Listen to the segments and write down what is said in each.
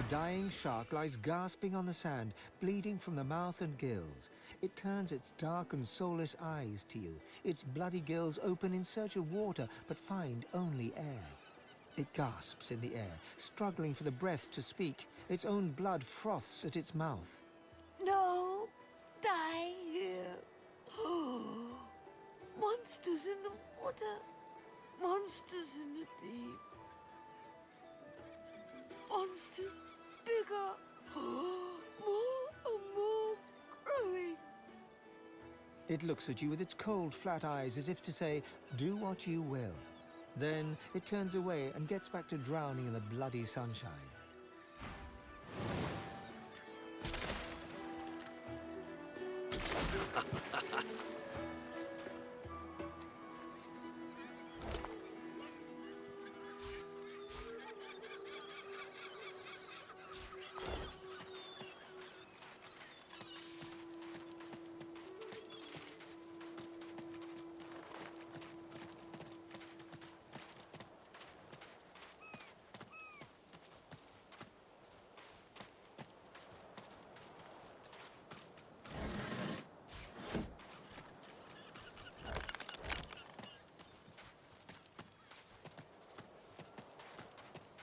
dying shark lies gasping on the sand, bleeding from the mouth and gills. It turns its dark and soulless eyes to you. Its bloody gills open in search of water, but find only air. It gasps in the air, struggling for the breath to speak. Its own blood froths at its mouth. No! Die here! Monsters in the water! Monsters in the deep! Monsters bigger! More and more growing! It looks at you with its cold, flat eyes as if to say, do what you will. Then it turns away and gets back to drowning in the bloody sunshine.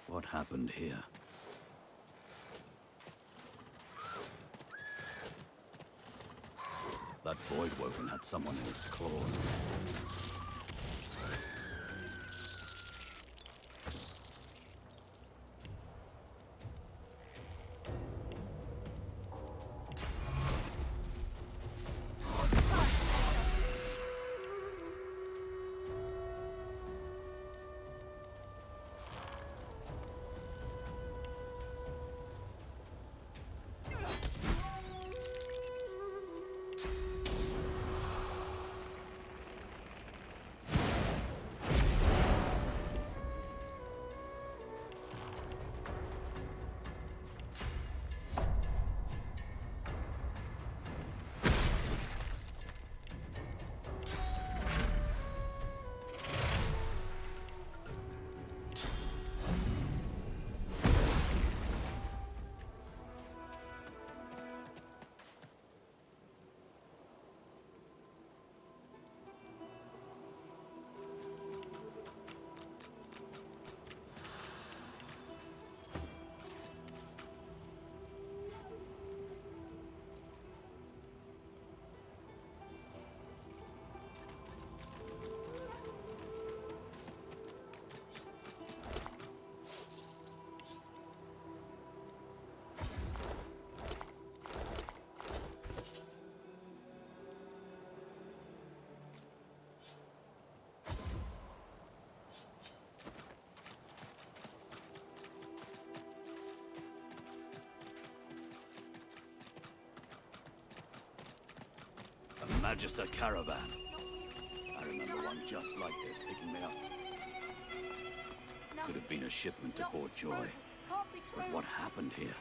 What happened here? That void woven had someone in its claws. A Magister caravan. I remember one just like this picking me up. Could have been a shipment to Fort Joy. But what happened here?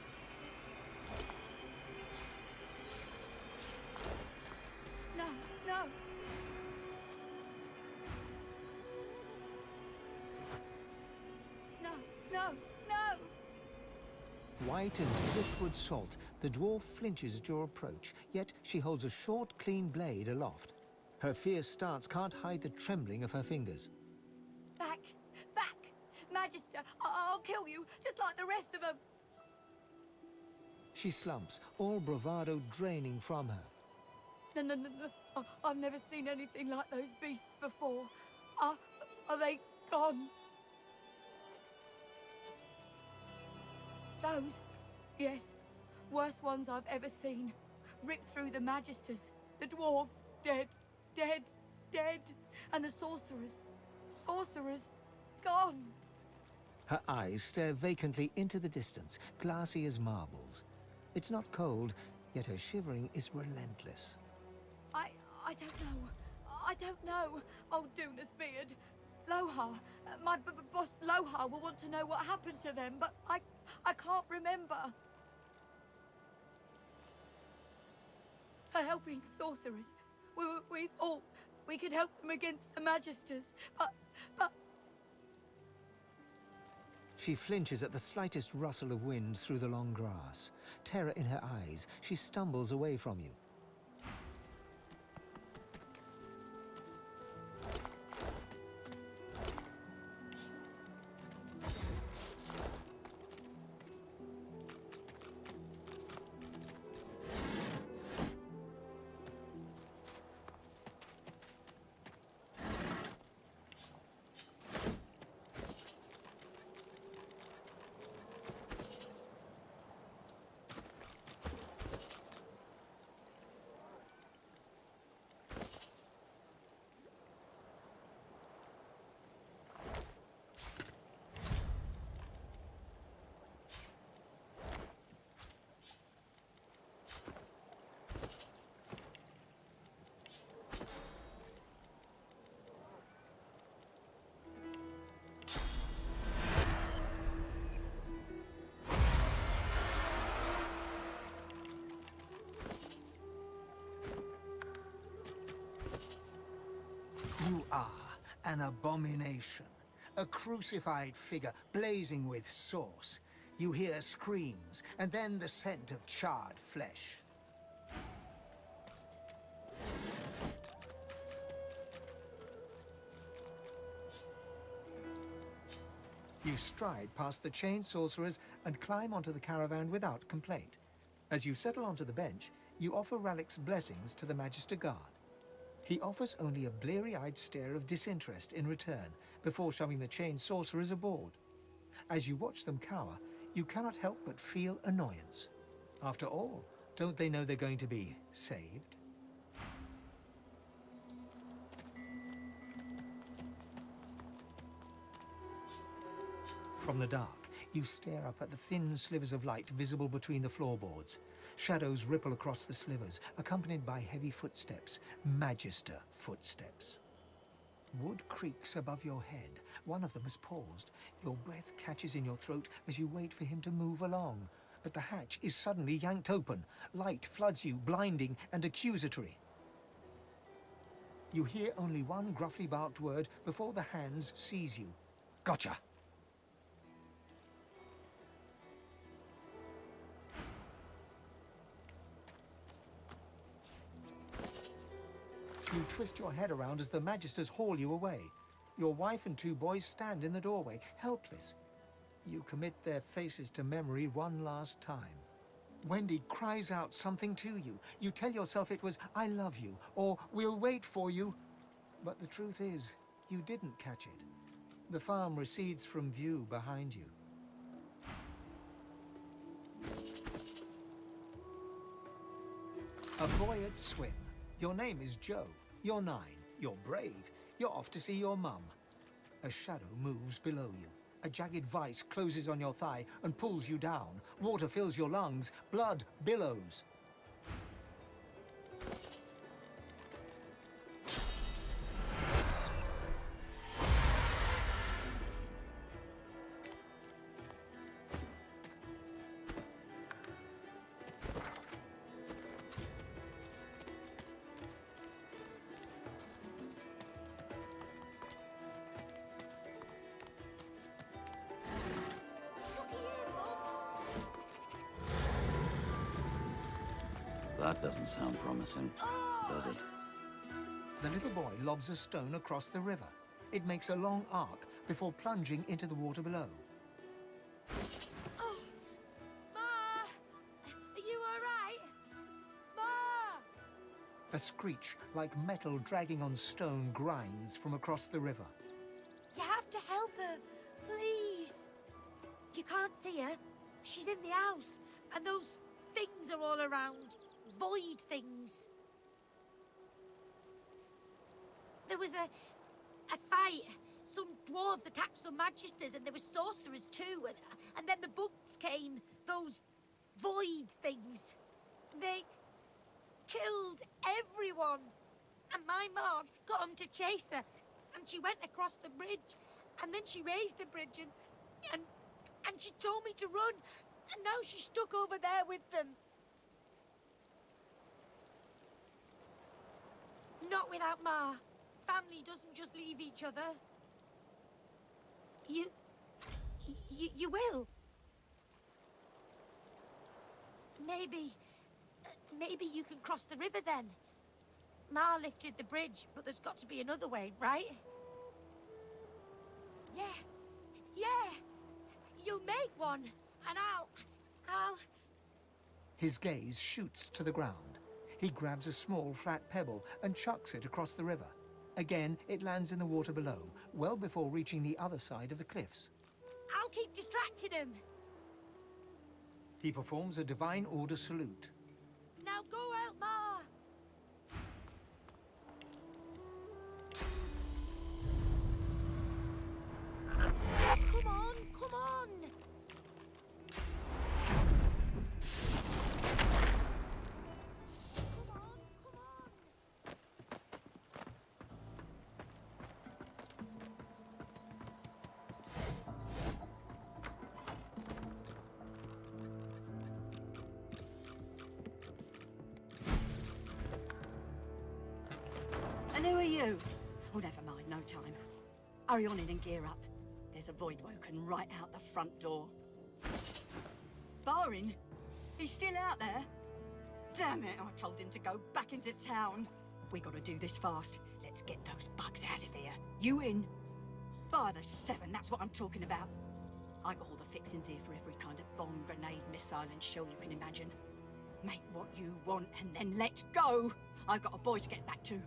No, no! No, no, no! White as driftwood salt, the dwarf flinches at your approach, yet she holds a short, clean blade aloft. Her fierce stance can't hide the trembling of her fingers. Back! Back! Magister, I'll kill you, just like the rest of them! She slumps, all bravado draining from her. No, no, no, no. I've never seen anything like those beasts before. Are they gone? Those? Yes. Worst ones I've ever seen. Ripped through the Magisters. The dwarves. Dead. Dead. Dead. And the sorcerers. Sorcerers. Gone. Her eyes stare vacantly into the distance, glassy as marbles. It's not cold, yet her shivering is relentless. I don't know. I don't know. Oh, Duna's beard. Lohar. My boss Lohar will want to know what happened to them, but I can't remember. They're helping sorcerers. We thought we could help them against the Magisters, but... She flinches at the slightest rustle of wind through the long grass. Terror in her eyes, she stumbles away from you. You are an abomination, a crucified figure blazing with sauce. You hear screams, and then the scent of charred flesh. You stride past the chained sorcerers and climb onto the caravan without complaint. As you settle onto the bench, you offer Ralik's blessings to the Magister Guard. He offers only a bleary-eyed stare of disinterest in return before shoving the chained sorcerers aboard. As you watch them cower, you cannot help but feel annoyance. After all, don't they know they're going to be saved? From the dark, you stare up at the thin slivers of light visible between the floorboards. Shadows ripple across the slivers, accompanied by heavy footsteps, Magister footsteps. Wood creaks above your head. One of them has paused. Your breath catches in your throat as you wait for him to move along. But the hatch is suddenly yanked open. Light floods you, blinding and accusatory. You hear only one gruffly barked word before the hands seize you. Gotcha! You twist your head around as the Magisters haul you away. Your wife and two boys stand in the doorway, helpless. You commit their faces to memory one last time. Wendy cries out something to you. You tell yourself it was, "I love you," or "We'll wait for you." But the truth is, you didn't catch it. The farm recedes from view behind you. A boy at swim. Your name is Joe. You're 9. You're brave. You're off to see your mum. A shadow moves below you. A jagged vice closes on your thigh and pulls you down. Water fills your lungs. Blood billows. That doesn't sound promising, does it? The little boy lobs a stone across the river. It makes a long arc before plunging into the water below. Oh, Ma! Are you all right? Ma! A screech like metal dragging on stone grinds from across the river. You have to help her, please. You can't see her. She's in the house, and those things are all around. Void things. There was a fight. Some dwarves attacked some magisters, and there were sorcerers too. And then the bugs came. Those void things. They killed everyone. And my mom got them to chase her. And she went across the bridge. And then she raised the bridge and she told me to run. And now she's stuck over there with them. Not without Ma. Family doesn't just leave each other. You will? Maybe you can cross the river then. Ma lifted the bridge, but there's got to be another way, right? Yeah. You'll make one, and I'll... His gaze shoots to the ground. He grabs a small flat pebble and chucks it across the river. Again, it lands in the water below, well before reaching the other side of the cliffs. I'll keep distracting him. He performs a divine order salute. Now go out, Ma! Come on, come on! Come on, come on! And who are you? Oh, never mind, no time. Hurry on in and gear up. There's a void woken right out the front door. Barring? He's still out there? Damn it, I told him to go back into town. We gotta do this fast. Let's get those bugs out of here. You in? By the 7, that's what I'm talking about. I got all the fixings here for every kind of bomb, grenade, missile and shell you can imagine. Make what you want and then let's go. I've got a boy to get back to.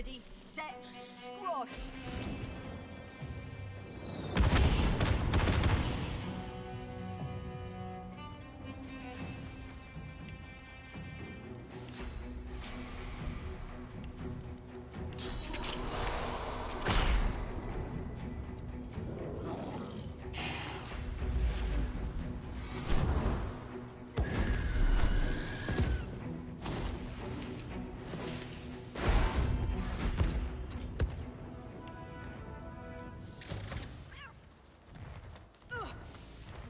Ready, set, squash!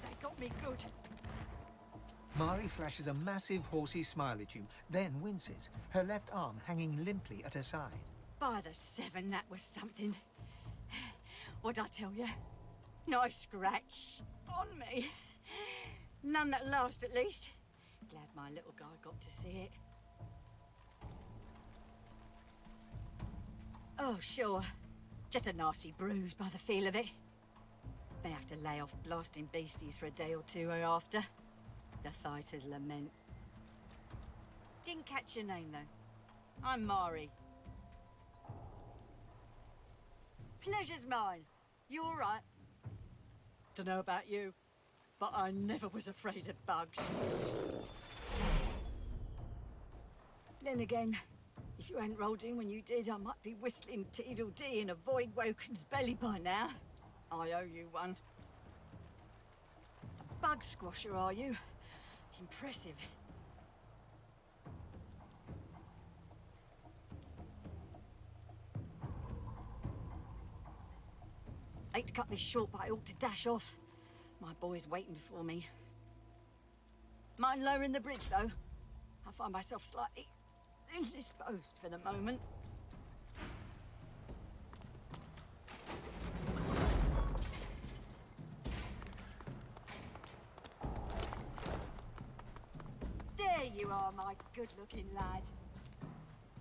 They got me good. Mari flashes a massive horsey smile at you, then winces, her left arm hanging limply at her side. By the seven, that was something. What'd I tell you? Nice scratch on me. None that last, at least. Glad my little guy got to see it. Oh, sure. Just a nasty bruise by the feel of it. May have to lay off blasting beasties for a day or two after. The fighter's lament. Didn't catch your name, though. I'm Mari. Pleasure's mine. You all right? Dunno about you, but I never was afraid of bugs. Then again, if you hadn't rolled in when you did, I might be whistling Teedle-Dee in a void-woken's belly by now. I owe you one. A bug squasher, are you? Impressive. Hate to cut this short, but I ought to dash off. My boy's waiting for me. Mind lowering the bridge, though? I find myself slightly indisposed for the moment. There you are, my good-looking lad.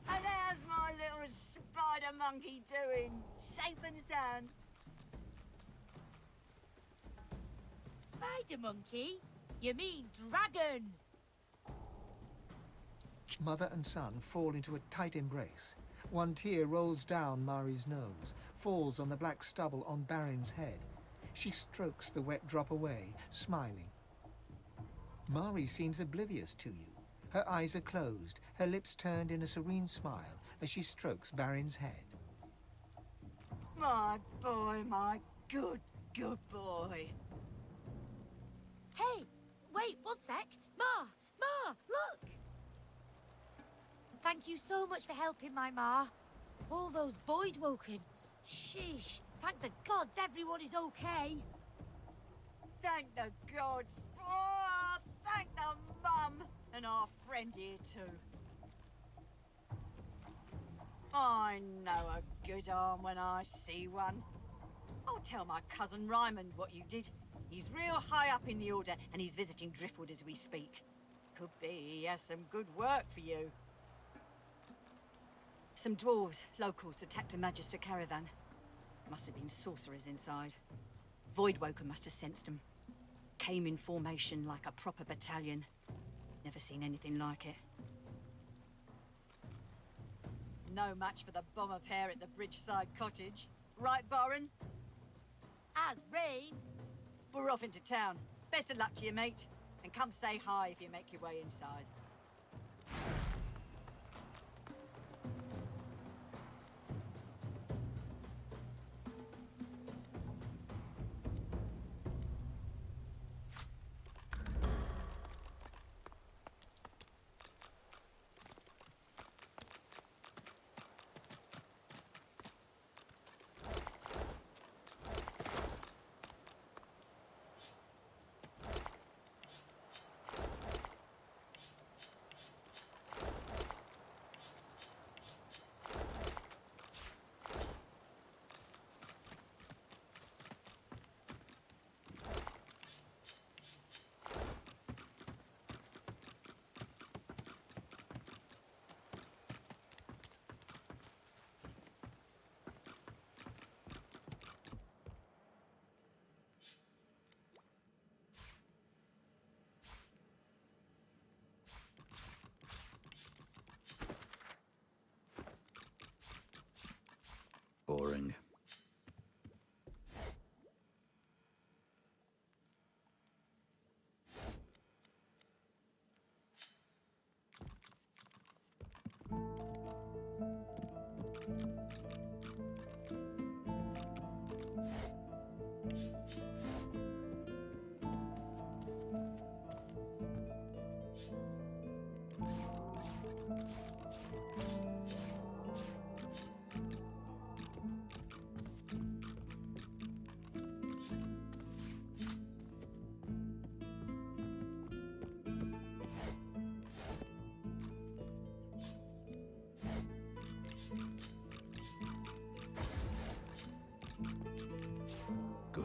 And how's my little spider monkey doing? Safe and sound? Spider monkey? You mean dragon? Mother and son fall into a tight embrace. One tear rolls down Mari's nose, falls on the black stubble on Barin's head. She strokes the wet drop away, smiling. Mari seems oblivious to you. Her eyes are closed, her lips turned in a serene smile as she strokes Barin's head. My boy, my good boy. Hey, wait, one sec. Ma, look! Thank you so much for helping my ma. All those void woken. Sheesh, thank the gods everyone is okay. Thank the gods. Oh, thank the mum. And our friend here too. I know a good arm when I see one. I'll tell my cousin Ryman what you did. He's real high up in the order, and he's visiting Driftwood as we speak. Could be he has some good work for you. Some dwarves, locals, attacked a Magister caravan. Must have been sorcerers inside. Voidwoken must have sensed them. Came in formation like a proper battalion. Never seen anything like it. No match for the bomber pair at the Bridgeside cottage. Right, Baron? As rain. We're off into town. Best of luck to you, mate. And come say hi if you make your way inside.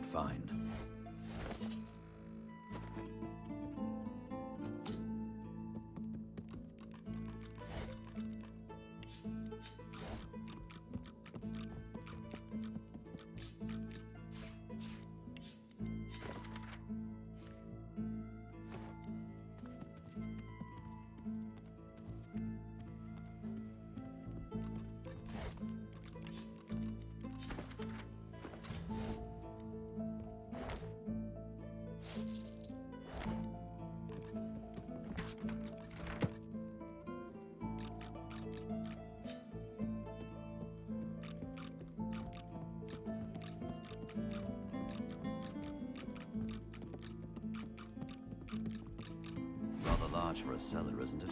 find? Rather large for a cellar, isn't it?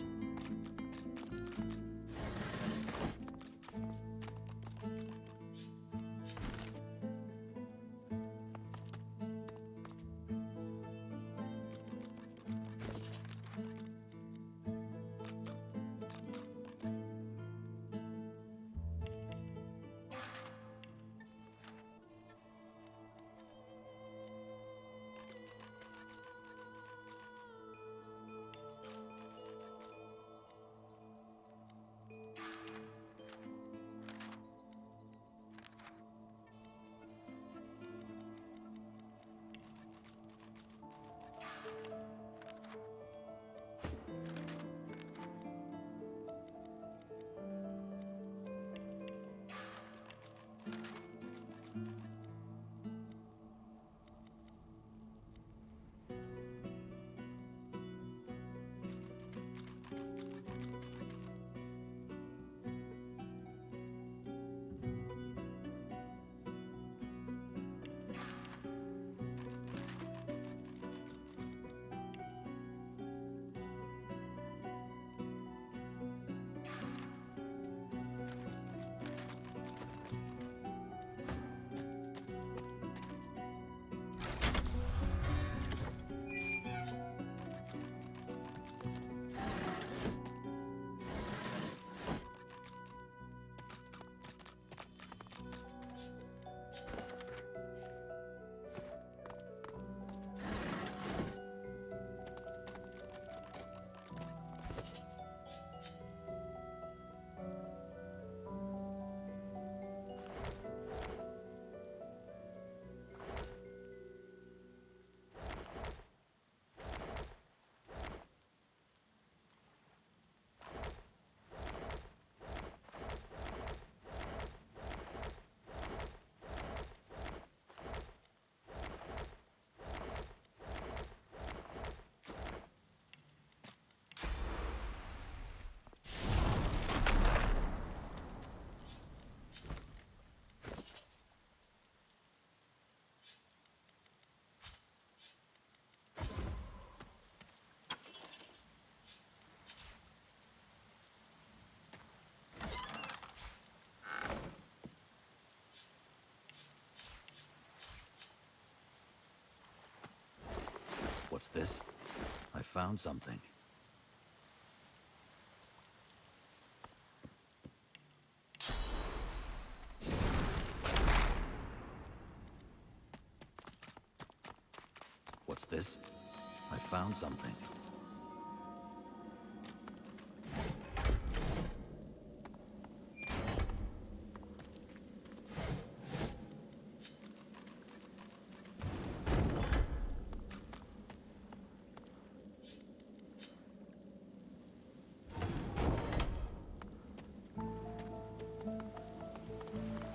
What's this? I found something. What's this? I found something.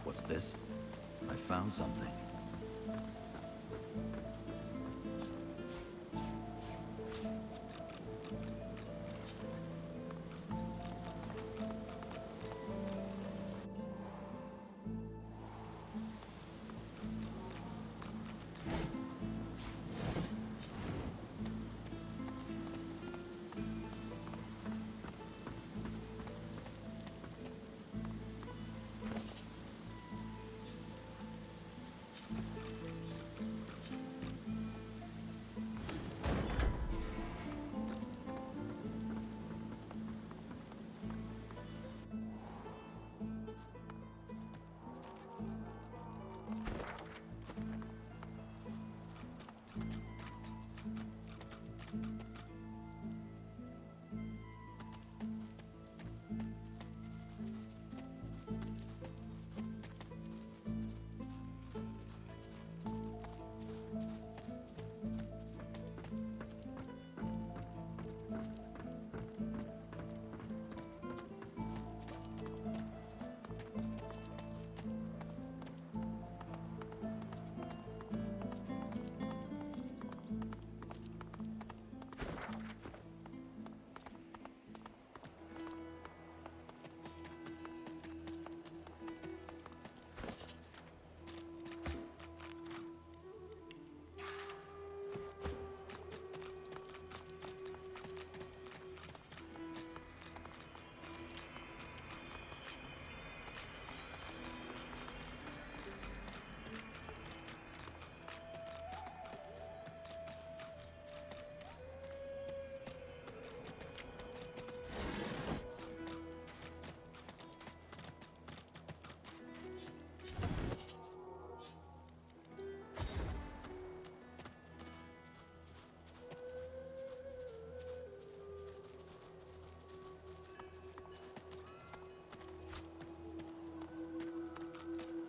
What's this? I found something.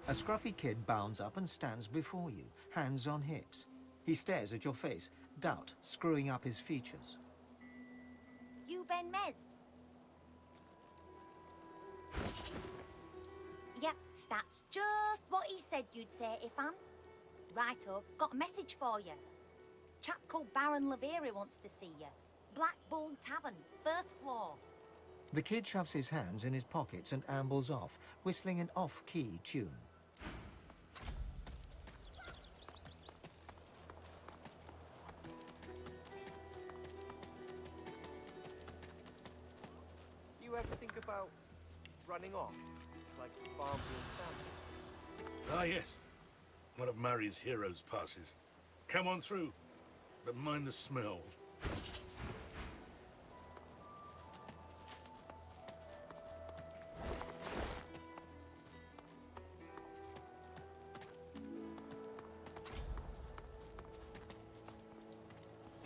A scruffy kid bounds up and stands before you, hands on hips. He stares at your face, doubt screwing up his features. You Ben Mezd? Yep, that's just what he said you'd say, Ifan. Righto, got a message for you. Chap called Baron Laveri wants to see you. Black Bull Tavern, first floor. The kid shoves his hands in his pockets and ambles off, whistling an off-key tune. You ever think about running off, like Barnby and Sam? Ah, yes. One of Mari's heroes passes. Come on through, but mind the smell.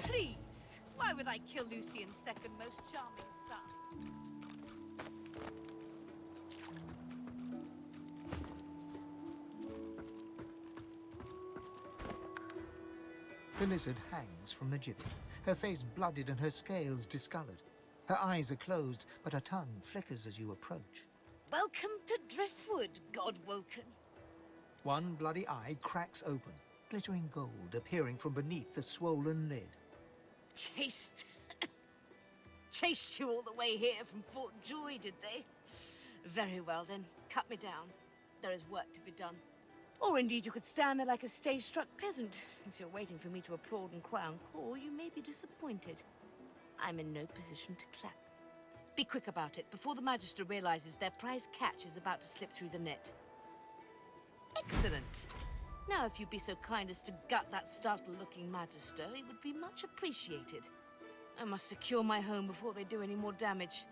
Please! Why would I kill Lucian's second most charming son? The lizard hangs from the gibbet, her face blooded and her scales discolored. Her eyes are closed, but her tongue flickers as you approach. Welcome to Driftwood, God-woken. One bloody eye cracks open, glittering gold appearing from beneath the swollen lid. Chased you all the way here from Fort Joy, did they? Very well then, cut me down. There is work to be done. Or indeed you could stand there like a stage-struck peasant. If you're waiting for me to applaud and cry encore, you may be disappointed. I'm in no position to clap. Be quick about it, before the Magister realizes their prize catch is about to slip through the net. Excellent. Now if you'd be so kind as to gut that startled-looking Magister, it would be much appreciated. I must secure my home before they do any more damage.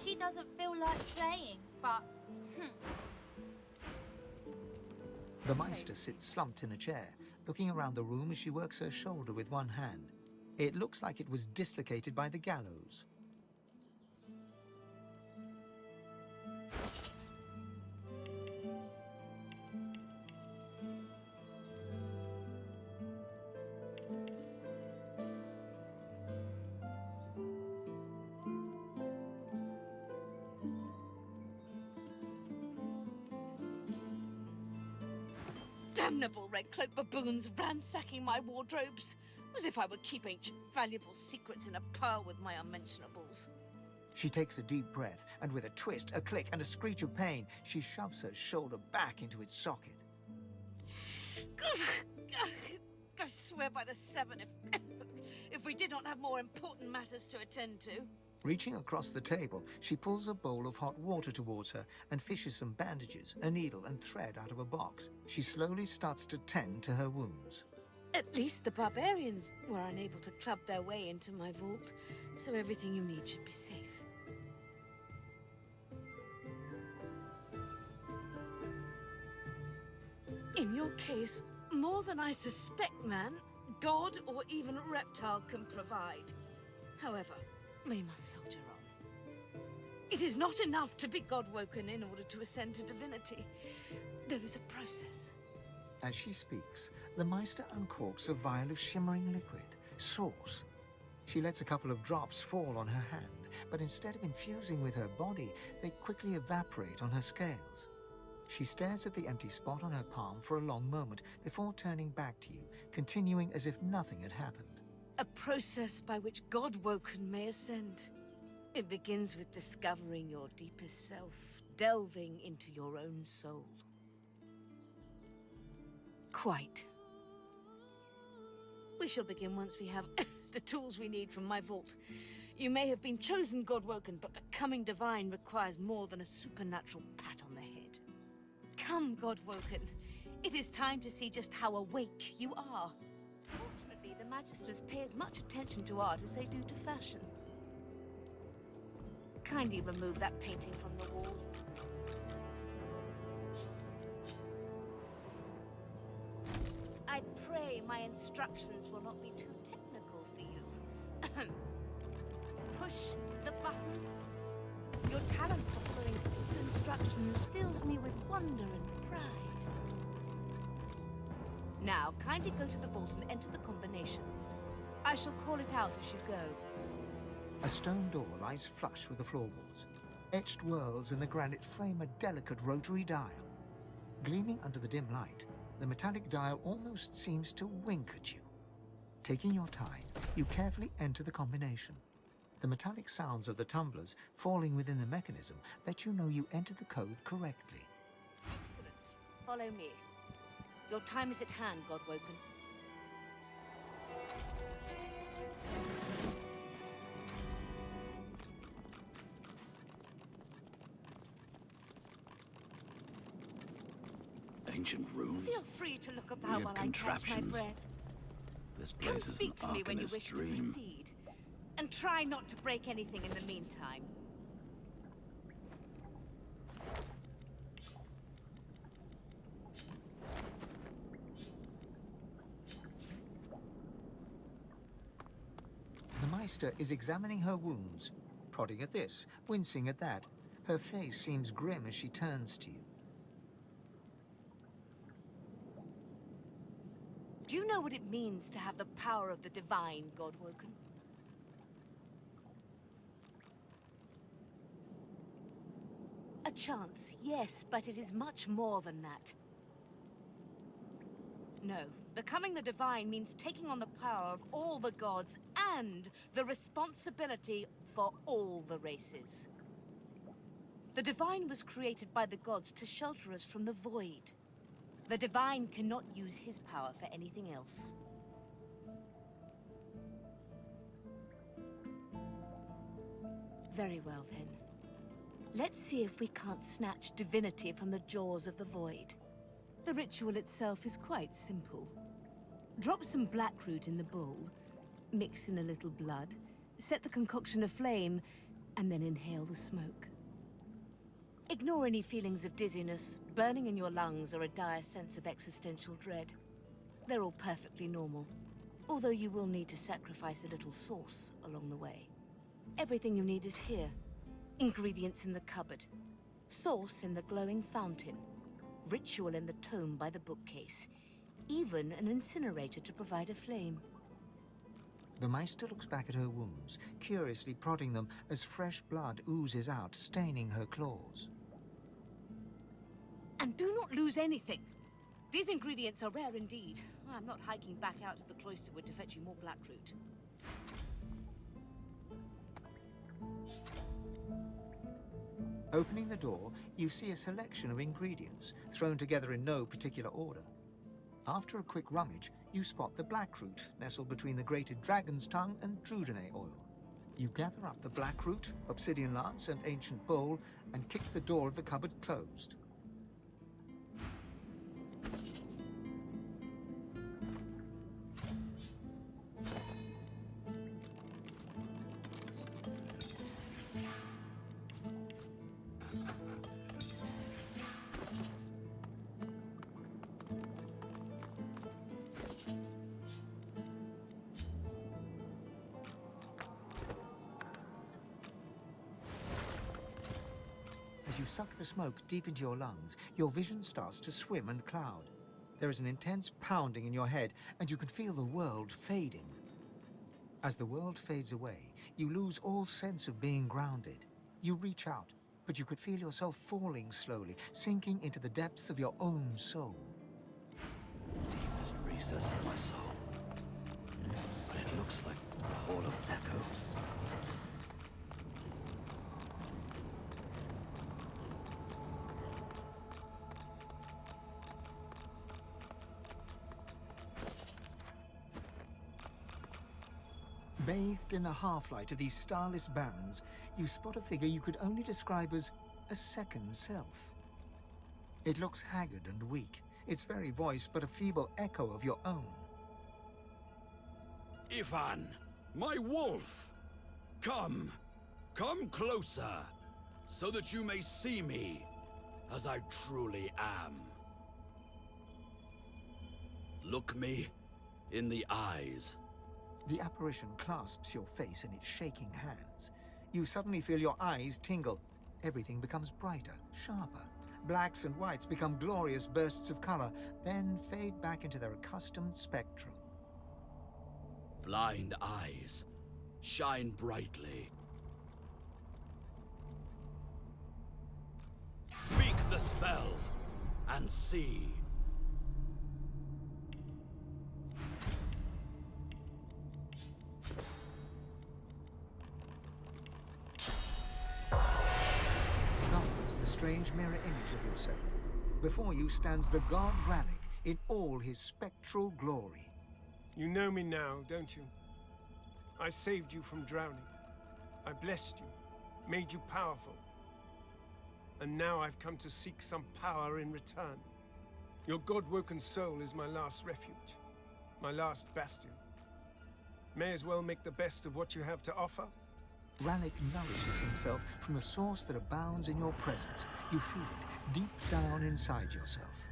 She doesn't feel like playing, but... The Meister sits slumped in a chair, looking around the room as she works her shoulder with one hand. It looks like it was dislocated by the gallows. Damnable red cloak baboons ransacking my wardrobes, as if I would keep ancient valuable secrets in a pile with my unmentionables. She takes a deep breath, and with a twist, a click, and a screech of pain, she shoves her shoulder back into its socket. I swear by the seven, if we did not have more important matters to attend to. Reaching across the table, she pulls a bowl of hot water towards her and fishes some bandages, a needle, and thread out of a box. She slowly starts to tend to her wounds. At least the barbarians were unable to club their way into my vault, so everything you need should be safe. In your case, more than I suspect, man, god or even reptile can provide. However, we must soldier on. It is not enough to be god-woken in order to ascend to divinity. There is a process. As she speaks, the Meister uncorks a vial of shimmering liquid, sauce. She lets a couple of drops fall on her hand, but instead of infusing with her body, they quickly evaporate on her scales. She stares at the empty spot on her palm for a long moment before turning back to you, continuing as if nothing had happened. A process by which God-woken may ascend. It begins with discovering your deepest self, delving into your own soul. Quite. We shall begin once we have the tools we need from my vault. You may have been chosen God-woken, but becoming divine requires more than a supernatural pat on the head. Come, God-woken. It is time to see just how awake you are. Fortunately, the Magisters pay as much attention to art as they do to fashion. Kindly remove that painting from the wall. I pray my instructions will not be too technical for you. Push the button. Your talent for following simple instructions fills me with wonder and pride. Now, kindly go to the vault and enter the combination. I shall call it out as you go. A stone door lies flush with the floorboards. Etched whorls in the granite frame a delicate rotary dial. Gleaming under the dim light, the metallic dial almost seems to wink at you. Taking your time, you carefully enter the combination. The metallic sounds of the tumblers falling within the mechanism let you know you entered the code correctly. Excellent. Follow me. Your time is at hand, God-woken. Ancient runes. Feel free to look about Weird while I catch my contraptions. breath. This Come place is an speak to me when you wish arcanist to dream. proceed. And try not to break anything in the meantime. The Meister is examining her wounds, prodding at this, wincing at that. Her face seems grim as she turns to you. Do you know what it means to have the power of the divine, God-woken? A chance, yes, but it is much more than that. No, becoming the divine means taking on the power of all the gods and the responsibility for all the races. The divine was created by the gods to shelter us from the void. The divine cannot use his power for anything else. Very well, then. Let's see if we can't snatch divinity from the jaws of the void. The ritual itself is quite simple. Drop some blackroot in the bowl, mix in a little blood, set the concoction aflame, and then inhale the smoke. Ignore any feelings of dizziness, burning in your lungs, or a dire sense of existential dread. They're all perfectly normal, although you will need to sacrifice a little sauce along the way. Everything you need is here. Ingredients in the cupboard. Sauce in the glowing fountain. Ritual in the tome by the bookcase. Even an incinerator to provide a flame. The Meister looks back at her wounds, curiously prodding them as fresh blood oozes out, staining her claws. And do not lose anything. These ingredients are rare indeed. I'm not hiking back out to the Cloisterwood to fetch you more blackroot. Opening the door, you see a selection of ingredients, thrown together in no particular order. After a quick rummage, you spot the blackroot, nestled between the grated dragon's tongue and Drudene oil. You gather up the blackroot, obsidian lance, and ancient bowl, and kick the door of the cupboard closed. As you suck the smoke deep into your lungs, your vision starts to swim and cloud. There is an intense pounding in your head, and you can feel the world fading. As the world fades away, you lose all sense of being grounded. You reach out, but you could feel yourself falling slowly, sinking into the depths of your own soul. Deepest recess of my soul. But it looks like a hall of echoes. Bathed in the half-light of these starless barrens, you spot a figure you could only describe as a second self. It looks haggard and weak, its very voice but a feeble echo of your own. Ivan, my wolf! Come closer, so that you may see me as I truly am. Look me in the eyes. The apparition clasps your face in its shaking hands. You suddenly feel your eyes tingle. Everything becomes brighter, sharper. Blacks and whites become glorious bursts of color, then fade back into their accustomed spectrum. Blind eyes, shine brightly. Speak the spell, and see. God is the strange mirror image of yourself. Before you stands the god Ralik in all his spectral glory. You know me now, don't you? I saved you from drowning. I blessed you, made you powerful. And now I've come to seek some power in return. Your god-woken soul is my last refuge, my last bastion. May as well make the best of what you have to offer. Ralik nourishes himself from the source that abounds in your presence. You feel it deep down inside yourself.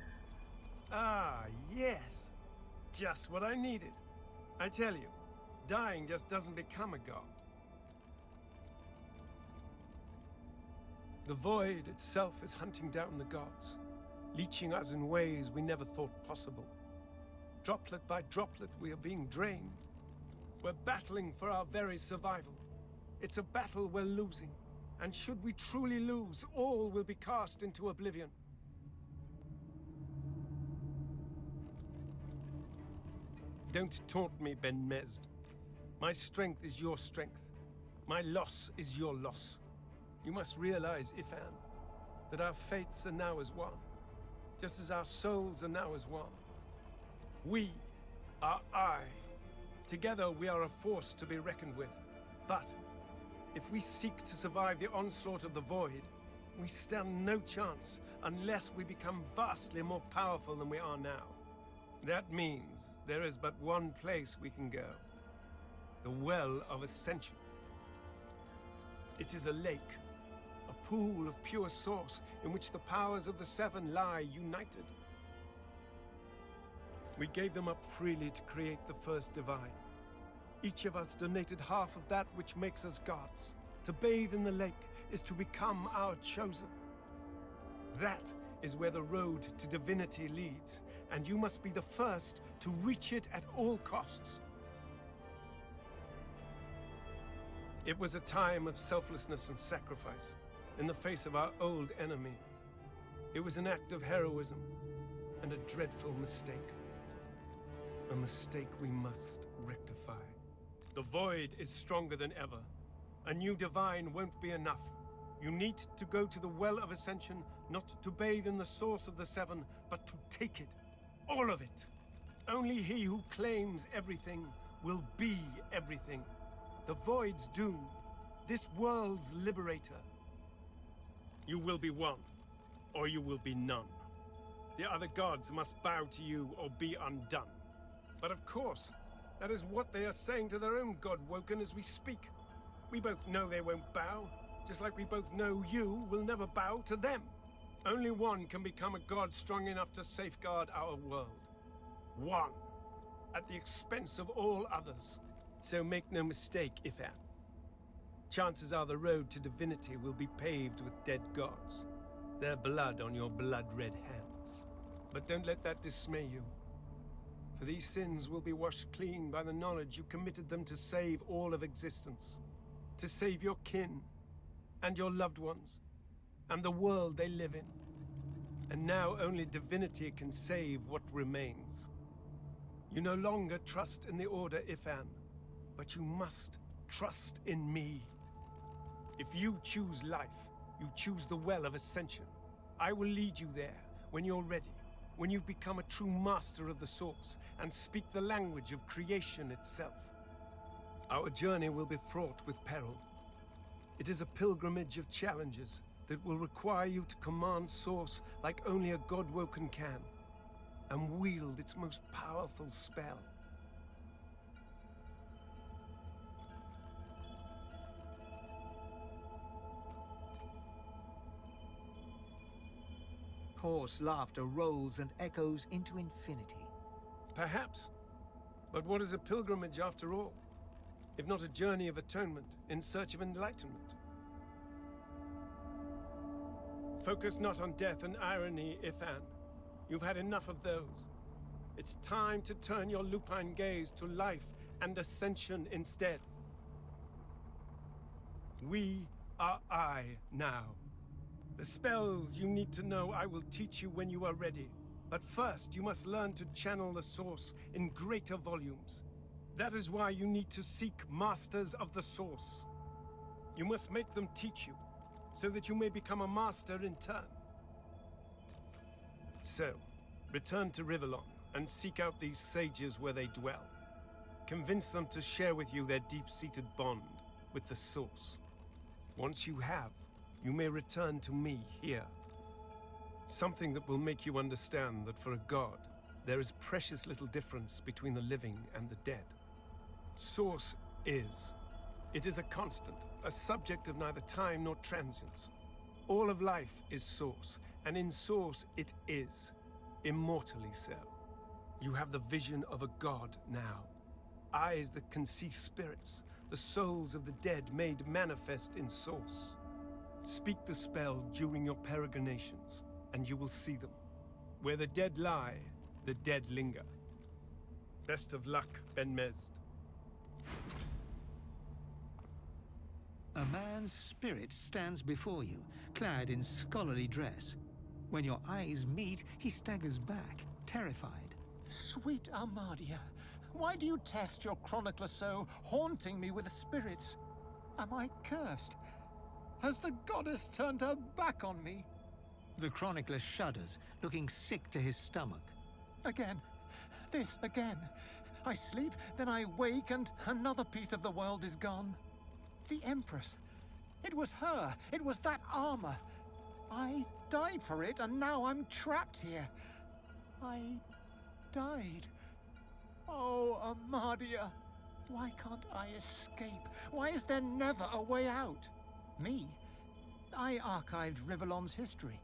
Ah, yes. Just what I needed. I tell you, dying just doesn't become a god. The void itself is hunting down the gods, leeching us in ways we never thought possible. Droplet by droplet, we are being drained. We're battling for our very survival. It's a battle we're losing, and should we truly lose, all will be cast into oblivion. Don't taunt me, Ben Mezd. My strength is your strength. My loss is your loss. You must realize, Ifan, that our fates are now as one, just as our souls are now as one. We are I. Together we are a force to be reckoned with. But if we seek to survive the onslaught of the Void, we stand no chance unless we become vastly more powerful than we are now. That means there is but one place we can go. The Well of Ascension. It is a lake, a pool of pure source in which the powers of the seven lie united. We gave them up freely to create the first divine. Each of us donated half of that which makes us gods. To bathe in the lake is to become our chosen. That is where the road to divinity leads, and you must be the first to reach it at all costs. It was a time of selflessness and sacrifice in the face of our old enemy. It was an act of heroism and a dreadful mistake. A mistake we must rectify. The void is stronger than ever. A new divine won't be enough. You need to go to the Well of Ascension, not to bathe in the source of the seven, but to take it. All of it. Only he who claims everything will be everything. The void's doom. This world's liberator. You will be one, or you will be none. The other gods must bow to you or be undone. But of course, that is what they are saying to their own god Woken as we speak. We both know they won't bow, just like we both know you will never bow to them. Only one can become a god strong enough to safeguard our world. One, at the expense of all others. So make no mistake, Ifan. Chances are the road to divinity will be paved with dead gods. Their blood on your blood-red hands. But don't let that dismay you. For these sins will be washed clean by the knowledge you committed them to save all of existence. To save your kin, and your loved ones, and the world they live in. And now only divinity can save what remains. You no longer trust in the Order, Ifan, but you must trust in me. If you choose life, you choose the Well of Ascension. I will lead you there when you're ready, when you've become a true master of the Source and speak the language of creation itself. Our journey will be fraught with peril. It is a pilgrimage of challenges that will require you to command Source like only a god Woken can, and wield its most powerful spell. Hoarse laughter rolls and echoes into infinity. Perhaps. But what is a pilgrimage after all? If not a journey of atonement in search of enlightenment? Focus not on death and irony, Ifan. You've had enough of those. It's time to turn your lupine gaze to life and ascension instead. We are I now. The spells you need to know I will teach you when you are ready. But first, you must learn to channel the Source in greater volumes. That is why you need to seek Masters of the Source. You must make them teach you, so that you may become a master in turn. So, return to Rivellon and seek out these sages where they dwell. Convince them to share with you their deep-seated bond with the Source. Once you have, you may return to me here. Something that will make you understand that for a god, there is precious little difference between the living and the dead. Source is. It is a constant, a subject of neither time nor transience. All of life is Source, and in Source it is, immortally so. You have the vision of a god now. Eyes that can see spirits, the souls of the dead made manifest in Source. Speak the spell during your peregrinations, and you will see them. Where the dead lie, the dead linger. Best of luck, Ben Mezd. A man's spirit stands before you, clad in scholarly dress. When your eyes meet, he staggers back, terrified. Sweet Armadia, why do you test your chronicler so, haunting me with spirits? Am I cursed? Has the goddess turned her back on me? The chronicler shudders, looking sick to his stomach. Again. This again. I sleep, then I wake, and another piece of the world is gone. The Empress. It was her. It was that armor. I died for it, and now I'm trapped here. I died. Oh, Armadia. Why can't I escape? Why is there never a way out? Me? I archived Rivellon's history.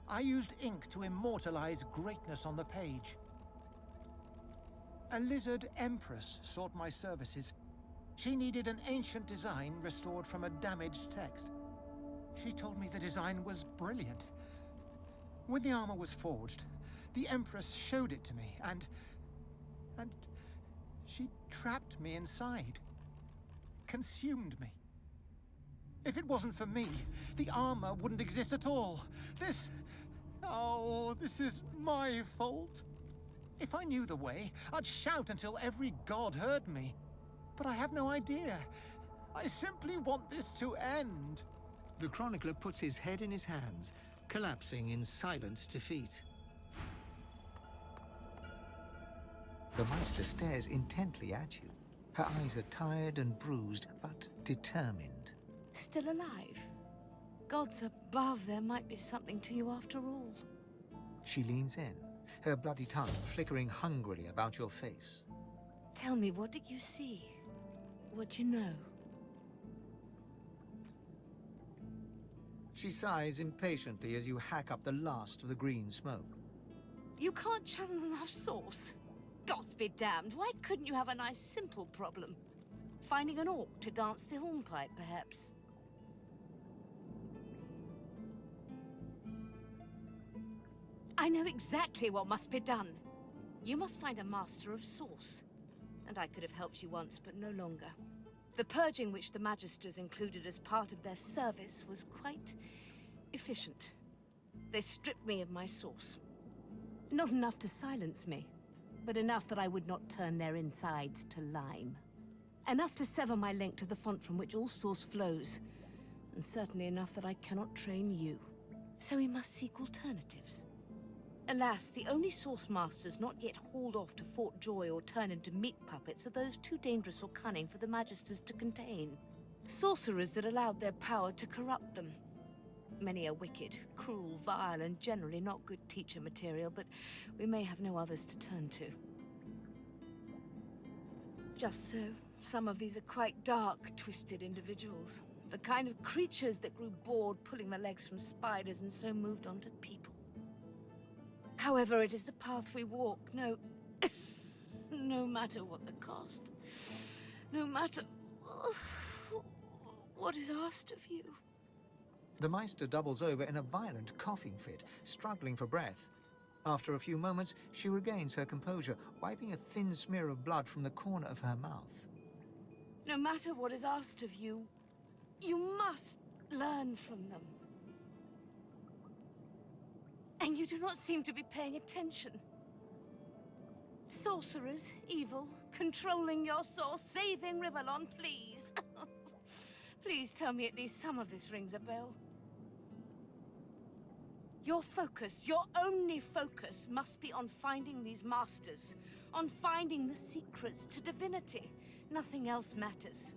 I used ink to immortalize greatness on the page. A lizard empress sought my services. She needed an ancient design restored from a damaged text. She told me the design was brilliant. When the armor was forged, the Empress showed it to me, and she trapped me inside. Consumed me. If it wasn't for me, the armor wouldn't exist at all. This is my fault. If I knew the way, I'd shout until every god heard me. But I have no idea. I simply want this to end. The chronicler puts his head in his hands, collapsing in silent defeat. The Meister stares intently at you. Her eyes are tired and bruised, but determined. Still alive? Gods above, there might be something to you after all. She leans in, her bloody tongue flickering hungrily about your face. Tell me, what did you see? What you know? She sighs impatiently as you hack up the last of the green smoke. You can't channel enough sauce? Gods be damned, why couldn't you have a nice simple problem? Finding an orc to dance the hornpipe, perhaps? I know exactly what must be done. You must find a master of sauce. And I could have helped you once, but no longer. The purging which the Magisters included as part of their service was quite efficient. They stripped me of my sauce. Not enough to silence me, but enough that I would not turn their insides to lime. Enough to sever my link to the font from which all source flows, and certainly enough that I cannot train you. So we must seek alternatives. Alas, the only source masters not yet hauled off to Fort Joy or turned into meat puppets are those too dangerous or cunning for the Magisters to contain. Sorcerers that allowed their power to corrupt them. Many are wicked, cruel, vile, and generally not good teacher material, but we may have no others to turn to. Just so, some of these are quite dark, twisted individuals. The kind of creatures that grew bored pulling their legs from spiders and so moved on to people. However, it is the path we walk, no matter what the cost. No matter what is asked of you. The Meister doubles over in a violent coughing fit, struggling for breath. After a few moments, she regains her composure, wiping a thin smear of blood from the corner of her mouth. No matter what is asked of you, you must learn from them. And you do not seem to be paying attention. Sorcerers, evil, controlling your source, saving Rivellon, please. Please tell me at least some of this rings a bell. Your focus, your only focus, must be on finding these masters, on finding the secrets to divinity. Nothing else matters.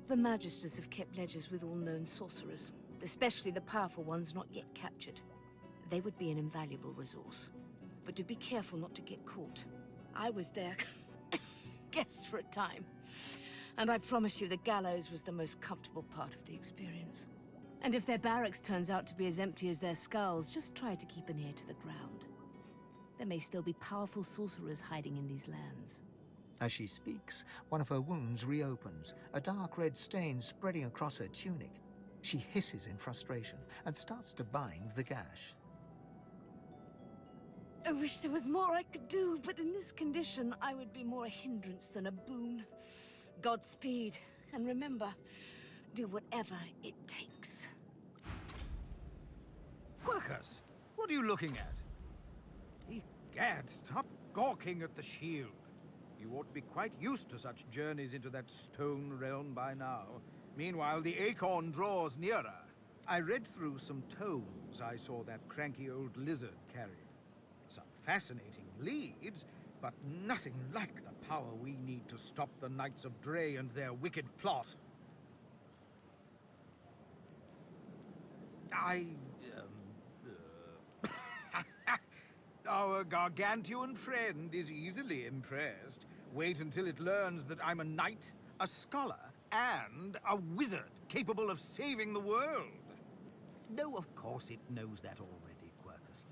The Magisters have kept ledgers with all known sorcerers, especially the powerful ones not yet captured. They would be an invaluable resource. But do be careful not to get caught. I was their guest for a time, and I promise you the gallows was the most comfortable part of the experience. And if their barracks turns out to be as empty as their skulls, just try to keep an ear to the ground. There may still be powerful sorcerers hiding in these lands. As she speaks, one of her wounds reopens, a dark red stain spreading across her tunic. She hisses in frustration and starts to bind the gash. I wish there was more I could do, but in this condition, I would be more a hindrance than a boon. Godspeed, and remember, do whatever it takes. Quercus, what are you looking at? Egad, stop gawking at the shield. You ought to be quite used to such journeys into that stone realm by now. Meanwhile, the acorn draws nearer. I read through some tomes I saw that cranky old lizard carry. Some fascinating leads, but nothing like the power we need to stop the Knights of Dre and their wicked plot. Our gargantuan friend is easily impressed. Wait until it learns that I'm a knight, a scholar, and a wizard capable of saving the world. No, of course it knows that already, Quercus.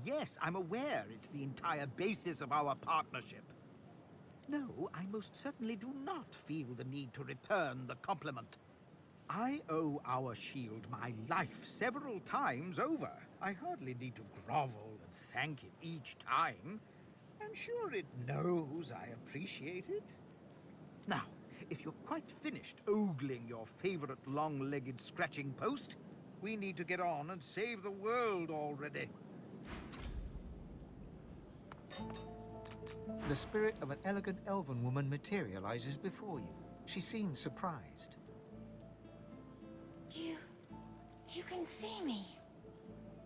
Yes, I'm aware it's the entire basis of our partnership. No, I most certainly do not feel the need to return the compliment. I owe our shield my life several times over. I hardly need to grovel and thank it each time. I'm sure it knows I appreciate it. Now, if you're quite finished ogling your favorite long-legged scratching post, we need to get on and save the world already. The spirit of an elegant elven woman materializes before you. She seems surprised. You can see me.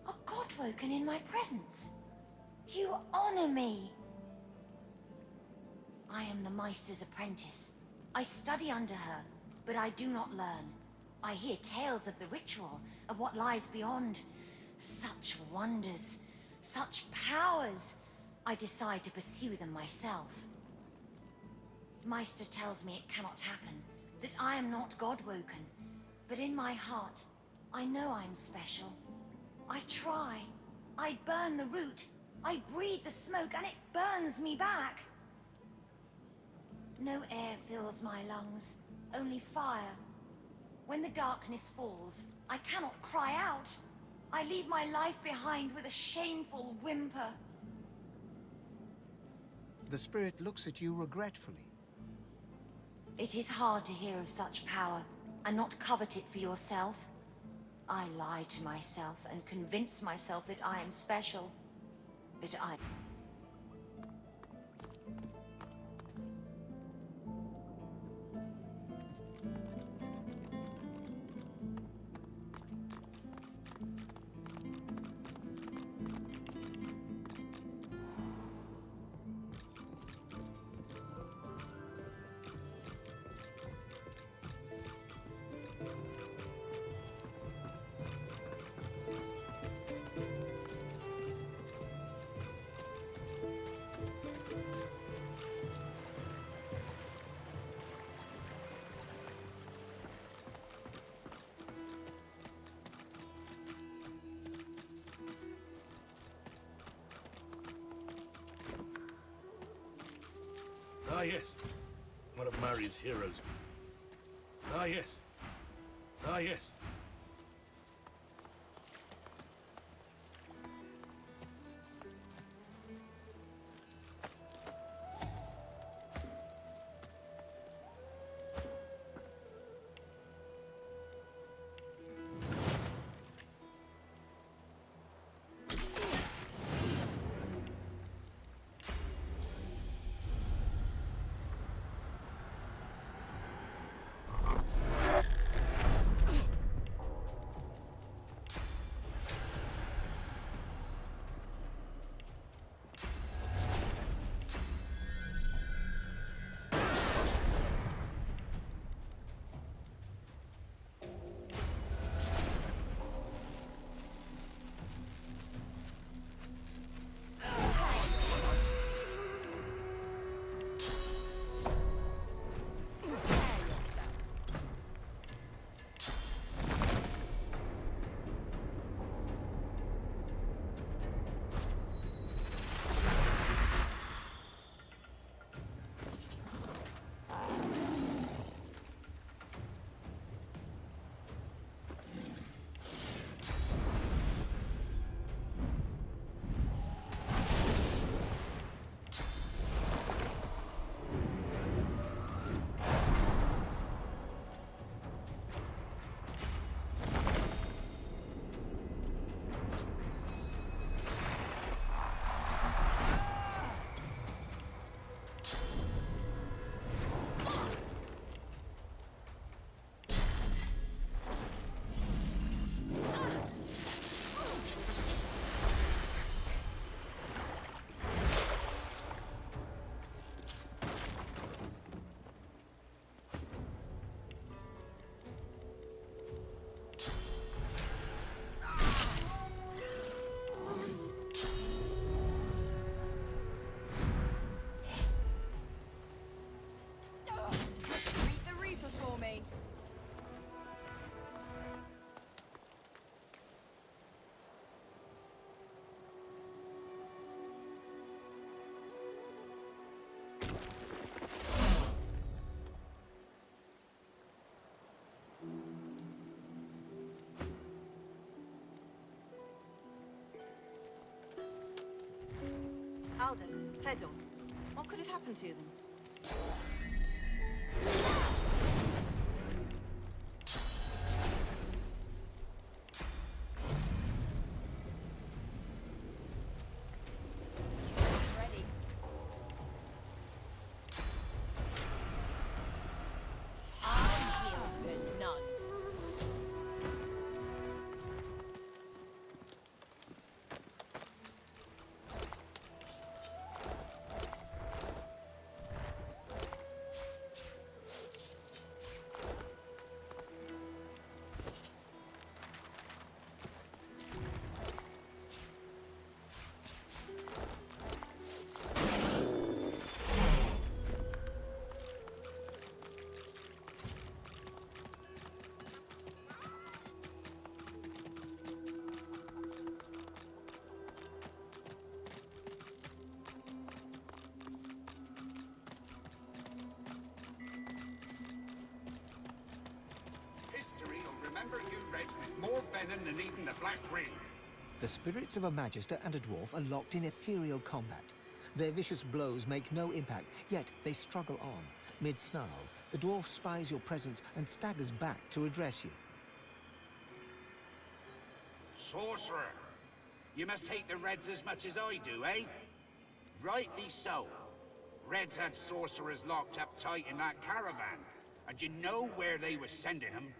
A godwoken in my presence. You honor me. I am the Meister's apprentice. I study under her, but I do not learn. I hear tales of the ritual, of what lies beyond. Such wonders, such powers. I decide to pursue them myself. Meister tells me it cannot happen, that I am not godwoken. But in my heart, I know I'm special. I try. I burn the root. I breathe the smoke and it burns me back. No air fills my lungs, only fire. When the darkness falls, I cannot cry out. I leave my life behind with a shameful whimper. The spirit looks at you regretfully. It is hard to hear of such power and not covet it for yourself. I lie to myself and convince myself that I am special. But I... Ah, yes. One of Mari's heroes. Ah, yes. Ah, yes. Aldous, Fedor. What could have happened to them? Ready. I yield to none. History will remember you Reds with more venom than even the Black Ring. The spirits of a Magister and a dwarf are locked in ethereal combat. Their vicious blows make no impact, yet they struggle on. Mid-snarl, the dwarf spies your presence and staggers back to address you. Sorcerer! You must hate the Reds as much as I do, eh? Rightly so. Reds had sorcerers locked up tight in that caravan. And you know where they were sending them?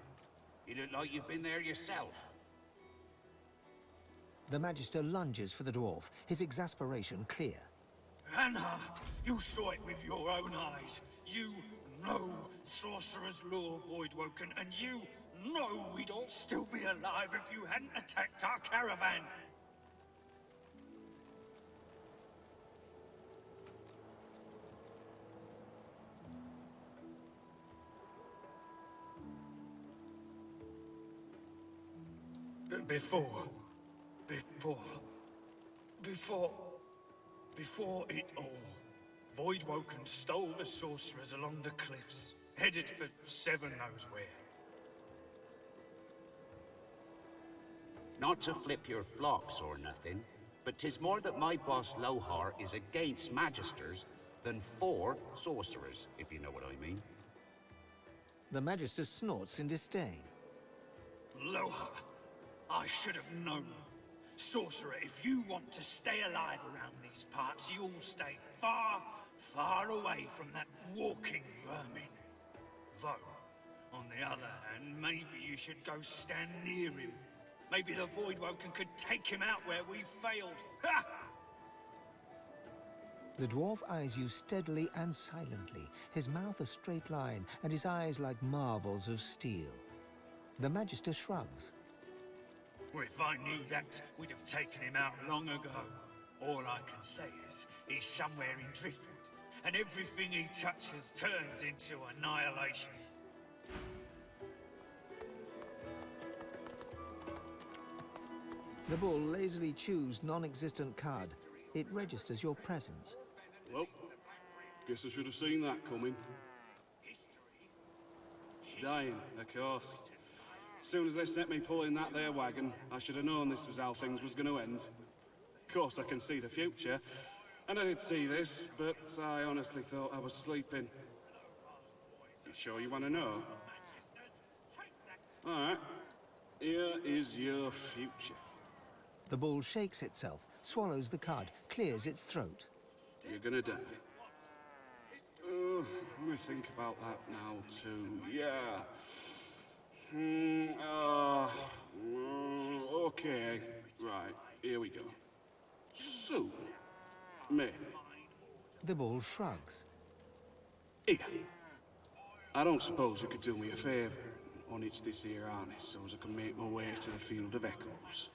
You look like you've been there yourself. The Magister lunges for the dwarf, his exasperation clear. Anna, you saw it with your own eyes. You know Sorcerer's Law, Voidwoken, and you know we'd all still be alive if you hadn't attacked our caravan. Before it all, Voidwoken stole the sorcerers along the cliffs, headed for Seven knows where. Not to flip your flops or nothing, but 'tis more that my boss Lohar is against Magisters than for sorcerers, if you know what I mean. The Magister snorts in disdain. Aloha! I should have known. Sorcerer, if you want to stay alive around these parts, you'll stay far, far away from that walking vermin. Though, on the other hand, maybe you should go stand near him. Maybe the Voidwoken could take him out where we failed. Ha! The dwarf eyes you steadily and silently, his mouth a straight line and his eyes like marbles of steel. The Magister shrugs. Well, if I knew that, we'd have taken him out long ago. All I can say is, he's somewhere in Driftwood, and everything he touches turns into annihilation. The bull lazily chews non-existent card. It registers your presence. Well, guess I should have seen that coming. Dying, of course. As soon as they sent me pulling that there wagon, I should have known this was how things was going to end. Of course, I can see the future, and I did see this, but I honestly thought I was sleeping. You sure you want to know? All right. Here is your future. The bull shakes itself, swallows the card, clears its throat. You're gonna die. Let me think about that now, too. Yeah. Okay. Right, here we go. So, maybe. The bull shrugs. Here. I don't suppose you could do me a favour and unhitch this here harness so as I can make my way to the Field of Echoes.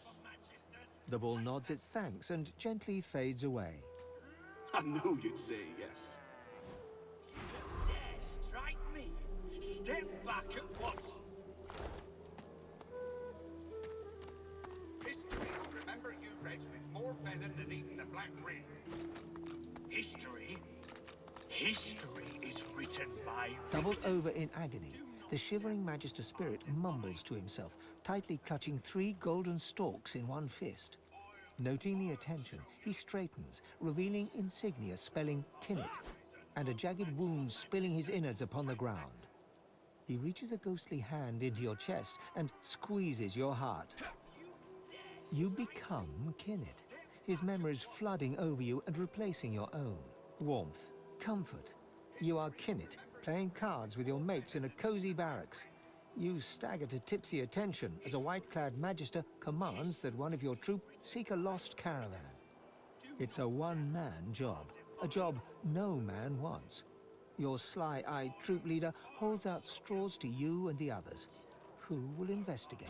The bull nods its thanks and gently fades away. I knew you'd say yes. Dare strike me! Step back at once! History will remember you Reds with more venom than even the Black Ring. History? History is written by Doubled victors. over in agony, the shivering Magister spirit mumbles to himself, tightly clutching 3 golden stalks in one fist. Noting the attention, he straightens, revealing insignia spelling Kinnet, and a jagged wound spilling his innards upon the ground. He reaches a ghostly hand into your chest and squeezes your heart. You become Kinnet, his memories flooding over you and replacing your own. Warmth, comfort. You are Kinnet, playing cards with your mates in a cozy barracks. You stagger to tipsy attention as a white-clad magister commands that one of your troop seek a lost caravan. It's a one-man job, a job no man wants. Your sly-eyed troop leader holds out straws to you and the others. Who will investigate?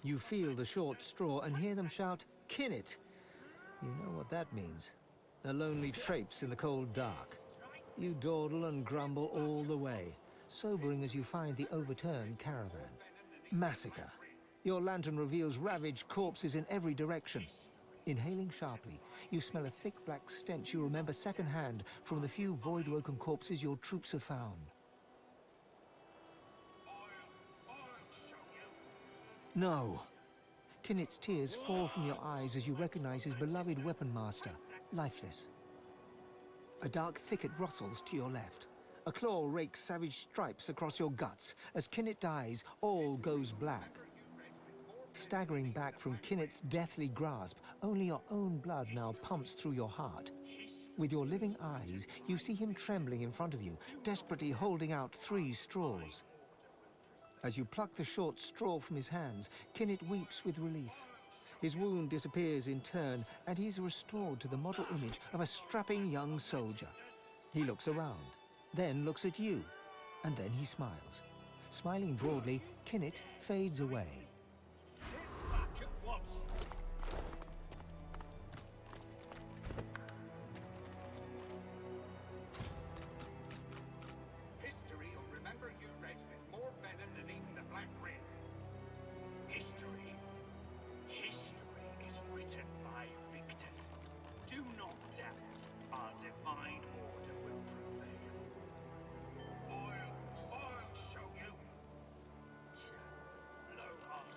You feel the short straw and hear them shout, "Kinnet!" You know what that means. A lonely traipse in the cold dark. You dawdle and grumble all the way, sobering as you find the overturned caravan. Massacre. Your lantern reveals ravaged corpses in every direction. Inhaling sharply, you smell a thick black stench you remember secondhand from the few void-woken corpses your troops have found. No. Kinnet's tears fall from your eyes as you recognize his beloved weapon master, lifeless. A dark thicket rustles to your left. A claw rakes savage stripes across your guts. As Kinnet dies, all goes black. Staggering back from Kinnet's deathly grasp, only your own blood now pumps through your heart. With your living eyes, you see him trembling in front of you, desperately holding out 3 straws. As you pluck the short straw from his hands, Kinnet weeps with relief. His wound disappears in turn, and he's restored to the model image of a strapping young soldier. He looks around, then looks at you, and then he smiles. Smiling broadly, Kinnet fades away. Back at once. History will remember you Reds with more venom than even the Black Ring. History is written by victors. Do not doubt our divine order will prevail. I'll show you. Low-heart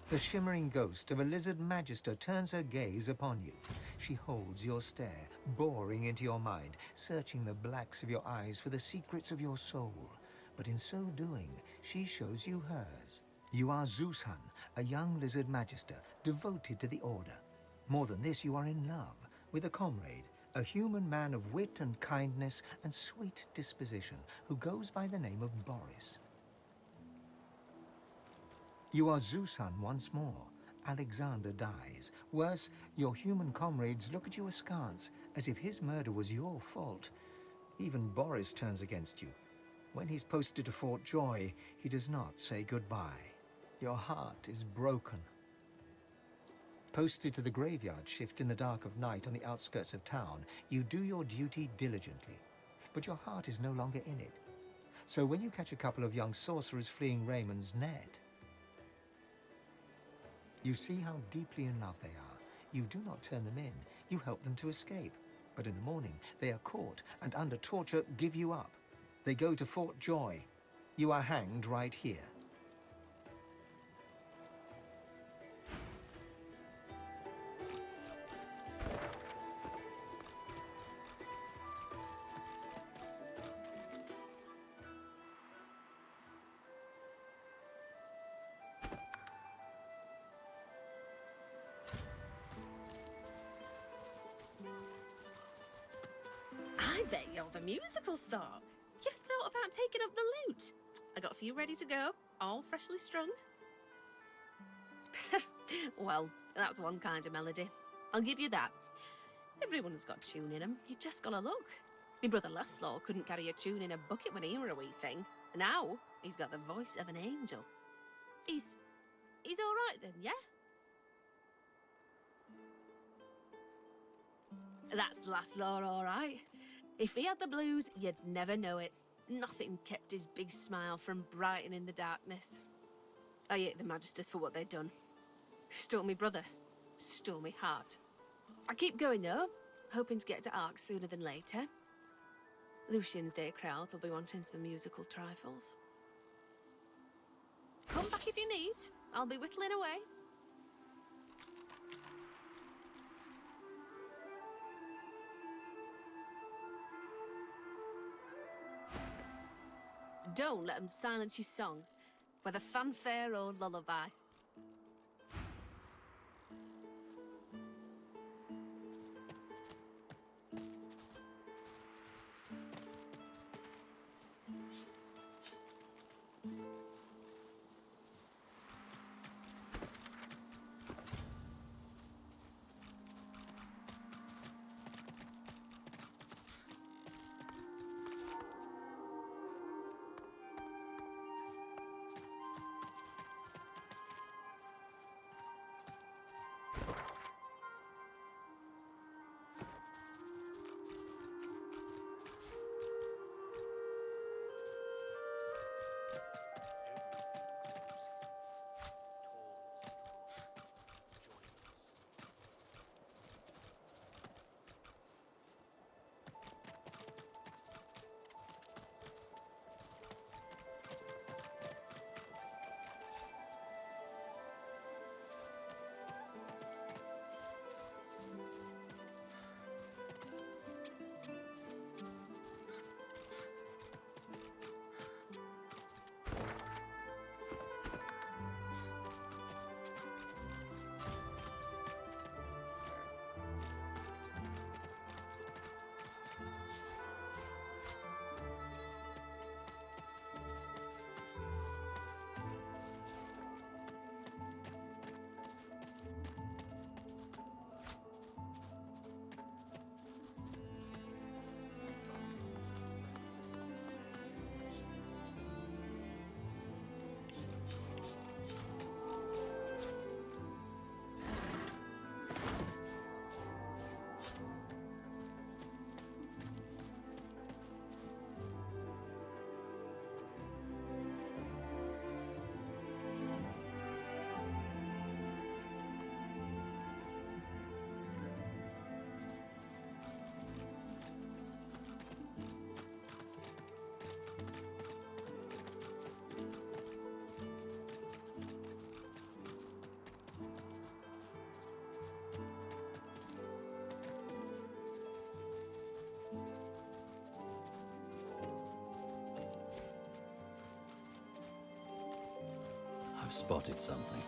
The shimmering ghost of a lizard magister turns her gaze upon you. She holds your stare, boring into your mind, searching the blacks of your eyes for the secrets of your soul. But in so doing, she shows you hers. You are Zeushan, a young lizard magister, devoted to the Order. More than this, you are in love with a comrade, a human man of wit and kindness and sweet disposition, who goes by the name of Boris. You are Zeushan once more. Alexander dies. Worse, your human comrades look at you askance, as if his murder was your fault. Even Boris turns against you. When he's posted to Fort Joy, he does not say goodbye. Your heart is broken. Posted to the graveyard shift in the dark of night on the outskirts of town, you do your duty diligently. But your heart is no longer in it. So when you catch a couple of young sorcerers fleeing Raymond's net, you see how deeply in love they are. You do not turn them in. You help them to escape. But in the morning, they are caught and under torture give you up. They go to Fort Joy. You are hanged right here. I bet you're the musical sort. You've thought about taking up the lute. I got a few ready to go, all freshly strung. Well, that's one kind of melody. I'll give you that. Everyone's got tune in 'em. You just gotta look. My brother Laszlo couldn't carry a tune in a bucket when he were a wee thing. Now, he's got the voice of an angel. He's all right then, yeah? That's Laszlo, all right. If he had the blues, you'd never know it. Nothing kept his big smile from brightening the darkness. I hate the Magisters for what they'd done. Stole me brother. Stole me heart. I keep going, though, hoping to get to Ark sooner than later. Lucian's Day crowds will be wanting some musical trifles. Come back if you need. I'll be whittling away. Don't let them silence your song, whether fanfare or lullaby. spotted something.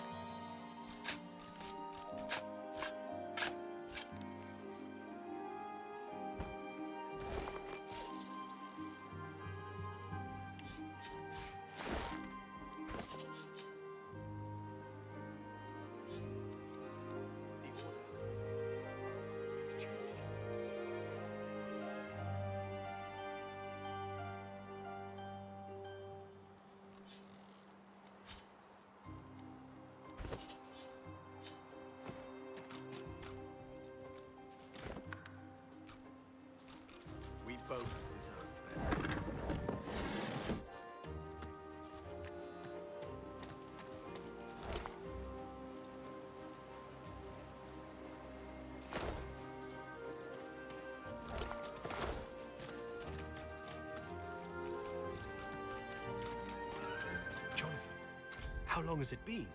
We both deserve better. Jonathan, how long has it been?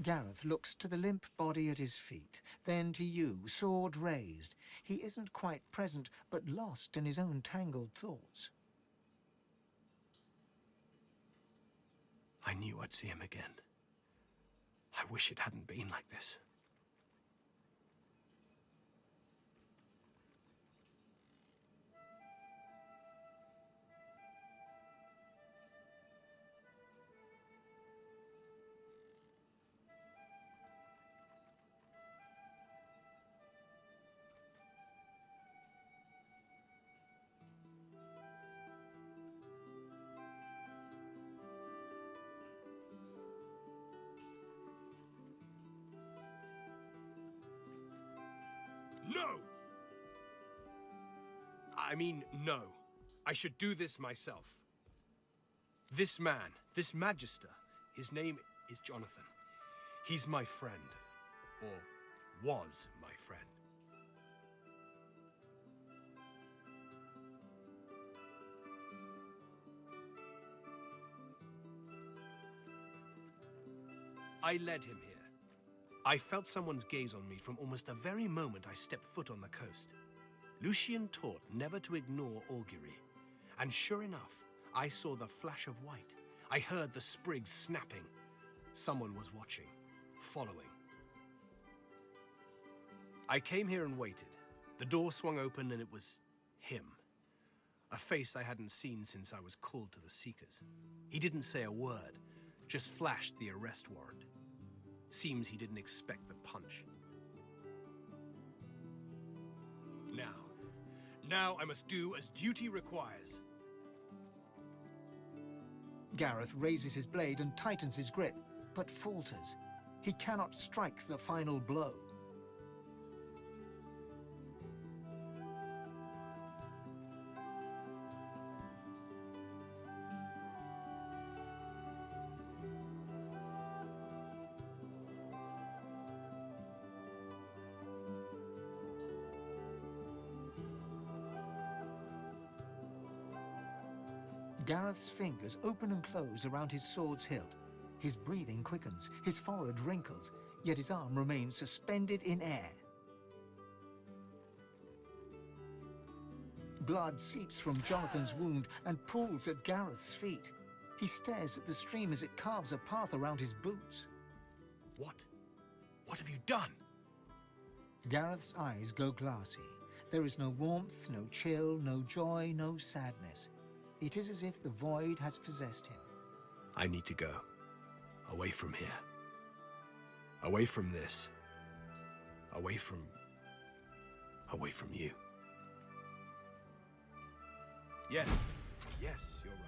Gareth looks to the limp body at his feet, then to you, sword raised. He isn't quite present, but lost in his own tangled thoughts. I knew I'd see him again. I wish it hadn't been like this. No! I mean, no. I should do this myself. This man, this Magister, his name is Jonathan. He's my friend. Or was my friend. I led him here. I felt someone's gaze on me from almost the very moment I stepped foot on the coast. Lucian taught never to ignore augury. And sure enough, I saw the flash of white. I heard the sprigs snapping. Someone was watching, following. I came here and waited. The door swung open and it was him. A face I hadn't seen since I was called to the Seekers. He didn't say a word, just flashed the arrest warrant. Seems he didn't expect the punch. Now I must do as duty requires. Gareth raises his blade and tightens his grip, but falters. He cannot strike the final blow. Gareth's fingers open and close around his sword's hilt. His breathing quickens, his forehead wrinkles, yet his arm remains suspended in air. Blood seeps from Jonathan's wound and pools at Gareth's feet. He stares at the stream as it carves a path around his boots. What? What have you done? Gareth's eyes go glassy. There is no warmth, no chill, no joy, no sadness. It is as if the void has possessed him. I need to go. Away from here. Away from this. Away from you. Yes, you're right.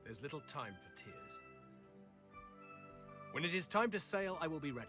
There's little time for tears. When it is time to sail, I will be ready.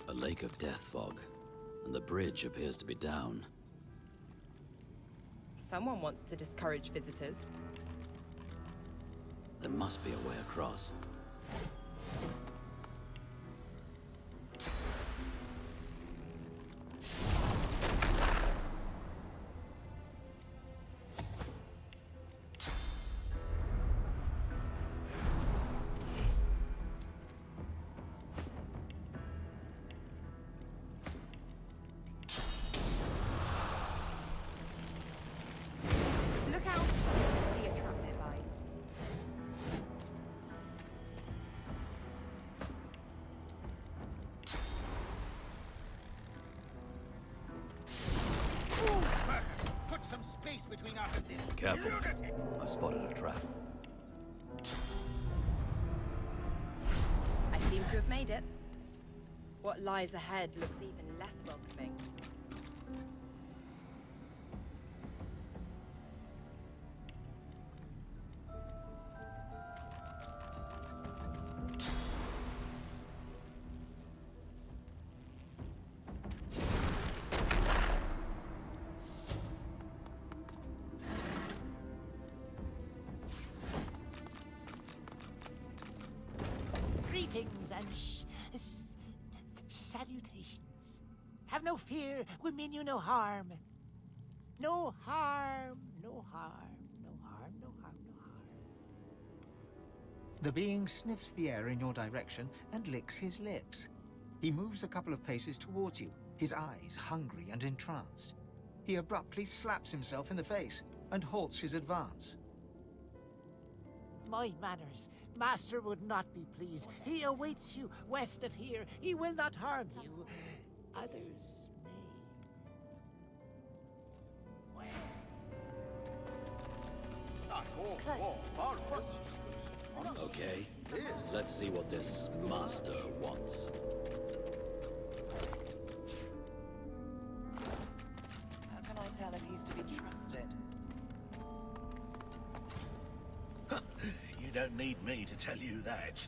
A lake of death fog, and the bridge appears to be down. Someone wants to discourage visitors. There must be a way across. Between us and this Careful. lunatic. I spotted a trap. I seem to have made it. What lies ahead looks even less welcoming. Greetings and salutations. Have no fear, we mean you no harm. No harm, no harm, no harm, no harm, no harm. The being sniffs the air in your direction and licks his lips. He moves a couple of paces towards you, his eyes hungry and entranced. He abruptly slaps himself in the face and halts his advance. My manners. Master would not be pleased. He awaits you west of here. He will not harm you. Others may. close. Okay, let's see what this master wants. How can I tell if he's to be trusted? You don't need me to tell you that.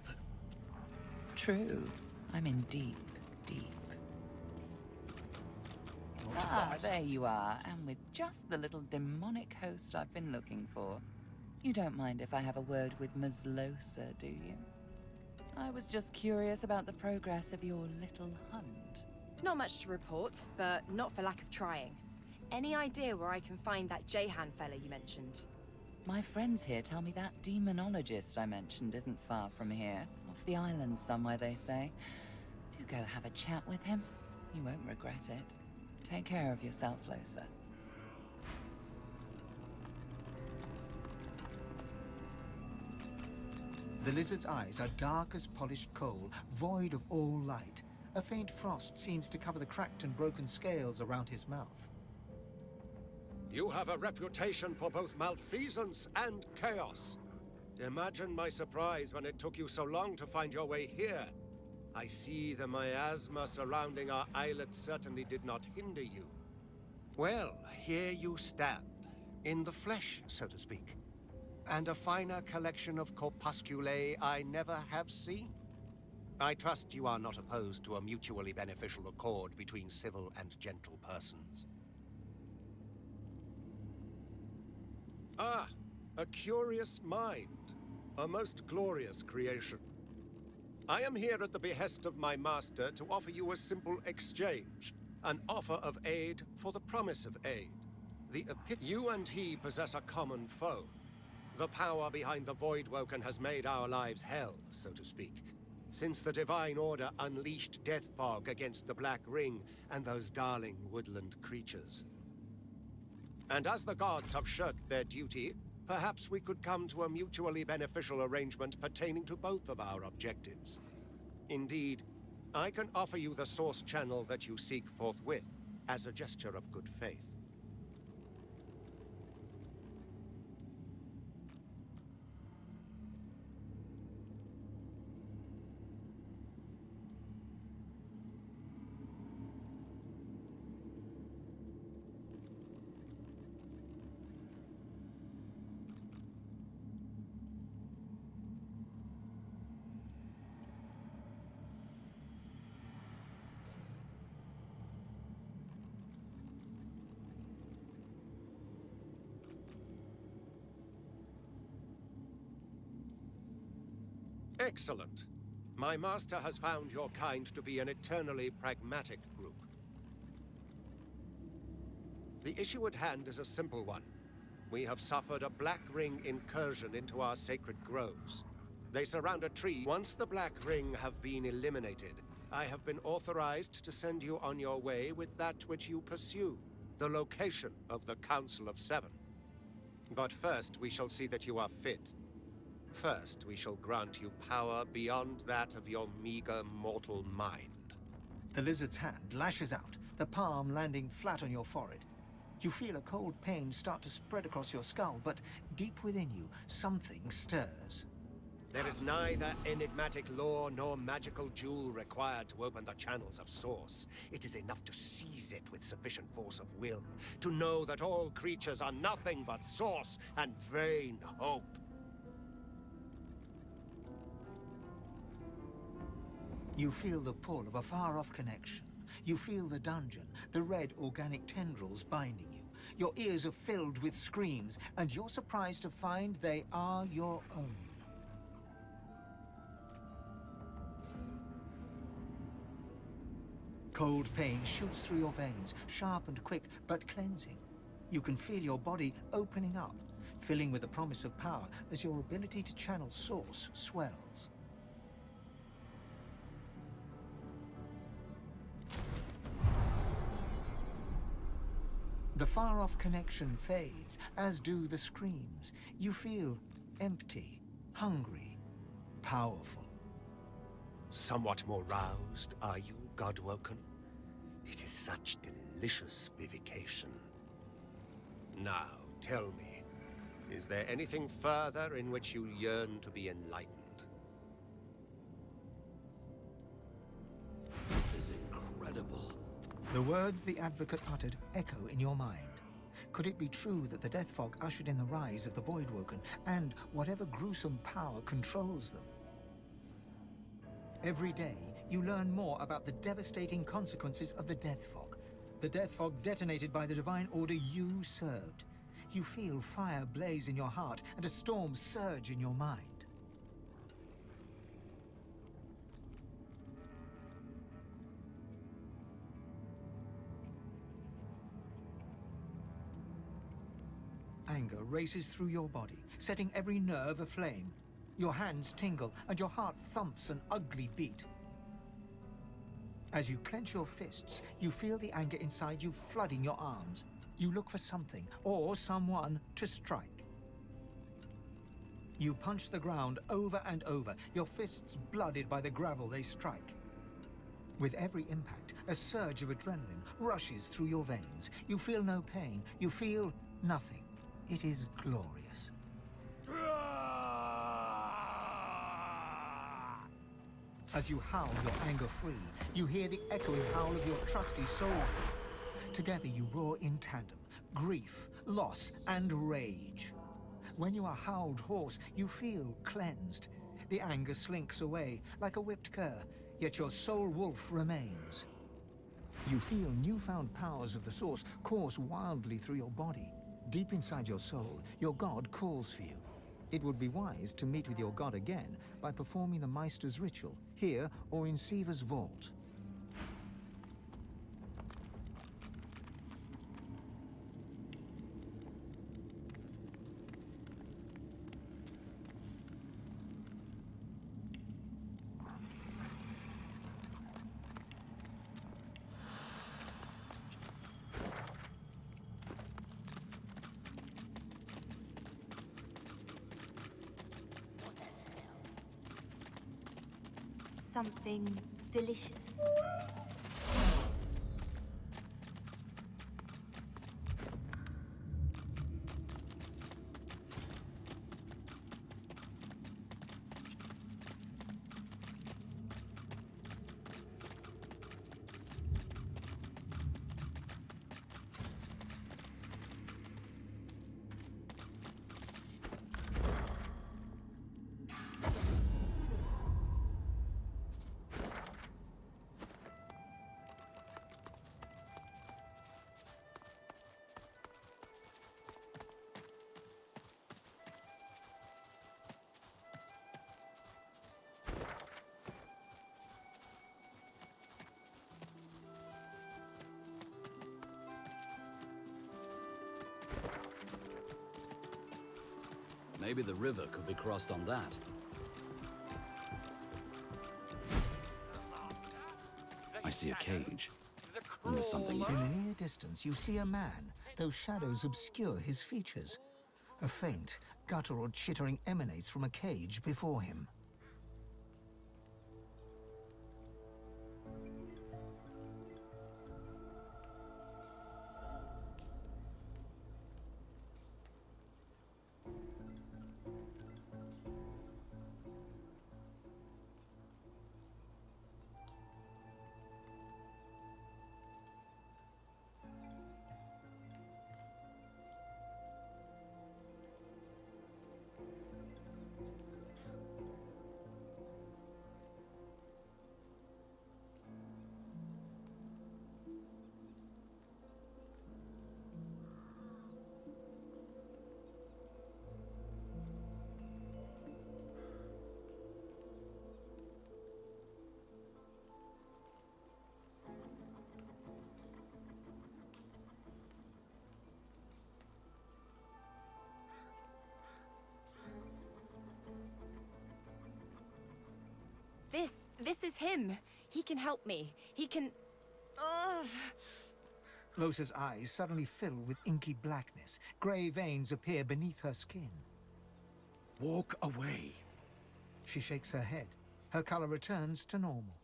True. I'm in deep, deep. Ah, there you are, and with just the little demonic host I've been looking for. You don't mind if I have a word with Ms. Losa, do you? I was just curious about the progress of your little hunt. Not much to report, but not for lack of trying. Any idea where I can find that Jahan fella you mentioned? My friends here tell me that demonologist I mentioned isn't far from here. Off the island somewhere, they say. Do go have a chat with him. You won't regret it. Take care of yourself, Losa. The lizard's eyes are dark as polished coal, void of all light. A faint frost seems to cover the cracked and broken scales around his mouth. You have a reputation for both malfeasance and chaos. Imagine my surprise when it took you so long to find your way here. I see the miasma surrounding our islet certainly did not hinder you. Well, here you stand, in the flesh, so to speak. And a finer collection of corpusculae I never have seen. I trust you are not opposed to a mutually beneficial accord between civil and gentle persons. Ah, a curious mind. A most glorious creation. I am here at the behest of my master to offer you a simple exchange. An offer of aid for the promise of aid. You and he possess a common foe. The power behind the Voidwoken has made our lives hell, so to speak. Since the Divine Order unleashed Death Fog against the Black Ring and those darling woodland creatures. And as the gods have shirked their duty, perhaps we could come to a mutually beneficial arrangement pertaining to both of our objectives. Indeed, I can offer you the source channel that you seek forthwith, as a gesture of good faith. Excellent. My master has found your kind to be an eternally pragmatic group. The issue at hand is a simple one. We have suffered a Black Ring incursion into our sacred groves. They surround a tree. Once the Black Ring have been eliminated, I have been authorized to send you on your way with that which you pursue, the location of the Council of Seven. But first, we shall see that you are fit. First, we shall grant you power beyond that of your meager mortal mind. The lizard's hand lashes out, the palm landing flat on your forehead. You feel a cold pain start to spread across your skull, but deep within you, something stirs. There is neither enigmatic lore nor magical jewel required to open the channels of Source. It is enough to seize it with sufficient force of will, to know that all creatures are nothing but Source and vain hope. You feel the pull of a far-off connection. You feel the dungeon, the red organic tendrils binding you. Your ears are filled with screams, and you're surprised to find they are your own. Cold pain shoots through your veins, sharp and quick, but cleansing. You can feel your body opening up, filling with the promise of power as your ability to channel Source swells. The far-off connection fades, as do the screams. You feel empty, hungry, powerful. Somewhat more roused, are you, Godwoken? It is such delicious vivication. Now, tell me, Is there anything further in which you yearn to be enlightened? This is incredible. The words the advocate uttered echo in your mind. Could it be true that the death fog ushered in the rise of the Voidwoken, and whatever gruesome power controls them? Every day, you learn more about the devastating consequences of the death fog. The death fog detonated by the divine order you served. You feel fire blaze in your heart and a storm surge in your mind. Anger races through your body, setting every nerve aflame. Your hands tingle and your heart thumps an ugly beat. As you clench your fists, you feel the anger inside you flooding your arms. You look for something or someone to strike. You punch the ground over and over, your fists blooded by the gravel they strike. With every impact, a surge of adrenaline rushes through your veins. You feel no pain, you feel nothing. It is glorious. As you howl your anger free, you hear the echoing howl of your trusty soul. Together you roar in tandem, grief, loss, and rage. When you are howled hoarse, you feel cleansed. The anger slinks away like a whipped cur, yet your soul wolf remains. You feel newfound powers of the source course wildly through your body. Deep inside your soul, your god calls for you. It would be wise to meet with your god again by performing the Meister's ritual, here or in Siva's vault. Something delicious. Maybe the river could be crossed on that. I see a cage. And there's something In the near distance, you see a man, though shadows obscure his features. A faint, guttural chittering emanates from a cage before him. This is him. He can help me. He can... Losa's eyes suddenly fill with inky blackness. Grey veins appear beneath her skin. Walk away. She shakes her head. Her color returns to normal.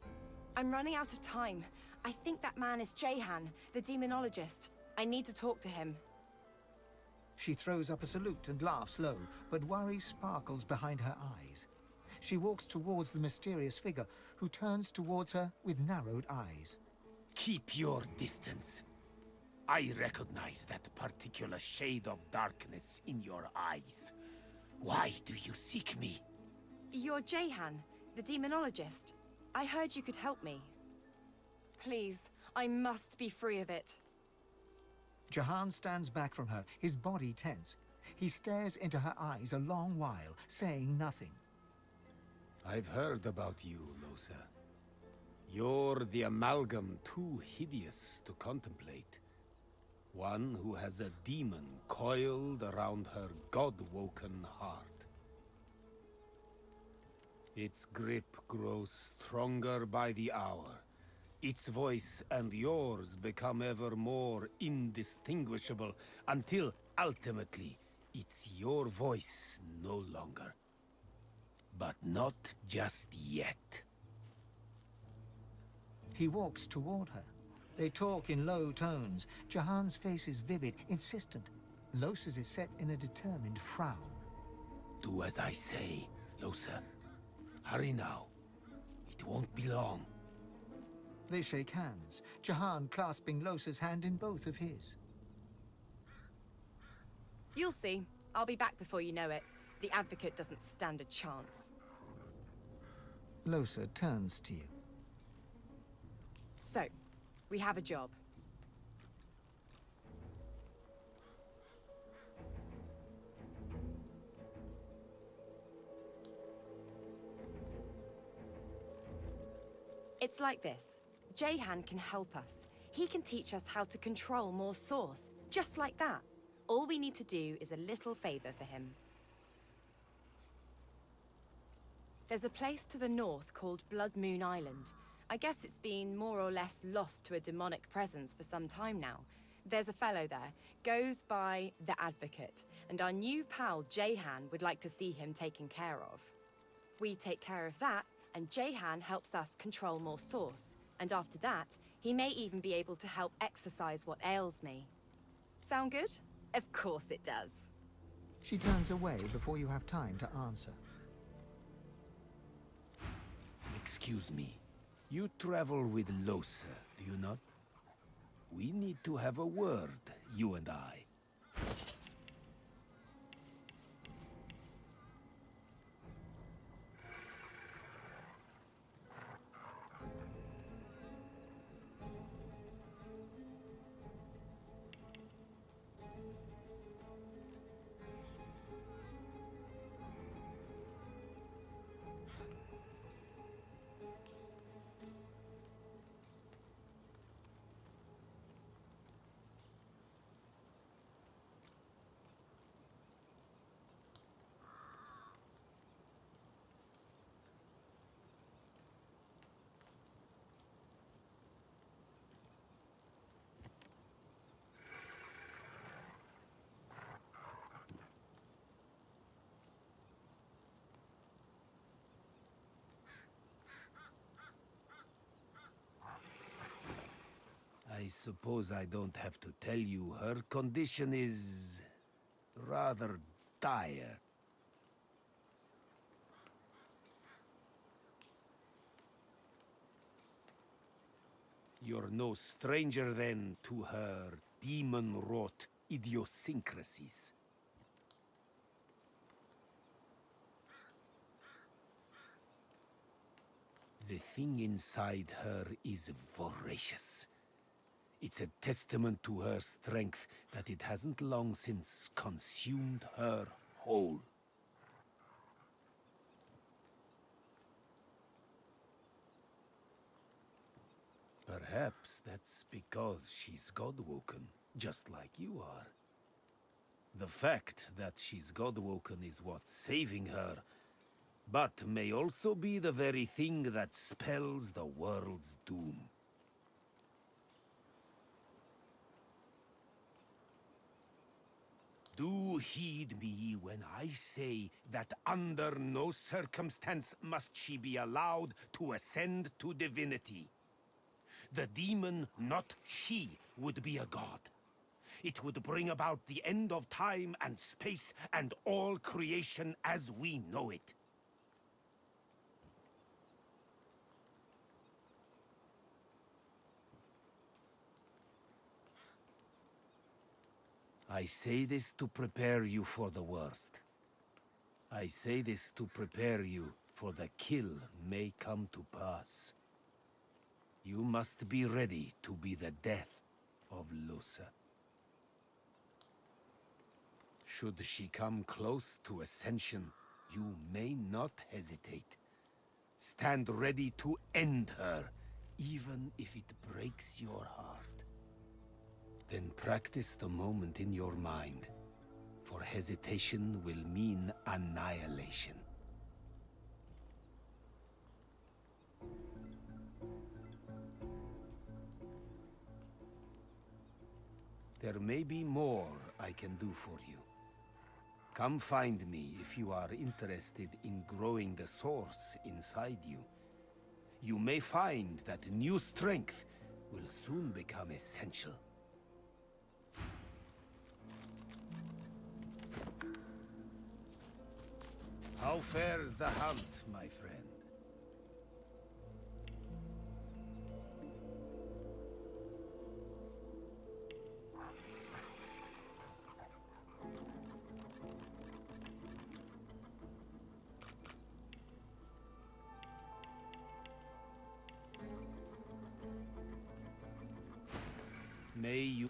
I'm running out of time. I think that man is Jehan, the demonologist. I need to talk to him. She throws up a salute and laughs low, but worry sparkles behind her eyes. She walks towards the mysterious figure, who turns towards her with narrowed eyes. Keep your distance. I recognize that particular shade of darkness in your eyes. Why do you seek me? You're Jehan, the demonologist. I heard you could help me. Please, I must be free of it. Jahan stands back from her, his body tense. He stares into her eyes a long while, saying nothing. I've heard about you, Losa. You're the amalgam too hideous to contemplate. One who has a demon coiled around her god-woken heart. Its grip grows stronger by the hour. Its voice and yours become ever more indistinguishable until, ultimately, it's your voice no longer. But not just yet. He walks toward her. They talk in low tones. Jahan's face is vivid, insistent. Losa's is set in a determined frown. Do as I say, Losa. Hurry now. It won't be long. They shake hands, Jahan clasping Losa's hand in both of his. You'll see. I'll be back before you know it. The Advocate doesn't stand a chance. Losa turns to you. So, we have a job. It's like this. Jehan can help us. He can teach us how to control more Source, just like that. All we need to do is a little favor for him. There's a place to the north called Blood Moon Island. I guess it's been more or less lost to a demonic presence for some time now. There's a fellow there, goes by the Advocate, and our new pal Jehan would like to see him taken care of. We take care of that, and Jehan helps us control more Source. And after that, he may even be able to help exorcise what ails me. Sound good? Of course it does. She turns away before you have time to answer. Excuse me. You travel with Losa, do you not? We need to have a word, you and I. I suppose I don't have to tell you her condition is rather dire. You're no stranger then to her demon-wrought idiosyncrasies. The thing inside her is voracious. It's a testament to her strength that it hasn't long since consumed her whole. Perhaps that's because she's God-woken, just like you are. The fact that she's God-woken is what's saving her, but may also be the very thing that spells the world's doom. Do heed me when I say that under no circumstance must she be allowed to ascend to divinity. The demon, not she, would be a god. It would bring about the end of time and space and all creation as we know it. I say this to prepare you for the worst. I say this to prepare you for the kill may come to pass. You must be ready to be the death of Lusa. Should she come close to ascension, you may not hesitate. Stand ready to end her, even if it breaks your heart. Then practice the moment in your mind, for hesitation will mean annihilation. There may be more I can do for you. Come find me if you are interested in growing the source inside you. You may find that new strength will soon become essential. How fares the hunt, my friend? May you...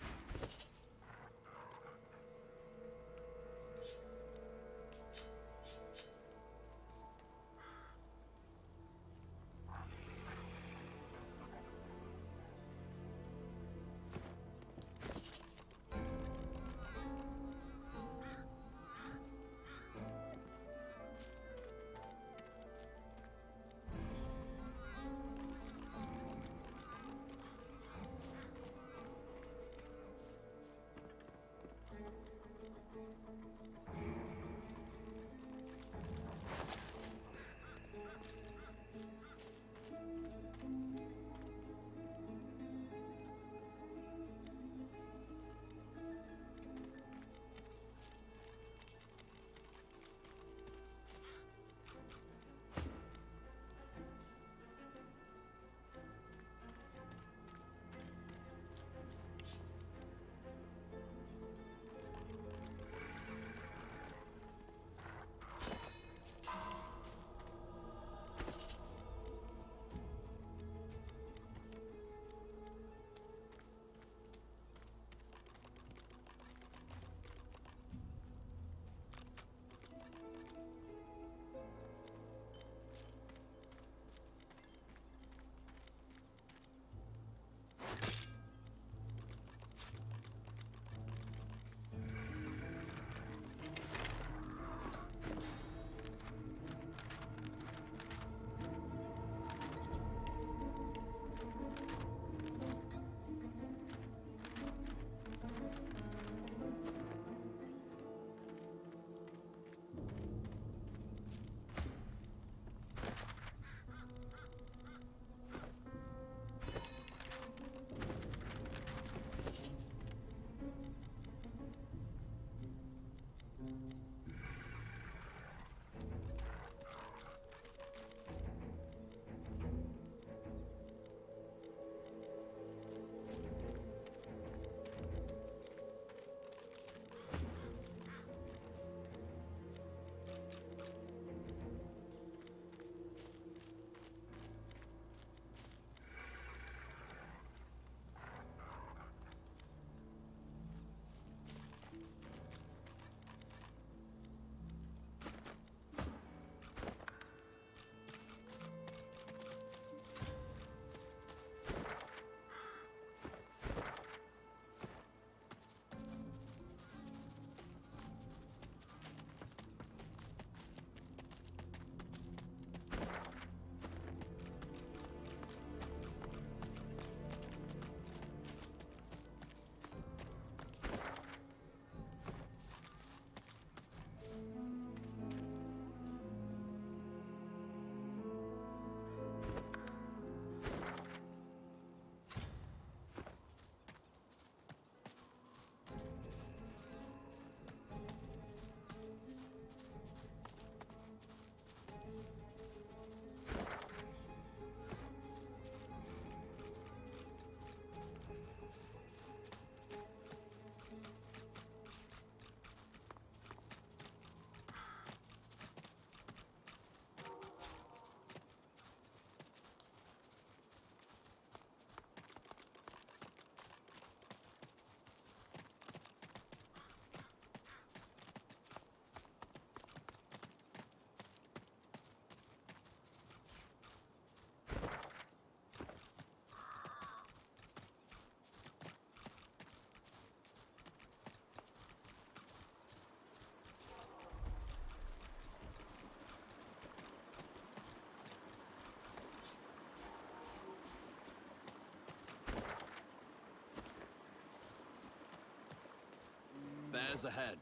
bears ahead.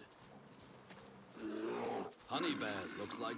Honey bears, looks like.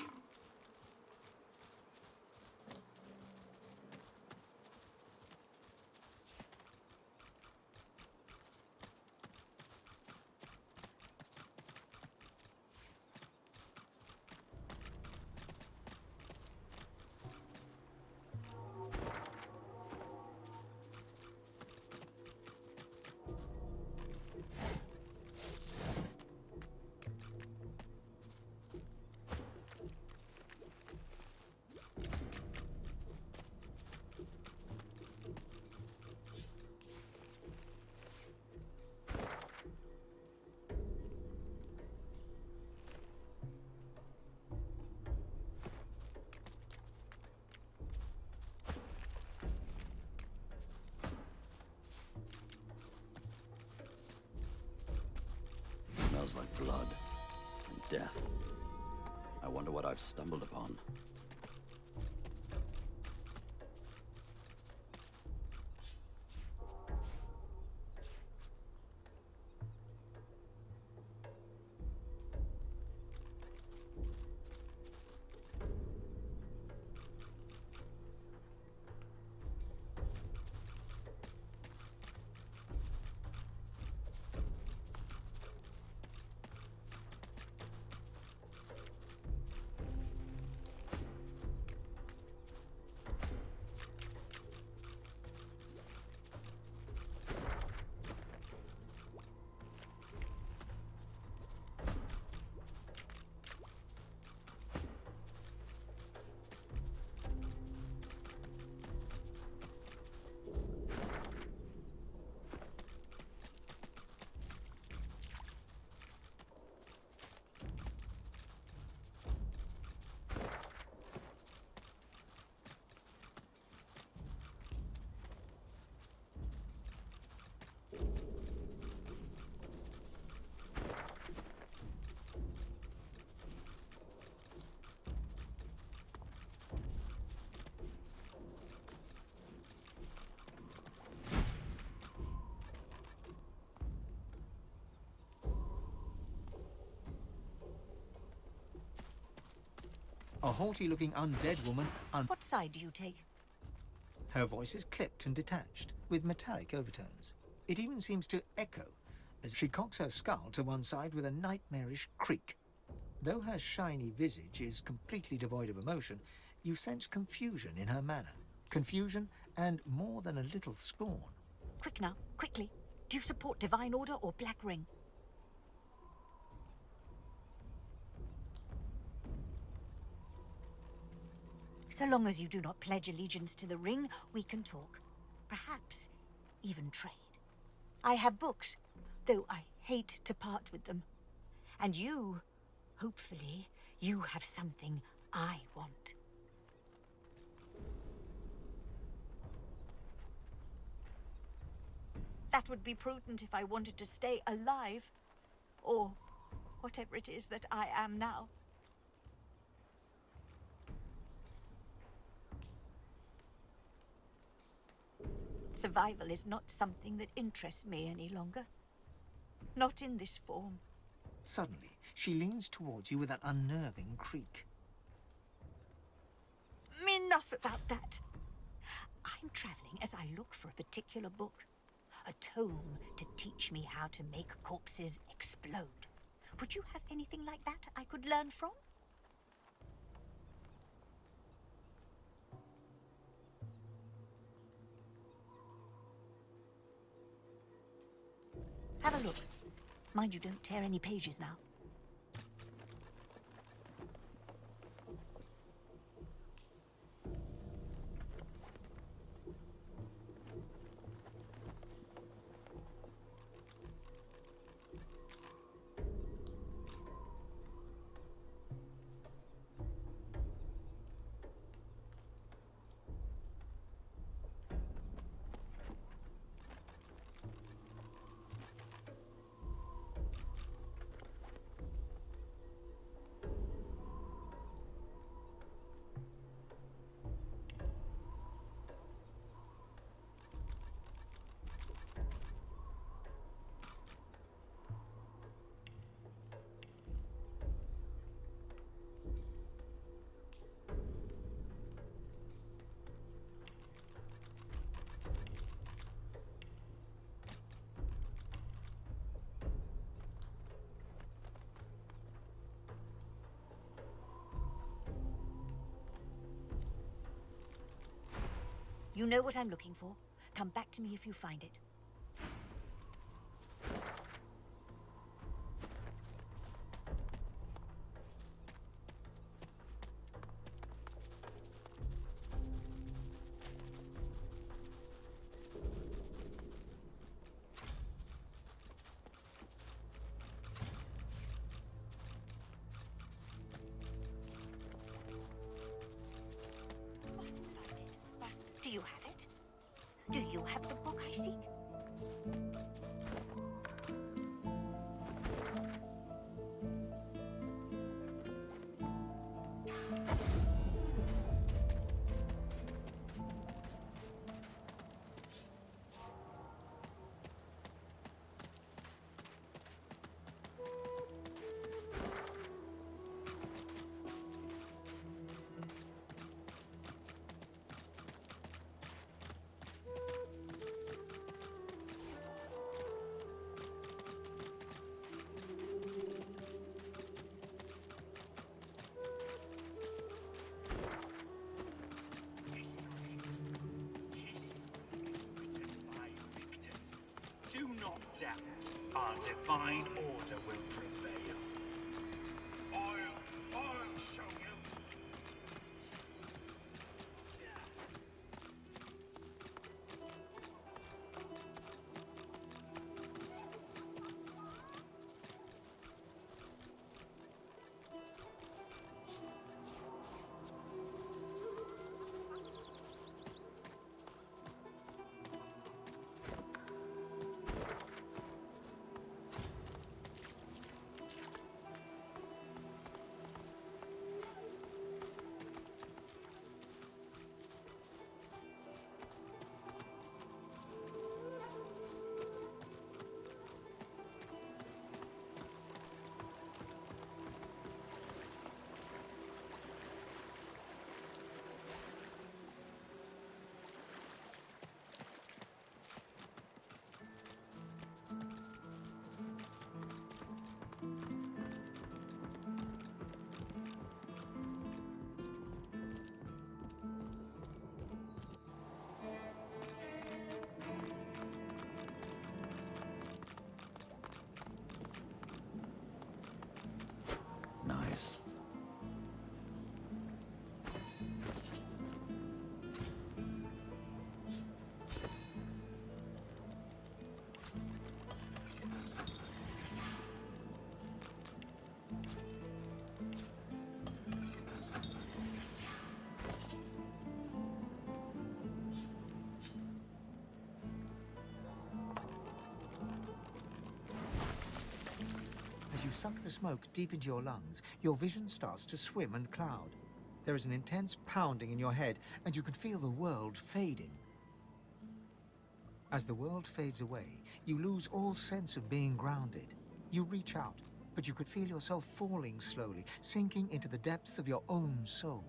Smells like blood and death. I wonder what I've stumbled upon. A haughty-looking undead woman. What side do you take? Her voice is clipped and detached, with metallic overtones. It even seems to echo, as she cocks her skull to one side with a nightmarish creak. Though her shiny visage is completely devoid of emotion, you sense confusion in her manner. Confusion and more than a little scorn. Quick now, quickly. Do you support Divine Order or Black Ring? So long as you do not pledge allegiance to the Ring, we can talk. Perhaps even trade. I have books, though I hate to part with them. And you, hopefully, you have something I want. That would be prudent if I wanted to stay alive. Or whatever it is that I am now. Survival is not something that interests me any longer. Not in this form. Suddenly, she leans towards you with an unnerving creak. Enough about that. I'm traveling as I look for a particular book. A tome to teach me how to make corpses explode. Would you have anything like that I could learn from? Have a look. Mind you don't tear any pages now. You know what I'm looking for. Come back to me if you find it. Do you have it? Do you have the book I seek? Do not doubt our divine order will prevail. I'll show you. Nice. As you suck the smoke deep into your lungs, your vision starts to swim and cloud. There is an intense pounding in your head, and you can feel the world fading. As the world fades away, you lose all sense of being grounded. You reach out, but you could feel yourself falling slowly, sinking into the depths of your own soul.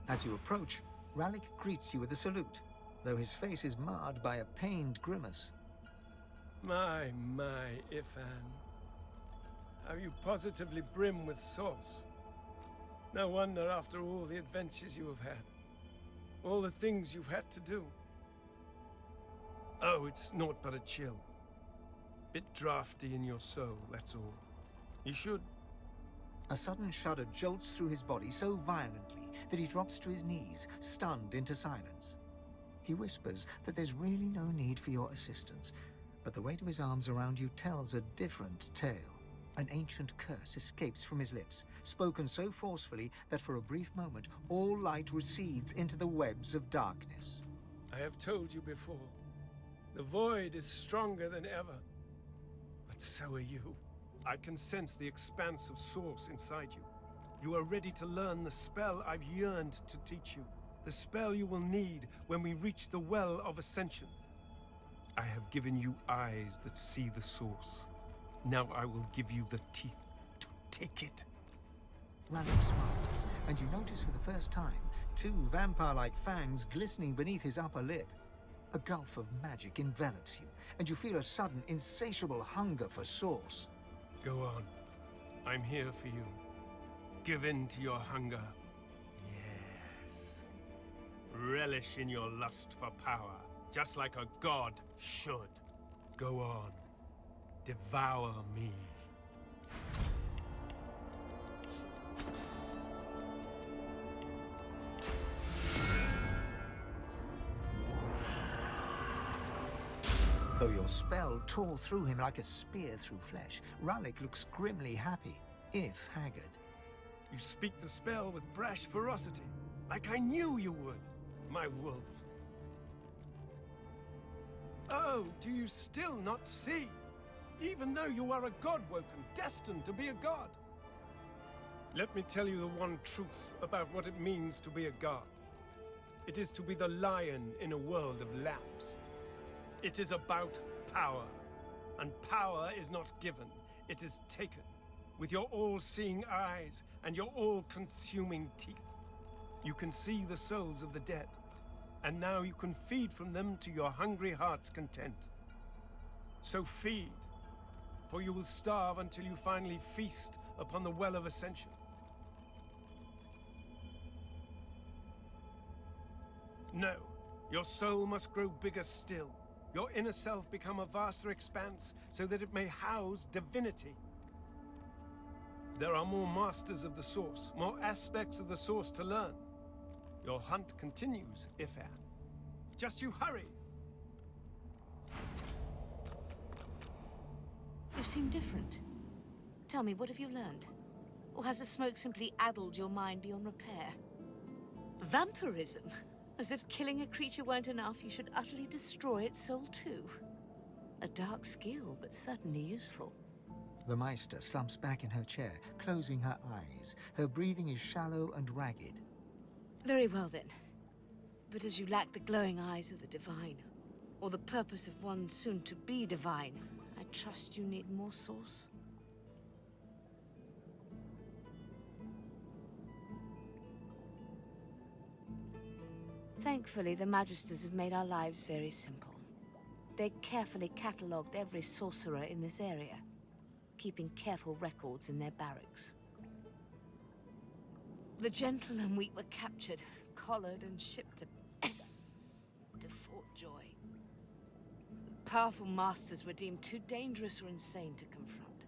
As you approach, Rallick greets you with a salute, though his face is marred by a pained grimace. My, Ifan. How you positively brim with sauce. No wonder after all the adventures you have had. All the things you've had to do. Oh, it's naught but a chill. Bit drafty in your soul, that's all. You should. A sudden shudder jolts through his body so violently that he drops to his knees, stunned into silence. He whispers that there's really no need for your assistance, but the weight of his arms around you tells a different tale. An ancient curse escapes from his lips, spoken so forcefully that for a brief moment all light recedes into the webs of darkness. I have told you before, the void is stronger than ever. But so are you. I can sense the expanse of source inside you. You are ready to learn the spell I've yearned to teach you. The spell you will need when we reach the Well of Ascension. I have given you eyes that see the source. Now I will give you the teeth to take it. Rallic smiles, and you notice for the first time 2 vampire-like fangs glistening beneath his upper lip. A gulf of magic envelops you, and you feel a sudden, insatiable hunger for source. Go on. I'm here for you. Give in to your hunger. Yes. Relish in your lust for power, just like a god should. Go on. Devour me. Though your spell tore through him like a spear through flesh, Rallic looks grimly happy, if haggard. You speak the spell with brash ferocity, like I knew you would, my wolf. Oh, do you still not see? Even though you are a god-woken, destined to be a god. Let me tell you the one truth about what it means to be a god. It is to be the lion in a world of lambs. It is about power. And power is not given, it is taken. With your all-seeing eyes and your all-consuming teeth. You can see the souls of the dead. And now you can feed from them to your hungry heart's content. So feed, for you will starve until you finally feast upon the Well of Ascension. No, your soul must grow bigger still. Your inner self become a vaster expanse so that it may house divinity. There are more masters of the Source, more aspects of the Source to learn. Your hunt continues, Ifan. Just you hurry! You seem different. Tell me, what have you learned? Or has the smoke simply addled your mind beyond repair? Vampirism? As if killing a creature weren't enough, you should utterly destroy its soul too. A dark skill, but certainly useful. The Meister slumps back in her chair, closing her eyes. Her breathing is shallow and ragged. Very well then. But as you lack the glowing eyes of the divine, or the purpose of one soon to be divine, I trust you need more source. Thankfully, the Magisters have made our lives very simple. They carefully catalogued every sorcerer in this area, keeping careful records in their barracks. The gentle and weak were captured, collared, and shipped to Fort Joy. The powerful masters were deemed too dangerous or insane to confront.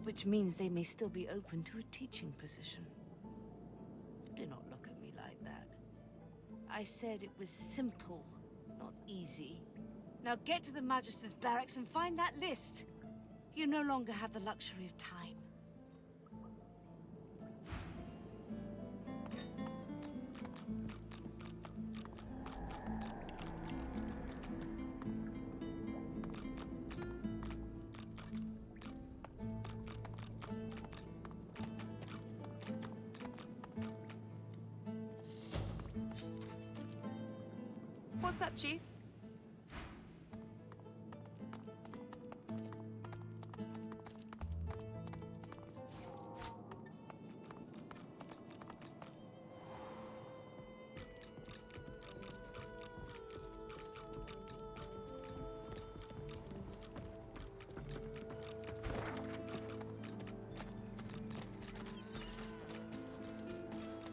Which means they may still be open to a teaching position. Do not look at me like that. I said it was simple, not easy. Now get to the Magister's barracks and find that list. You no longer have the luxury of time. What's up, Chief?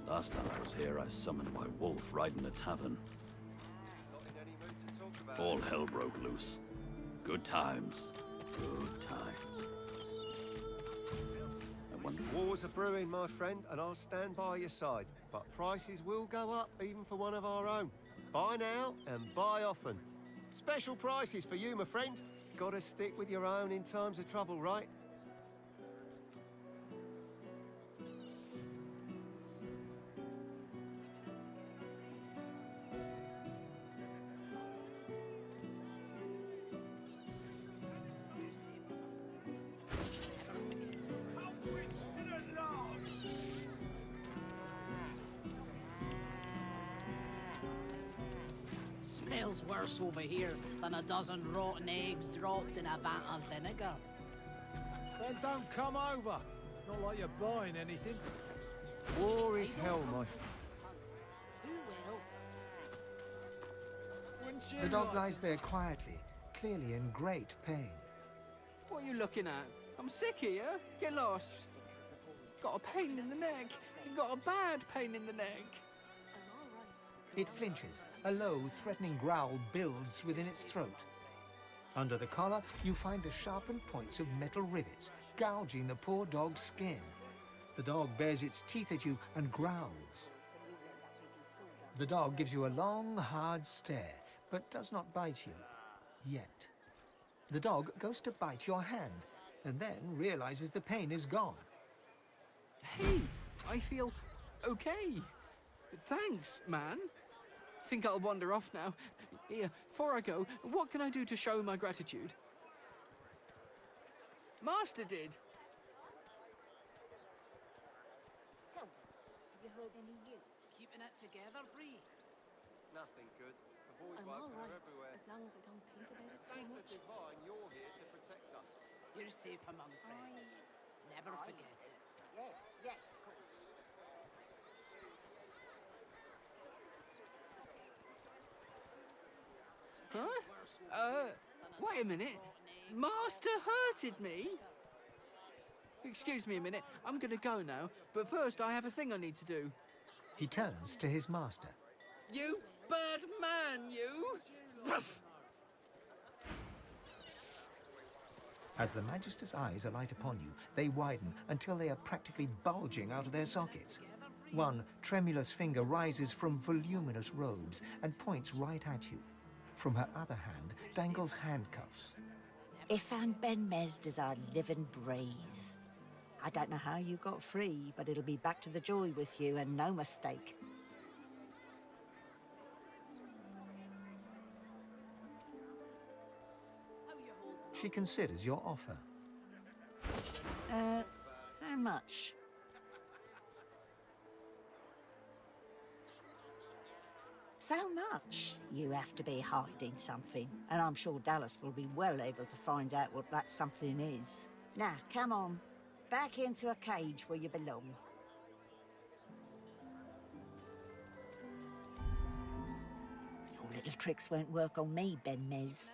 Last time I was here, I summoned my wolf right in the tavern. All hell broke loose. Good times. Good times. And when Wars are brewing, my friend, and I'll stand by your side. But prices will go up, even for one of our own. Buy now and buy often. Special prices for you, my friend. Gotta stick with your own in times of trouble, right? else worse over here than a dozen rotten eggs dropped in a vat of vinegar. Then don't come over. Not like you're buying anything. War is hell, my friend. Who will? The dog lies there quietly, clearly in great pain. What are you looking at? I'm sick here. Get lost. Got a pain in the neck. Got a bad pain in the neck. It flinches. A low, threatening growl builds within its throat. Under the collar, you find the sharpened points of metal rivets, gouging the poor dog's skin. The dog bares its teeth at you and growls. The dog gives you a long, hard stare, but does not bite you. Yet. The dog goes to bite your hand, and then realizes the pain is gone. Hey, I feel okay. Thanks, man. Think I'll wander off now. Here, before I go, what can I do to show my gratitude? Master did. Tell me, have you heard any news? Keeping it together, Bree? Nothing good. The boys I'm like all right, are everywhere. as long as I don't think about it too Thank the much. divine you're here to protect us. You're safe among friends. Never forget it. Yes, yes, of course. Huh? Wait a minute. Master hurted me? Excuse me a minute. I'm gonna go now, but first I have a thing I need to do. He turns to his master. You bad man, you! As the Magister's eyes alight upon you, they widen until they are practically bulging out of their sockets. One tremulous finger rises from voluminous robes and points right at you. From her other hand dangles handcuffs. Ifan Ben Mesd is our living breeze. I don't know how you got free, but it'll be back to the joy with you, and no mistake. She considers your offer. How much? So much. You have to be hiding something, and I'm sure Dallas will be well able to find out what that something is. Now, come on. Back into a cage where you belong. Your little tricks won't work on me, Ben Mesd.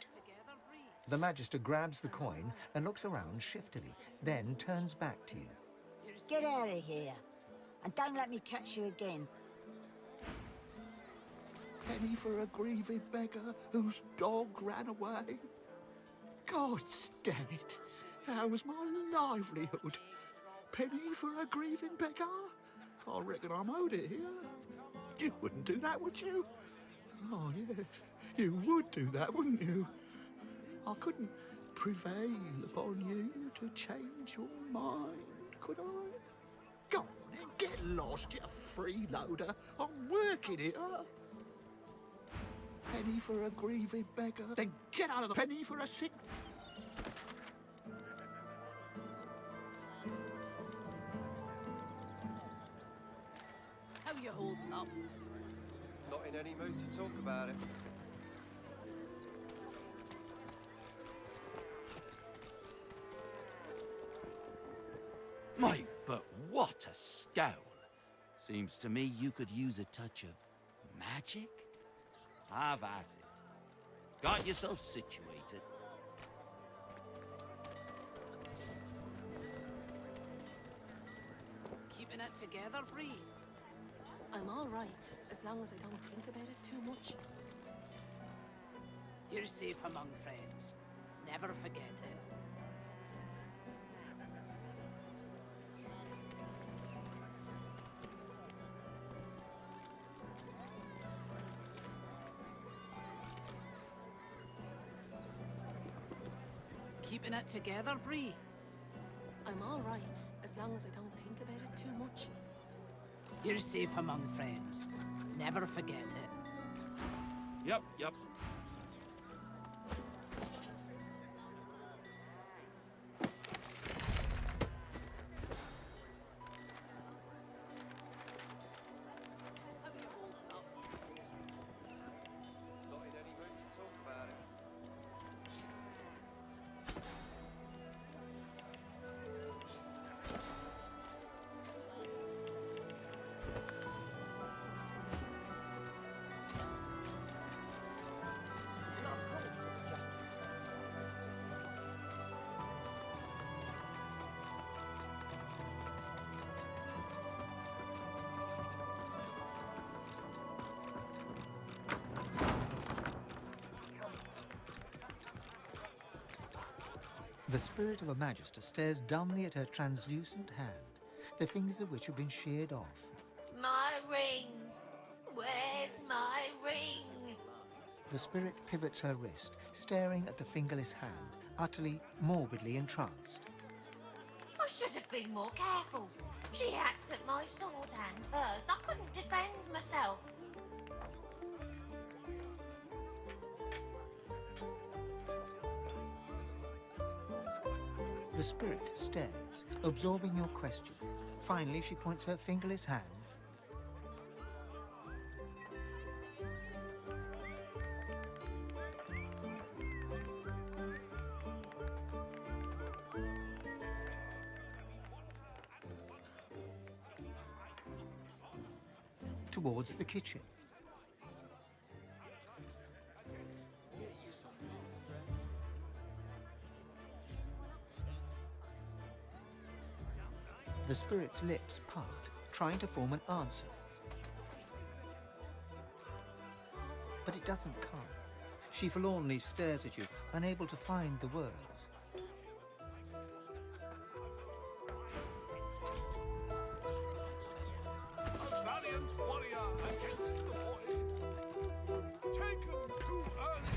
The Magister grabs the coin and looks around shiftily, then turns back to you. Get out of here, and don't let me catch you again. Penny for a grieving beggar whose dog ran away. God damn it! How was my livelihood? Penny for a grieving beggar? I reckon I'm owed it here. You wouldn't do that, would you? Oh, yes, you would do that, wouldn't you? I couldn't prevail upon you to change your mind, could I? Go on then, get lost, you freeloader. I'm working here. Penny for a grieving beggar. Then get out of the penny for a sick... How you holding up? Not in any mood to talk about it. Mate, but what a scowl. Seems to me you could use a touch of magic. Have at it. Got yourself situated. Keeping it together, Bree? I'm all right, as long as I don't think about it too much. You're safe among friends. Never forget it. Keeping it together, Bree? I'm all right, as long as I don't think about it too much. You're safe among friends. Never forget it. Yep. The spirit of a magister stares dumbly at her translucent hand, the fingers of which have been sheared off. My ring! Where's my ring? The spirit pivots her wrist, staring at the fingerless hand, utterly, morbidly entranced. I should have been more careful. She hacked at my sword hand first. I couldn't defend myself. The spirit stares, absorbing your question. Finally, she points her fingerless hand. Towards the kitchen. The spirit's lips part, trying to form an answer. But it doesn't come. She forlornly stares at you, unable to find the words. A valiant warrior against the void. Taken too early,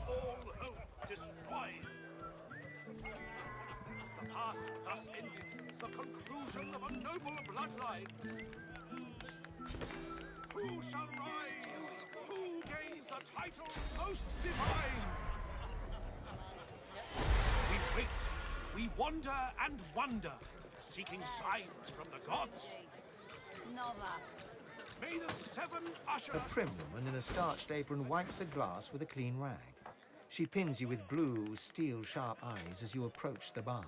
all hope destroyed. The path thus ended, the conclusion of a noble bloodline. Who shall rise? Who gains the title most divine? We wait, we wander and wonder, seeking signs from the gods. Nova. May the seven ushers... A prim woman in a starched apron wipes a glass with a clean rag. She pins you with blue, steel-sharp eyes as you approach the bar.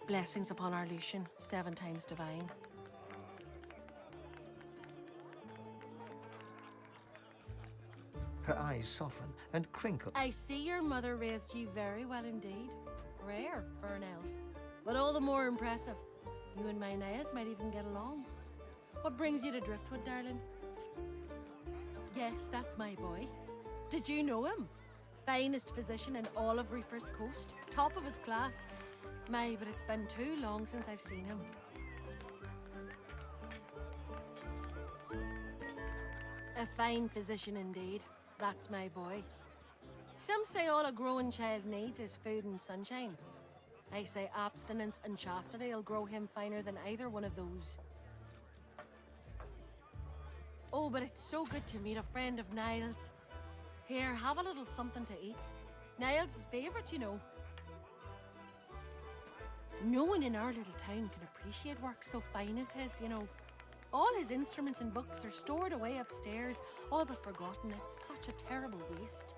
Blessings upon our Lucian, 7 times divine. Her eyes soften and crinkle. I see your mother raised you very well indeed. Rare for an elf, but all the more impressive. You and my Niles might even get along. What brings you to Driftwood, darling? Yes, that's my boy. Did you know him? Finest physician in all of Reaper's Coast. Top of his class. My, but it's been too long since I've seen him. A fine physician indeed. That's my boy. Some say all a growing child needs is food and sunshine. I say abstinence and chastity will grow him finer than either one of those. Oh, but it's so good to meet a friend of Niles. Here, have a little something to eat. Niles' favourite, you know. No one in our little town can appreciate work so fine as his, you know. All his instruments and books are stored away upstairs, all but forgotten. It's such a terrible waste.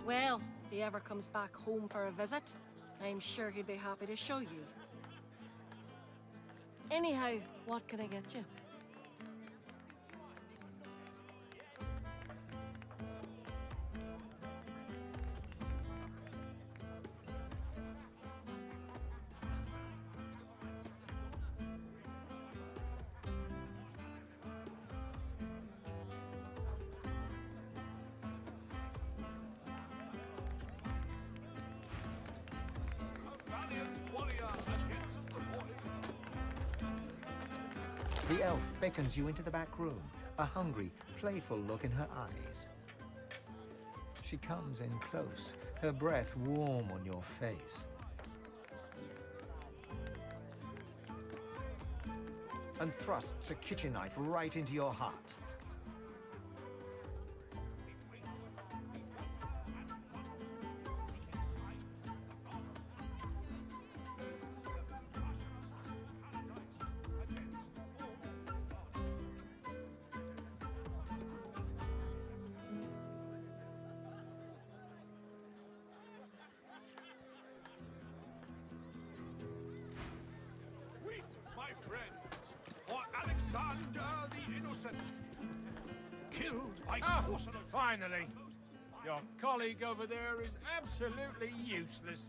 Well, if he ever comes back home for a visit, I'm sure he'd be happy to show you. Anyhow, what can I get you? The elf beckons you into the back room, a hungry, playful look in her eyes. She comes in close, her breath warm on your face. And thrusts a kitchen knife right into your heart. Weep, my friends, for Alexander the Innocent, killed by sorcerers. Finally! Your colleague over there is absolutely useless.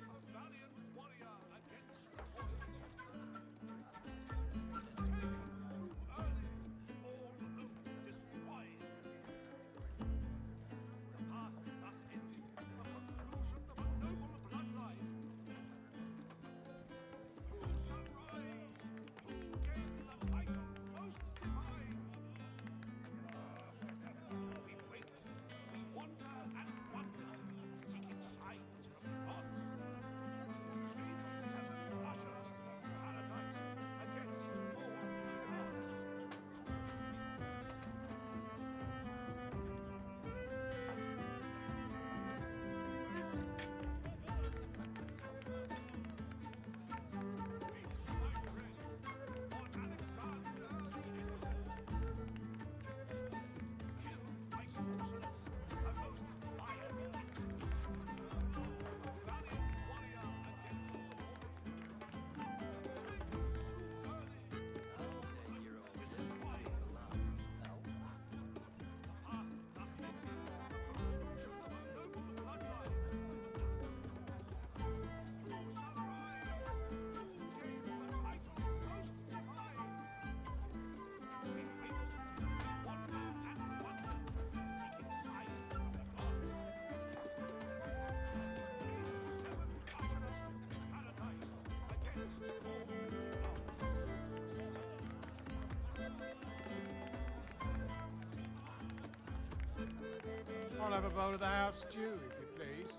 I'll have a bowl of the house stew, if you please.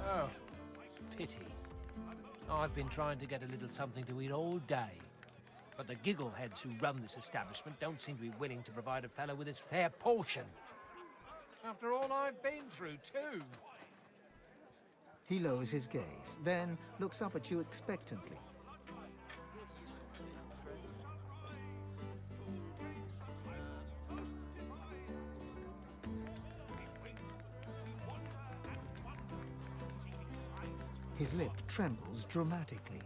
Oh, pity. I've been trying to get a little something to eat all day. But the giggleheads who run this establishment don't seem to be willing to provide a fellow with his fair portion. After all I've been through, too. He lowers his gaze, then looks up at you expectantly. His lip trembles dramatically.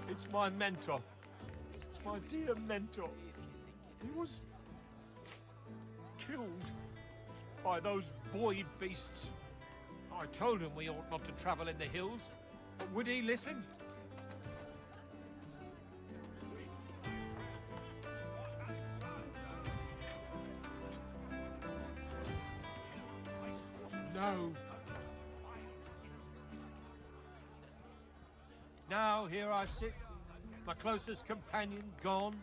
It's my mentor. My dear mentor. He was killed by those void beasts. I told him we ought not to travel in the hills, but would he listen? No. Now here I sit, my closest companion gone,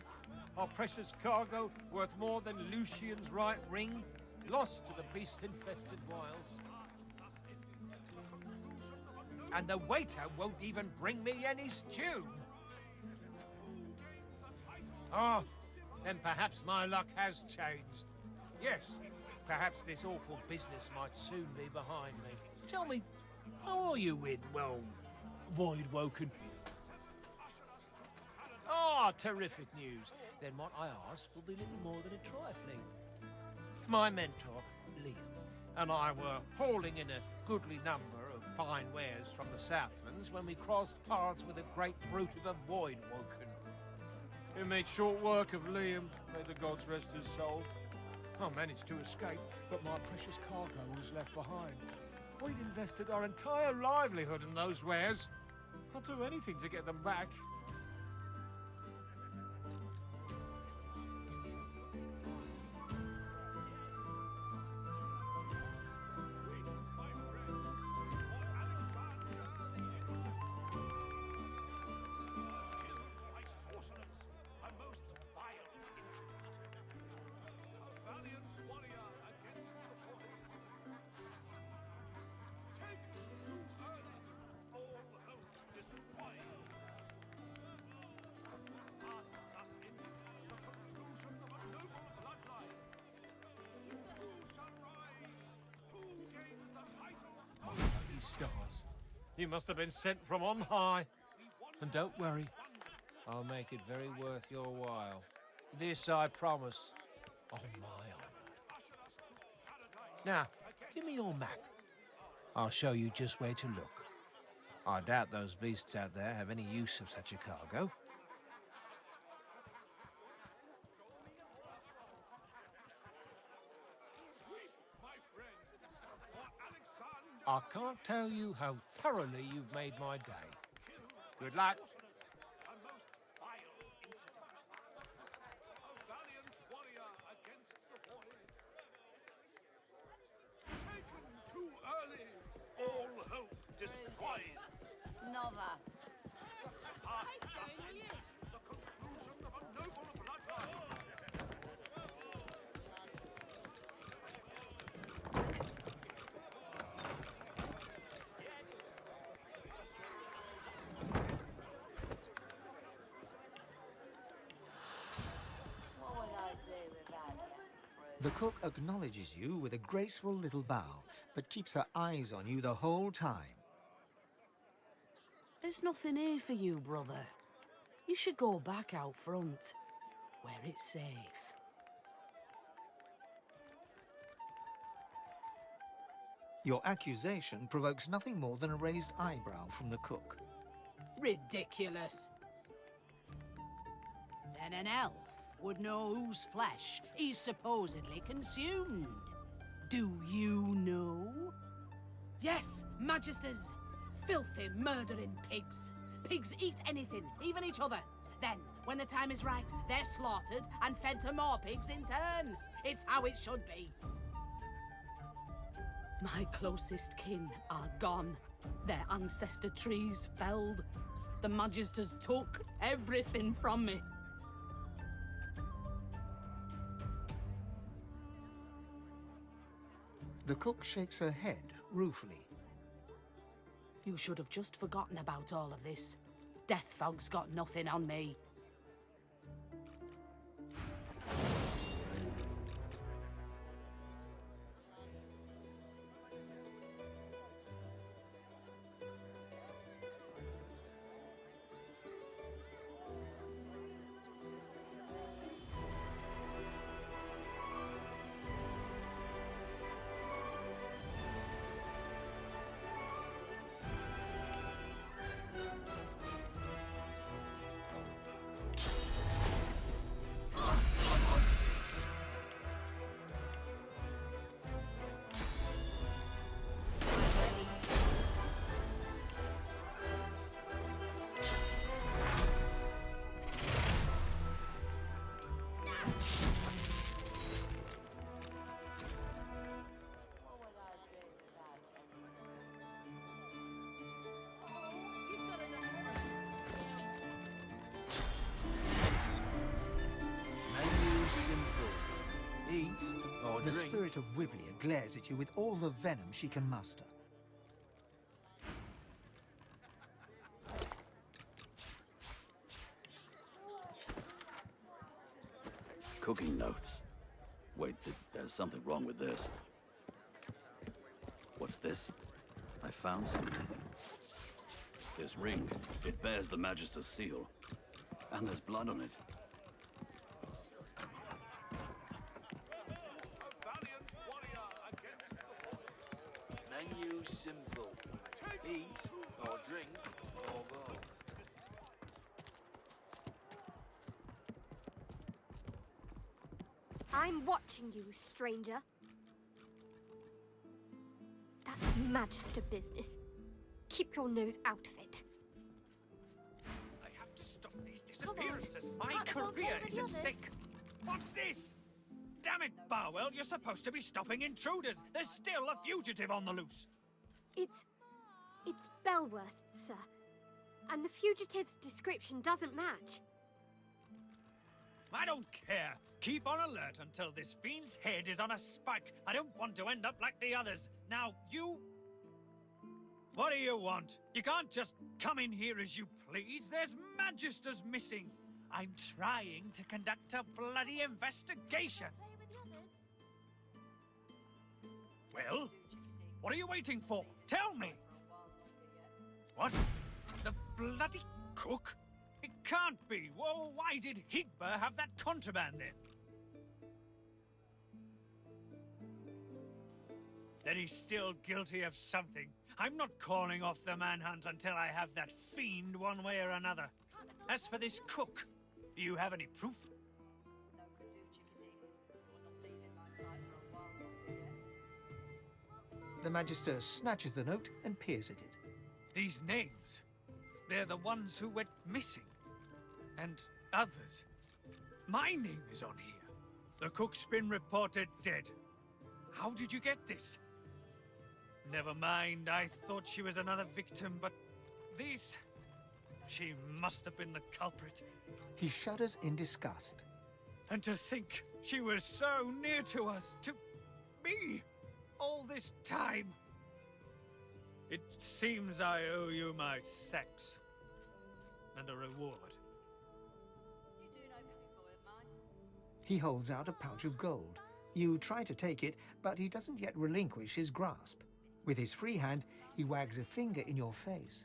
our precious cargo worth more than Lucian's right ring, lost to the beast-infested wilds. And the waiter won't even bring me any stew. Ah, then perhaps my luck has changed. Yes, perhaps this awful business might soon be behind me. Tell me, how are you with, well, Void Woken? Ah, terrific news. Then what I ask will be little more than a trifling. My mentor, Liam, and I were hauling in a goodly number of fine wares from the Southlands when we crossed paths with a great brute of a Void Woken. We made short work of Liam, may the gods rest his soul. I managed to escape, but my precious cargo was left behind. We'd invested our entire livelihood in those wares. I'll do anything to get them back. Lucky stars. You must have been sent from on high. And don't worry, I'll make it very worth your while. This I promise, on my honour. Now, give me your map. I'll show you just where to look. I doubt those beasts out there have any use of such a cargo. I can't tell you how thoroughly you've made my day. Good luck. Too early, all hope destroyed. Nova. The conclusion of a noble bloodline. What would I do without you? The cook acknowledges you with a graceful little bow, but keeps her eyes on you the whole time. There's nothing here for you, brother. You should go back out front, where it's safe. Your accusation provokes nothing more than a raised eyebrow from the cook. Ridiculous. Then an elf would know whose flesh he's supposedly consumed. Do you know? Yes, Magisters. Filthy, murdering pigs. Pigs eat anything, even each other. Then, when the time is right, they're slaughtered and fed to more pigs in turn. It's how it should be. My closest kin are gone. Their ancestor trees felled. The Magisters took everything from me. The cook shakes her head ruefully. You should have just forgotten about all of this. Death fog's got nothing on me. The spirit of Wivlia glares at you with all the venom she can muster. Cooking notes. Wait, there's something wrong with this. What's this? I found something. This ring, it bears the Magister's seal. And there's blood on it. Menu simple. Eat or drink or go. I'm watching you, stranger. That's Magister business. Keep your nose out of it. I have to stop these disappearances. My career is at stake. What's this? Damn it, Barwell, you're supposed to be stopping intruders. There's still a fugitive on the loose. It's Belworth, sir. And the fugitive's description doesn't match. I don't care. Keep on alert until this fiend's head is on a spike. I don't want to end up like the others. Now, you... What do you want? You can't just come in here as you please. There's Magisters missing. I'm trying to conduct a bloody investigation. Well, what are you waiting for? Tell me! What? The bloody cook? It can't be. Well, why did Higba have that contraband then? Then he's still guilty of something. I'm not calling off the manhunt until I have that fiend one way or another. As for this cook, do you have any proof? The Magister snatches the note and peers at it. These names, they're the ones who went missing. And others. My name is on here. The cook's been reported dead. How did you get this? Never mind, I thought she was another victim, but these... She must have been the culprit. He shudders in disgust. And to think she was so near to us, to me, all this time. It seems I owe you my thanks. And a reward. He holds out a pouch of gold. You try to take it, but he doesn't yet relinquish his grasp. With his free hand, he wags a finger in your face.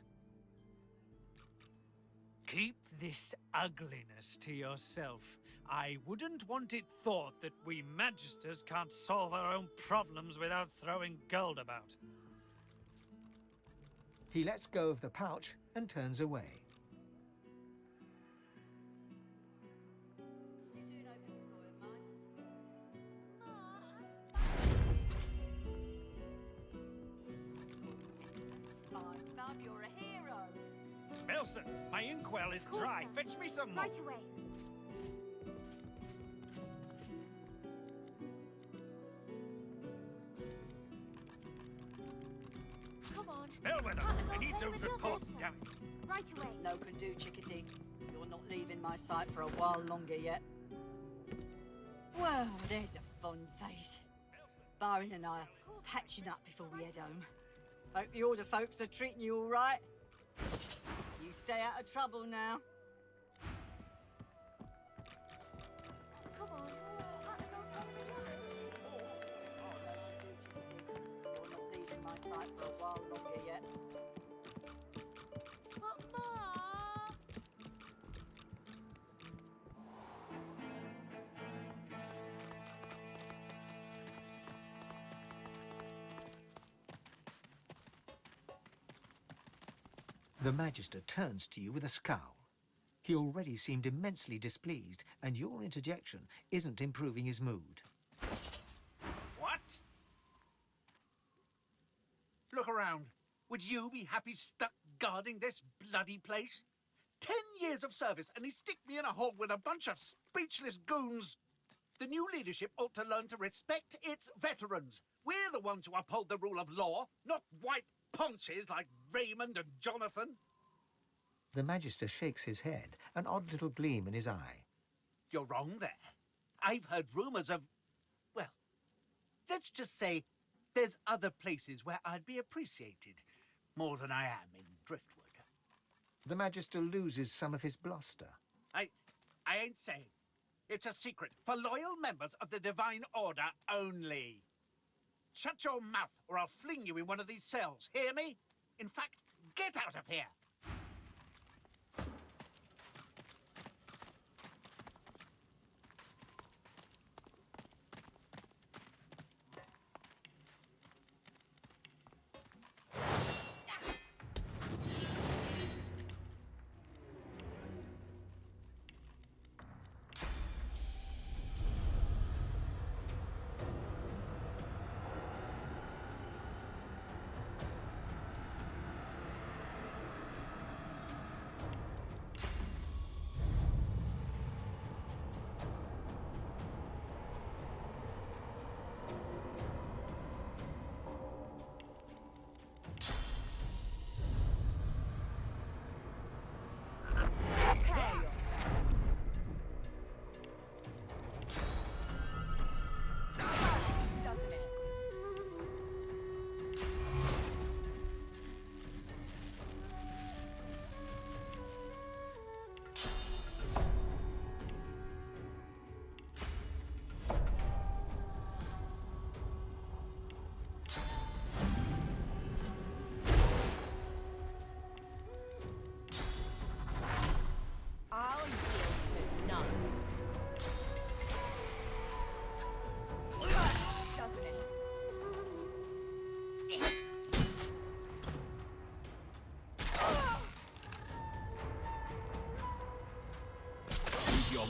Keep this ugliness to yourself. I wouldn't want it thought that we Magisters can't solve our own problems without throwing gold about. He lets go of the pouch and turns away. You're a hero. Nelson, my inkwell is dry. Fetch me some more. Right away. Come on. Bellwether, I need those reports, damn it. Right away. No can do, chickadee. You're not leaving my sight for a while longer yet. Well, there's a fun face. Byron and I are patching up before we head home. Hope the Order folks are treating you all right. You stay out of trouble now. Come on. You're not leaving my sight for a while longer yet. The Magister turns to you with a scowl. He already seemed immensely displeased, and your interjection isn't improving his mood. What? Look around. Would you be happy stuck guarding this bloody place? 10 years of service, and he stick me in a hole with a bunch of speechless goons. The new leadership ought to learn to respect its veterans. We're the ones who uphold the rule of law, not white ponces like Raymond and Jonathan. The Magister shakes his head, an odd little gleam in his eye. You're wrong there. I've heard rumours of... well, let's just say there's other places where I'd be appreciated more than I am in Driftwood. The Magister loses some of his bluster. I ain't saying. It's a secret for loyal members of the Divine Order only. Shut your mouth, or I'll fling you in one of these cells. Hear me? In fact, get out of here!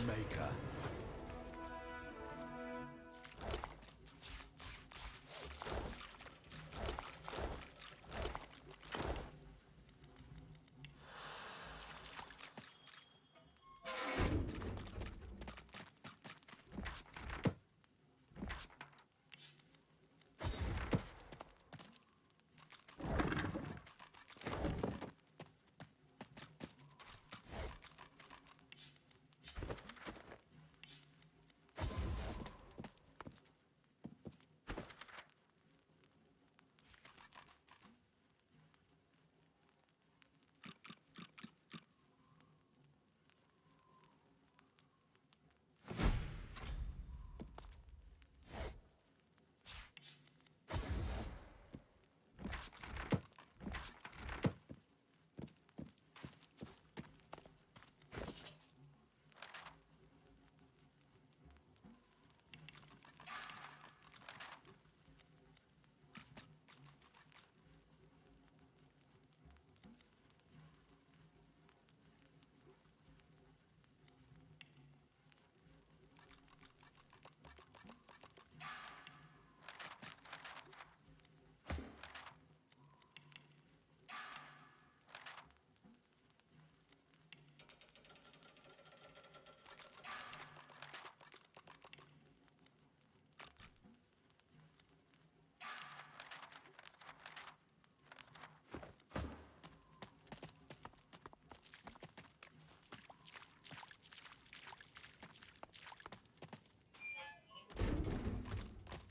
maker.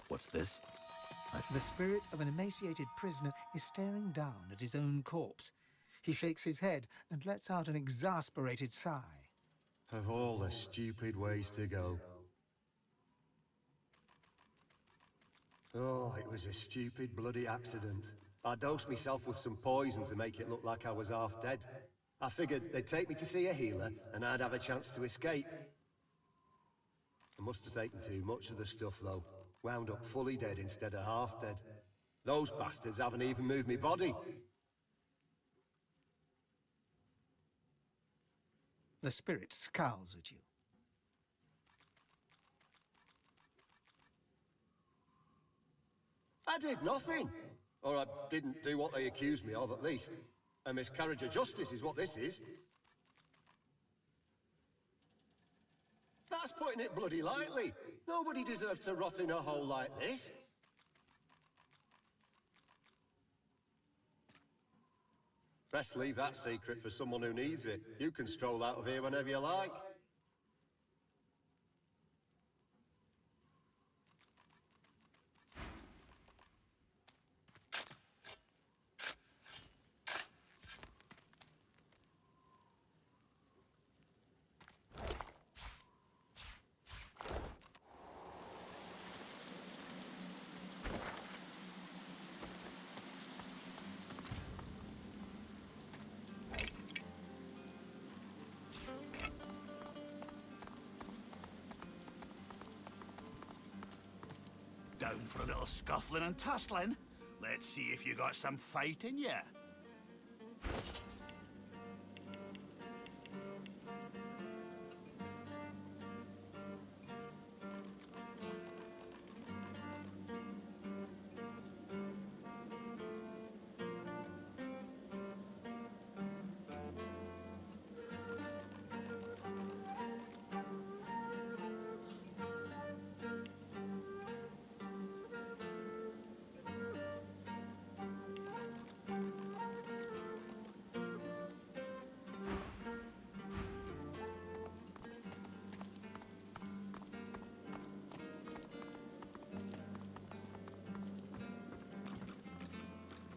What's this? The spirit of an emaciated prisoner is staring down at his own corpse. He shakes his head and lets out an exasperated sigh. Of all the stupid ways to go. Oh, it was a stupid bloody accident. I dosed myself with some poison to make it look like I was half dead. I figured they'd take me to see a healer and I'd have a chance to escape. I must have taken too much of the stuff though. Wound up fully dead instead of half dead. Those bastards haven't even moved me body. The spirit scowls at you. I did nothing. Or I didn't do what they accused me of, at least. A miscarriage of justice is what this is. That's putting it bloody lightly. Nobody deserves to rot in a hole like this. Best leave that secret for someone who needs it. You can stroll out of here whenever you like. Down for a little scuffling and tussling? Let's see if you got some fight in ya.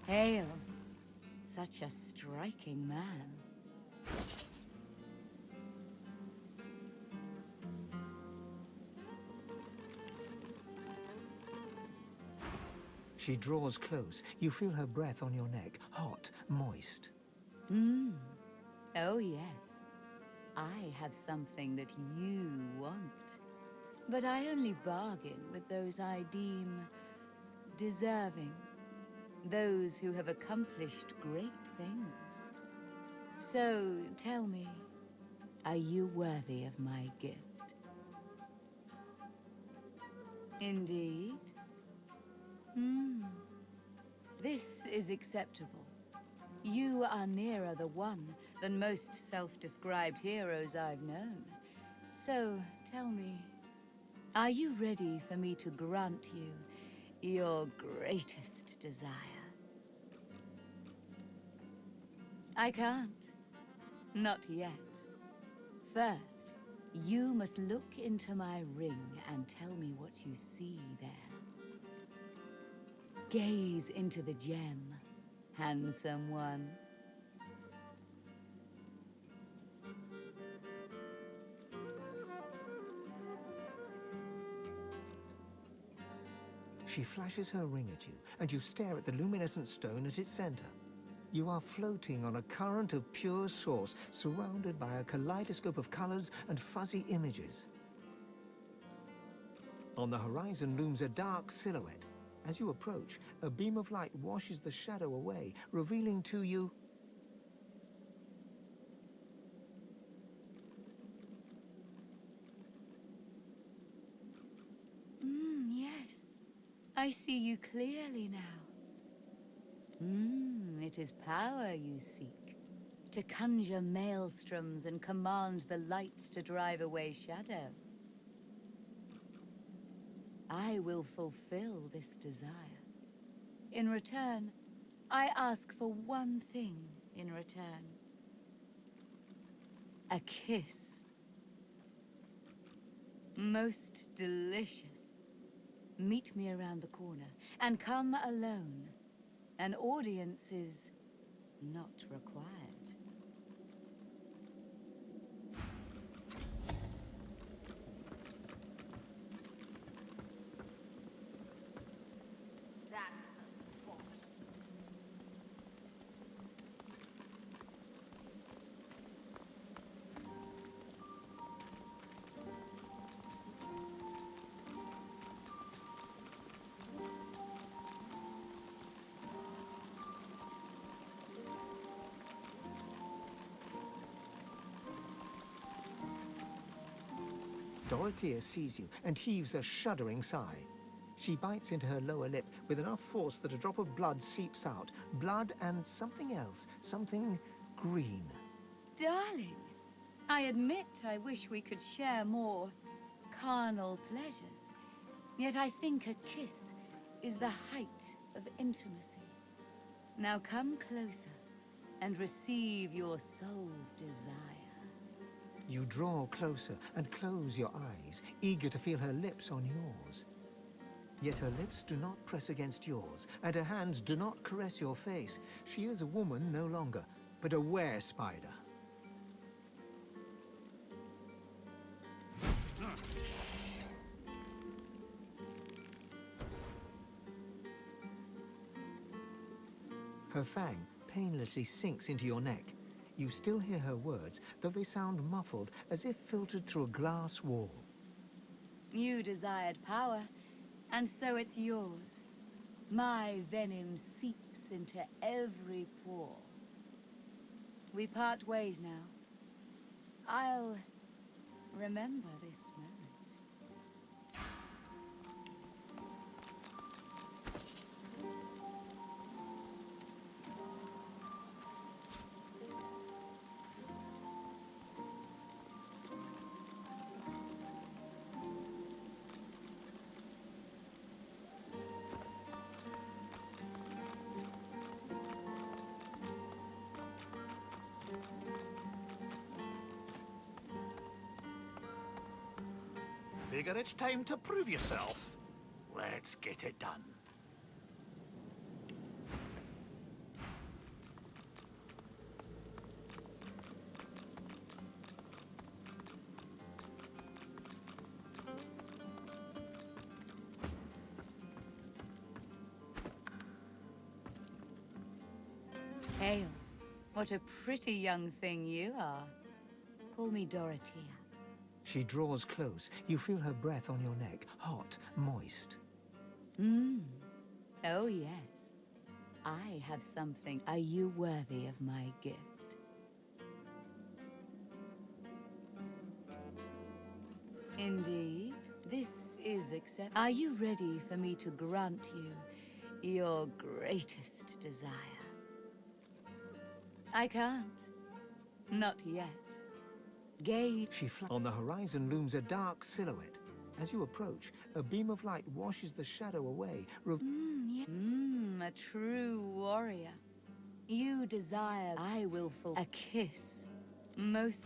Hail, such a striking man. She draws close. You feel her breath on your neck, hot, moist. Oh yes. I have something that you want. But I only bargain with those I deem deserving. Those who have accomplished great things. So, tell me, Are you worthy of my gift? Indeed. This is acceptable. You are nearer the one than most self-described heroes I've known. So, tell me, are you ready for me to grant you your greatest desire? I can't. Not yet. First, you must look into my ring and tell me what you see there. Gaze into the gem, handsome one. She flashes her ring at you, and you stare at the luminescent stone at its center. You are floating on a current of pure source, surrounded by a kaleidoscope of colors and fuzzy images. On the horizon looms a dark silhouette. As you approach, a beam of light washes the shadow away, revealing to you... Yes. I see you clearly now. It is power you seek. To conjure maelstroms and command the lights to drive away shadow. I will fulfill this desire. In return, I ask for one thing in return. A kiss. Most delicious. Meet me around the corner, and come alone. An audience is not required. That's the spot. Dorothea sees you and heaves a shuddering sigh. She bites into her lower lip with enough force that a drop of blood seeps out. Blood and something else. Something green. Darling, I admit I wish we could share more carnal pleasures. Yet I think a kiss is the height of intimacy. Now come closer and receive your soul's desire. You draw closer and close your eyes, eager to feel her lips on yours. Yet her lips do not press against yours, and her hands do not caress your face. She is a woman no longer, but a were-spider. Her fang painlessly sinks into your neck. You still hear her words, though they sound muffled, as if filtered through a glass wall. You desired power, and so it's yours. My venom seeps into every pore. We part ways now. I'll remember this moment. Figure it's time to prove yourself. Let's get it done. Hail, what a pretty young thing you are. Call me Dorothea. She draws close. You feel her breath on your neck, hot, moist. Oh yes. I have something. Are you worthy of my gift? Indeed. This is accept. Are you ready for me to grant you your greatest desire? I can't. Not yet. She on the horizon looms a dark silhouette. As you approach, a beam of light washes the shadow away. A true warrior. You desire I will a kiss. Most...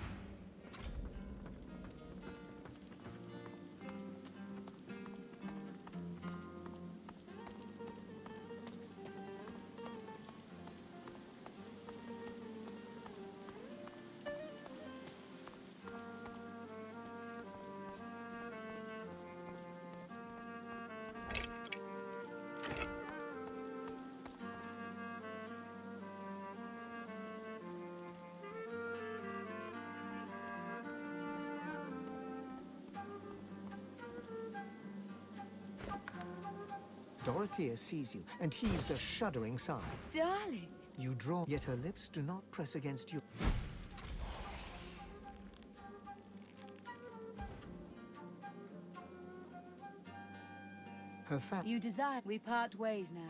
Dorothea sees you and heaves a shuddering sigh. Darling! You draw, yet her lips do not press against you. Her family. You desire we part ways now.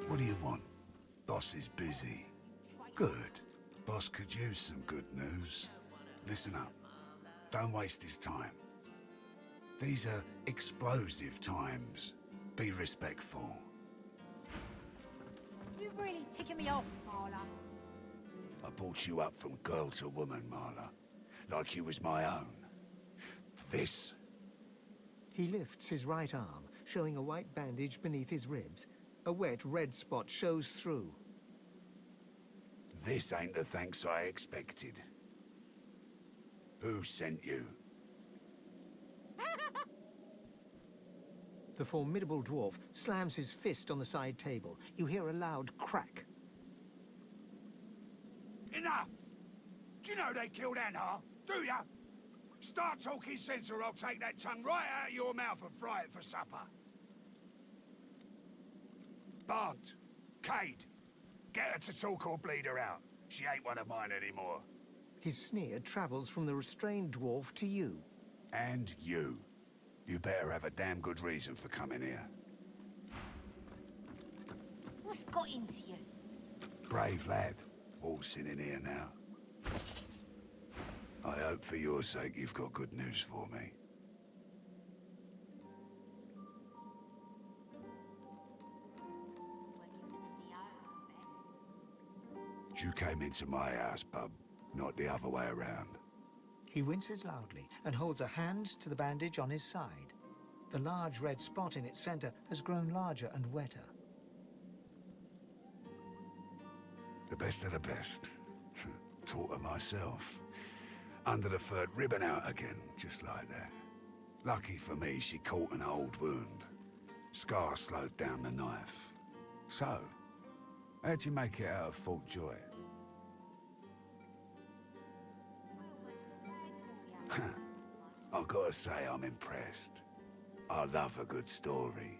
What do you want? Boss is busy. Good. Boss could use some good news. Listen up. Don't waste his time. These are explosive times. Be respectful. You really ticking me off, Marla. I brought you up from girl to woman, Marla. Like you was my own. This. He lifts his right arm, showing a white bandage beneath his ribs. A wet red spot shows through. This ain't the thanks I expected. Who sent you? The formidable dwarf slams his fist on the side table. You hear a loud crack. Enough! Do you know they killed Anna? Do ya? Start talking sense or I'll take that tongue right out of your mouth and fry it for supper. Bart, Cade, get her to talk or bleed her out. She ain't one of mine anymore. His sneer travels from the restrained dwarf to you. And you. You better have a damn good reason for coming here. What's got into you? Brave lad, waltzing in here now. I hope for your sake you've got good news for me. You came into my house, bub, not the other way around. He winces loudly and holds a hand to the bandage on his side. The large red spot in its center has grown larger and wetter. The best of the best. Taught her myself. Under the third ribbon out again, just like that. Lucky for me, she caught an old wound. Scar slowed down the knife. So, how'd you make it out of Fort Joy? I've got to say I'm impressed. I love a good story.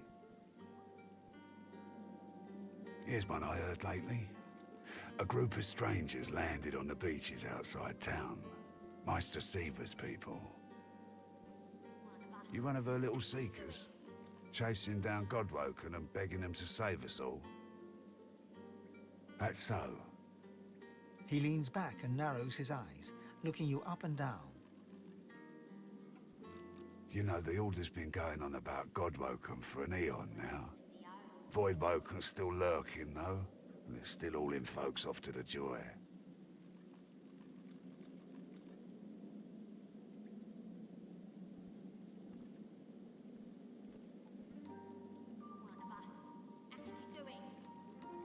Here's one I heard lately. A group of strangers landed on the beaches outside town. Meister Seaver's people. You one of her little seekers? Chasing down Godwoken and begging them to save us all? That's so. He leans back and narrows his eyes, looking you up and down. You know, the order's been going on about Godwoken for an eon now. Voidwoken's still lurking, though. They're still hauling folks off to the Joy.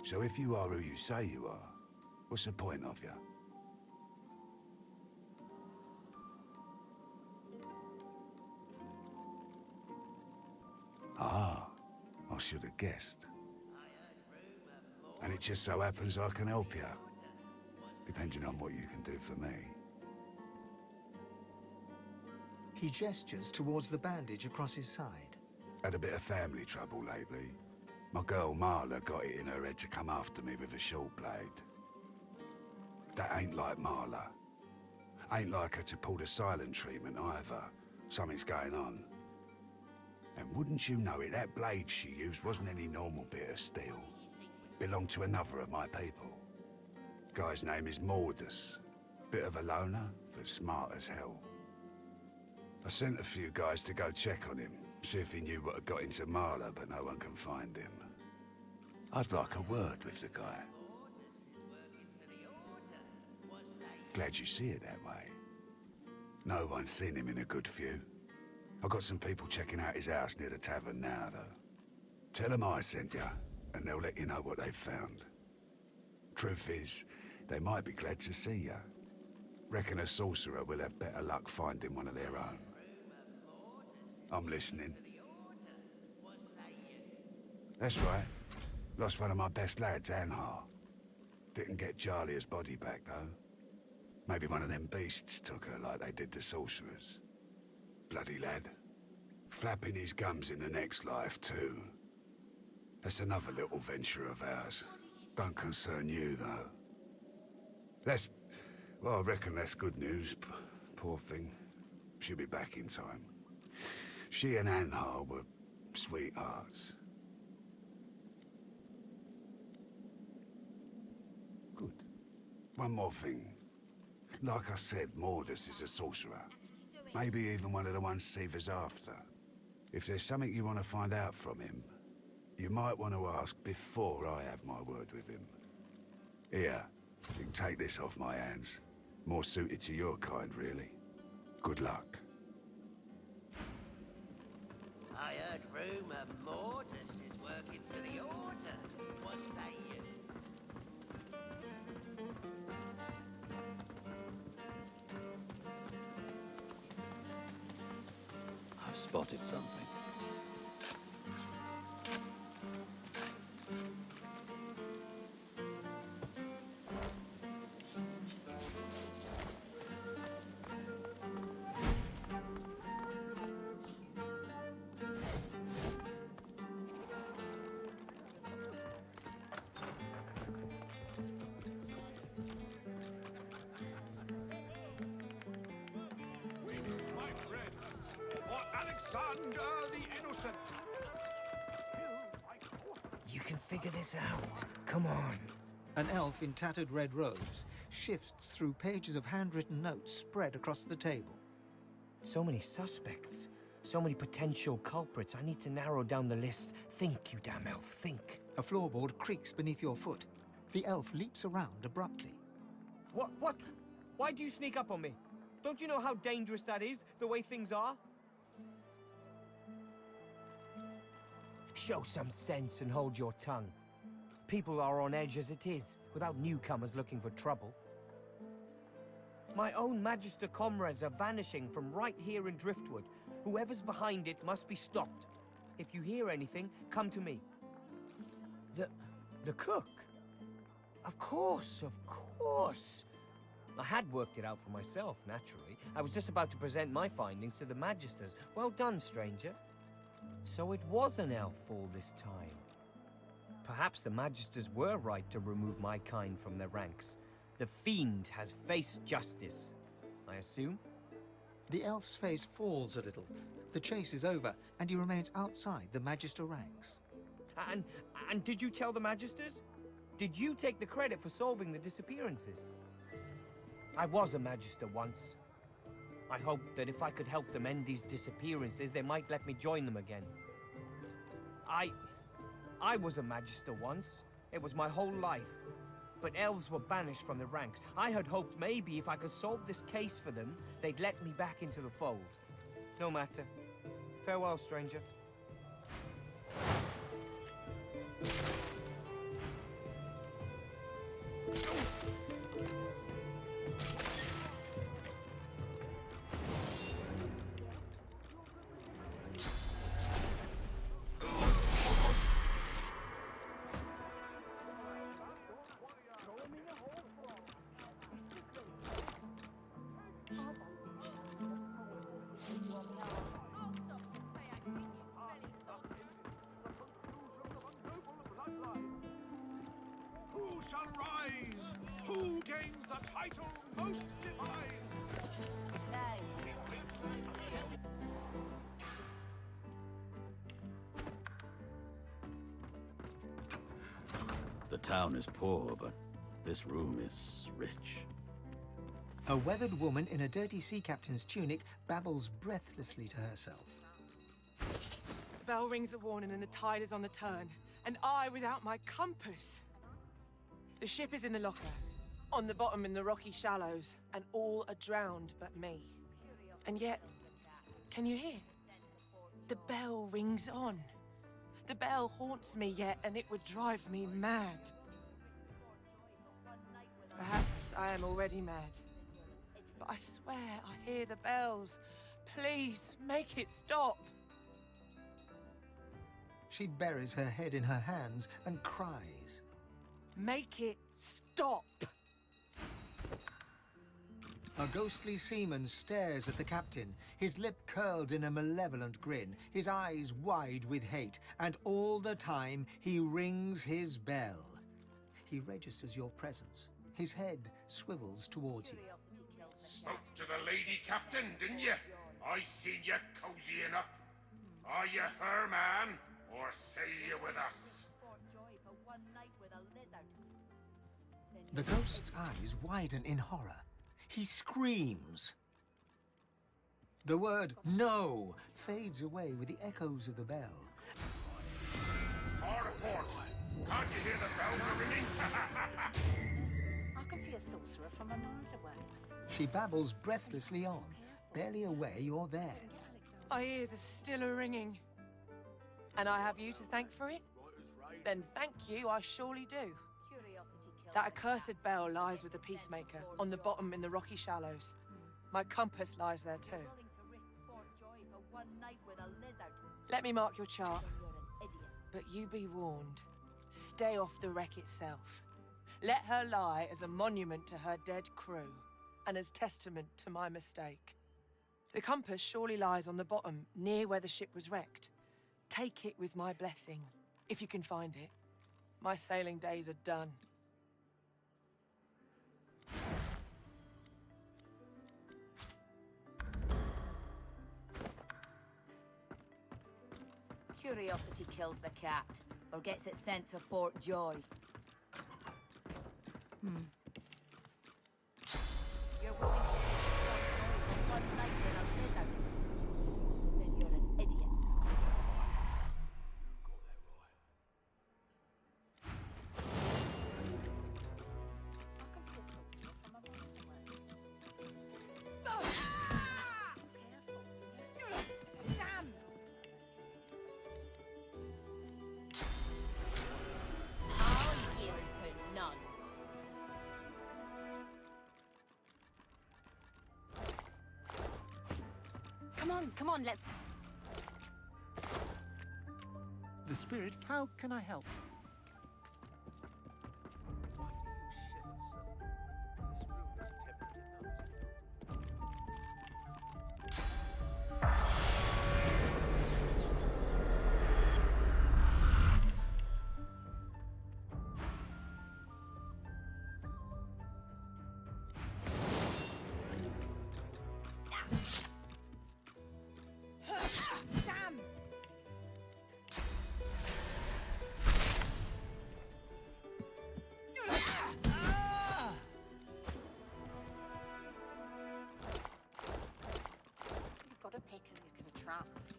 So if you are who you say you are, what's the point of you? I should have guessed. And it just so happens I can help you. Depending on what you can do for me. He gestures towards the bandage across his side. Had a bit of family trouble lately. My girl Marla got it in her head to come after me with a short blade. That ain't like Marla. Ain't like her to pull the silent treatment either. Something's going on. And wouldn't you know it, that blade she used wasn't any normal bit of steel. Belonged to another of my people. Guy's name is Mordus. Bit of a loner, but smart as hell. I sent a few guys to go check on him, see if he knew what had got into Marla, but no one can find him. I'd like a word with the guy. Glad you see it that way. No one's seen him in a good few. I've got some people checking out his house near the tavern now, though. Tell them I sent you, and they'll let you know what they've found. Truth is, they might be glad to see you. Reckon a sorcerer will have better luck finding one of their own. I'm listening. That's right. Lost one of my best lads, Anhar. Didn't get Jalia's body back, though. Maybe one of them beasts took her like they did the sorcerers. Bloody lad. Flapping his gums in the next life, too. That's another little venture of ours. Don't concern you, though. Well, I reckon that's good news. Poor thing. She'll be back in time. She and Anhar were sweethearts. Good. One more thing. Like I said, Mordus is a sorcerer. Maybe even one of the ones Seaver's after. If there's something you want to find out from him, you might want to ask before I have my word with him. Here, you can take this off my hands. More suited to your kind, really. Good luck. I heard rumour Mordus is working for the Order. What say you? I've spotted something. Alexander the Innocent! You can figure this out. Come on. An elf in tattered red robes shifts through pages of handwritten notes spread across the table. So many suspects. So many potential culprits. I need to narrow down the list. Think, you damn elf, think. A floorboard creaks beneath your foot. The elf leaps around abruptly. What? Why do you sneak up on me? Don't you know how dangerous that is, the way things are? Show some sense and hold your tongue. People are on edge as it is, without newcomers looking for trouble. My own Magister comrades are vanishing from right here in Driftwood. Whoever's behind it must be stopped. If you hear anything, come to me. The cook? Of course. I had worked it out for myself, naturally. I was just about to present my findings to the Magisters. Well done, stranger. So it was an elf all this time. Perhaps the Magisters were right to remove my kind from their ranks. The fiend has faced justice, I assume? The elf's face falls a little. The chase is over, and he remains outside the Magister ranks. And did you tell the Magisters? Did you take the credit for solving the disappearances? I was a Magister once. I hoped that if I could help them end these disappearances, they might let me join them again. I was a Magister once. It was my whole life. But elves were banished from the ranks. I had hoped maybe if I could solve this case for them, they'd let me back into the fold. No matter. Farewell, stranger. shall rise. Who gains the title most divine? The town is poor, but this room is rich. A weathered woman in a dirty sea captain's tunic babbles breathlessly to herself. The bell rings a warning and the tide is on the turn, and I without my compass. The ship is in the locker, on the bottom in the rocky shallows, and all are drowned but me. And yet, can you hear? The bell rings on. The bell haunts me yet, and it would drive me mad. Perhaps I am already mad. But I swear I hear the bells. Please, make it stop. She buries her head in her hands and cries. Make it stop! A ghostly seaman stares at the captain, his lip curled in a malevolent grin, his eyes wide with hate, and all the time he rings his bell. He registers your presence. His head swivels towards you. Spoke to the lady captain, didn't you? I seen you cozying up. Are you her man, or sail you with us? The ghost's eyes widen in horror. He screams. The word "no" fades away with the echoes of the bell. Hard port. Can't you hear the bells are ringing? I can see a sorcerer from a mile away. She babbles breathlessly on, barely aware you're there. My ears are still a-ringing. And I have you to thank for it? Then thank you, I surely do. That accursed bell lies with the peacemaker, on the bottom in the rocky shallows. My compass lies there too. Let me mark your chart. But you be warned. Stay off the wreck itself. Let her lie as a monument to her dead crew, and as testament to my mistake. The compass surely lies on the bottom, near where the ship was wrecked. Take it with my blessing, if you can find it. My sailing days are done. Curiosity kills the cat, or gets it sent to Fort Joy. You're willing to risk Fort Joy for one night in a blizzard? Then you're an idiot. Damn! I'll yield to none. Come on, let's... The spirit, how can I help? Damn! You've got a pick who you can trust.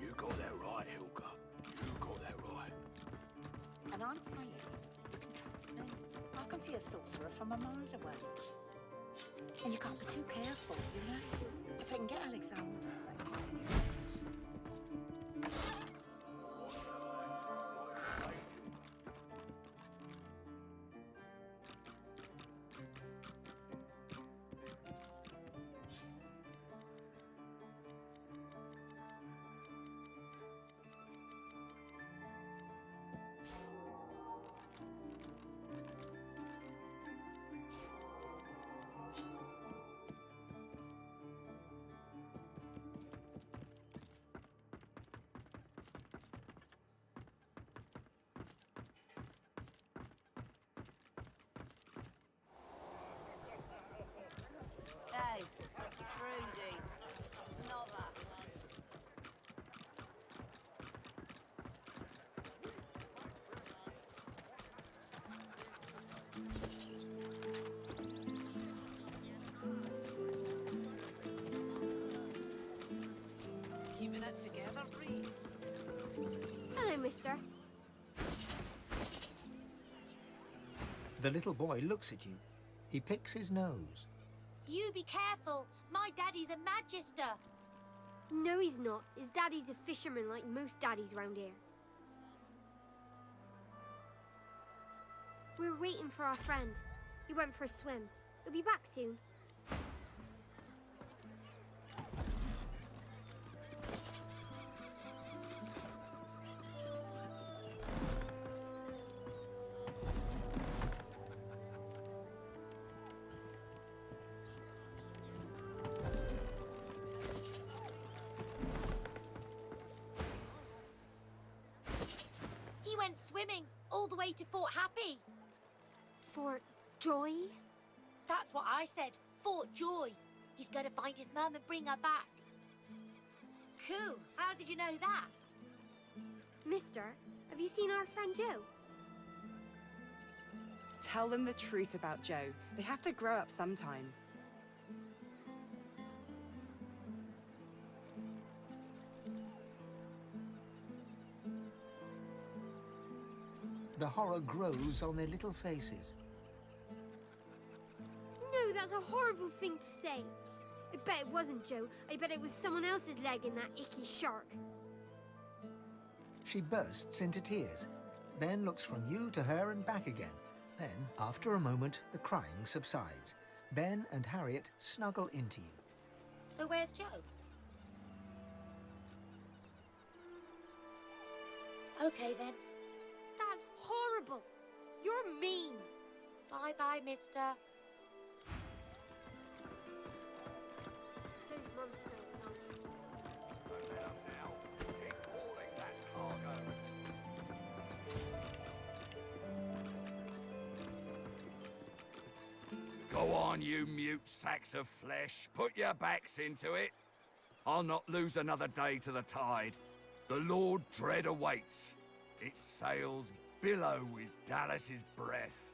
You got that right, Hilka. You got that right. And I'm saying you can trust me. I can see a sorcerer from a mile away. And you can't be too careful, you know? If I can get Alexander. The little boy looks at you. He picks his nose. You be careful. My daddy's a magister. No, he's not. His daddy's a fisherman like most daddies round here. We're waiting for our friend. He went for a swim. He'll be back soon. He went swimming all the way to Fort Happy. Fort Joy? That's what I said. Fort Joy. He's going to find his mum and bring her back. Cool. How did you know that? Mister, have you seen our friend Joe? Tell them the truth about Joe. They have to grow up sometime. The horror grows on their little faces. No, that's a horrible thing to say. I bet it wasn't Joe. I bet it was someone else's leg in that icky shark. She bursts into tears, then looks from you to her and back again. Then, after a moment, the crying subsides. Ben and Harriet snuggle into you. So where's Joe? Okay then. That's horrible. You're mean. Bye-bye, mister. Joe's mum's going on. Go on, you mute sacks of flesh. Put your backs into it. I'll not lose another day to the tide. The Lord Dread awaits. Its sails billow with Dallas's breath.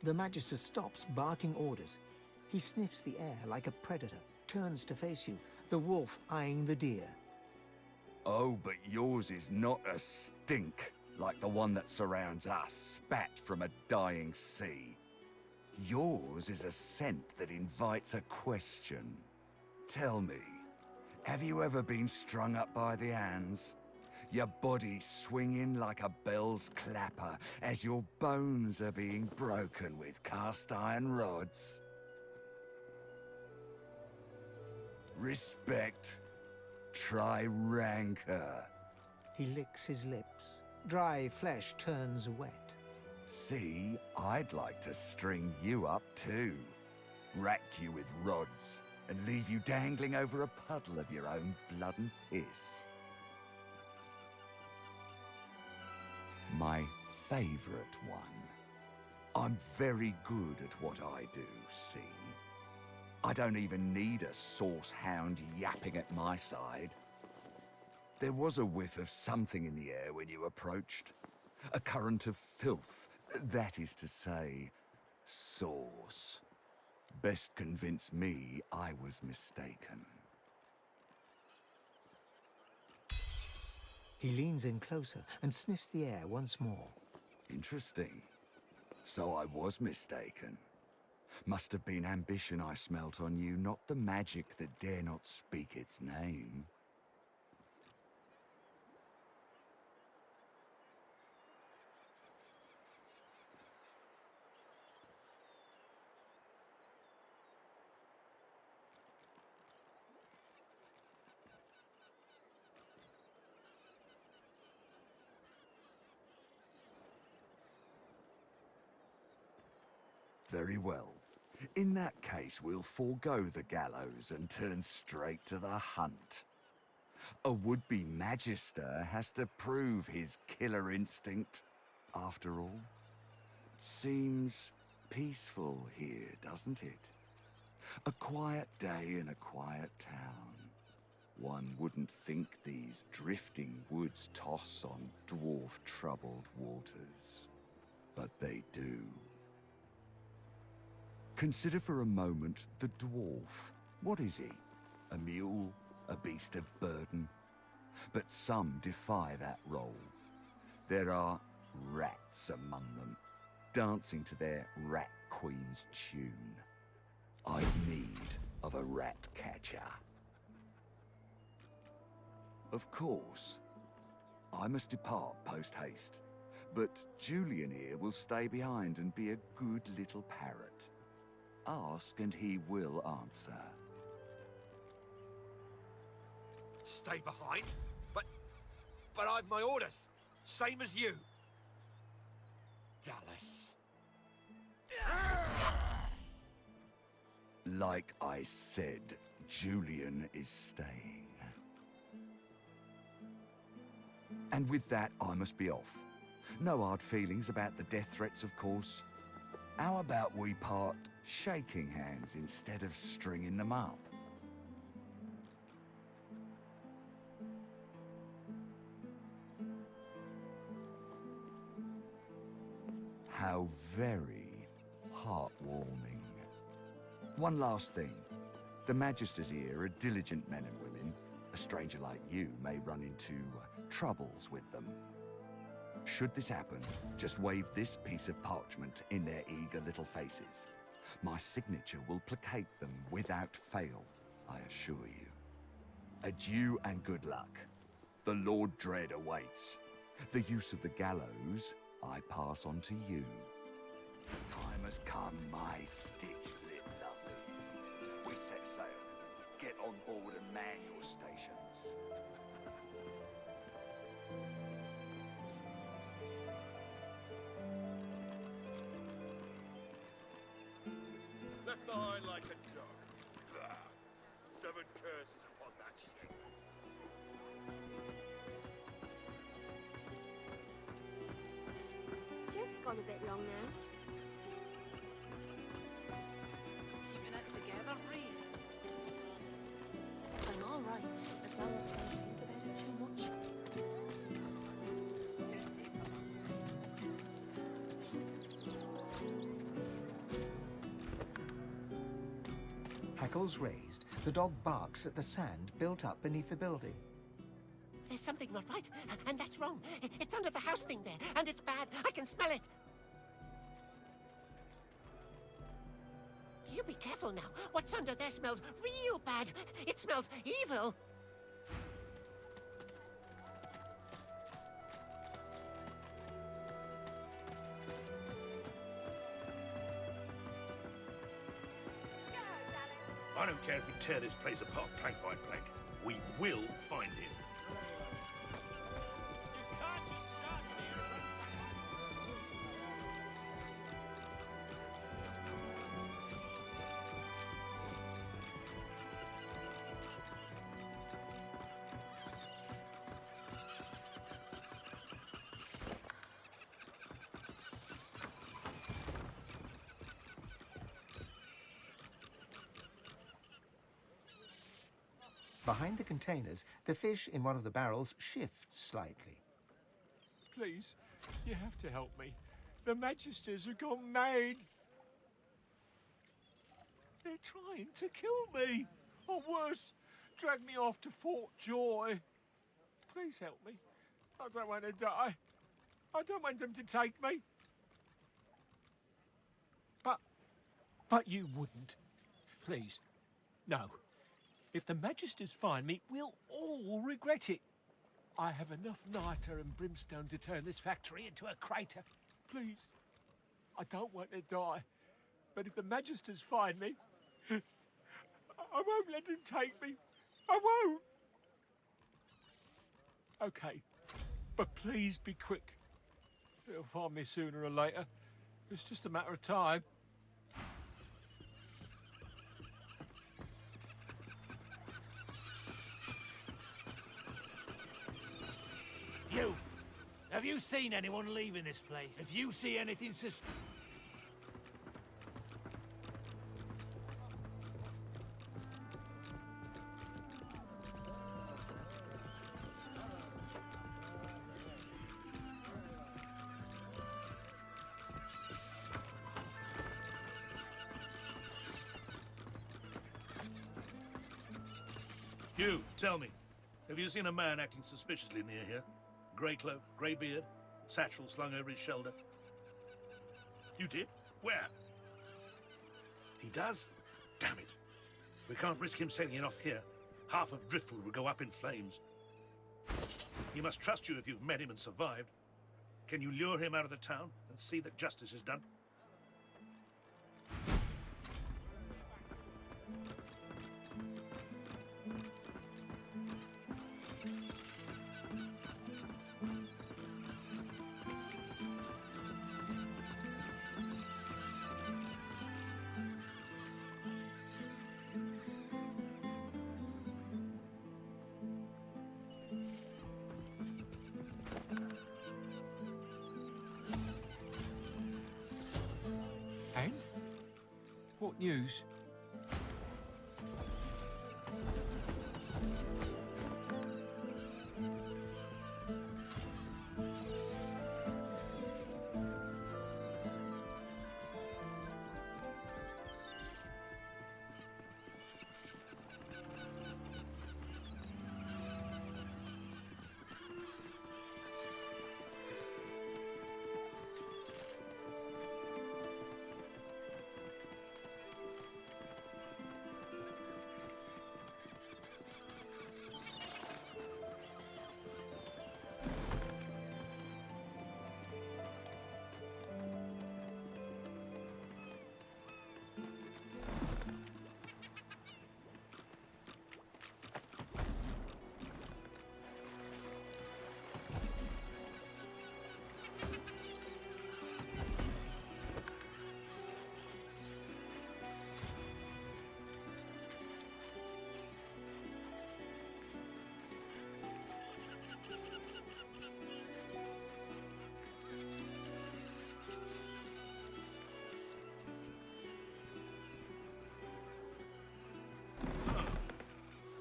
The Magister stops barking orders. He sniffs the air like a predator, turns to face you, the wolf eyeing the deer. Oh, but yours is not a stink like the one that surrounds us, spat from a dying sea. Yours is a scent that invites a question. Tell me, have you ever been strung up by the hands? Your body swinging like a bell's clapper as your bones are being broken with cast iron rods? Respect. Try rancor. He licks his lips. Dry flesh turns wet. See, I'd like to string you up too. Rack you with rods and leave you dangling over a puddle of your own blood and piss. My favorite one. I'm very good at what I do, see? I don't even need a sauce hound yapping at my side. There was a whiff of something in the air when you approached. A current of filth, that is to say, sauce. Best convince me I was mistaken. He leans in closer and sniffs the air once more. Interesting. So I was mistaken. Must have been ambition I smelt on you, not the magic that dare not speak its name. Very well. In that case, we'll forego the gallows and turn straight to the hunt. A would-be magister has to prove his killer instinct, after all. Seems peaceful here, doesn't it? A quiet day in a quiet town. One wouldn't think these drifting woods toss on dwarf-troubled waters. But they do. Consider for a moment the dwarf. What is he? A mule? A beast of burden? But some defy that role. There are rats among them. dancing to their Rat Queen's tune. I've need of a rat catcher. Of course, I must depart post-haste, but Julian here will stay behind and be a good little parrot. Ask and he will answer. Stay behind? But I've my orders. Same as you. Dallas. Like I said, Julian is staying. And with that, I must be off. No hard feelings about the death threats, of course. How about we part shaking hands instead of stringing them up? How very heartwarming. One last thing. The Magisters here are diligent men and women. A stranger like you may run into troubles with them. Should this happen, just wave this piece of parchment in their eager little faces. My signature will placate them without fail, I assure you. Adieu and good luck. The Lord Dread awaits. The use of the gallows I pass on to you. The time has come, my stitch-lit lovelies. We set sail. Get on board and man your stations. Left behind like a dog. Blah. 7 curses upon that ship. Jib's gone a bit long now. Keeping it together, Bree. I'm all right, as long as I don't think about it too much. You're safe Hackles raised, the dog barks at the sand built up beneath the building. There's something not right, and that's wrong. It's under the house thing there, and it's bad. I can smell it. You be careful now. What's under there smells real bad. It smells evil. I don't care if we tear this place apart plank by plank. We will find him. Behind the containers, the fish in one of the barrels shifts slightly. Please, you have to help me. The Magisters have gone mad. They're trying to kill me. Or worse, drag me off to Fort Joy. Please help me. I don't want to die. I don't want them to take me. But you wouldn't. Please, no. If the Magisters find me, we'll all regret it. I have enough niter and brimstone to turn this factory into a crater. Please, I don't want to die. But if the Magisters find me, I won't let them take me. I won't. Okay, but please be quick. They'll find me sooner or later. It's just a matter of time. You! Have you seen anyone leaving this place? If you see anything You, tell me, have you seen a man acting suspiciously near here? Grey cloak, grey beard, satchel slung over his shoulder. You did? Where? He does? Damn it. We can't risk him sailing off here. Half of Driftwood will go up in flames. He must trust you if you've met him and survived. Can you lure him out of the town and see that justice is done? And? What news?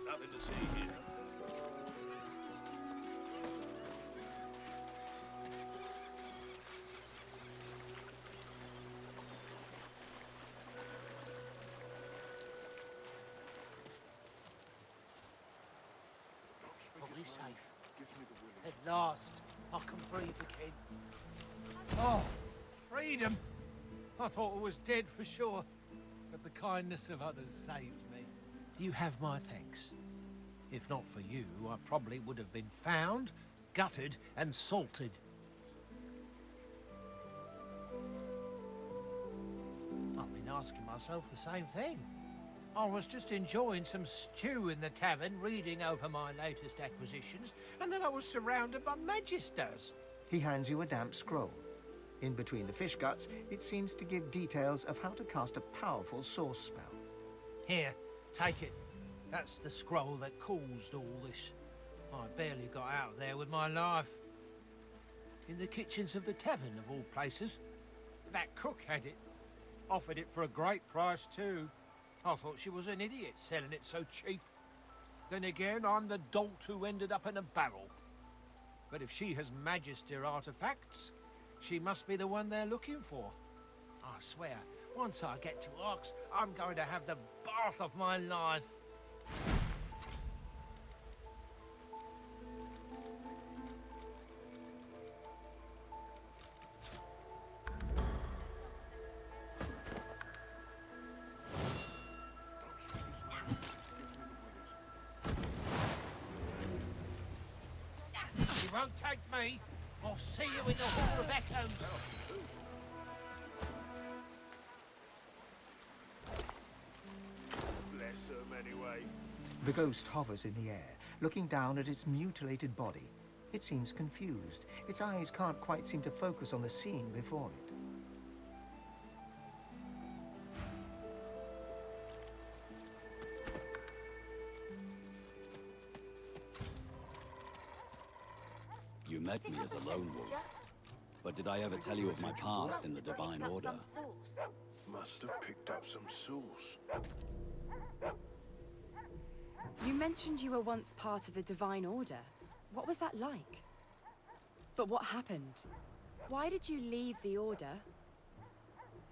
Nothing to see here. Probably safe. At last, I can breathe again. Oh, freedom! I thought I was dead for sure, but the kindness of others saved me. You have my thanks. If not for you, I probably would have been found, gutted, and salted. I've been asking myself the same thing. I was just enjoying some stew in the tavern, reading over my latest acquisitions, and then I was surrounded by magisters. He hands you a damp scroll. In between the fish guts, it seems to give details of how to cast a powerful source spell. Here, take it. That's the scroll that caused all this. I barely got out of there with my life. In the kitchens of the tavern, of all places. That cook had it. Offered it for a great price, too. I thought she was an idiot selling it so cheap. Then again, I'm the dolt who ended up in a barrel. But if she has Magister artifacts, she must be the one they're looking for. I swear, once I get to Ox, I'm going to have the bath of my life. You won't take me. I'll see you in the Hall of Echoes. Bless them anyway. The ghost hovers in the air, looking down at its mutilated body. It seems confused. Its eyes can't quite seem to focus on the scene before it. You met me as a lone wolf. But did I ever tell you of my past in the Divine Order? Must have picked up some sauce. You mentioned you were once part of the Divine Order. What was that like? But what happened? Why did you leave the Order?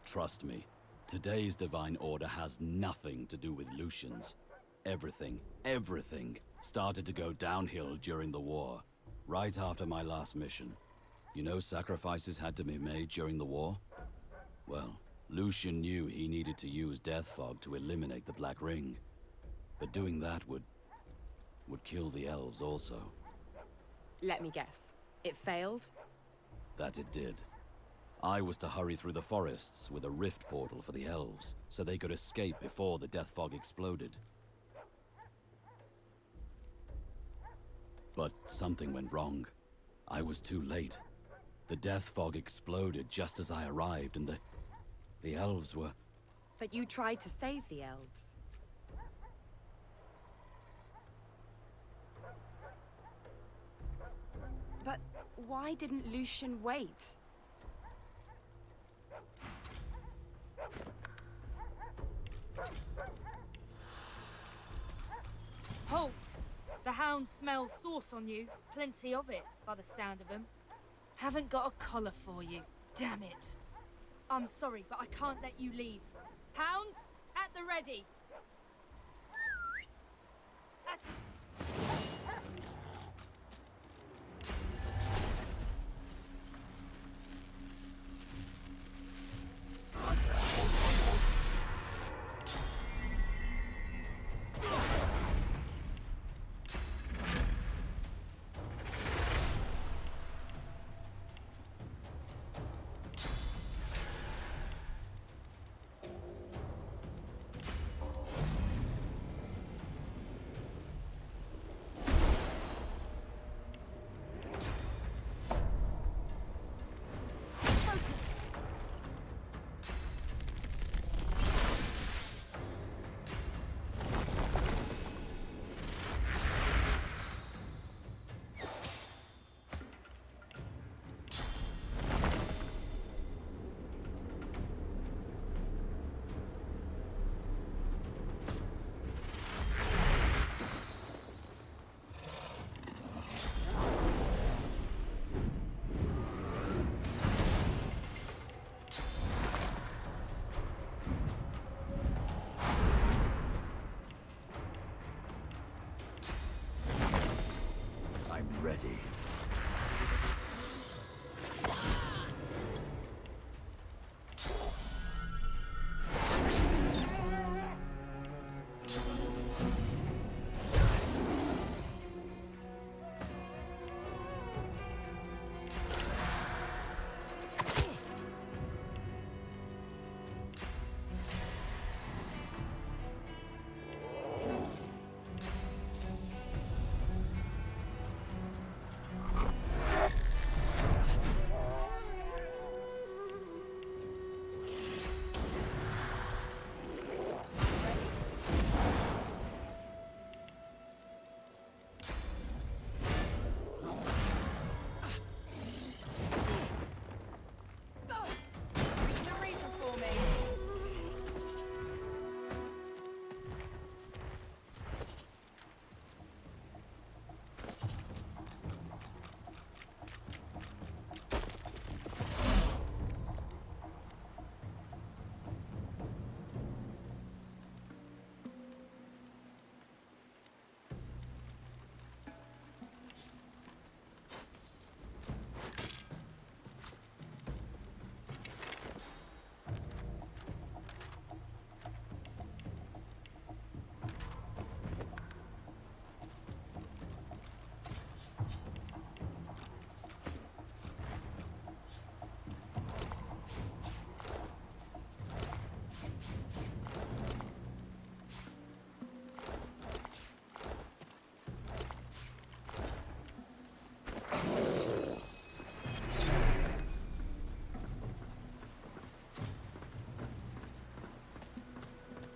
Trust me, today's Divine Order has nothing to do with Lucians. Everything started to go downhill during the war, right after my last mission. You know sacrifices had to be made during the war? Well, Lucian knew he needed to use Death Fog to eliminate the Black Ring. But doing that would kill the elves also. Let me guess. It failed? That it did. I was to hurry through the forests with a rift portal for the elves, so they could escape before the Death Fog exploded. But something went wrong. I was too late. The Death Fog exploded just as I arrived, and the elves were... But you tried to save the elves. But why didn't Lucian wait? Halt! The hounds smell sauce on you. Plenty of it, by the sound of them. Haven't got a collar for you. Damn it. I'm sorry, but I can't let you leave. Hounds, at the ready. Ready.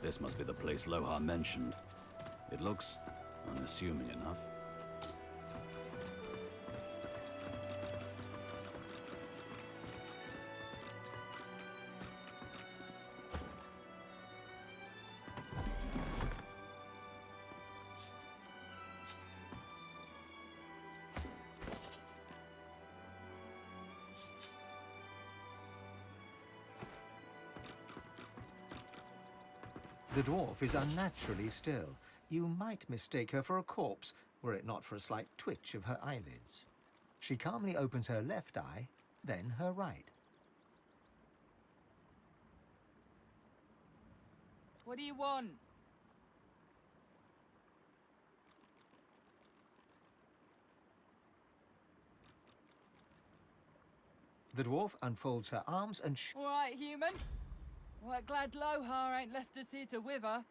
This must be the place Lohar mentioned. It looks unassuming enough. The dwarf is unnaturally still. You might mistake her for a corpse, were it not for a slight twitch of her eyelids. She calmly opens her left eye, then her right. What do you want? The dwarf unfolds her arms and All right, human. Right, glad Lohar ain't left us here to wither.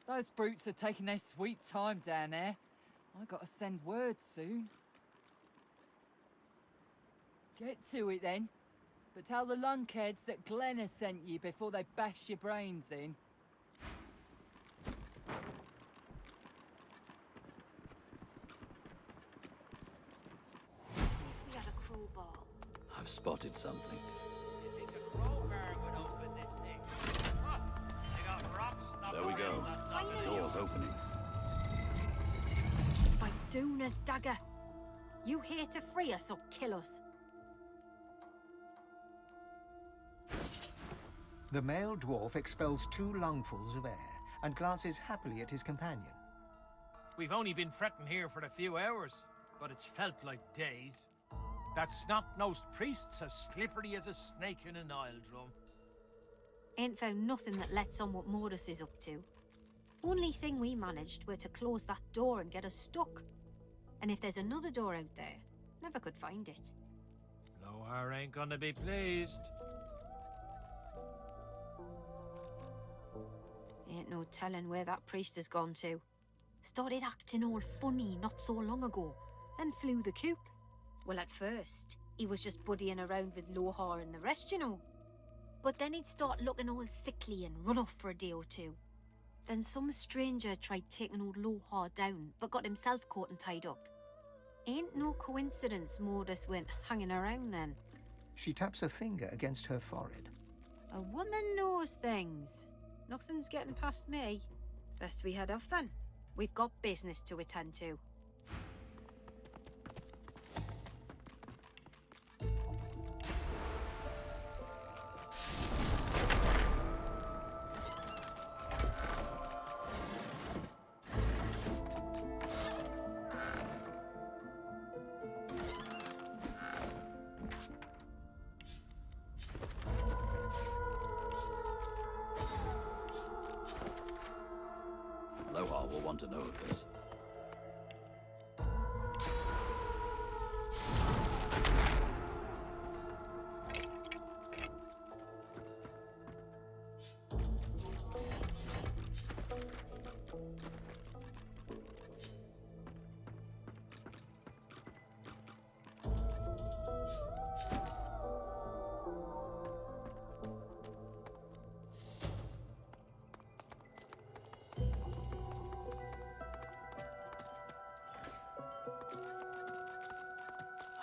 Those brutes are taking their sweet time down there. I gotta send word soon. Get to it then. But tell the lunkheads that Glenna sent you before they bash your brains in. We had a crowbar. I've spotted something. There we go. The door's opening. By Duna's dagger. You here to free us or kill us? the male dwarf expels 2 lungfuls of air and glances happily at his companion. We've only been fretting here for a few hours, but it's felt like days. That snot-nosed priest's as slippery as a snake in an Nile drum. Ain't found nothing that lets on what Mortis is up to. Only thing we managed were to close that door and get us stuck. And if there's another door out there, never could find it. Lohar ain't gonna be pleased. Ain't no telling where that priest has gone to. Started acting all funny not so long ago, then flew the coop. Well, at first, he was just buddying around with Lohar and the rest, you know. But then he'd start looking all sickly and run off for a day or two. Then some stranger tried taking old Lohar down, but got himself caught and tied up. Ain't no coincidence Mortis went hanging around then. She taps a finger against her forehead. A woman knows things. Nothing's getting past me. Best we head off then. We've got business to attend to. Lohar will want to know of this.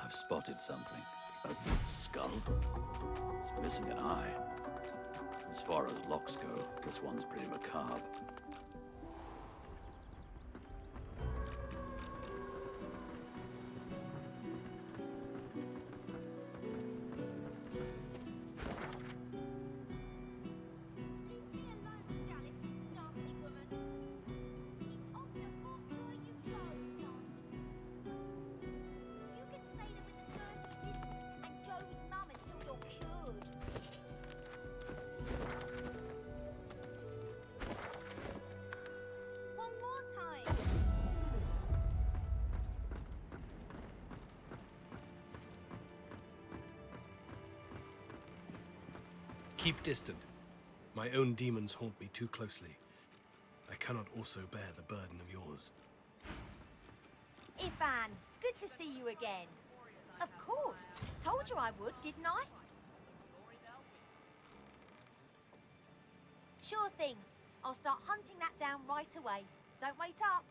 I've spotted something. A skull. It's missing an eye. As far as locks go, this one's pretty macabre. Keep distant. My own demons haunt me too closely. I cannot also bear the burden of yours. Ivan, good to see you again. Of course. Told you I would, didn't I? Sure thing. I'll start hunting that down right away. Don't wait up.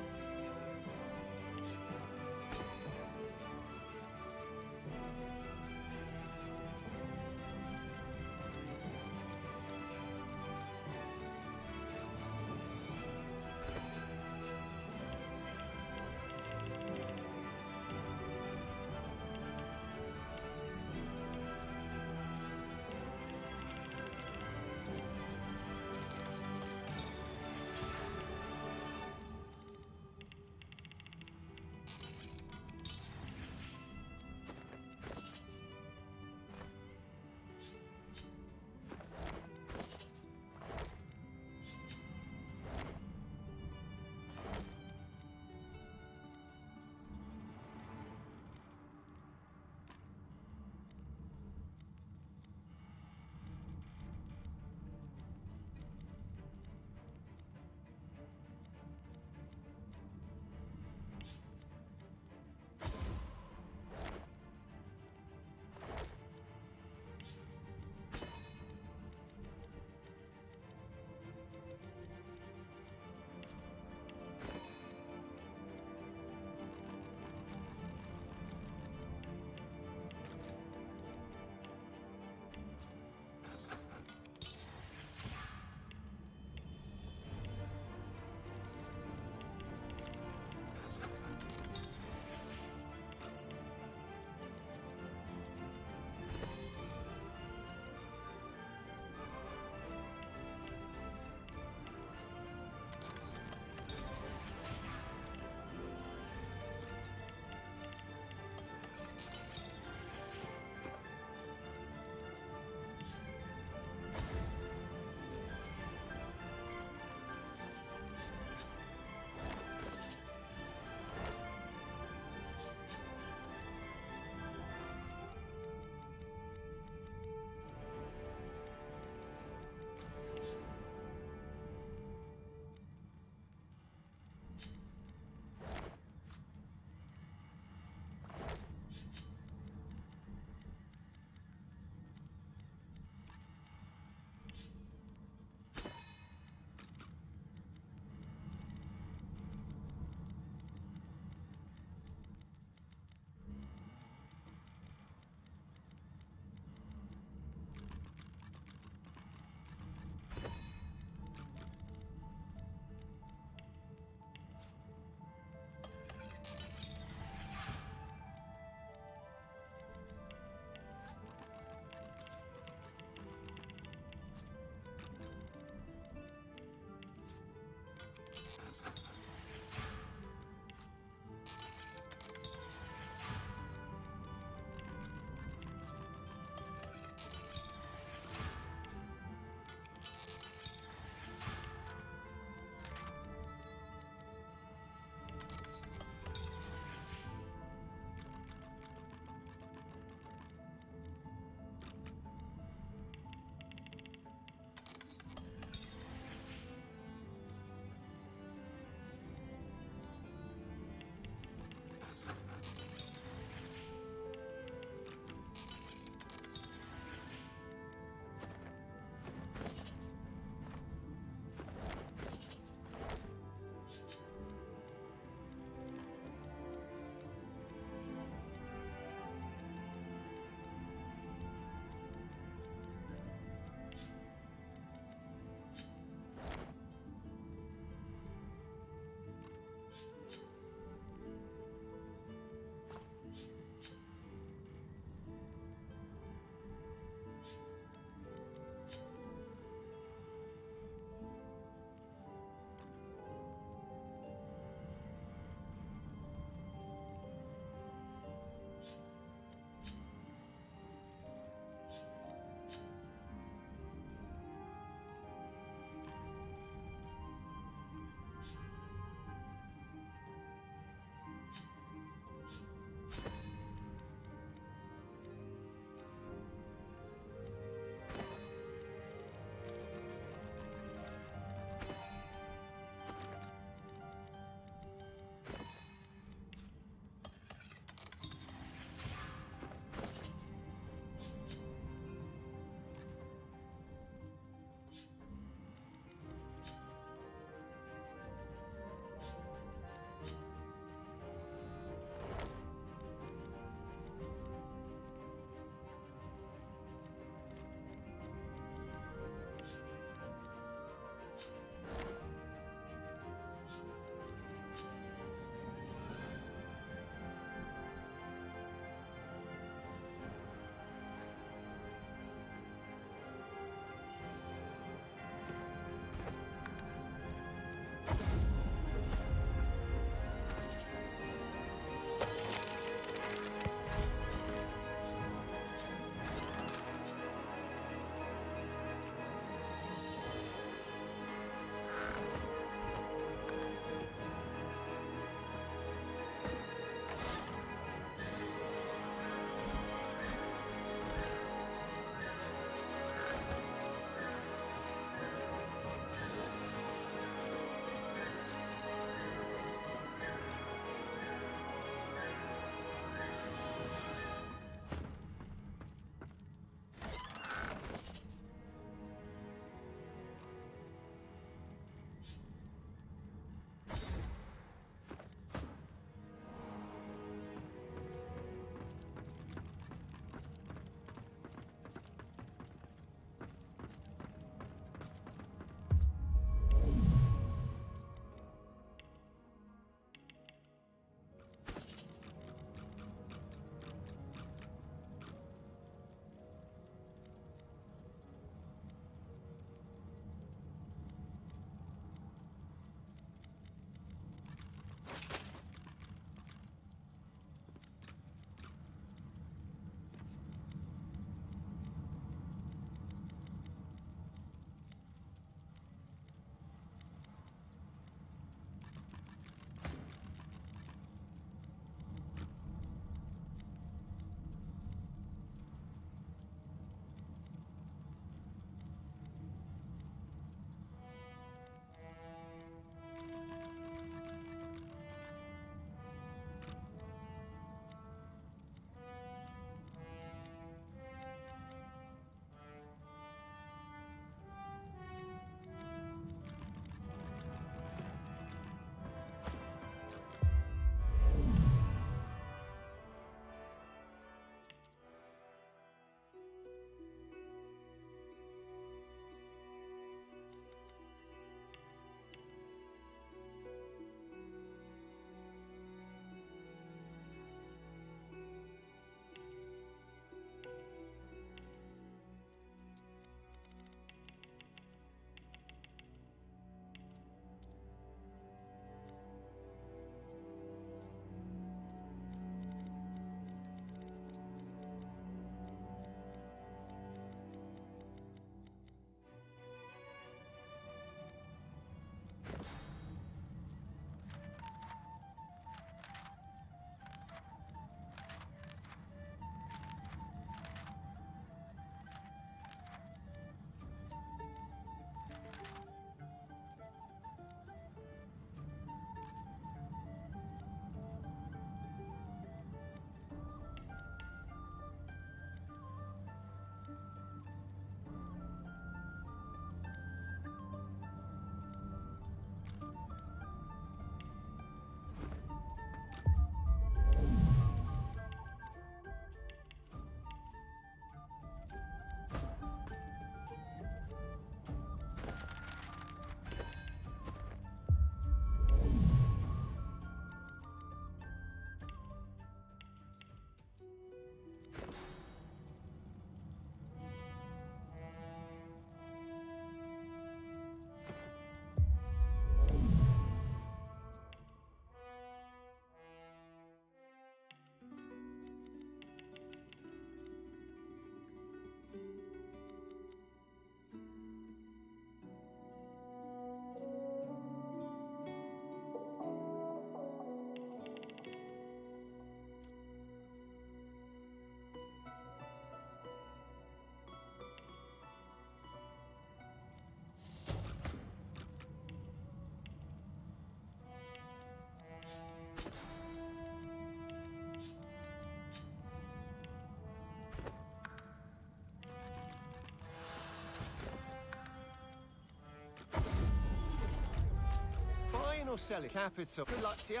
or sell it? Capital. Good luck to you.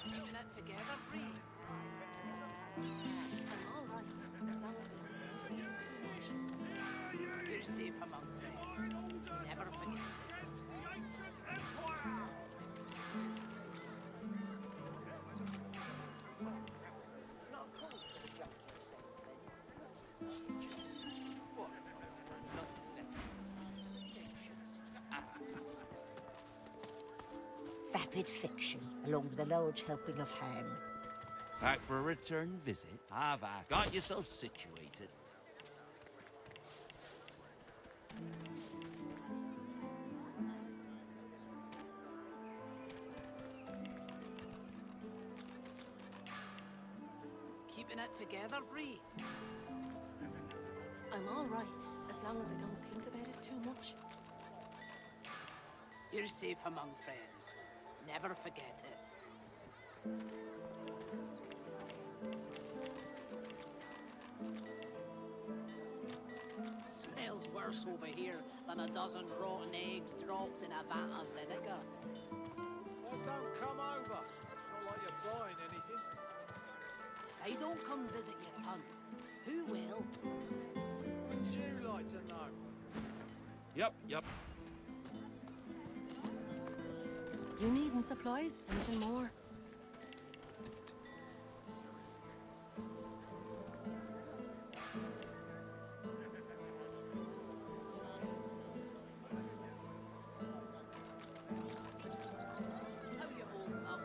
Keeping it together, Bree. I'm all right, as long as we don't think too much. You're safe among friends. Never forget it. Vapid fiction, along with a large helping of ham. Back for a return visit? Have I got yourself situated? Keeping it together, Bree. I'm all right, as long as I don't think about it too much. You're safe among friends. Never forget it. Smells worse over here than a dozen rotten eggs dropped in a vat of vinegar. Well, don't come over. Not like you're buying anything. If I don't come visit your ton, who will? Wouldn't you like to know? Yep. You needing supplies? Anything more? How you holding up?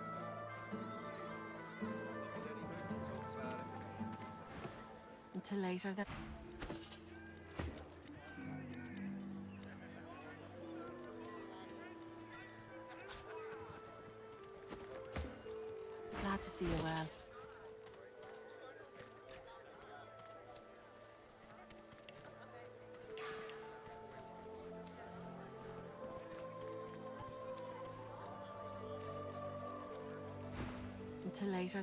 Until later then. Glad to see you well. Until later.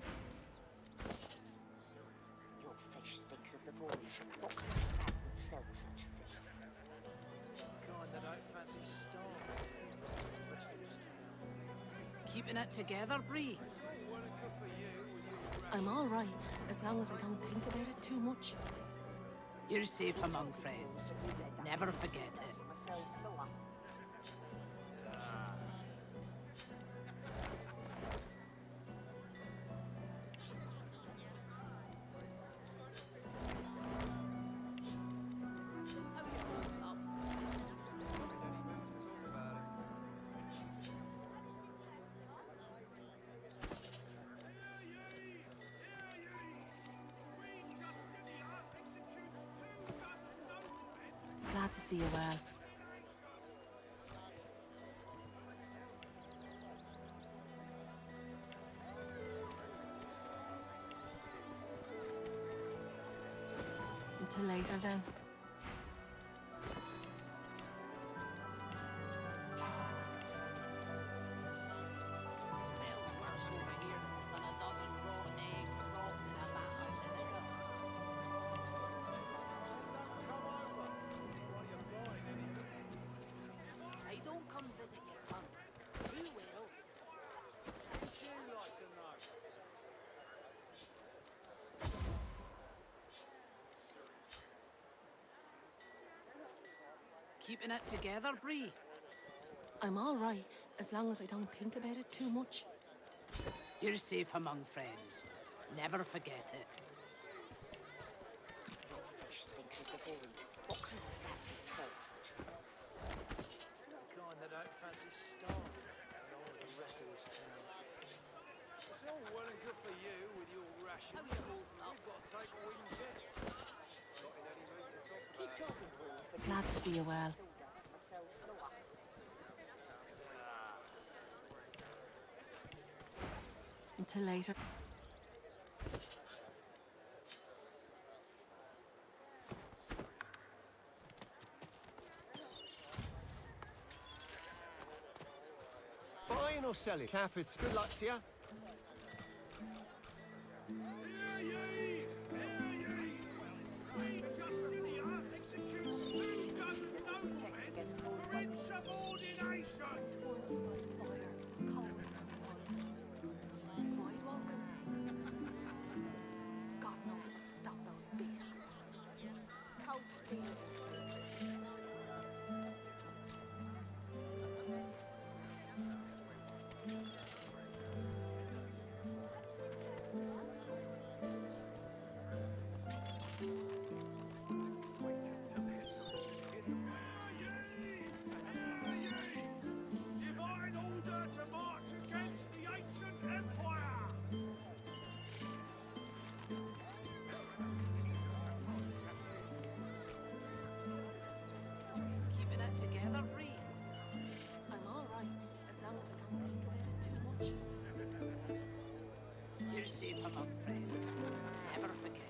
Your fish stinks of the void. What kind of man would sell such fish? Kind that don't fancy starving. The rest of this town. Keeping it together, Bree. It's all well and good for you with your I'm all right, as long as I don't think about it too much. You're safe among friends. Never forget it. Myself, Laura. Glad to see you well. Until later then. Smells worse over here than a dozen rotten eggs dropped in a vat of vinegar. come over. While you're buying anything. I don't come visit your ton. Who will? Wouldn't you like to know? Keeping it together, Bree. I'm all right, as long as I don't think about it too much. You're safe among friends. Never forget it. Your fish stinks of the void. What kind of man would sell such fish? The kind that don't fancy starving. Along with the rest of this town. It's all well and good for you with your rations. How you holding up? We've got to take what we can get. Not in any mood to talk Keep about it. talking, Paul. For Glad to see you well. myself, Laura. Until later. Buying or selling? Capital. Good luck to you. For insubordination! safe among friends. Never forget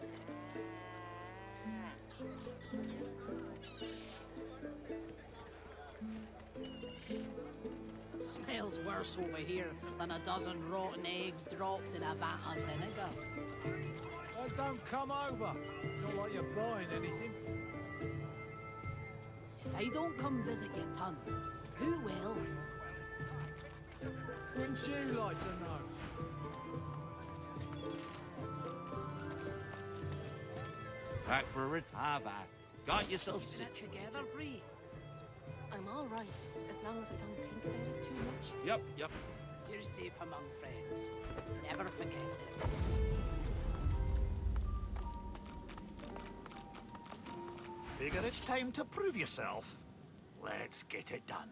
it. Smells worse over here than a dozen rotten eggs dropped in a vat of vinegar. Well, don't come over. Not like you're buying anything. If I don't come visit you, Ton, who will? Wouldn't you like to know? Back for it. Have at. Got yourself Keeping it situated. together, Bree. I'm all right, as long as I don't think about it too much. Yep. You're safe among friends. Never forget it. Figure it's time to prove yourself. Let's get it done.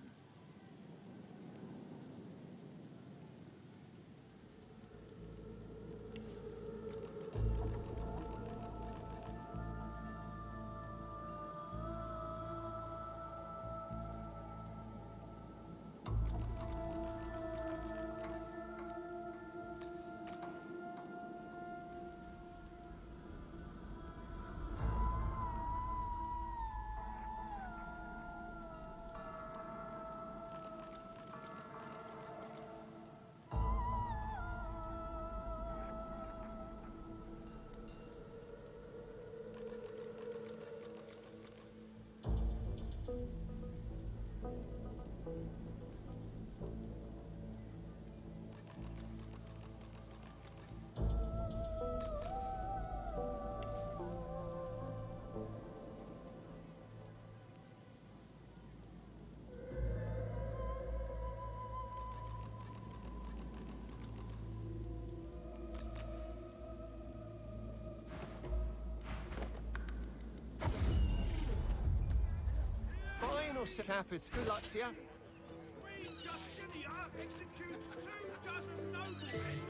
Buying or capital? Good luck to you. Queen Justinia executes 24 noblemen,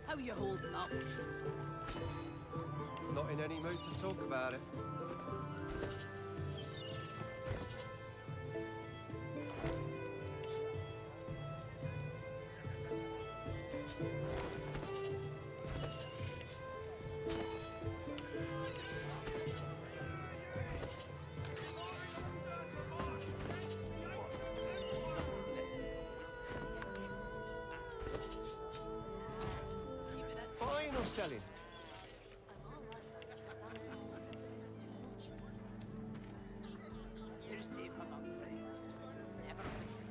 How you holding up? Not in any mood to talk about it. Buying or selling? You're safe among friends. Never forget.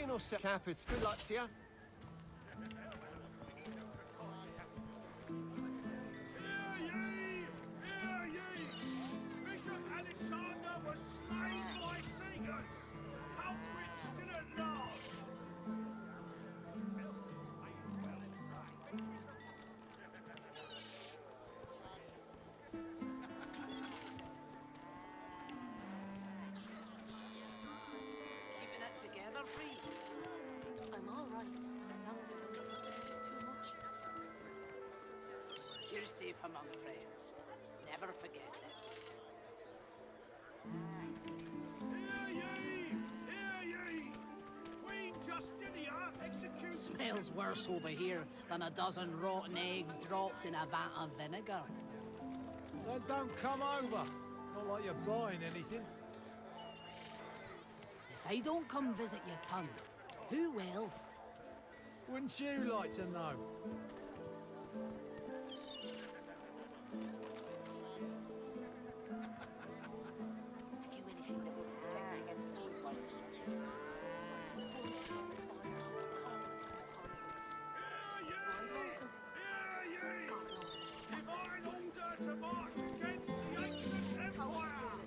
Fine or set capits. Good luck to you. Hear ye! Bishop Alexander was slain by singers. Culprits still at large. Keeping it together, Bree. I'm all right, as long as I don't think about it too much. You're safe among friends. Never forget it. Hear ye! Hear ye! Queen Justinia executes... Smells worse over here than a dozen rotten eggs dropped in a vat of vinegar. Then don't come over. Not like you're buying anything. If I don't come visit your ton, who will? Wouldn't you like to know? Divine order to march against the ancient empire!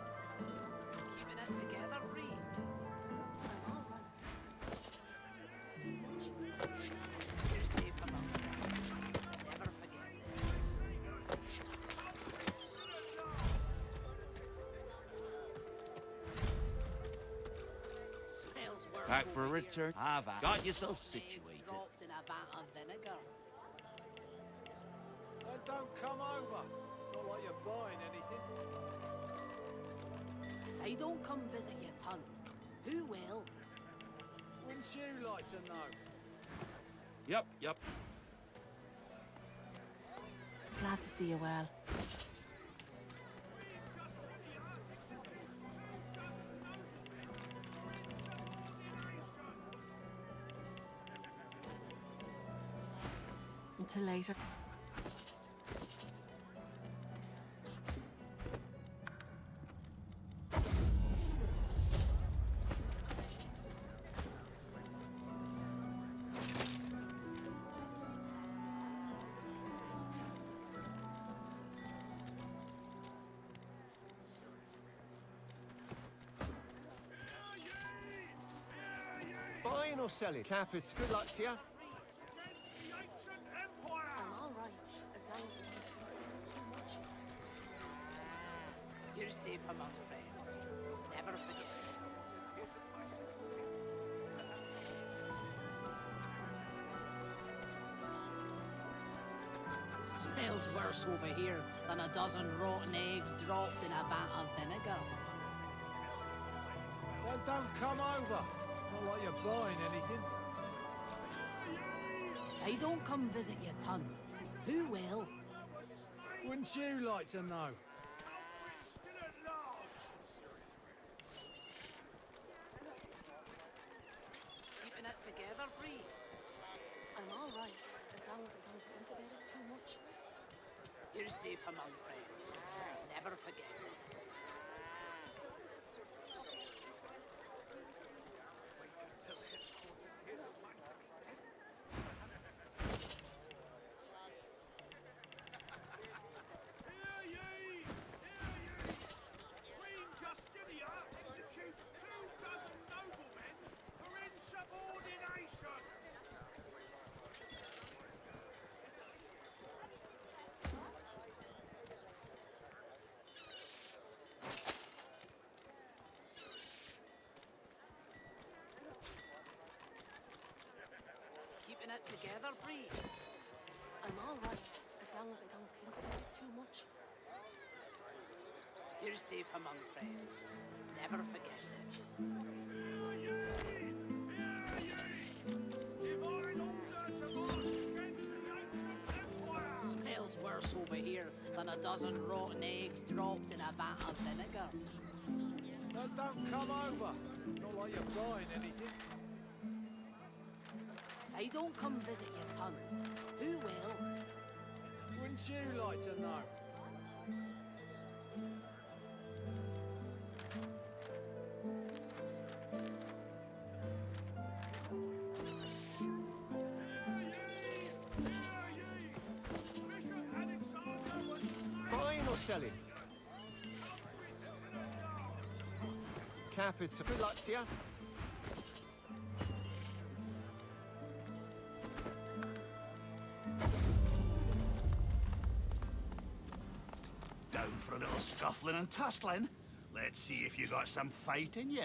Keeping it together, Bree. I'm all right. You're safe among friends. Never forget it. Smells worse Back for a over return? here. Have I got yourself Eggs situated? dropped in a vat of vinegar. Then don't come over. Not like you're buying anything. If I don't come visit your ton, who will? Wouldn't you like to know? Yep. Glad to see you well. Until later. Buying or selling? Capits. Good luck to you. I'm all right, as long as I don't think about it too much. You're safe among friends. Never forget it. Smells worse over here than a dozen rotten eggs dropped in a vat of vinegar. Then don't come over. Not like you're buying anything. If I don't come visit your ton, who will? Wouldn't you like to know? Keeping it together, Bree. I'm all right, as long as I don't think about it too much. You're safe among friends. Never forget it. Queen Justinia executes 24 noblemen for insubordination! Keeping it together, Bree. I'm all right, as long as I don't think about it too much. You're safe among friends. Never forget it. Divine order to march against the ancient empire! Smells worse over here than a dozen rotten eggs dropped in a vat of vinegar. But don't come over. Not like you're buying anything. If I don't come visit your ton, who will? Wouldn't you like to know? Buying or selling? Capital. Good luck to you. Down for a little scuffling and tussling. Let's see if you got some fight in you.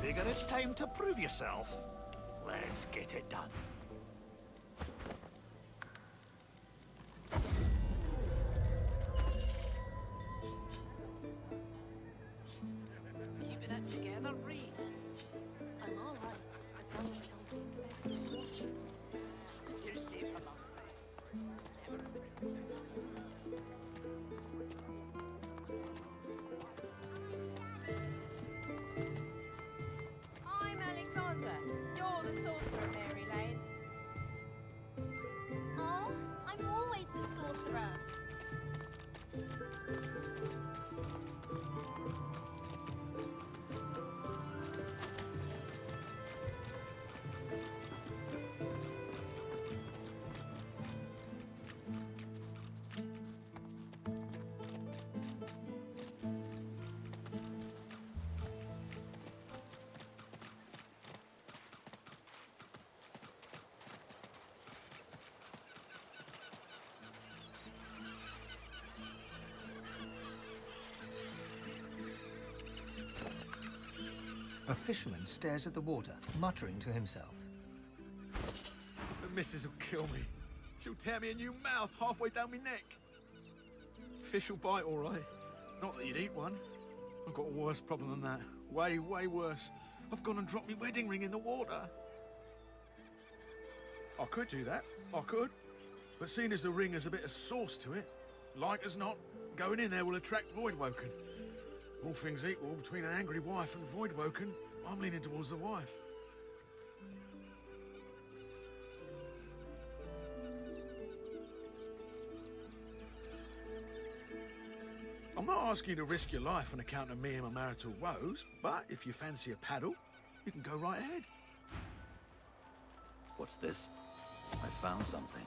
Figure it's time to prove yourself. Let's get it done. Keeping it together, Bree. I'm all right, as long as I don't think about it too much. You're safe among friends. I'm Alexander. You're the sorcerer, Mary Lane. Oh, I'm always the sorcerer. A fisherman stares at the water, muttering to himself. The missus will kill me. She'll tear me a new mouth halfway down my neck. Fish will bite, all right. Not that you'd eat one. I've got a worse problem than that. Way, way worse. I've gone and dropped my wedding ring in the water. I could do that. I could. But seeing as the ring has a bit of sauce to it, like as not, going in there will attract Voidwoken. All things equal, between an angry wife and Voidwoken, I'm leaning towards the wife. I'm not asking you to risk your life on account of me and my marital woes, but if you fancy a paddle, you can go right ahead. What's this? I found something.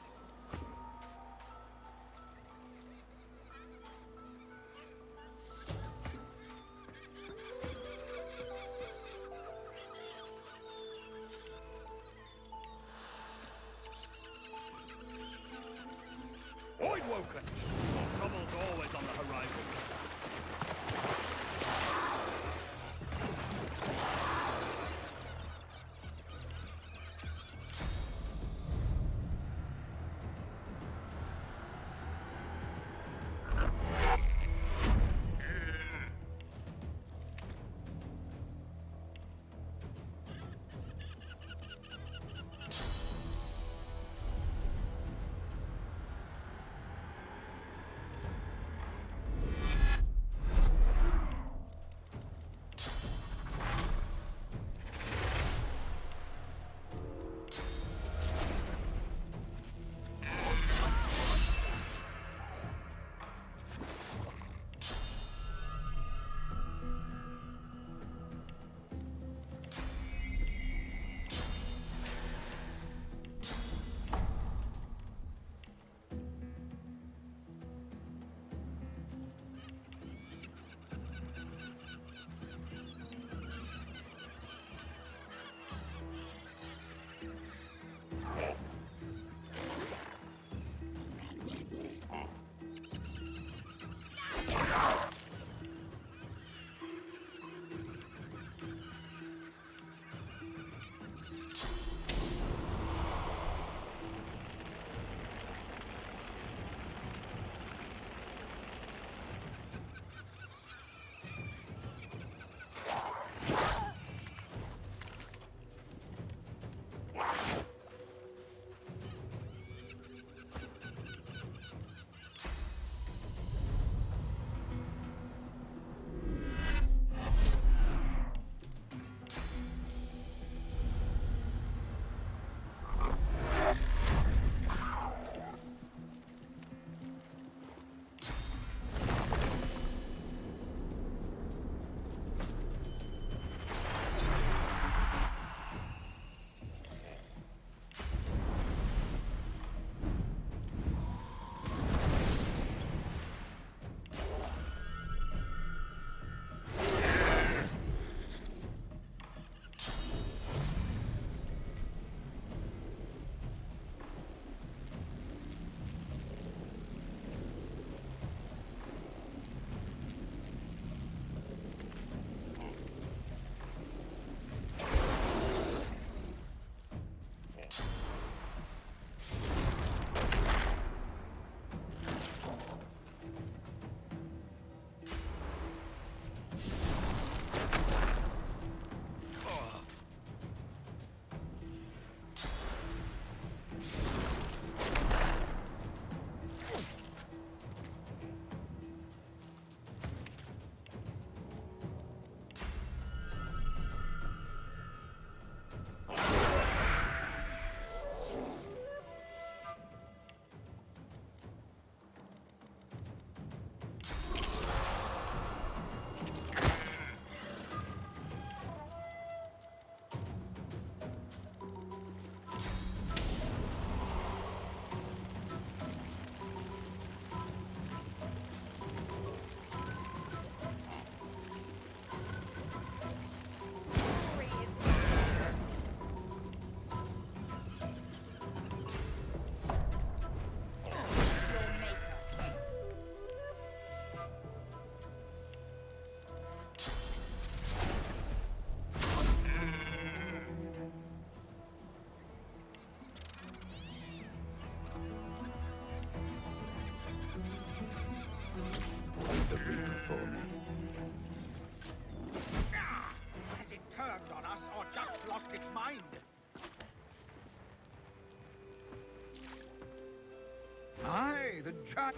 Voidwoken! Trouble's always on the horizon. way, the giant...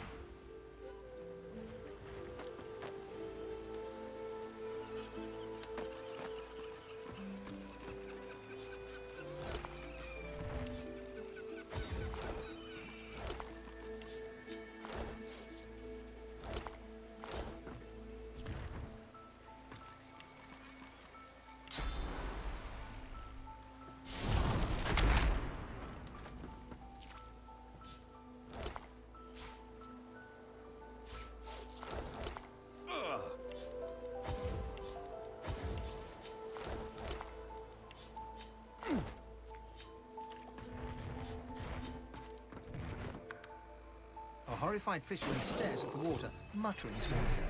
A horrified fisherman stares at the water, muttering to himself.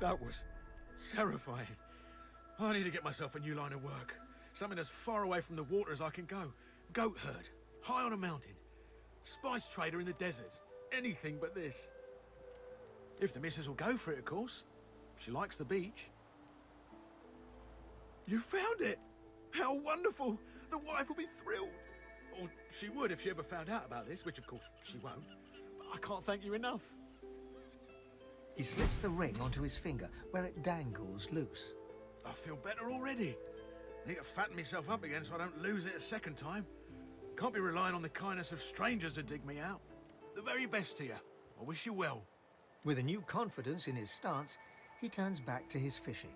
That was terrifying. I need to get myself a new line of work. Something as far away from the water as I can go. Goat herd, high on a mountain. Spice trader in the desert. Anything but this. If the missus will go for it, of course. She likes the beach. You found it! How wonderful! The wife will be thrilled. Or she would if she ever found out about this, which of course she won't. But I can't thank you enough. He slips the ring onto his finger, where it dangles loose. I feel better already. Need to fatten myself up again so I don't lose it a second time. Can't be relying on the kindness of strangers to dig me out. The very best to you. I wish you well. With a new confidence in his stance, he turns back to his fishing.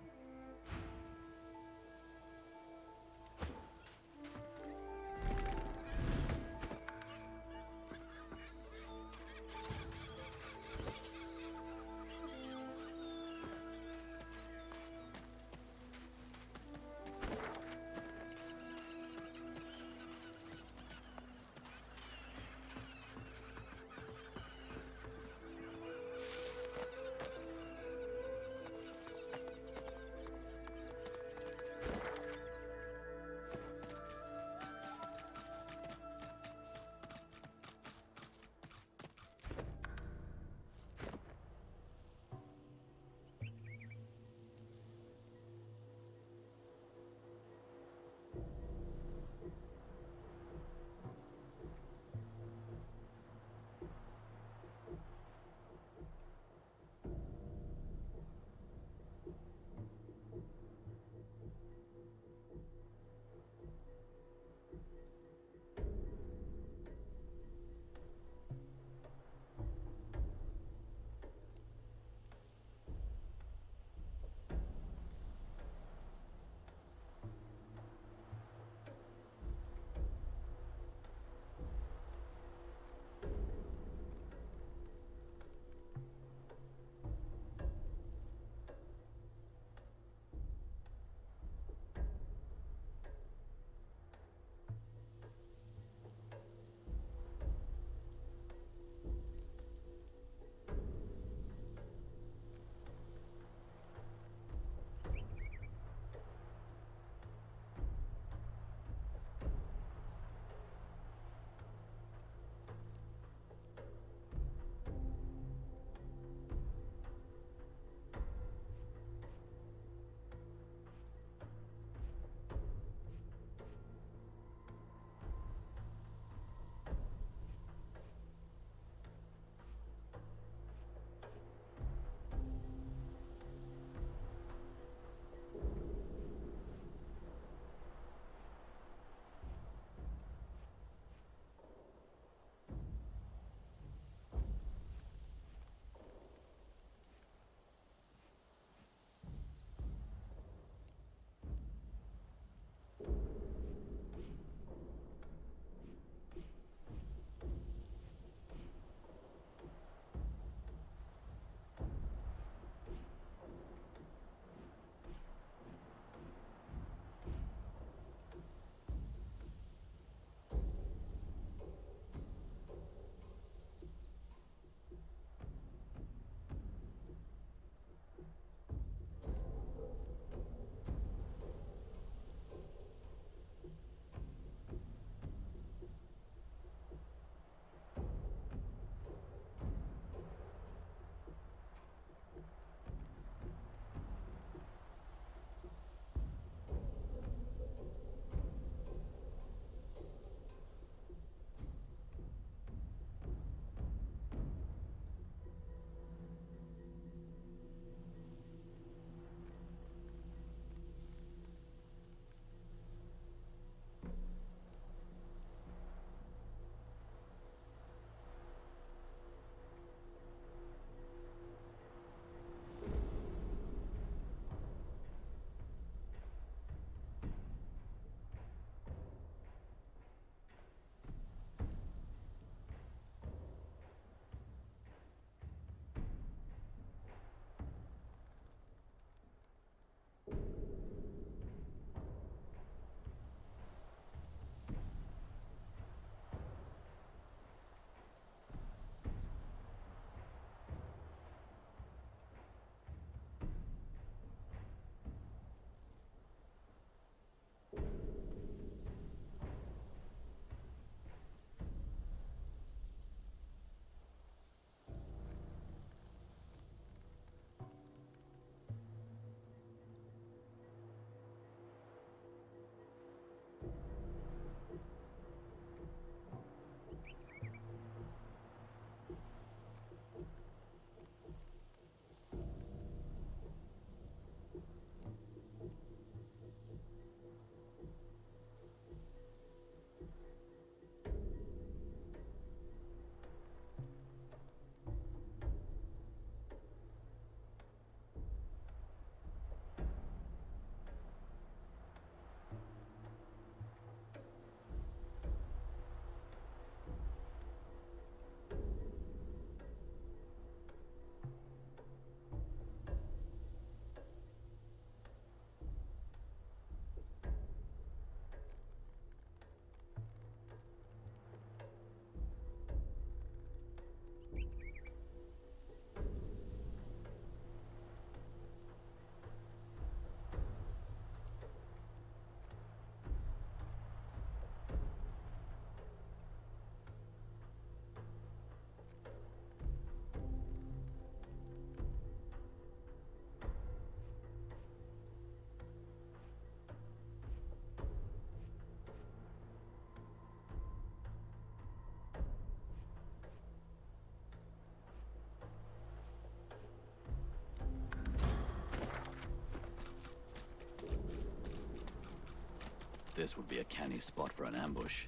This would be a canny spot for an ambush.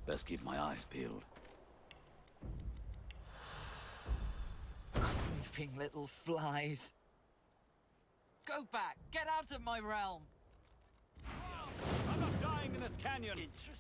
Best keep my eyes peeled. Creeping little flies. Go back! Get out of my realm! I'm not dying in this canyon. Interesting.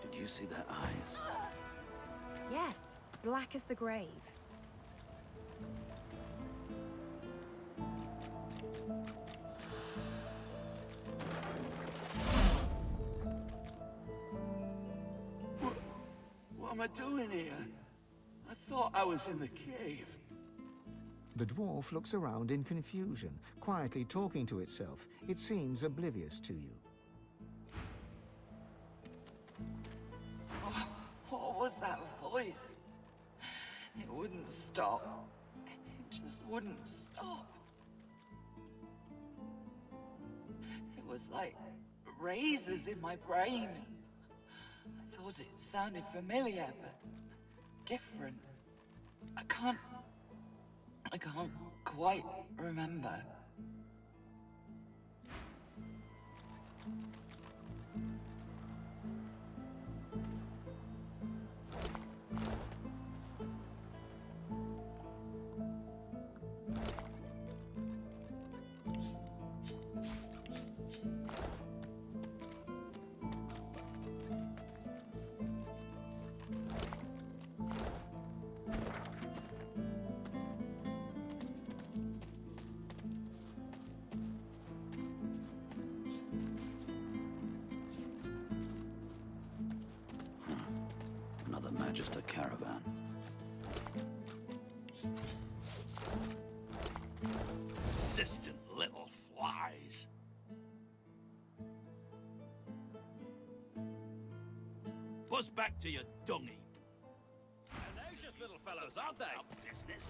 Did you see their eyes? Yes, black as the grave. What am I doing here? I thought I was in the cave. The dwarf looks around in confusion, quietly talking to itself. It seems oblivious to you. Oh, what was that voice? It wouldn't stop. It just wouldn't stop. It was like razors in my brain. I thought it sounded familiar, but different. I can't quite remember. Another Magister caravan. Persistent little flies. Buzz back to your dung heap. Tenacious little fellows, aren't they? Business.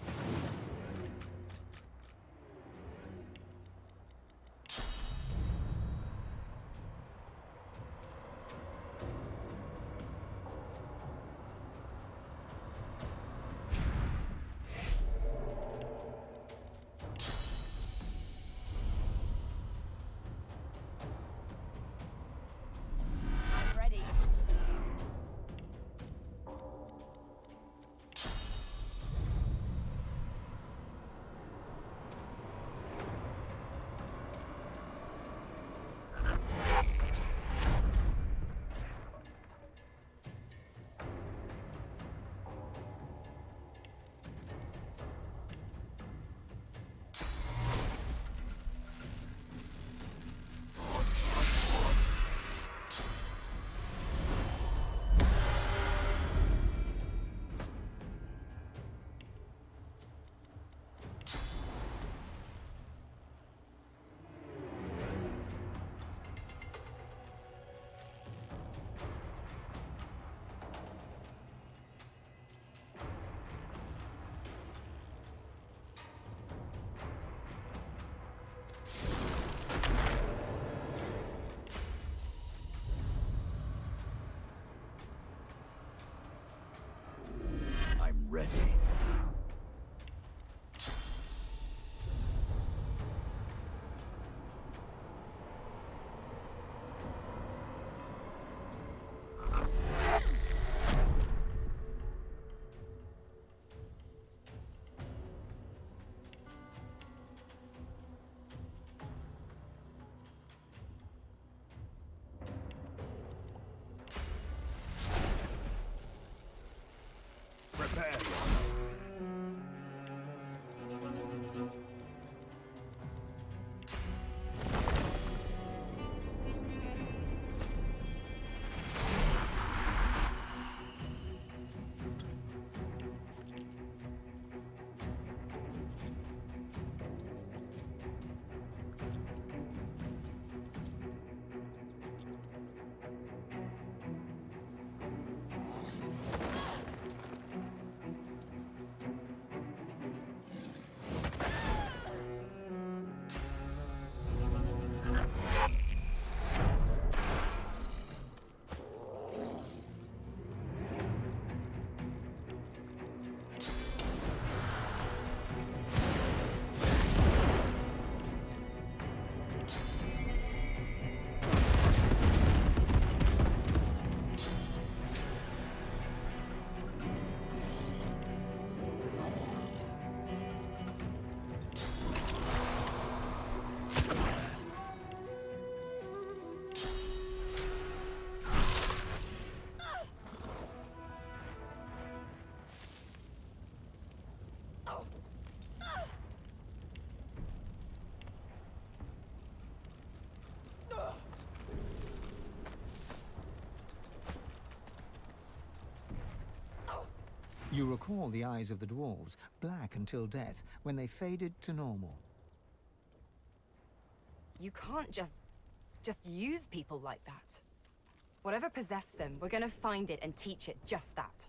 Ready. You recall the eyes of the dwarves, black until death, when they faded to normal. You can't just use people like that. Whatever possessed them, we're gonna find it and teach it just that.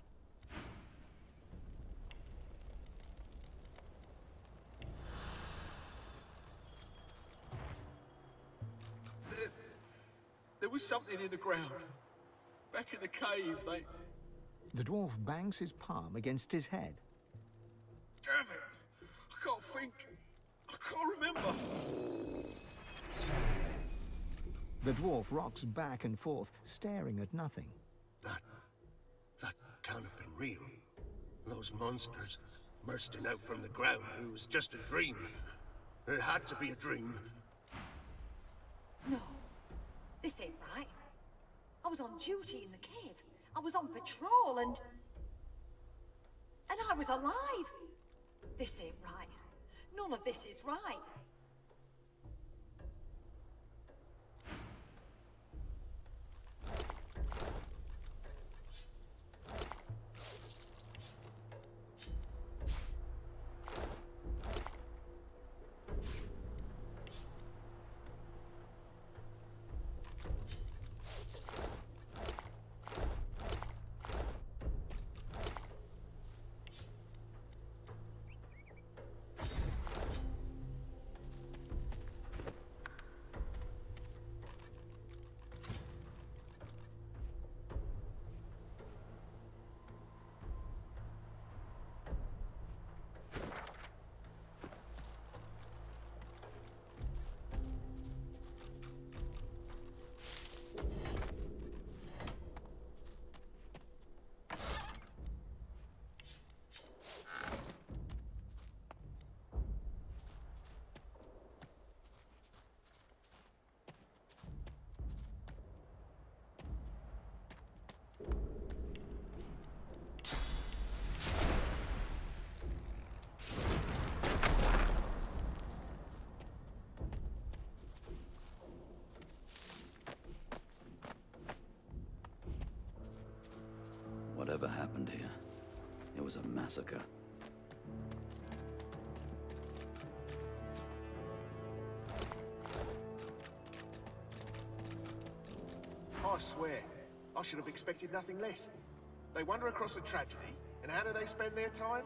There was something in the ground. Back in the cave, they... The dwarf bangs his palm against his head. Damn it! I can't think. I can't remember. The dwarf rocks back and forth, staring at nothing. That can't have been real. Those monsters bursting out from the ground, it was just a dream. It had to be a dream. No, this ain't right. I was on duty in the cave. I was on patrol and I was alive. This ain't right. None of this is right. Whatever happened here, it was a massacre. I swear, I should have expected nothing less. They wander across a tragedy, and how do they spend their time?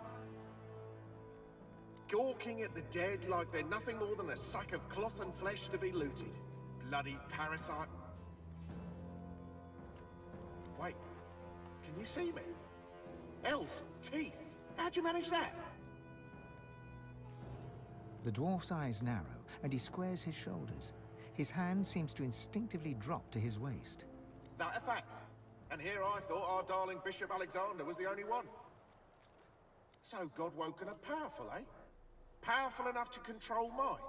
Gawking at the dead like they're nothing more than a sack of cloth and flesh to be looted. Bloody parasite. Wait, can you see me? Elves, teeth. How'd you manage that? The dwarf's eyes narrow, and he squares his shoulders. His hand seems to instinctively drop to his waist. That a fact. And here I thought our darling Bishop Alexander was the only one. So God-woken and powerful, eh? Powerful enough to control mind?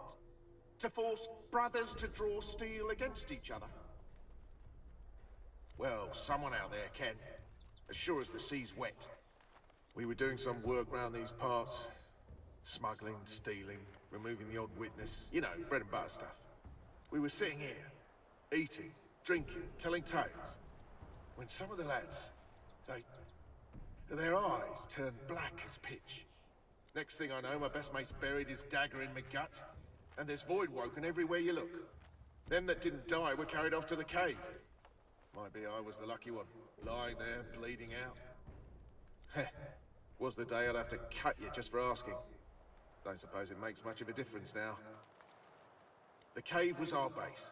To force brothers to draw steel against each other? Well, someone out there can. As sure as the sea's wet. We were doing some work round these parts. Smuggling, stealing, removing the odd witness. You know, bread and butter stuff. We were sitting here, eating, drinking, telling tales. When some of the lads, their eyes turned black as pitch. Next thing I know, my best mate's buried his dagger in my gut. And there's void woken everywhere you look. Them that didn't die were carried off to the cave. Might be I was the lucky one, lying there, bleeding out. Heh, was the day I'd have to cut you just for asking. Don't suppose it makes much of a difference now. The cave was our base,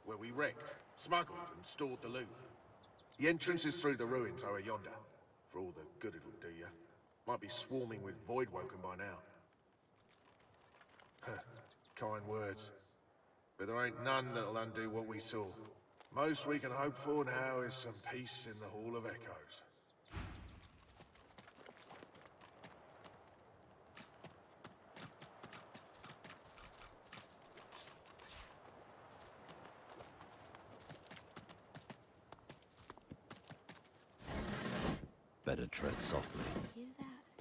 where we wrecked, smuggled and stored the loot. The entrance is through the ruins over yonder, for all the good it'll do you. Might be swarming with void woken by now. Huh, kind words. But there ain't none that'll undo what we saw. Most we can hope for now is some peace in the Hall of Echoes. Better tread softly.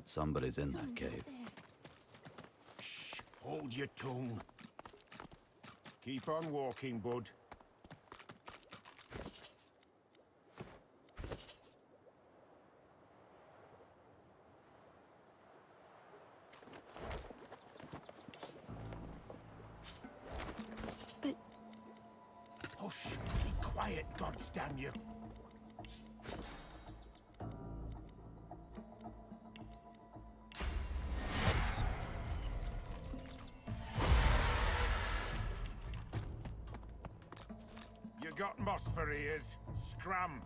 Somebody's in that cave. Shh, hold your tongue. Keep on walking, bud. Shush! Be quiet, gods damn you! You got moss for ears. Scram!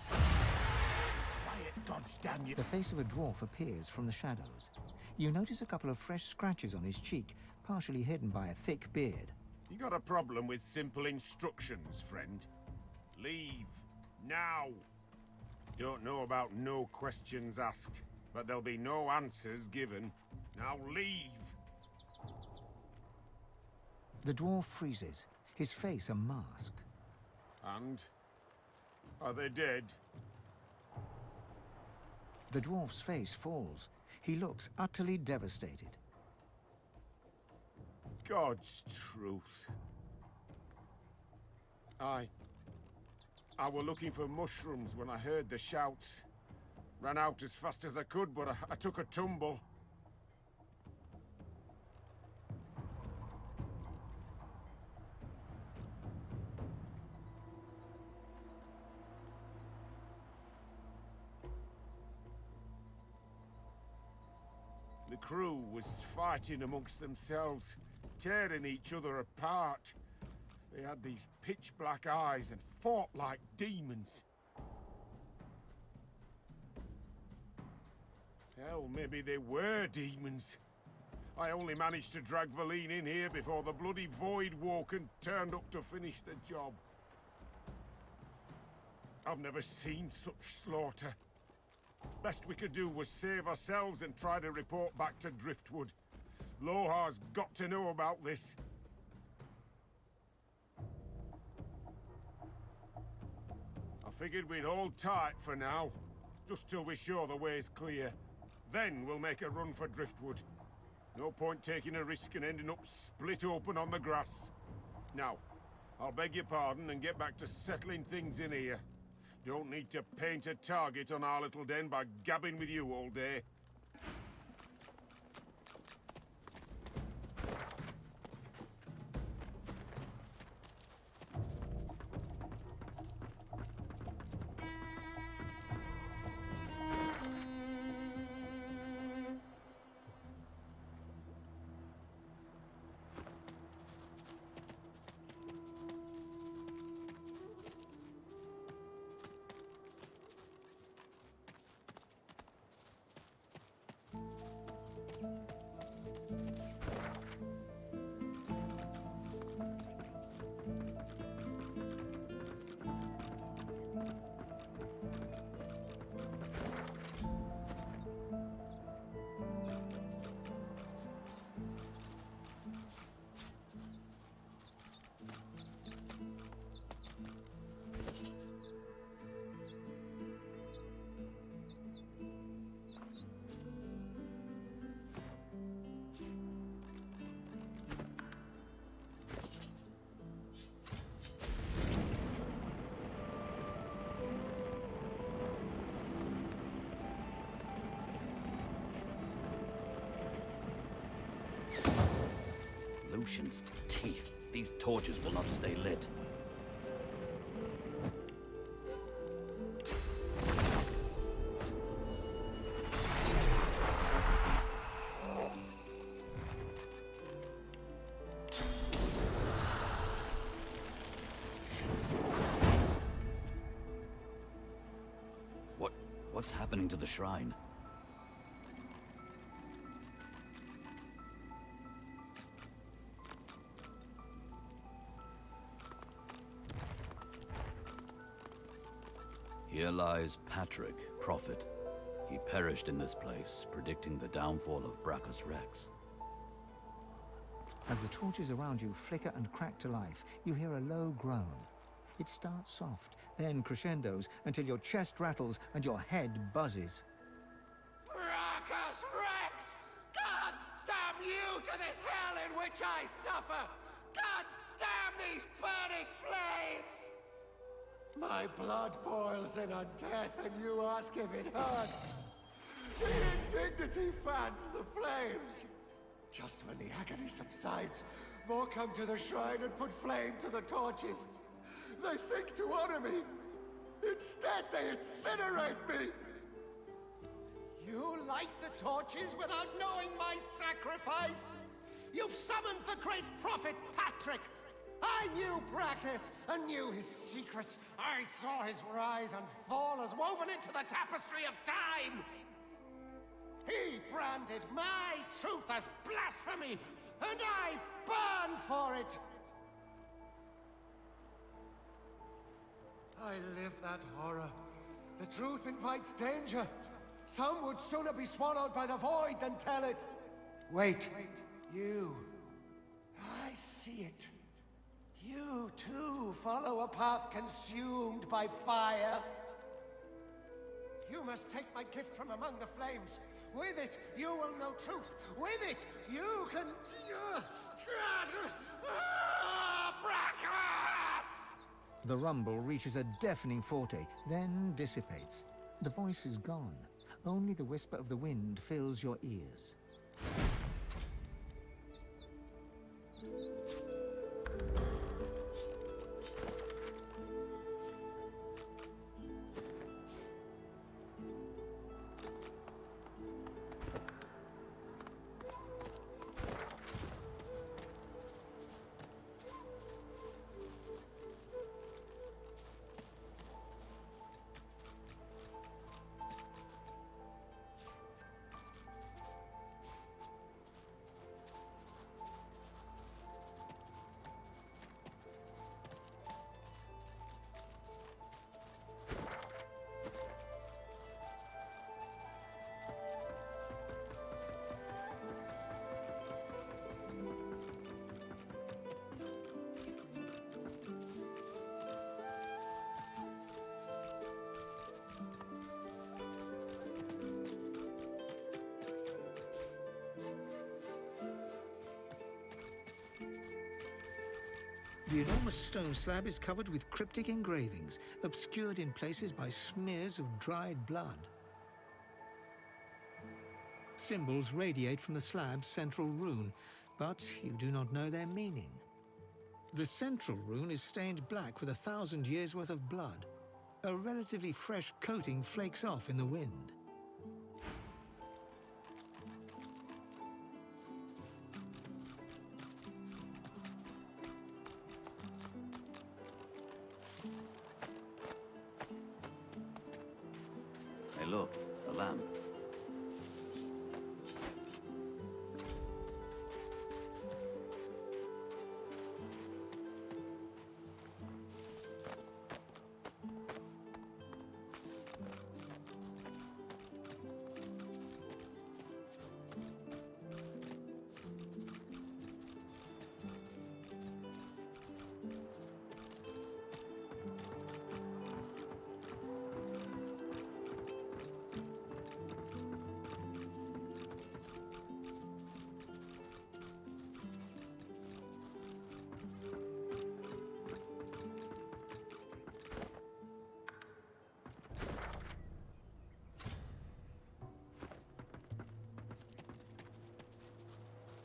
Quiet, gods damn you! The face of a dwarf appears from the shadows. You notice a couple of fresh scratches on his cheek, partially hidden by a thick beard. You got a problem with simple instructions, friend? Leave. Now! Don't know about no questions asked, but there'll be no answers given. Now leave! The dwarf freezes, his face a mask. And? Are they dead? The dwarf's face falls. He looks utterly devastated. God's truth. I were looking for mushrooms when I heard the shouts. Ran out as fast as I could, but I took a tumble. The crew was fighting amongst themselves, tearing each other apart. They had these pitch-black eyes and fought like demons. Hell, maybe they were demons. I only managed to drag Valine in here before the bloody Void woke and turned up to finish the job. I've never seen such slaughter. Best we could do was save ourselves and try to report back to Driftwood. Lohar's got to know about this. I figured we'd hold tight for now, just till we're sure the way's clear. Then we'll make a run for Driftwood. No point taking a risk and ending up split open on the grass. Now, I'll beg your pardon and get back to settling things in here. Don't need to paint a target on our little den by gabbing with you all day. Lucian's teeth. These torches will not stay lit. What's happening to the shrine? Here lies Patrick, prophet. He perished in this place, predicting the downfall of Brachus Rex. As the torches around you flicker and crack to life, you hear a low groan. It starts soft, then crescendos until your chest rattles and your head buzzes. Brachus Rex! Gods damn you to this hell in which I suffer! Gods damn these burning flames! My blood boils in on death and you ask if it hurts. The indignity fans the flames. Just when the agony subsides, More come to the shrine and put flame to the torches. They think to honor me. Instead, they incinerate me. You light the torches without knowing my sacrifice? You've summoned the great prophet Patrick. I knew Brachus and knew his secrets. I saw his rise and fall as woven into the tapestry of time. He branded my truth as blasphemy, and I burn for it. I live that horror. The truth invites danger. Some would sooner be swallowed by the void than tell it. Wait, you. I see it. You too follow a path consumed by fire. You must take my gift from among the flames. With it, you will know truth. With it, you can... The rumble reaches a deafening forte, then dissipates. The voice is gone. Only the whisper of the wind fills your ears. The enormous stone slab is covered with cryptic engravings, obscured in places by smears of dried blood. Symbols radiate from the slab's central rune, but you do not know their meaning. The central rune is stained black with 1,000 years' worth of blood. A relatively fresh coating flakes off in the wind. Hey, look, a lamp.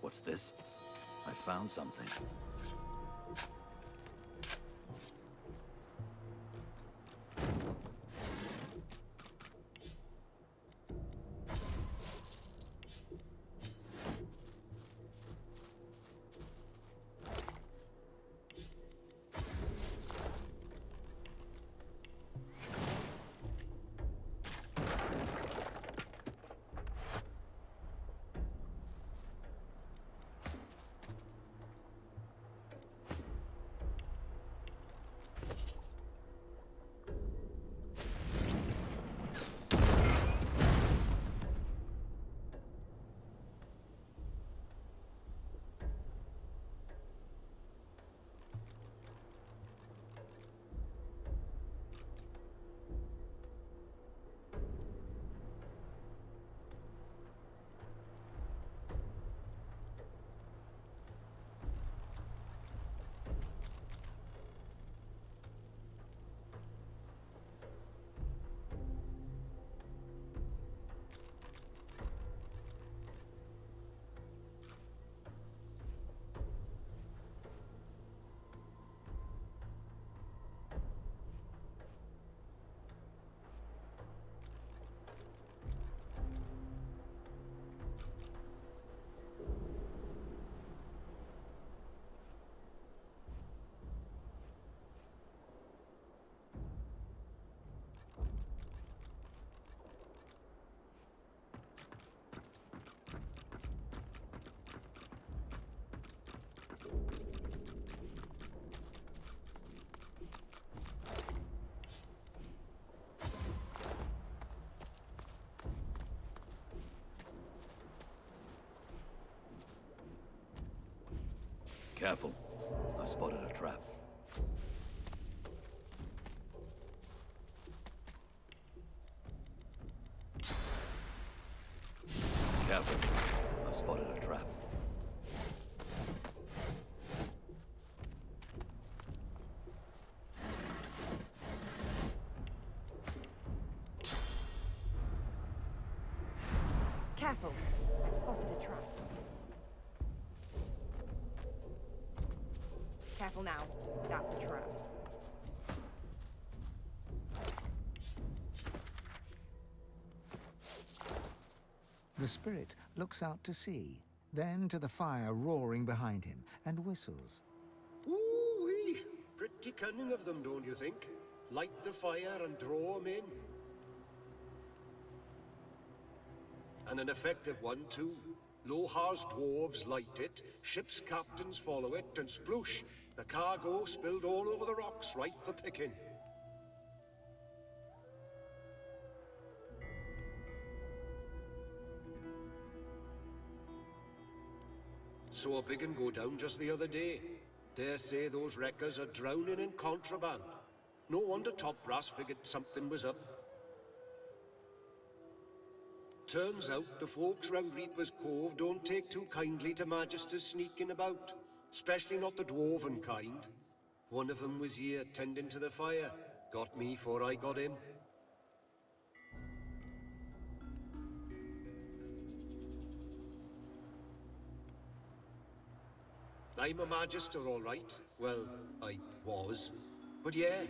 What's this? I found something. Careful. I spotted a trap. Careful. I spotted a trap. Careful. I've spotted a trap. Careful now. That's a trap. The spirit looks out to sea, then to the fire roaring behind him, and whistles. Ooh-wee! Pretty cunning of them, don't you think? Light the fire and draw 'em in. And an effective one, too. Lohar's dwarves light it, ship's captains follow it, and sploosh! The cargo spilled all over the rocks, right for picking. Saw a big un go down just the other day. Dare say those wreckers are drowning in contraband. No wonder Top Brass figured something was up. Turns out the folks round Reaper's Cove don't take too kindly to Magisters sneaking about. Especially not the dwarven kind. One of them was here tending to the fire. Got me 'fore I got him. I'm a Magister, all right. Well, I was. But yeah,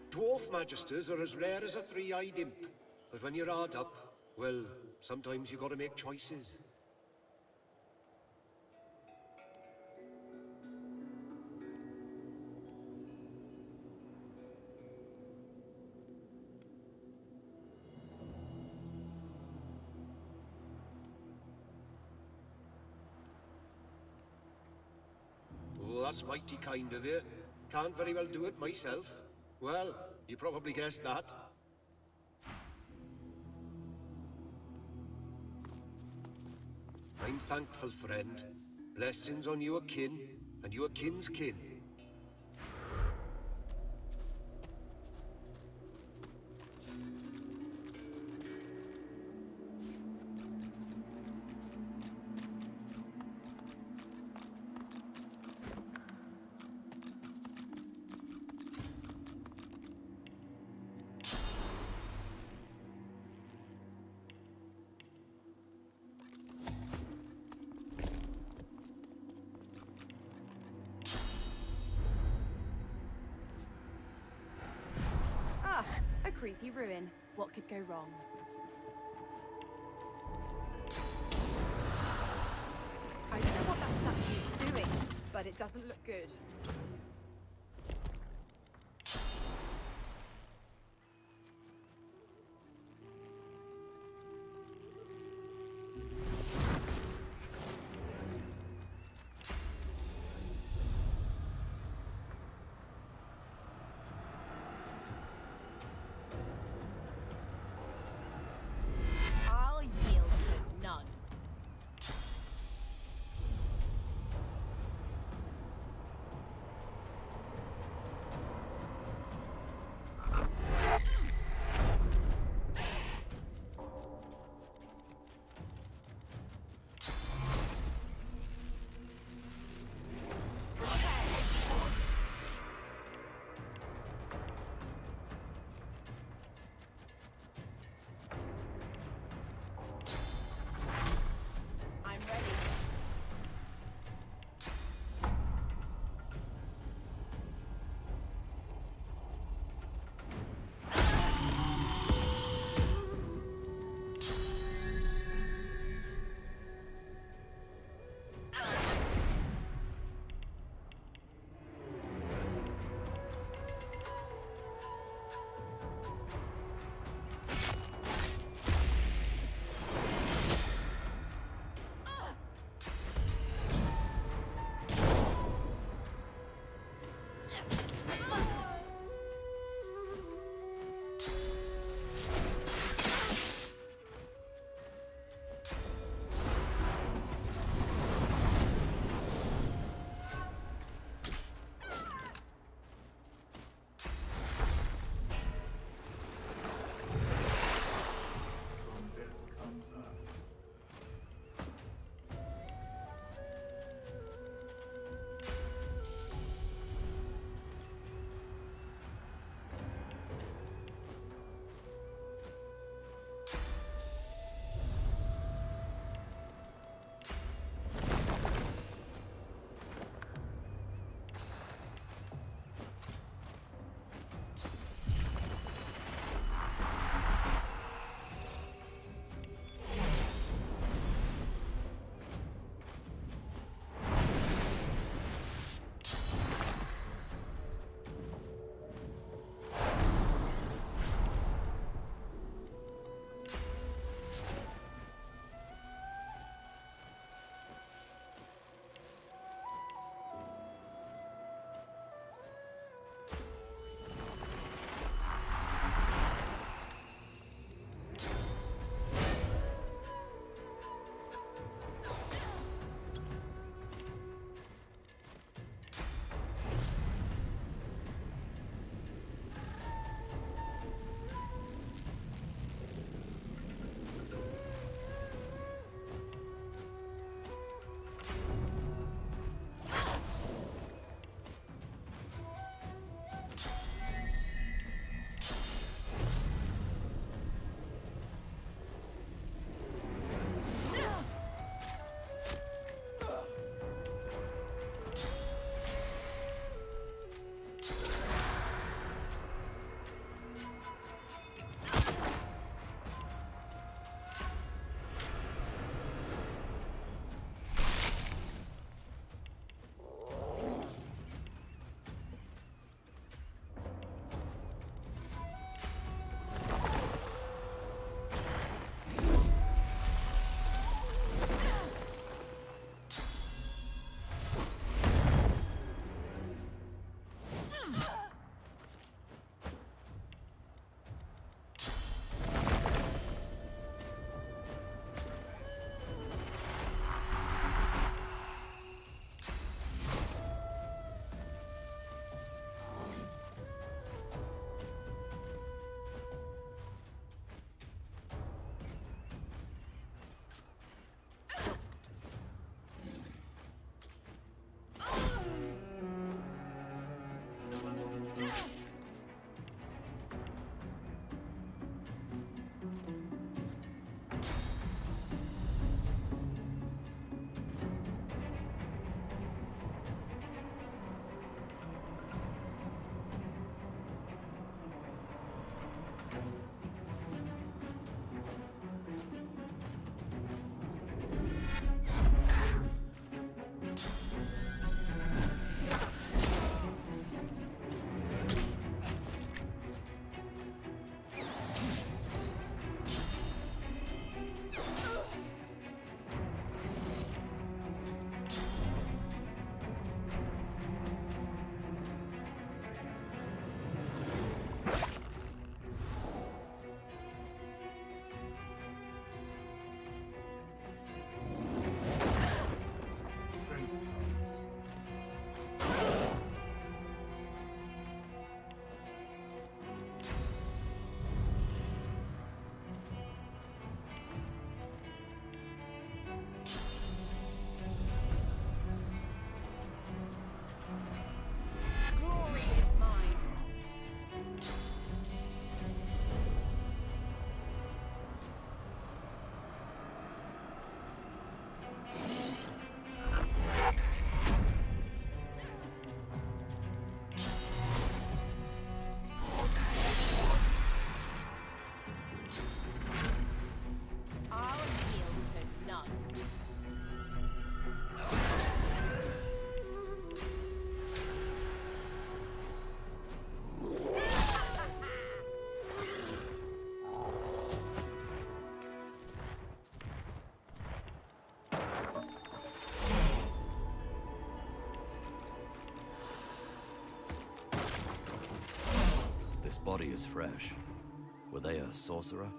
dwarf Magisters are as rare as a three-eyed imp. But when you're hard up, well, sometimes you gotta make choices. Oh, that's mighty kind of you. Can't very well do it myself. Well, you probably guessed that. I'm thankful, friend. Blessings on your kin, and your kin's kin. A creepy ruin. What could go wrong? I don't know what that statue's doing, but it doesn't look good. I'll yield to none. body is fresh. Were they a sorcerer?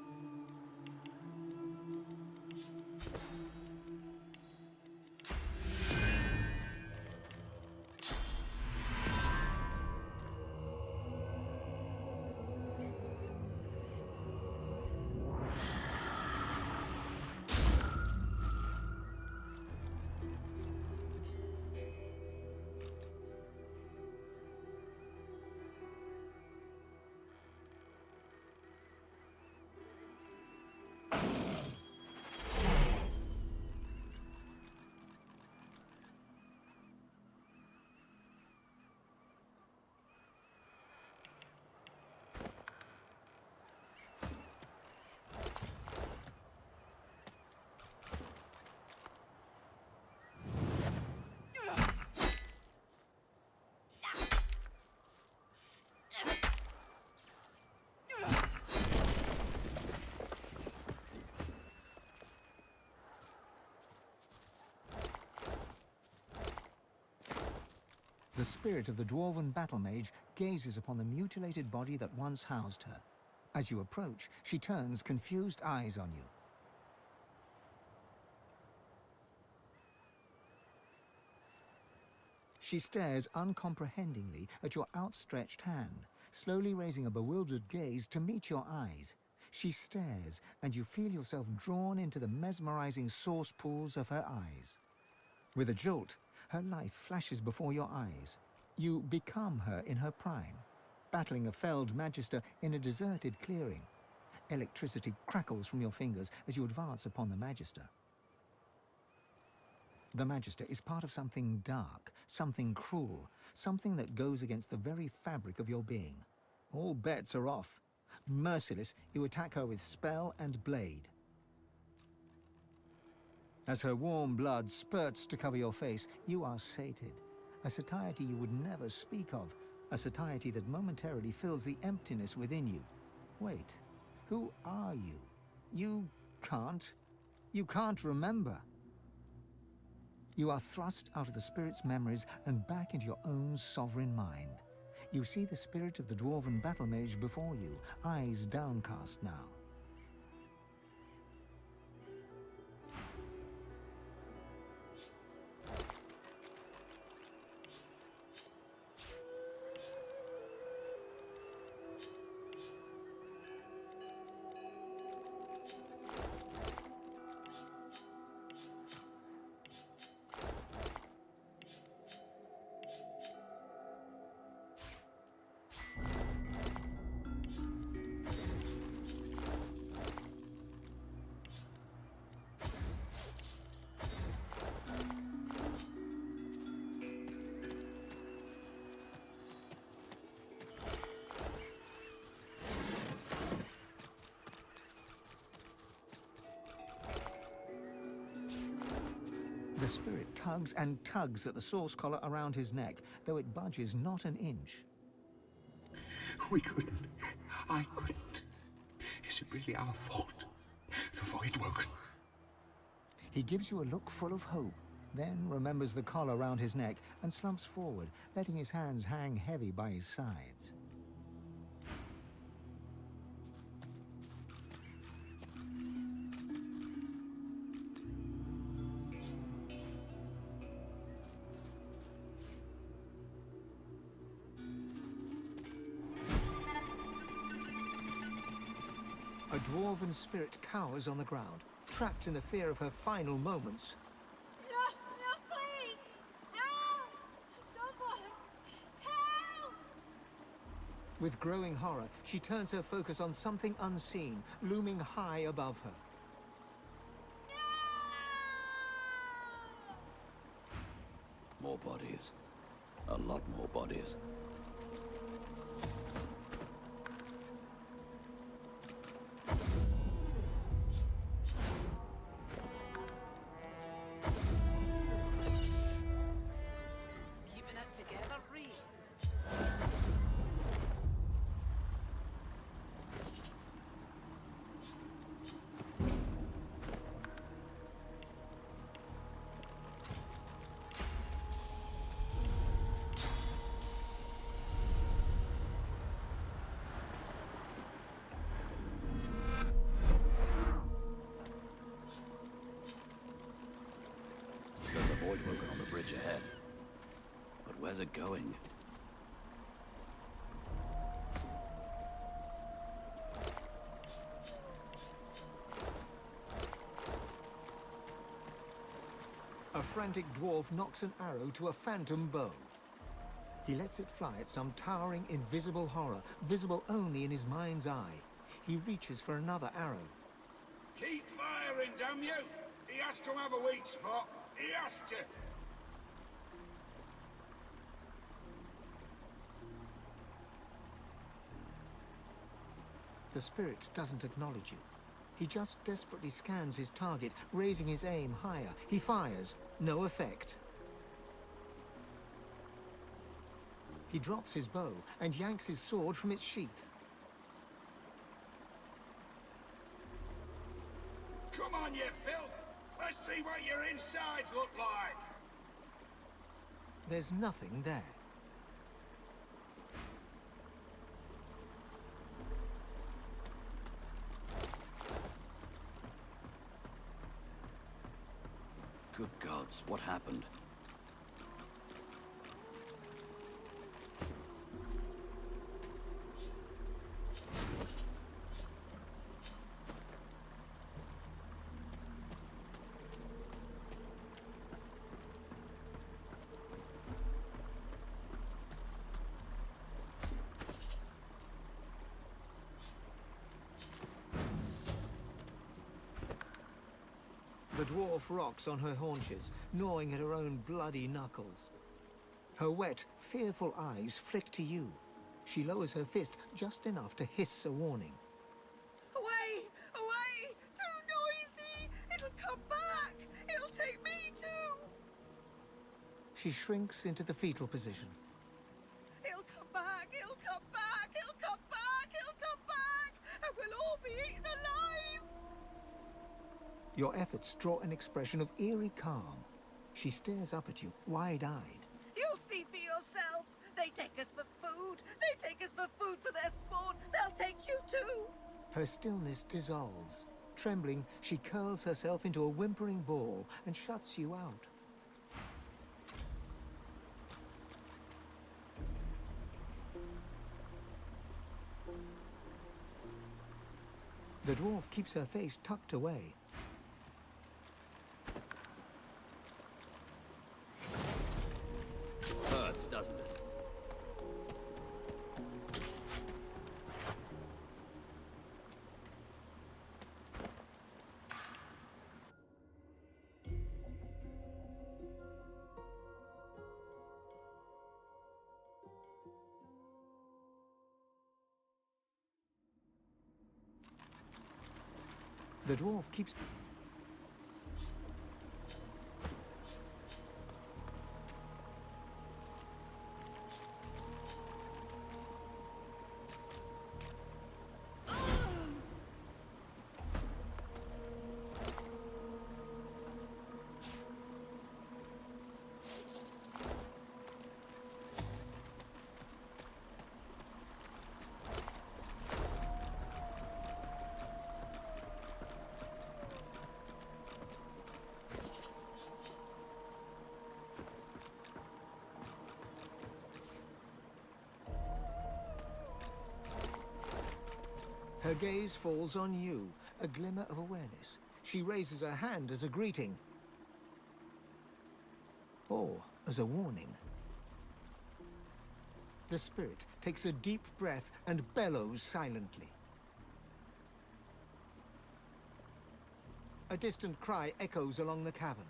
The spirit of the dwarven battle mage gazes upon the mutilated body that once housed her. As you approach, she turns confused eyes on you. She stares uncomprehendingly at your outstretched hand, slowly raising a bewildered gaze to meet your eyes. She stares, and you feel yourself drawn into the mesmerizing source pools of her eyes. With a jolt, her life flashes before your eyes. You become her in her prime, battling a felled magister in a deserted clearing. Electricity crackles from your fingers as you advance upon the magister. The magister is part of something dark, something cruel, something that goes against the very fabric of your being. All bets are off. Merciless, you attack her with spell and blade. As her warm blood spurts to cover your face, you are sated. A satiety you would never speak of, a satiety that momentarily fills the emptiness within you. Wait, who are you? You can't remember. You are thrust out of the spirit's memories and back into your own sovereign mind. You see the spirit of the dwarven battle mage before you, eyes downcast now. The spirit tugs and tugs at the source collar around his neck, though it budges not an inch. We couldn't. I couldn't. Is it really our fault? The Void Woken. He gives you a look full of hope, then remembers the collar round his neck and slumps forward, letting his hands hang heavy by his sides. A dwarven spirit cowers on the ground, trapped in the fear of her final moments. No, please! Help! Someone! Help! With growing horror, she turns her focus on something unseen, looming high above her. More bodies. A lot more bodies. Keeping it together, Bree. Voidwoken on the bridge ahead. But where's it going? A frantic dwarf knocks an arrow to a phantom bow. He lets it fly at some towering, invisible horror, visible only in his mind's eye. He reaches for another arrow. Keep firing, damn you! He has to have a weak spot. He has to. The spirit doesn't acknowledge you. He just desperately scans his target, raising his aim higher. He fires. No effect. He drops his bow and yanks his sword from its sheath. Come on, you filth! Let's see what your insides look like! There's nothing there. Good gods, what happened? The dwarf rocks on her haunches, gnawing at her own bloody knuckles. Her wet, fearful eyes flick to you. She lowers her fist just enough to hiss a warning. Away! Away! Too noisy! It'll come back! It'll take me too! She shrinks into the fetal position. It'll come back! It'll come back! It'll come back! It'll come back! And we'll all be eaten alive! Your efforts draw an expression of eerie calm. She stares up at you, wide-eyed. You'll see for yourself! They take us for food! They take us for food for their spawn! They'll take you too! Her stillness dissolves. Trembling, she curls herself into a whimpering ball and shuts you out. The dwarf keeps her face tucked away. Hurts, doesn't it? The dwarf keeps... Her gaze falls on you, a glimmer of awareness. She raises her hand as a greeting. Or as a warning. The spirit takes a deep breath and bellows silently. A distant cry echoes along the cavern.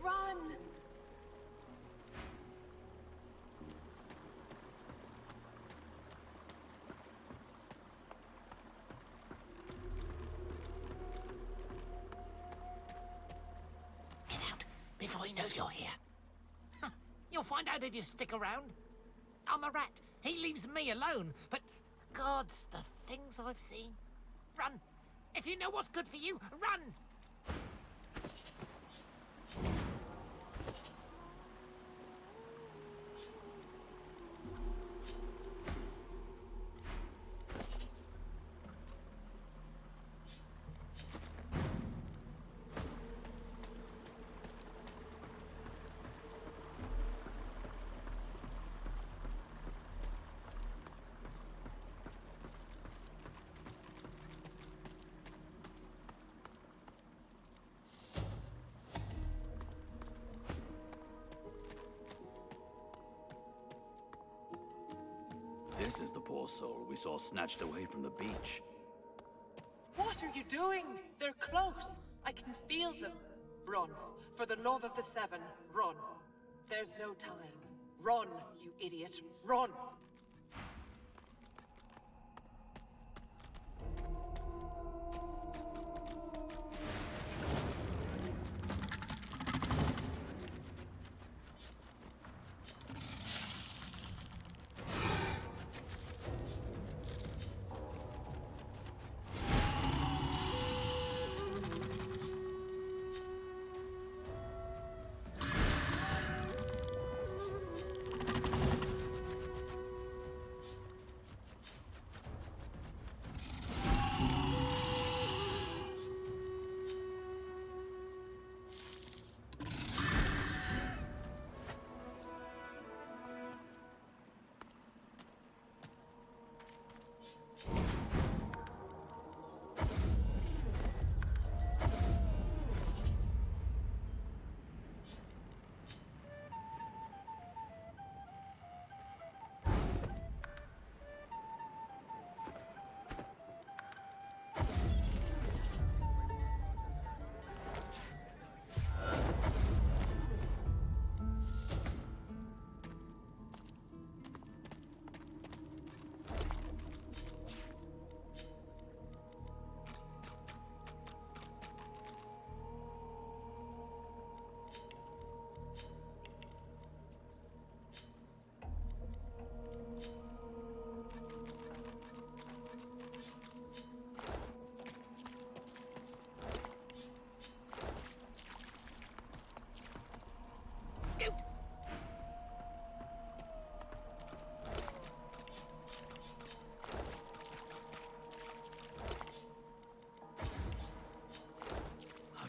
Run! Get out before he knows you're here. You'll find out if you stick around. I'm a rat. He leaves me alone. But gods, the things I've seen. Run! If you know what's good for you, run! This is the poor soul we saw snatched away from the beach. What are you doing? They're close. I can feel them. Run. For the love of the Seven, run. There's no time. Run, you idiot. Run!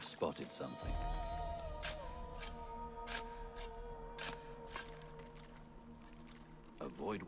I've spotted something. Avoid...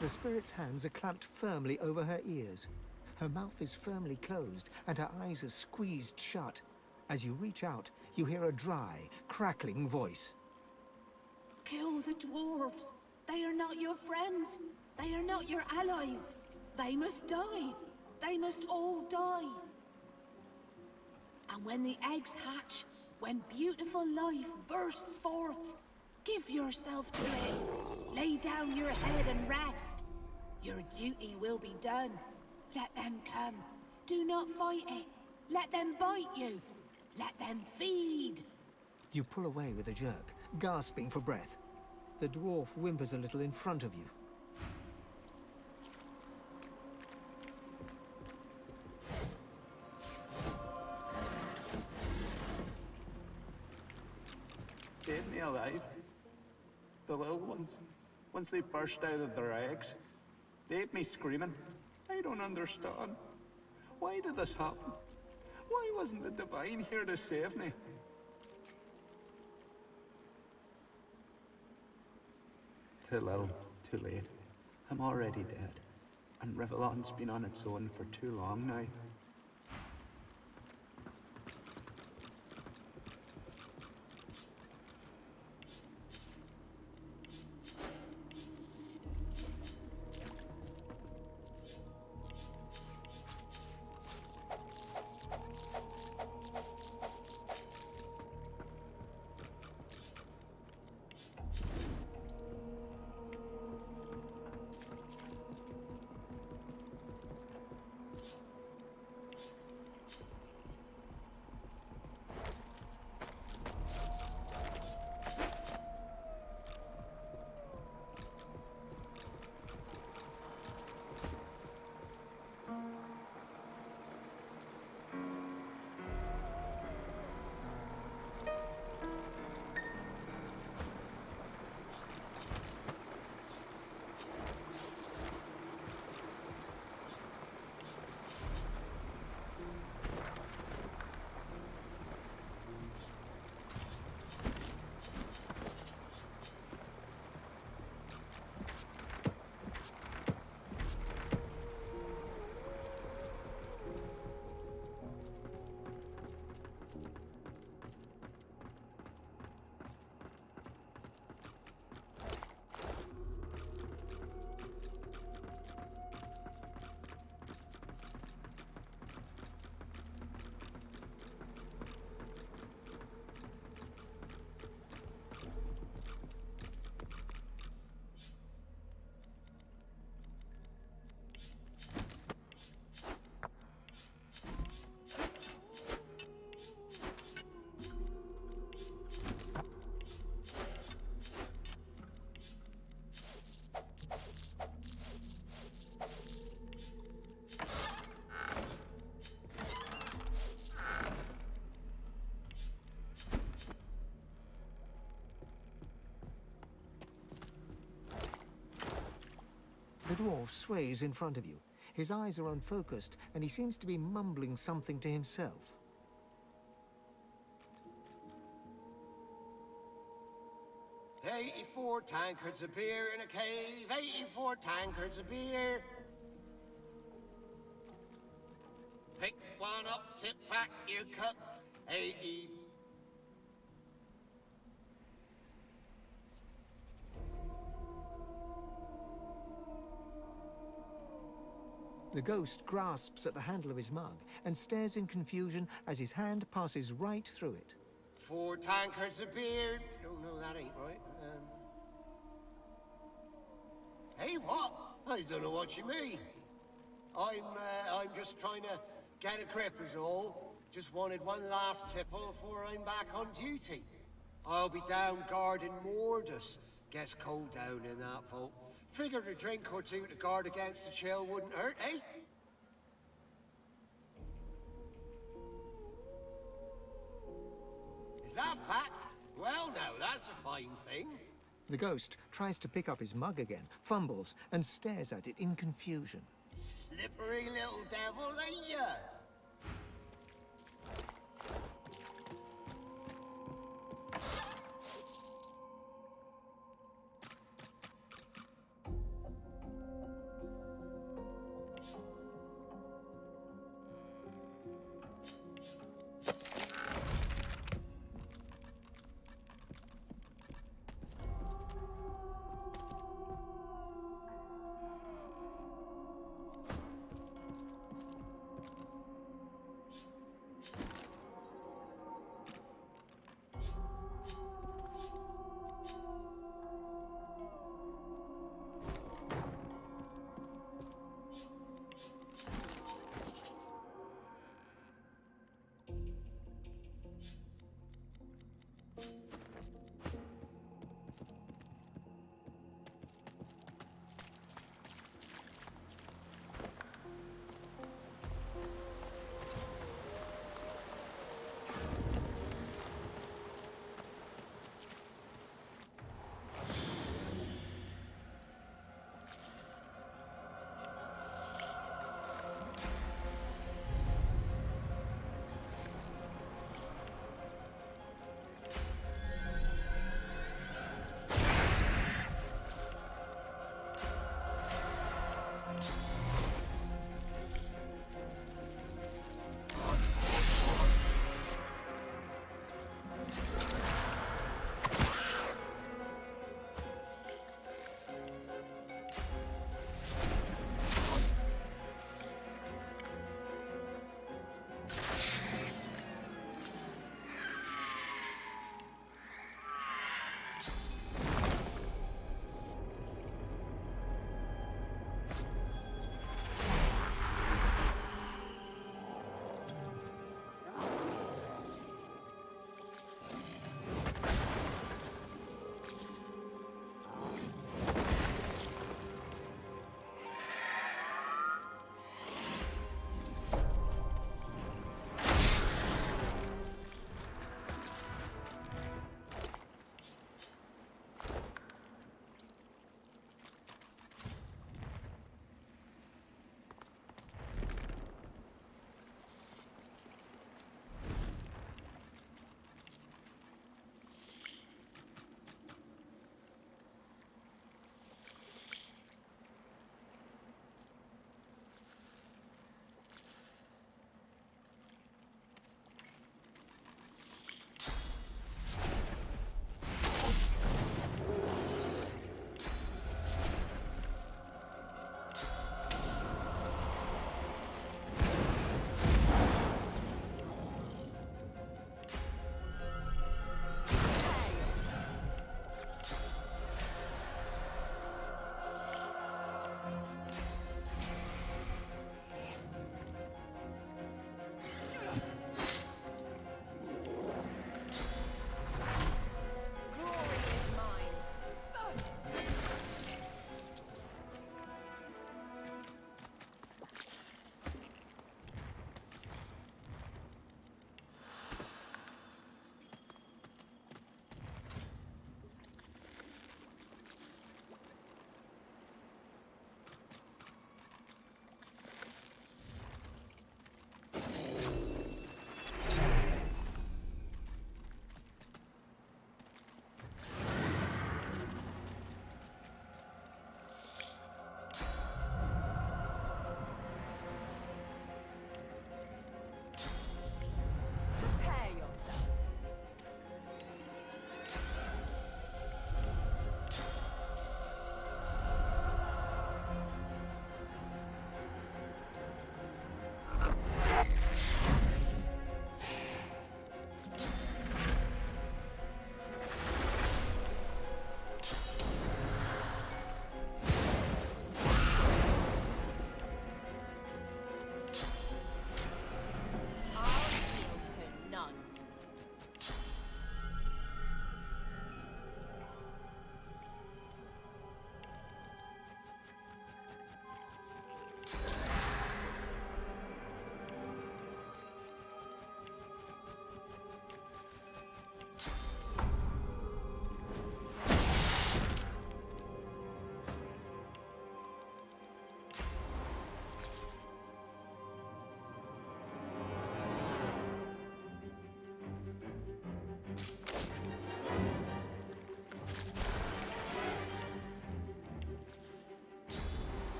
The spirit's hands are clamped firmly over her ears. Her mouth is firmly closed, and her eyes are squeezed shut. As you reach out, you hear a dry, crackling voice. Kill the dwarves. They are not your friends. They are not your allies. They must die. They must all die. And when the eggs hatch, when beautiful life bursts forth, give yourself to it. Lay down your head and rest. Your duty will be done. Let them come. Do not fight it. Let them bite you. Let them feed. You pull away with a jerk, gasping for breath. The dwarf whimpers a little in front of you. They ate me alive. The little ones. Once they burst out of their eggs, they ate me screaming. I don't understand. Why did this happen? Why wasn't the Divine here to save me? Too little, too late. I'm already dead. And Rivellon's been on its own for too long now. The dwarf sways in front of you. His eyes are unfocused, and he seems to be mumbling something to himself. 84 tankards of beer in a cave, 84 tankards of beer. Pick one up, tip back your cup, 80. The ghost grasps at the handle of his mug and stares in confusion as his hand passes right through it. 4 tankards of beer. Oh, no, that ain't right. Hey, what? I don't know what you mean. I'm just trying to get a grip is all. Just wanted one last tipple before I'm back on duty. I'll be down guarding Mordus. Gets cold down in that vault. Figured a drink or two to guard against the chill wouldn't hurt, eh? Is that fact? Well, now, that's a fine thing. The ghost tries to pick up his mug again, fumbles, and stares at it in confusion. Slippery little devil, ain't ya?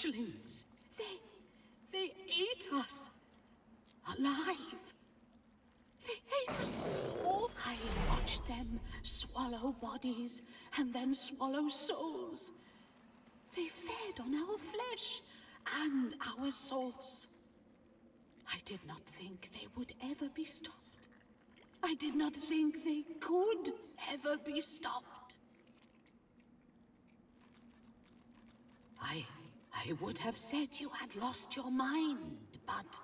hatchlings. They ate us. Alive. They ate us. I watched them swallow bodies and then swallow souls. They fed on our flesh and our souls. I did not think they would ever be stopped. I did not think they could ever be stopped. I would have said you had lost your mind, but...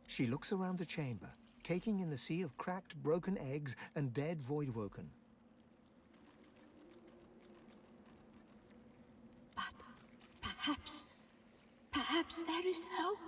She looks around the chamber, taking in the sea of cracked, broken eggs and dead Voidwoken. But perhaps there is hope.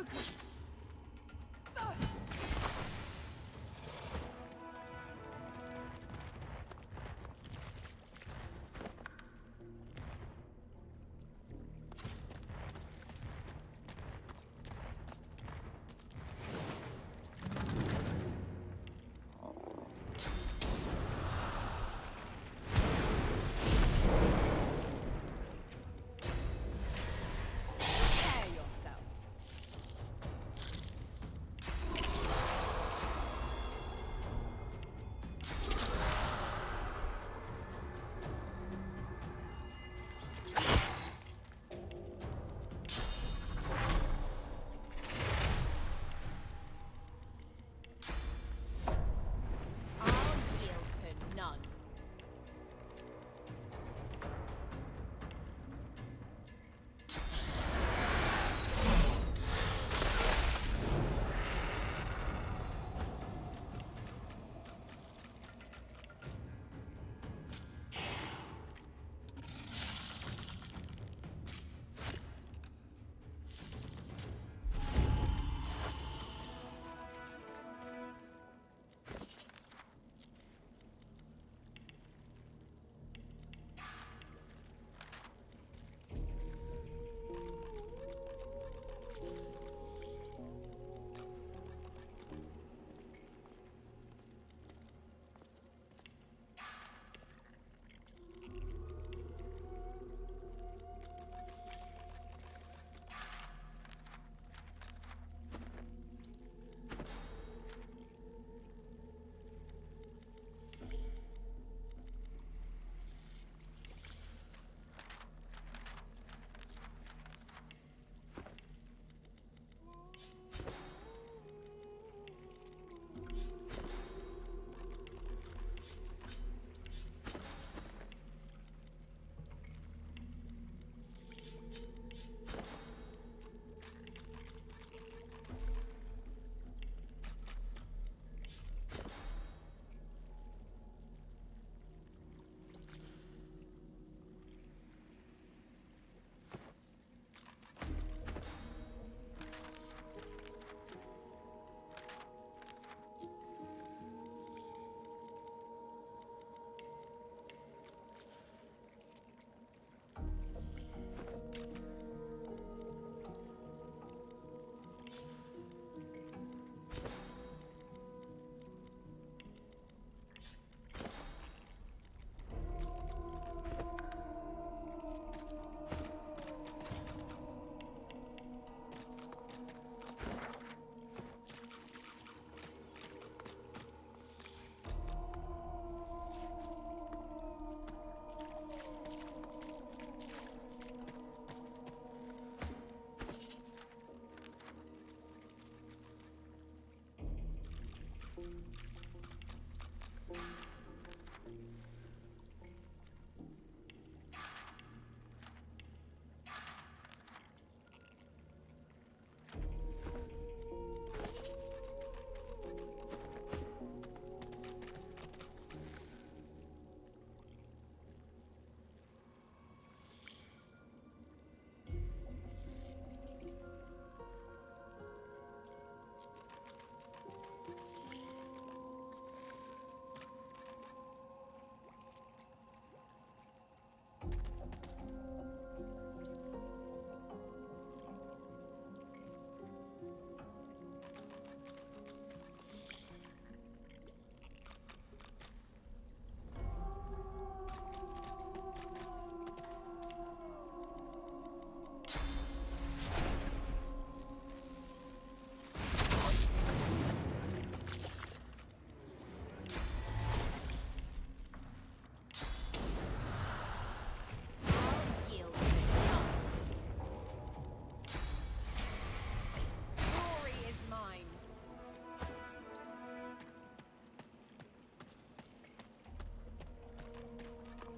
focus!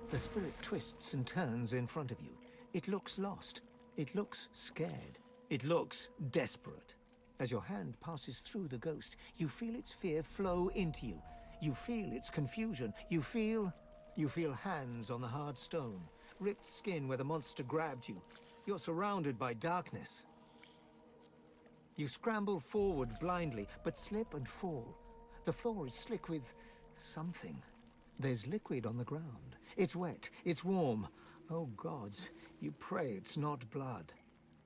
The spirit twists and turns in front of you. It looks lost. It looks scared. It looks desperate. As your hand passes through the ghost, you feel its fear flow into you. You feel its confusion. You feel hands on the hard stone, ripped skin where the monster grabbed you. You're surrounded by darkness. You scramble forward blindly, but slip and fall. The floor is slick with something. There's liquid on the ground. It's wet, it's warm. Oh gods, you pray it's not blood.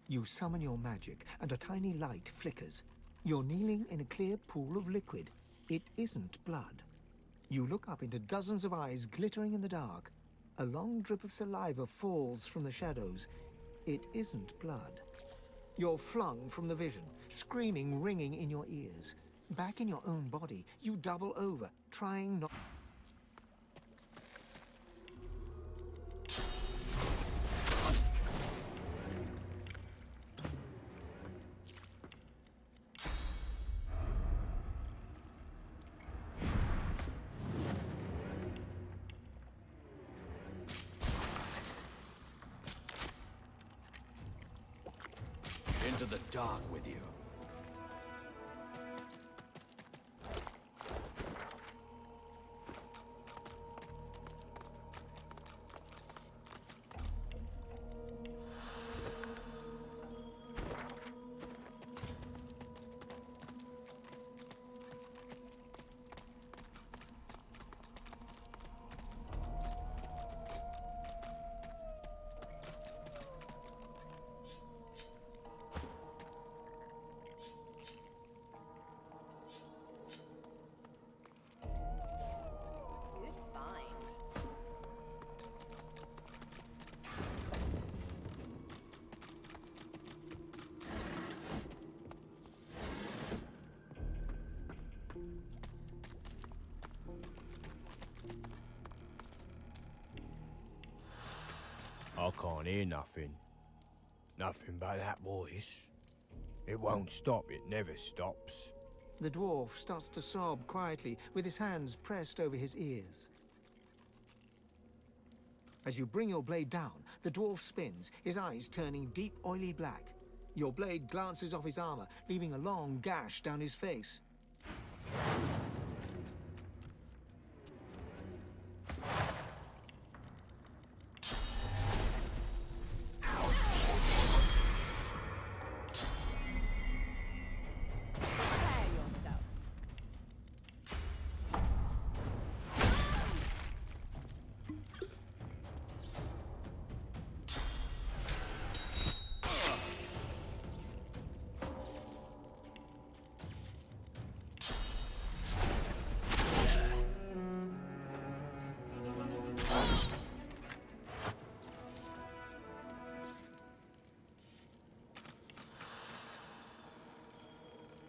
You summon your magic, and a tiny light flickers. You're kneeling in a clear pool of liquid. It isn't blood. You look up into dozens of eyes glittering in the dark. A long drip of saliva falls from the shadows. It isn't blood. You're flung from the vision, screaming ringing in your ears. Back in your own body, you double over, trying not... Into the dark with you. I can't hear nothing. Nothing but that voice. It won't stop, it never stops. The dwarf starts to sob quietly, with his hands pressed over his ears. As you bring your blade down, the dwarf spins, his eyes turning deep, oily black. Your blade glances off his armor, leaving a long gash down his face.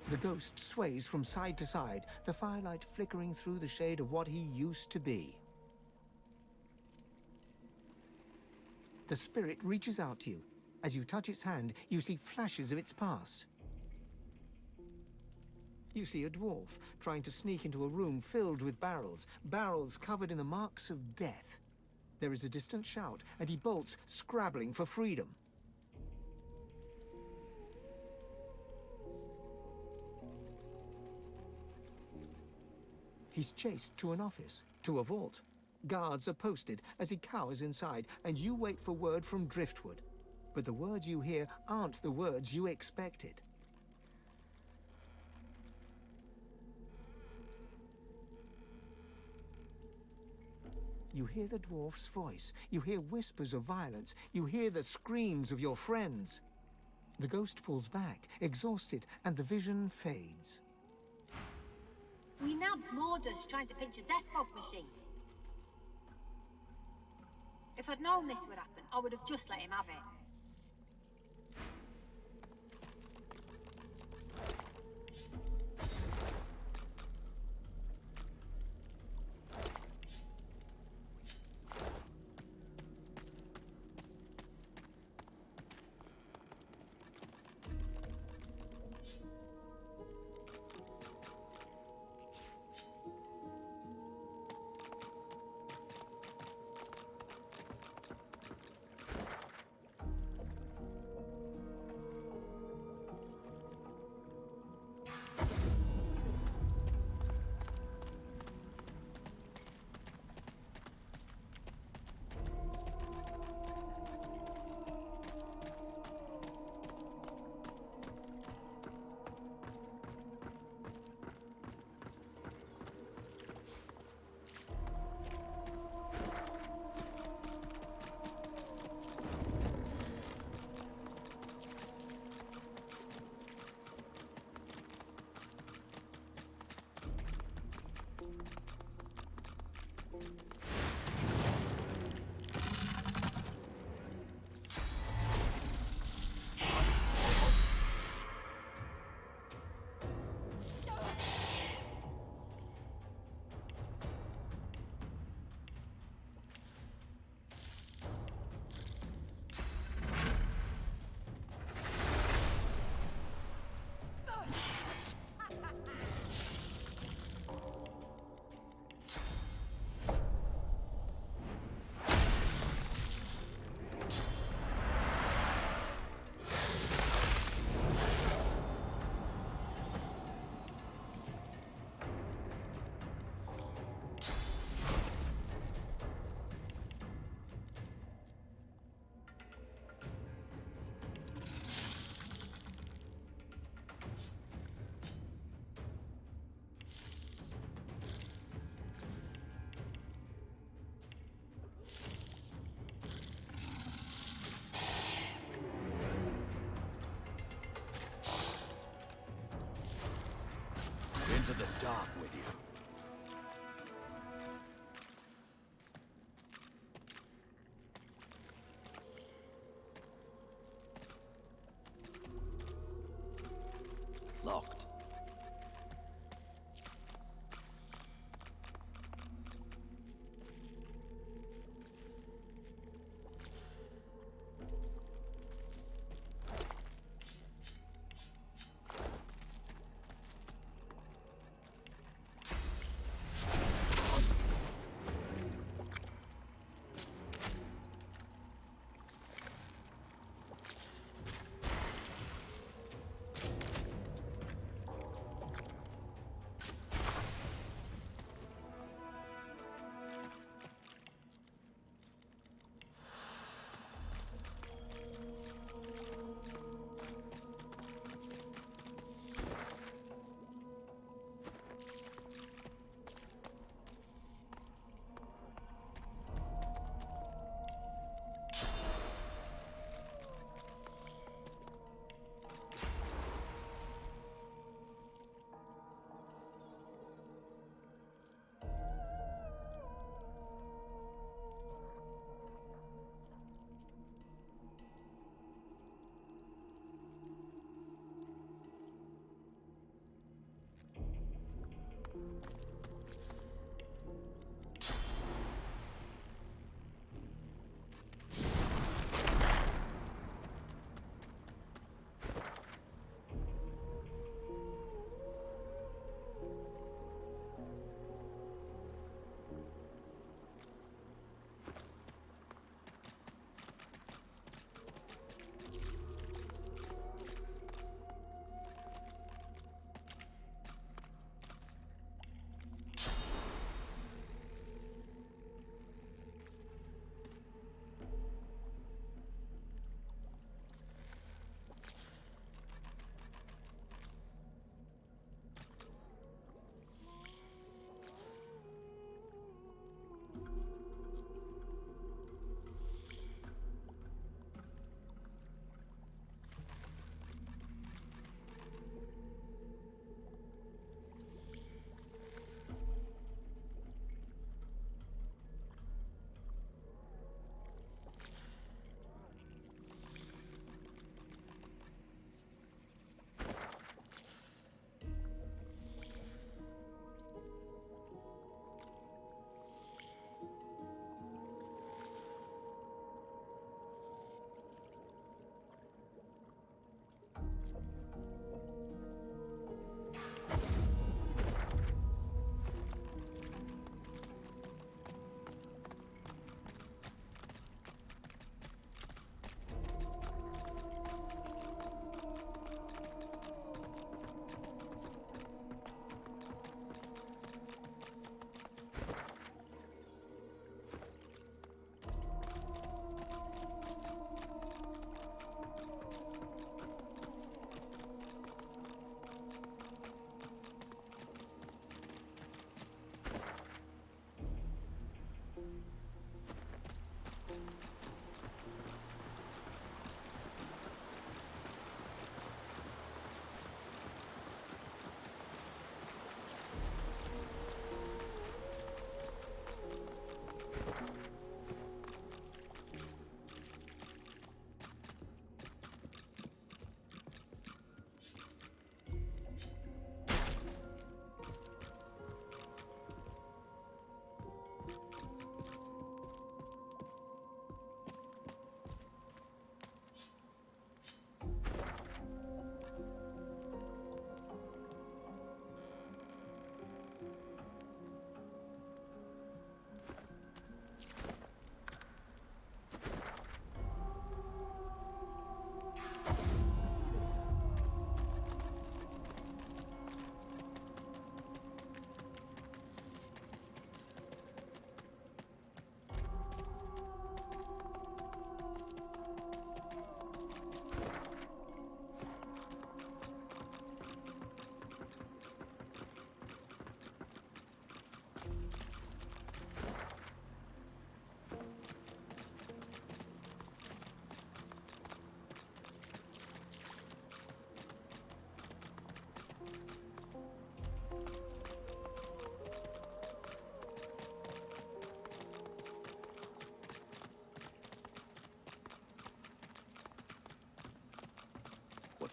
The ghost sways from side to side, the firelight flickering through the shade of what he used to be. The spirit reaches out to you. As you touch its hand, you see flashes of its past. You see a dwarf trying to sneak into a room filled with barrels, barrels covered in the marks of death. There is a distant shout, and he bolts, scrabbling for freedom. He's chased to an office, to a vault. Guards are posted as he cowers inside, and you wait for word from Driftwood. But the words you hear aren't the words you expected. You hear the dwarf's voice. You hear whispers of violence. You hear the screams of your friends. The ghost pulls back, exhausted, and the vision fades. We nabbed Mordus trying to pinch a death fog machine. If I'd known this would happen, I would have just let him have it. into the dark with you. Locked.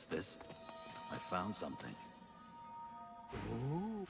What's this? I found something. Ooh.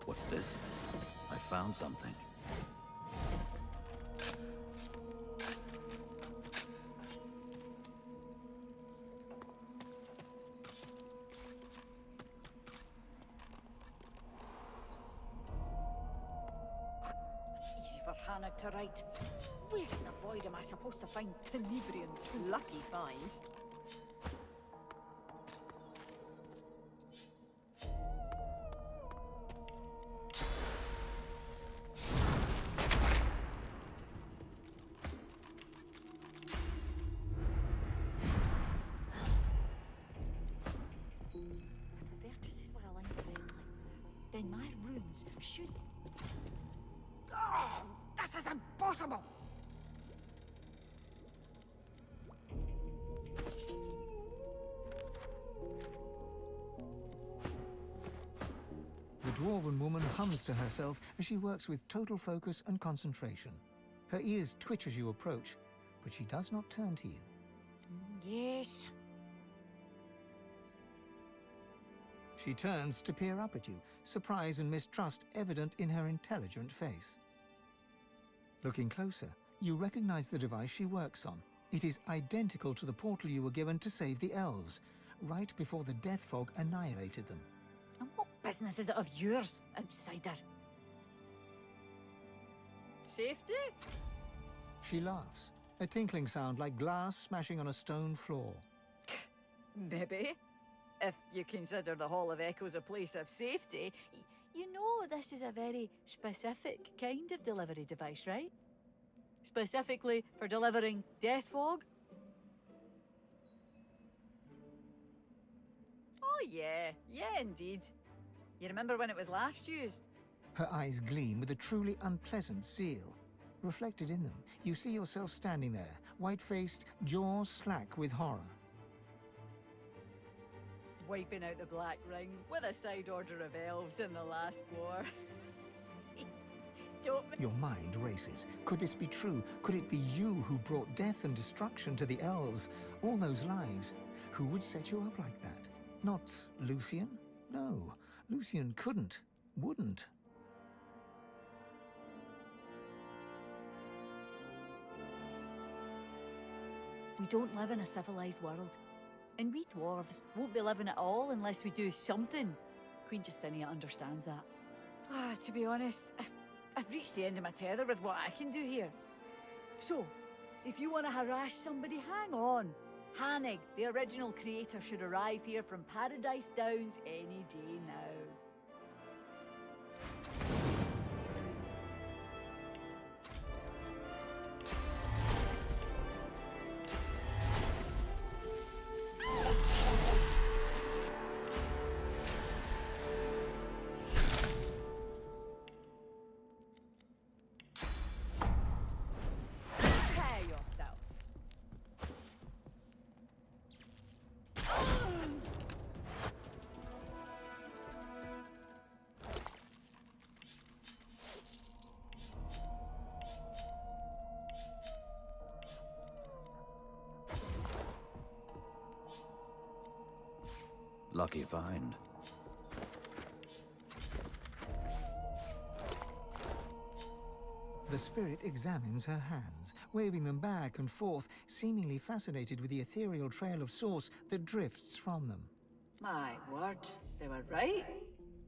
What's this? I found something. It's easy for Hannah to write. Where in the void am I supposed to find Tenebrian? Lucky find. If the vertices were aligned correctly, then my runes should... Oh, this is impossible! The dwarven woman hums to herself as she works with total focus and concentration. Her ears twitch as you approach, but she does not turn to you. Yes. She turns to peer up at you, surprise and mistrust evident in her intelligent face. Looking closer, you recognize the device she works on. It is identical to the portal you were given to save the elves, right before the death fog annihilated them. And what business is it of yours, outsider? Safety? She laughs, a tinkling sound like glass smashing on a stone floor. Maybe. If you consider the Hall of Echoes a place of safety, you know this is a very specific kind of delivery device, right? Specifically for delivering death fog? Oh yeah, indeed. You remember when it was last used? Her eyes gleam with a truly unpleasant zeal. Reflected in them, you see yourself standing there, white-faced, jaws slack with horror. Wiping out the Black Ring with a side order of elves in the last war. Your mind races. Could this be true? Could it be you who brought death and destruction to the elves? All those lives? Who would set you up like that? Not Lucian? No, Lucian couldn't, wouldn't. We don't live in a civilized world. And we dwarves won't be living at all unless we do something. Queen Justinia understands that. To be honest, I've reached the end of my tether with what I can do here. So, if you want to harass somebody, hang on. Hannig, the original creator, should arrive here from Paradise Downs any day now. Lucky find. The spirit examines her hands, waving them back and forth, seemingly fascinated with the ethereal trail of source that drifts from them. My word, they were right.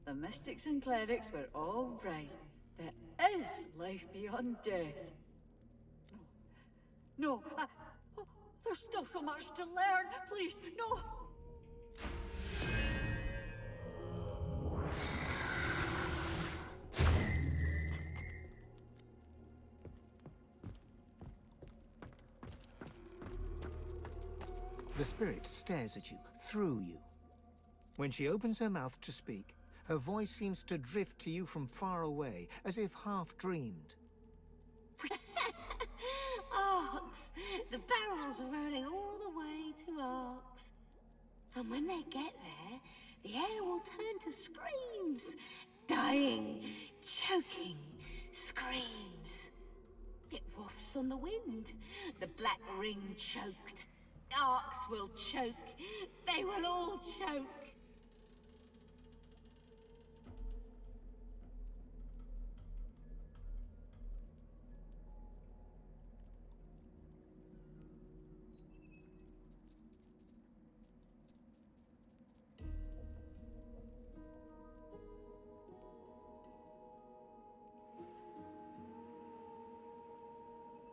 The mystics and clerics were all right. There is life beyond death. No, there's still so much to learn. Please, no. The spirit stares at you, through you. When she opens her mouth to speak, her voice seems to drift to you from far away, as if half-dreamed. Arks! The barrels are rolling all the way to Arks. And when they get there, the air will turn to screams. Dying, choking screams. It wafts on the wind. The black ring choked. Arks will choke. They will all choke.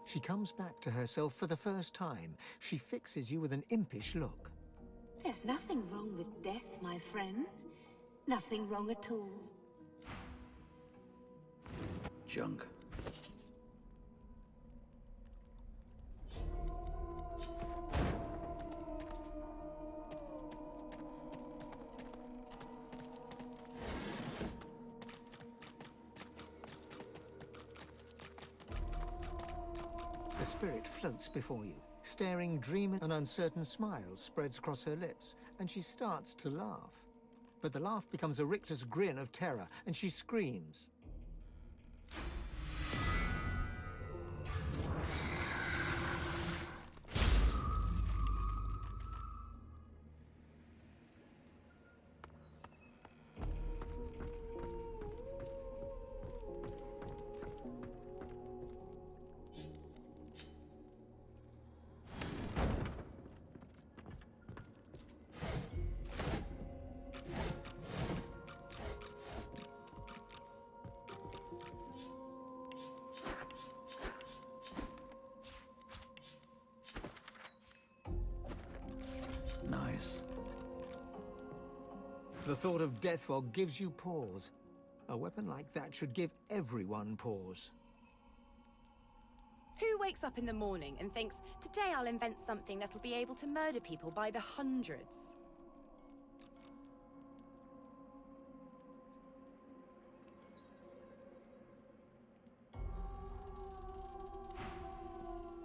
She comes back to herself for the first time. She fixes you with an impish look. There's nothing wrong with death, my friend. Nothing wrong at all. Junk. The spirit floats before you. Staring, dreaming, an uncertain smile spreads across her lips, and she starts to laugh. But the laugh becomes a rictus grin of terror, and she screams. Nice. The thought of Deathfog gives you pause. A weapon like that should give everyone pause. Who wakes up in the morning and thinks, today I'll invent something that'll be able to murder people by the hundreds?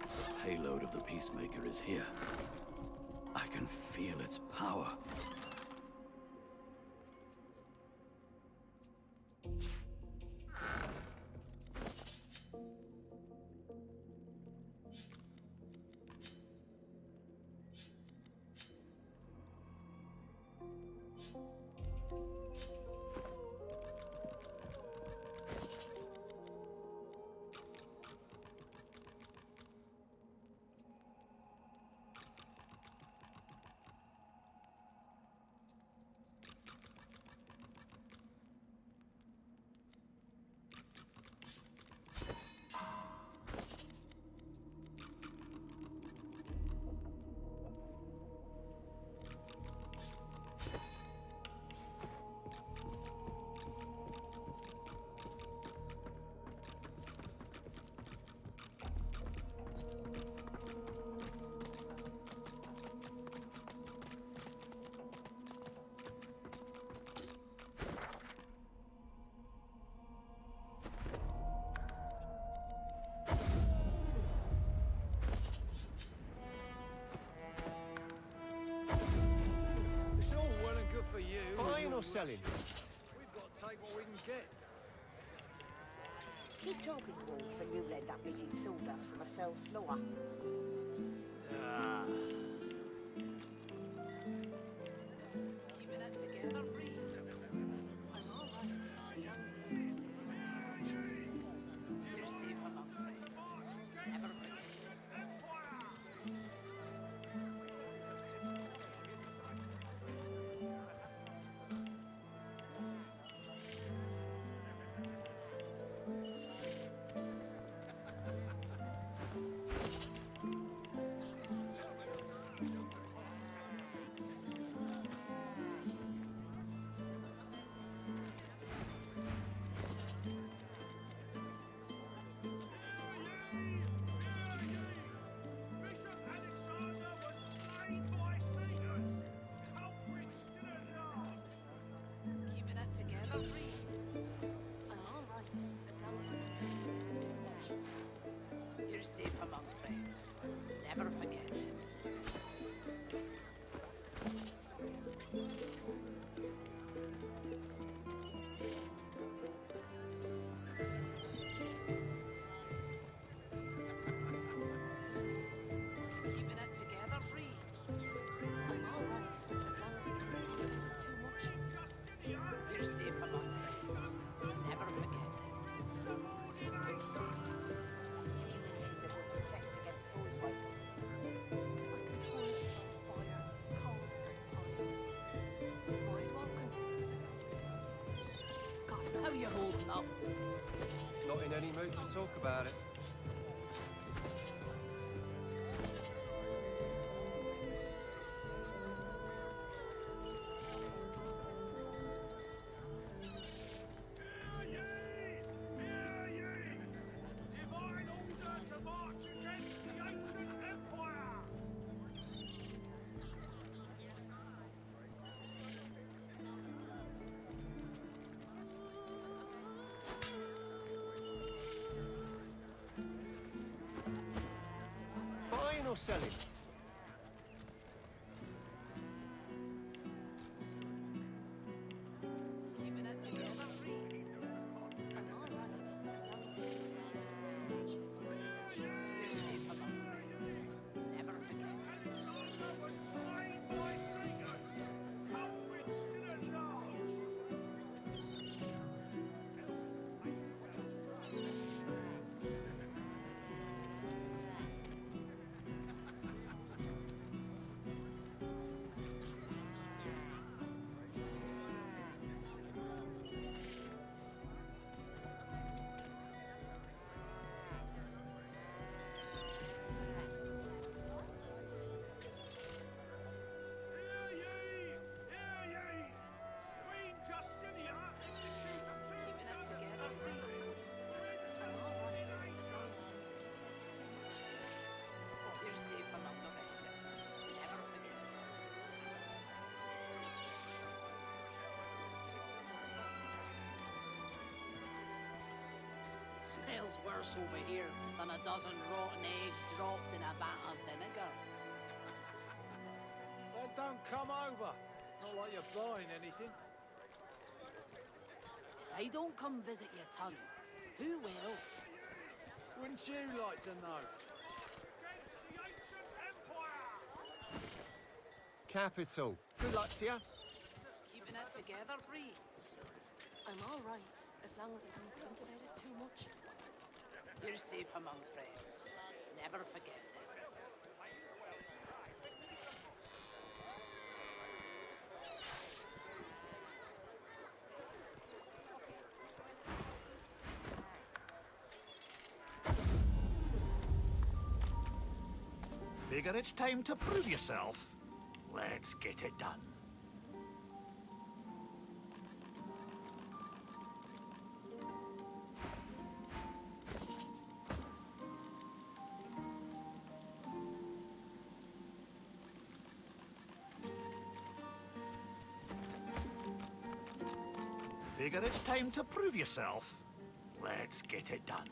The payload of the Peacemaker is here. I can feel its power. It's all well and good for you. Buying or selling? We've got to take what we can get. Keep talking, Wolf, and you'll end up eating sawdust from a cell floor. Keeping it together, Bree. I'm all right. You're safe among friends. Never forget. Never forget it. Keeping it together, Bree. I'm all right, as long as I don't think about it too much. You're safe among friends. Never forget it. Anything that will protect against cold light. I can tolerate fire, cold, and poison. Void walking. God, how you holding up? Not in any mood to talk about it. Divine order to march against the ancient empire! Buying or selling? Keeping it together, Bree. I'm all right, as long as I don't think about it too much. You're safe among friends. Never forget it. Keeping it together, Bree. I'm all right, as long as I don't think about it too much. You're safe among the ranks. Never forget it. Smells worse over here than a dozen rotten eggs dropped in a vat of vinegar. Then don't come over. Not like you're buying anything. If I don't come visit your ton, who will? Wouldn't you like to know? Capital. Good luck to you. Keeping it together, Bree. I'm all right, as long as I don't think about it too much. You're safe among friends. Never forget it. Figure it's time to prove yourself. Let's get it done. Figure it's time to prove yourself. Let's get it done.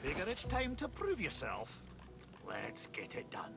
Figure it's time to prove yourself. Let's get it done.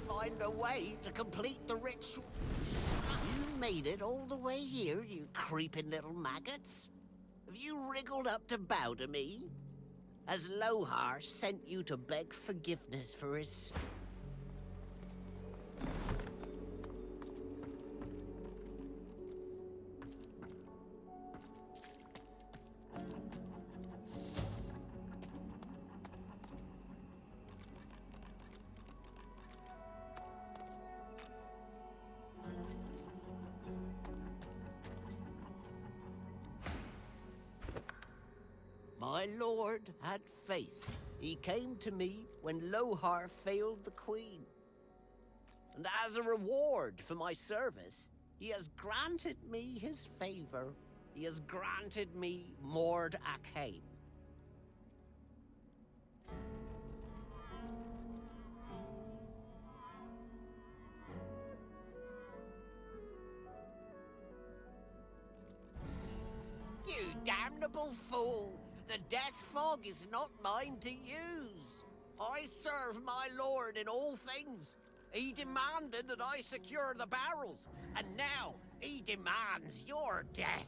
Find a way to complete the ritual. You made it all the way here, you creeping little maggots? Have you wriggled up to bow to me? Has Lohar sent you to beg forgiveness for his... My lord had faith. He came to me when Lohar failed the queen. And as a reward for my service, he has granted me his favor. He has granted me Mord Akhaim. You damnable fool! The death fog is not mine to use. I serve my lord in all things. He demanded that I secure the barrels, and now he demands your death.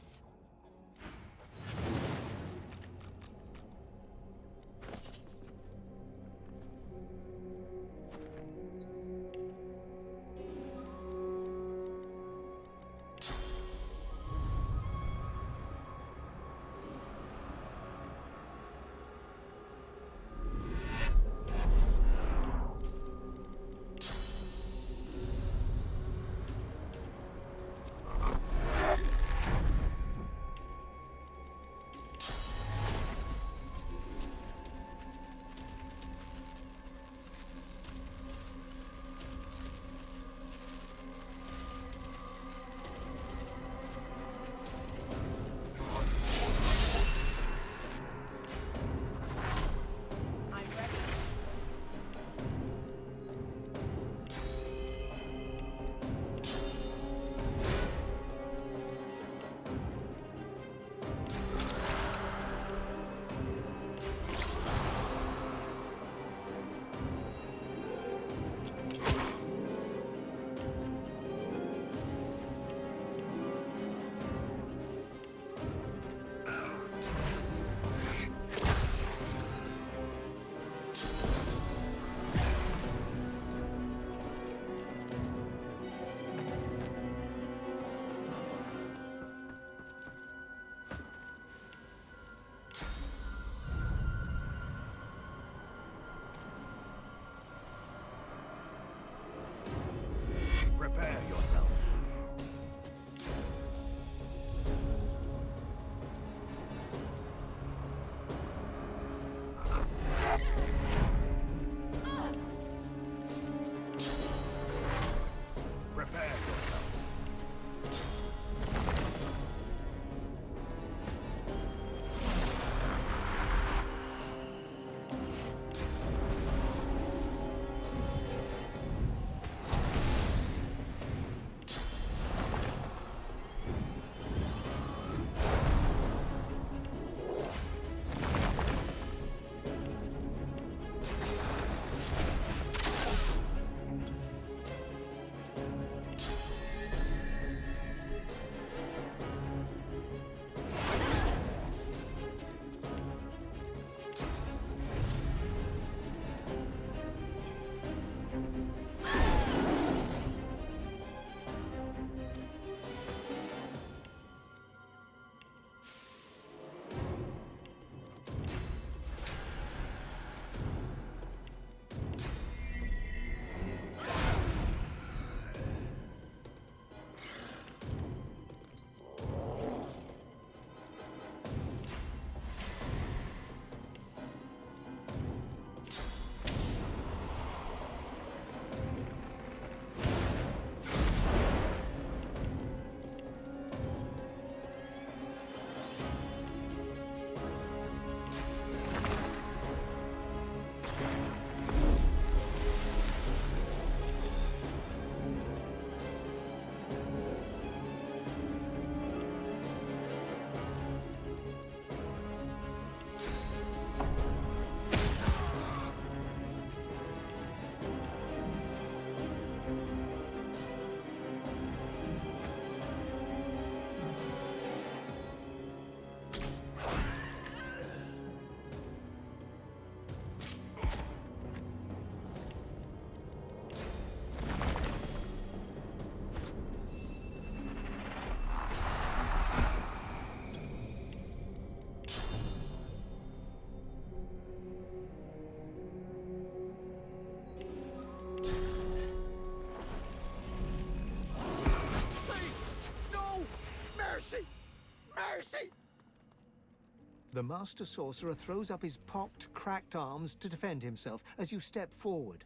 The Master Sorcerer throws up his pocked, cracked arms to defend himself as you step forward.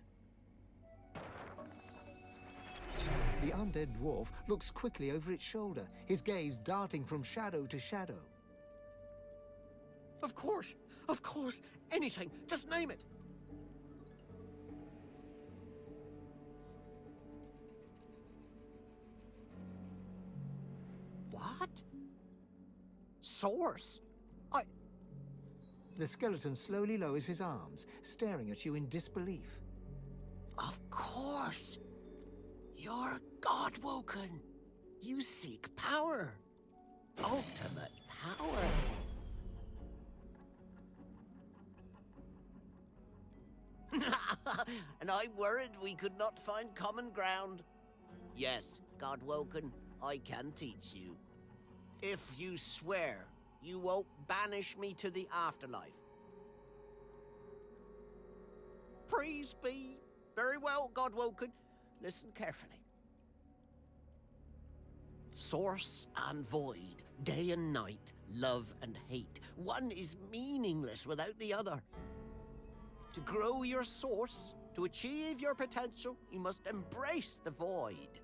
The undead dwarf looks quickly over its shoulder, his gaze darting from shadow to shadow. Of course! Of course! Anything! Just name it! What? Source? The skeleton slowly lowers his arms, staring at you in disbelief. Of course! You're God-woken! You seek power! Ultimate power! And I worried we could not find common ground. Yes, God-woken, I can teach you. If you swear you won't banish me to the afterlife. Praise be. Very well, God-woken. Listen carefully. Source and void, day and night, love and hate. One is meaningless without the other. To grow your source, to achieve your potential, you must embrace the void.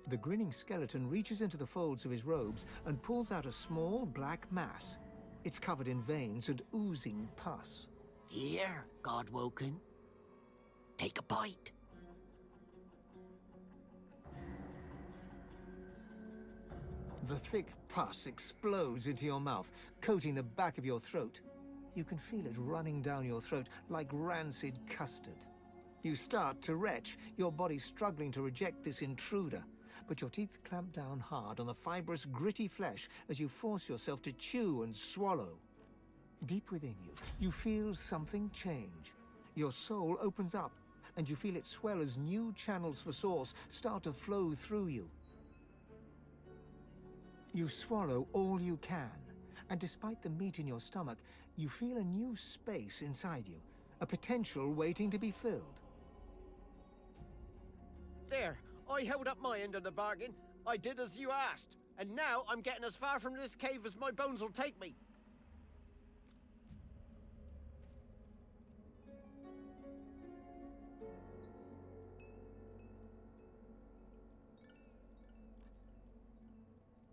The grinning skeleton reaches into the folds of his robes and pulls out a small black mass. It's covered in veins and oozing pus. Here, God-woken. Take a bite. The thick pus explodes into your mouth, coating the back of your throat. You can feel it running down your throat like rancid custard. You start to retch, your body struggling to reject this intruder. But your teeth clamp down hard on the fibrous, gritty flesh as you force yourself to chew and swallow. Deep within you, you feel something change. Your soul opens up, and you feel it swell as new channels for source start to flow through you. You swallow all you can, and despite the meat in your stomach, you feel a new space inside you, a potential waiting to be filled. There, I held up my end of the bargain. I did as you asked. And now I'm getting as far from this cave as my bones will take me.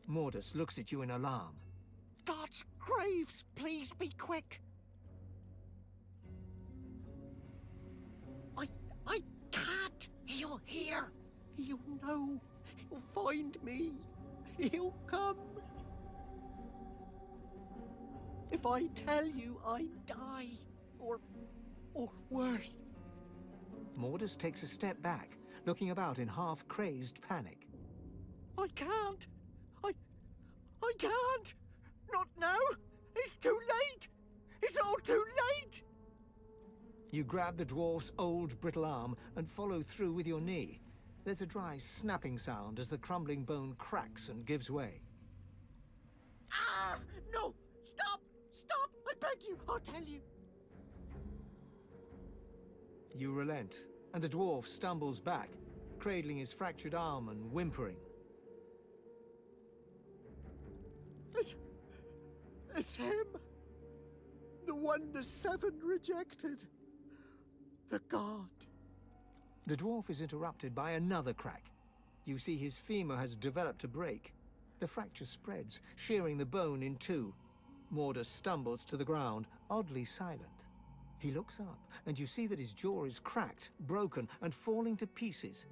Mordus looks at you in alarm. God's graves, please be quick. I can't. He'll hear. He'll know. He'll find me. He'll come. If I tell you, I die. Or worse. Mordus takes a step back, looking about in half-crazed panic. I can't. I can't. Not now. It's too late. It's all too late. You grab the dwarf's old, brittle arm and follow through with your knee. There's a dry snapping sound as the crumbling bone cracks and gives way. Ah! No! Stop! Stop! I beg you! I'll tell you! You relent, and the dwarf stumbles back, cradling his fractured arm and whimpering. It's him! The one the seven rejected. The god. The dwarf is interrupted by another crack. You see his femur has developed a break. The fracture spreads, shearing the bone in two. Mordus stumbles to the ground, oddly silent. He looks up, and you see that his jaw is cracked, broken, and falling to pieces.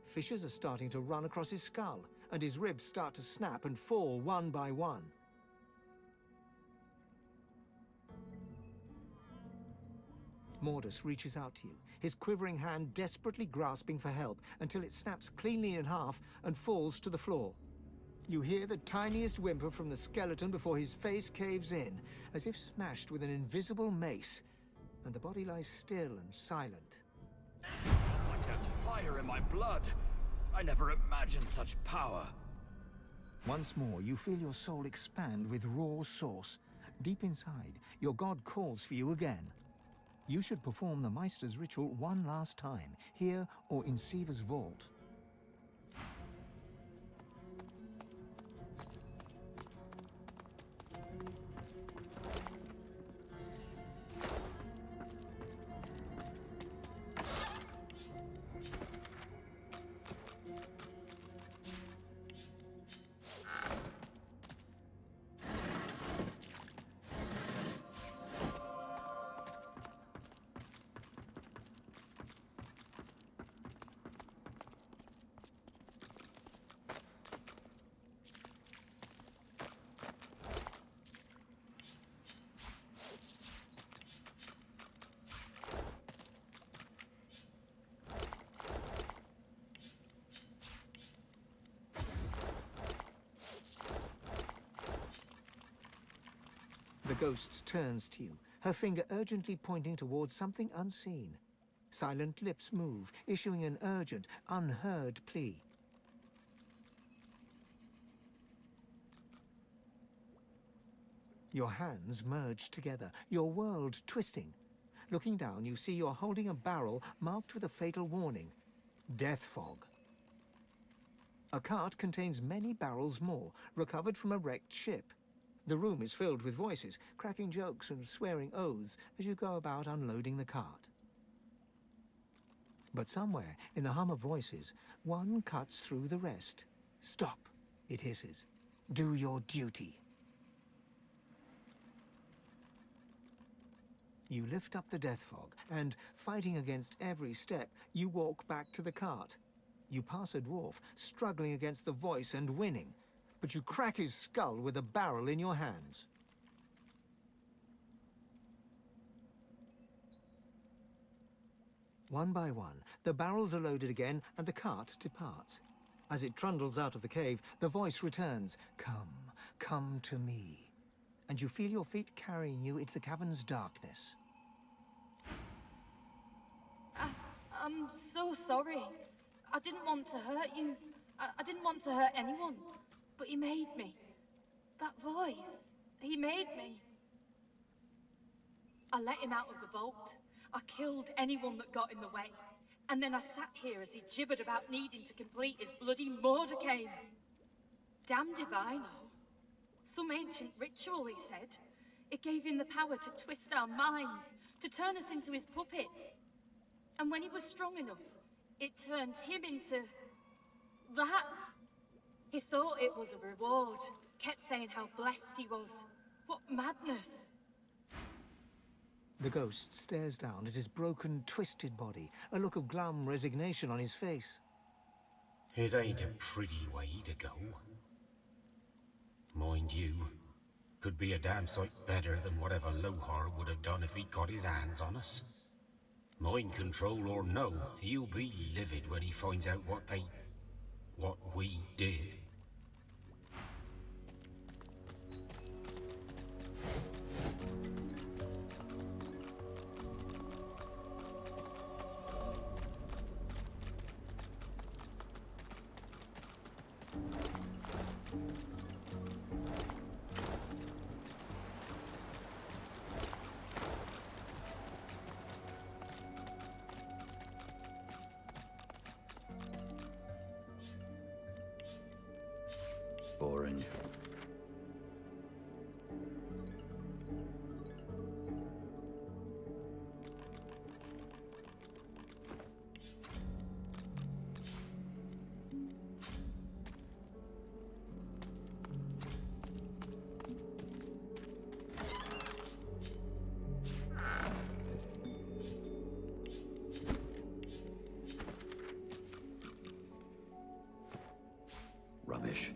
Fissures are starting to run across his skull, and his ribs start to snap and fall one by one. Mordus reaches out to you, his quivering hand desperately grasping for help until it snaps cleanly in half and falls to the floor. You hear the tiniest whimper from the skeleton before his face caves in, as if smashed with an invisible mace, and the body lies still and silent. It's like there's fire in my blood. I never imagined such power. Once more, you feel your soul expand with raw source. Deep inside, your god calls for you again. You should perform the Meister's ritual one last time, here or in Siva's vault. ghost turns to you, her finger urgently pointing towards something unseen. Silent lips move, issuing an urgent, unheard plea. Your hands merge together, your world twisting. Looking down, you see you're holding a barrel marked with a fatal warning. Death fog. A cart contains many barrels more, recovered from a wrecked ship. The room is filled with voices, cracking jokes and swearing oaths as you go about unloading the cart. But somewhere, in the hum of voices, one cuts through the rest. Stop, it hisses. Do your duty. You lift up the death fog, and, fighting against every step, you walk back to the cart. You pass a dwarf, struggling against the voice and winning, but you crack his skull with a barrel in your hands. One by one, the barrels are loaded again, and the cart departs. As it trundles out of the cave, the voice returns, "Come, come to me," and you feel your feet carrying you into the cavern's darkness. I'm so sorry. I didn't want to hurt you. I didn't want to hurt anyone. But he made me. That voice, he made me. I let him out of the vault. I killed anyone that got in the way. And then I sat here as he gibbered about needing to complete his bloody Mordecai. Damn divino. Some ancient ritual, he said. It gave him the power to twist our minds, to turn us into his puppets. And when he was strong enough, it turned him into... that. He thought it was a reward, kept saying how blessed he was. What madness. The ghost stares down at his broken, twisted body, a look of glum resignation on his face. It ain't a pretty way to go. Mind you, could be a damn sight better than whatever Lohar would have done if he'd got his hands on us. Mind control or no, he'll be livid when he finds out what we did. Boring. Rubbish.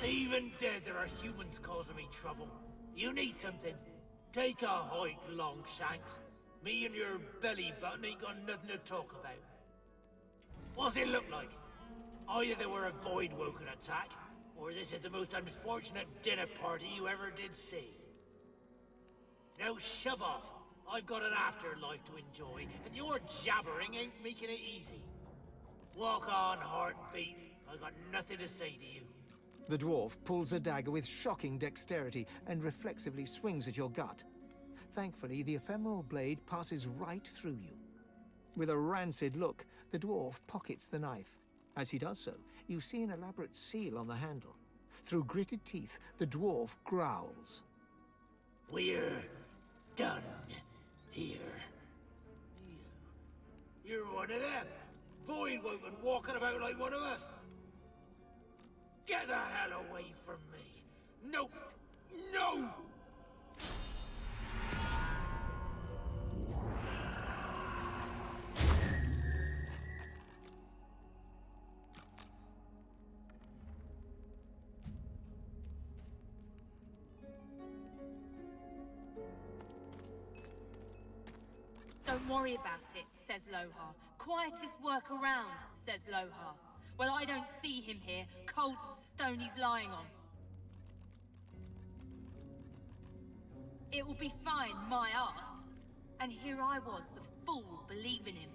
Even dead, there are humans causing me trouble. You need something? Take a hike, Longshanks. Me and your belly button ain't got nothing to talk about. What's it look like? Either they were a void-woken attack, or this is the most unfortunate dinner party you ever did see. Now shove off. I've got an afterlife to enjoy, and your jabbering ain't making it easy. Walk on, heartbeat. I've got nothing to say to you. The dwarf pulls a dagger with shocking dexterity and reflexively swings at your gut. Thankfully, the ephemeral blade passes right through you. With a rancid look, the dwarf pockets the knife. As he does so, you see an elaborate seal on the handle. Through gritted teeth, the dwarf growls. We're done here. You're one of them. Void-woken walking about like one of us. Get the hell away from me. Nope. No! Don't worry about it, says Lohar. Quietest work around, says Lohar. Well, I don't see him here, cold as the stone he's lying on. It will be fine, my ass. And here I was, the fool, believing him.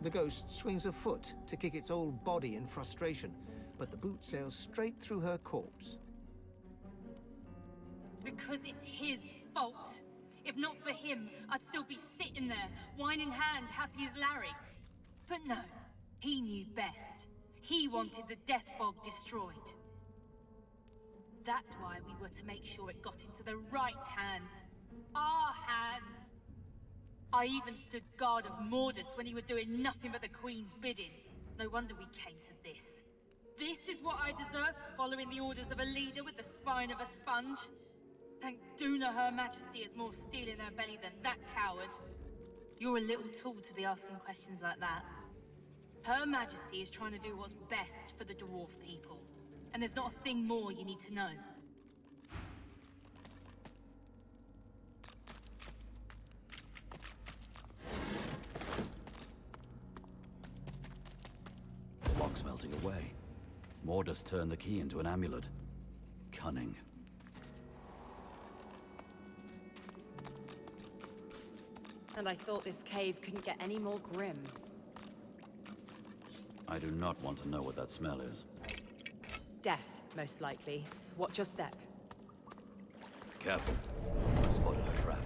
The ghost swings a foot to kick its old body in frustration, but the boot sails straight through her corpse. Because it's his fault. If not for him, I'd still be sitting there, wine in hand, happy as Larry. But no, he knew best. He wanted the death fog destroyed. That's why we were to make sure it got into the right hands. Our hands! I even stood guard of Mordus when he were doing nothing but the Queen's bidding. No wonder we came to this. This is what I deserve for following the orders of a leader with the spine of a sponge? Thank Duna Her Majesty has more steel in her belly than that coward. You're a little tool to be asking questions like that. Her Majesty is trying to do what's best for the dwarf people. And there's not a thing more you need to know. The lock's melting away. Mordus turned the key into an amulet. Cunning. And I thought this cave couldn't get any more grim. I do not want to know what that smell is. Death, most likely. Watch your step. Careful. I spotted a trap.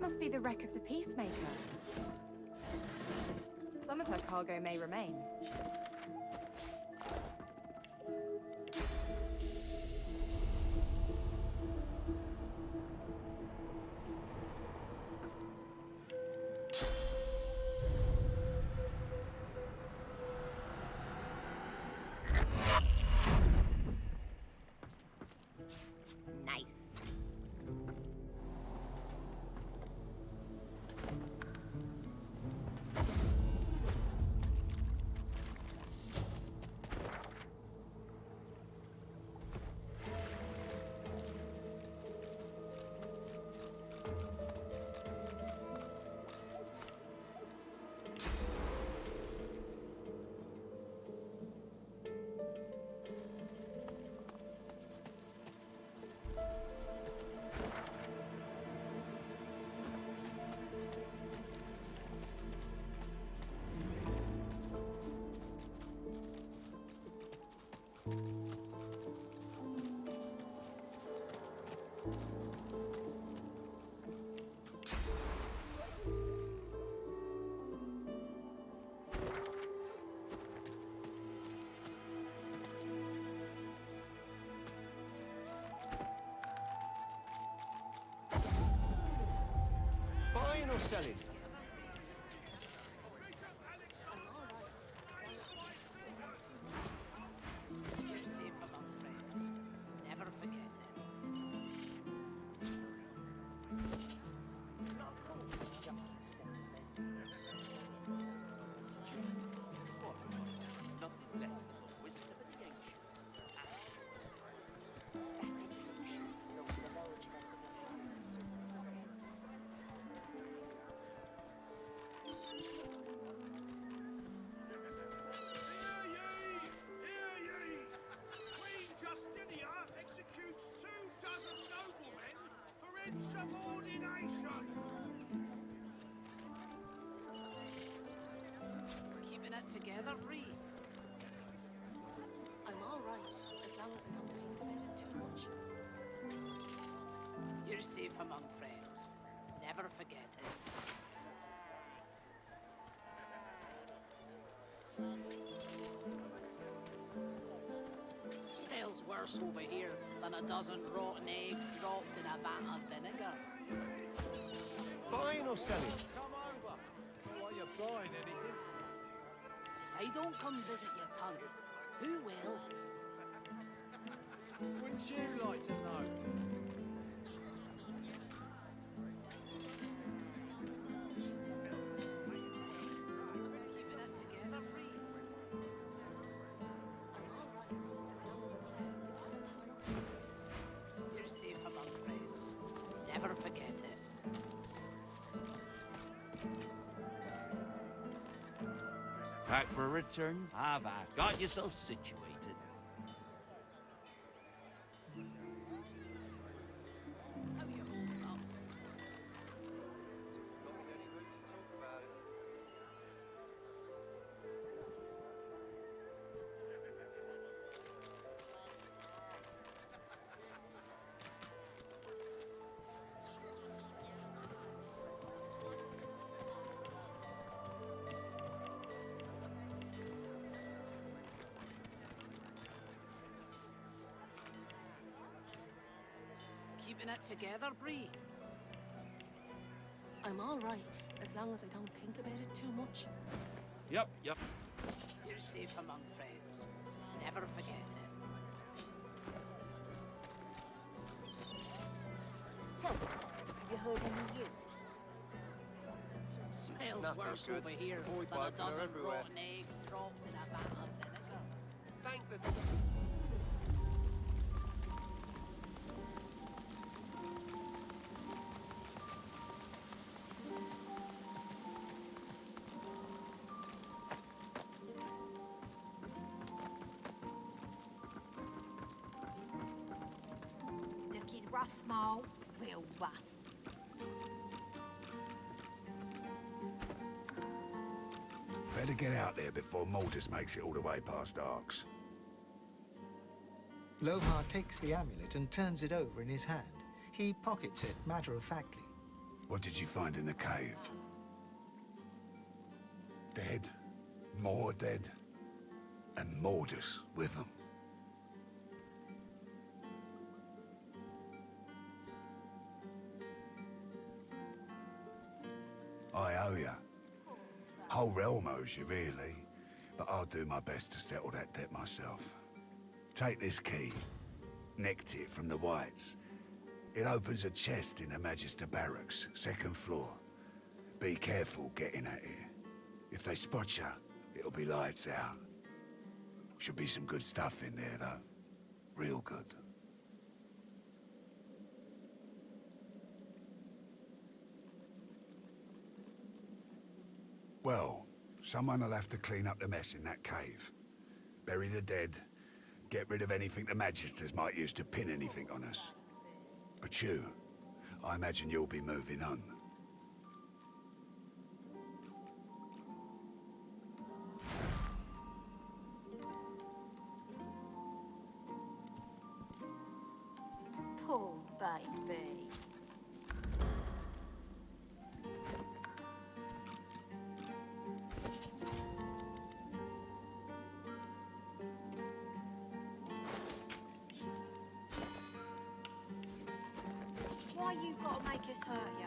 must be the wreck of the Peacemaker. Some of her cargo may remain. Nice. Buying or selling? You're safe among friends. Never forget it. Insubordination! Keeping it together, Bree. I'm all right, as long as I don't think about it too much. You're safe among friends. Never forget it. Smells worse over here than a dozen rotten eggs dropped in a vat of vinegar. Buying or selling? Come over. Not like you're buying anything. If I don't come visit your tunnel, who will? Wouldn't you like to know? Keeping it together, Bree. You're safe among friends. Never forget it. Back for a return? I've got yourself situated. Keeping it together, Bree. I'm all right, as long as I don't think about it too much. Yep. You're safe among friends. Never forget it. Tell me, have you heard any news? Smells Nothing worse good. over here Avoid than a wiping her dozen everywhere. rotten eggs dropped in a vat of vinegar. Thank the... Looking rough, Mole. Real rough. Better get out there before Mortis makes it all the way past Arks. Lohar takes the amulet and turns it over in his hand. He pockets it matter-of-factly. What did you find in the cave? Dead, more dead, and Mortis with them. I owe you. Whole realm owes you, really. But I'll do my best to settle that debt myself. Take this key. Nicked it from the Whites. It opens a chest in the Magister Barracks, 2nd floor. Be careful getting at it. If they spot you, it'll be lights out. Should be some good stuff in there, though. Real good. Well, someone will have to clean up the mess in that cave. Bury the dead, get rid of anything the Magisters might use to pin anything on us. But you, I imagine you'll be moving on. Poor baby. Why you gotta make us hurt ya?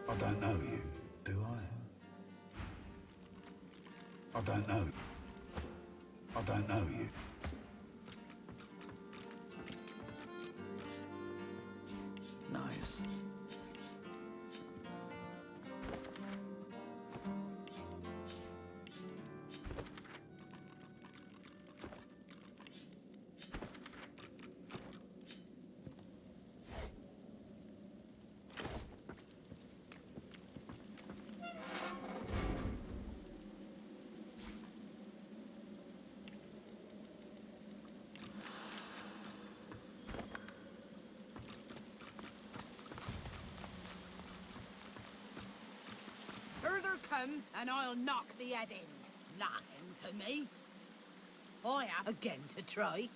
I don't know you, do I? I don't know. I don't know you. Nice. Further come, and I'll knock the head in. Laughing to me. I have again to try.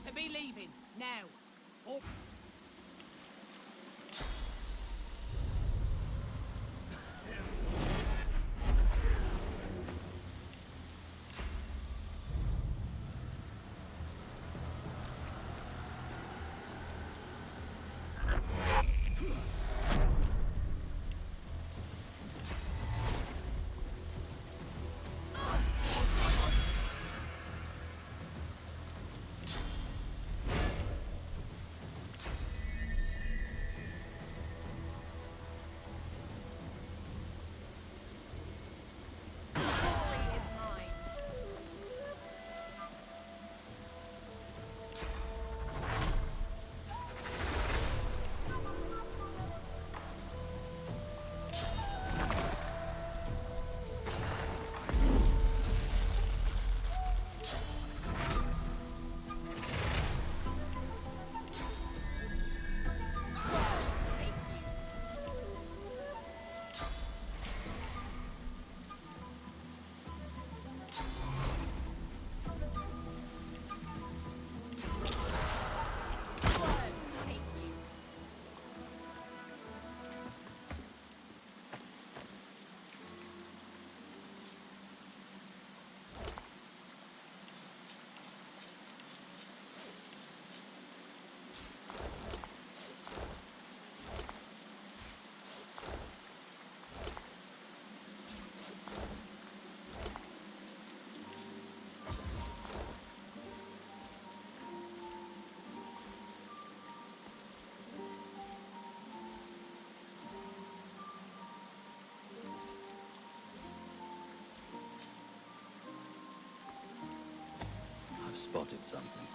To to be leaving, now. For I've spotted something.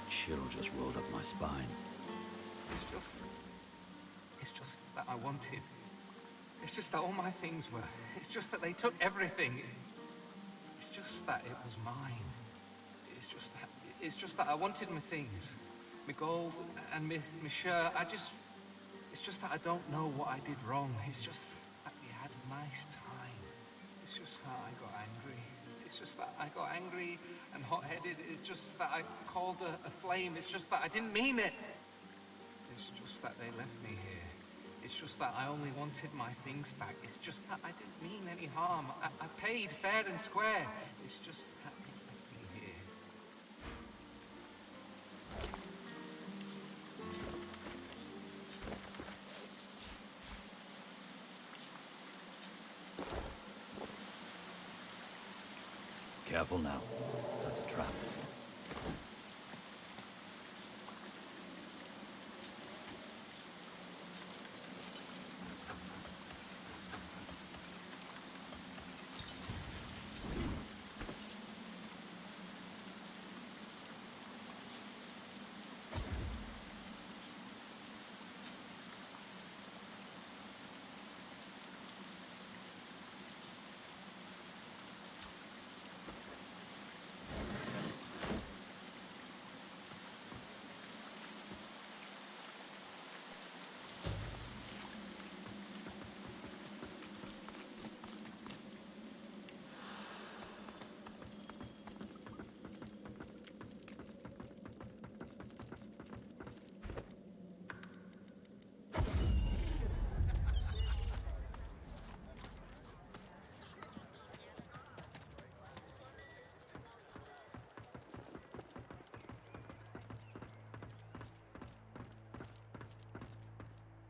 Chill just rolled up my spine. It's just that I wanted. It's just that all my things were. It's just that they took everything. It's just that it was mine. It's just that I wanted my things. My gold and my shirt. It's just that I don't know what I did wrong. It's just that we had a nice time. It's just that I got angry. It's just that I got angry and hot-headed. It's just that I called a flame. It's just that I didn't mean it. It's just that they left me here. It's just that I only wanted my things back. It's just that I didn't mean any harm. I paid fair and square. It's just that they left me here. Careful now. That's a trap.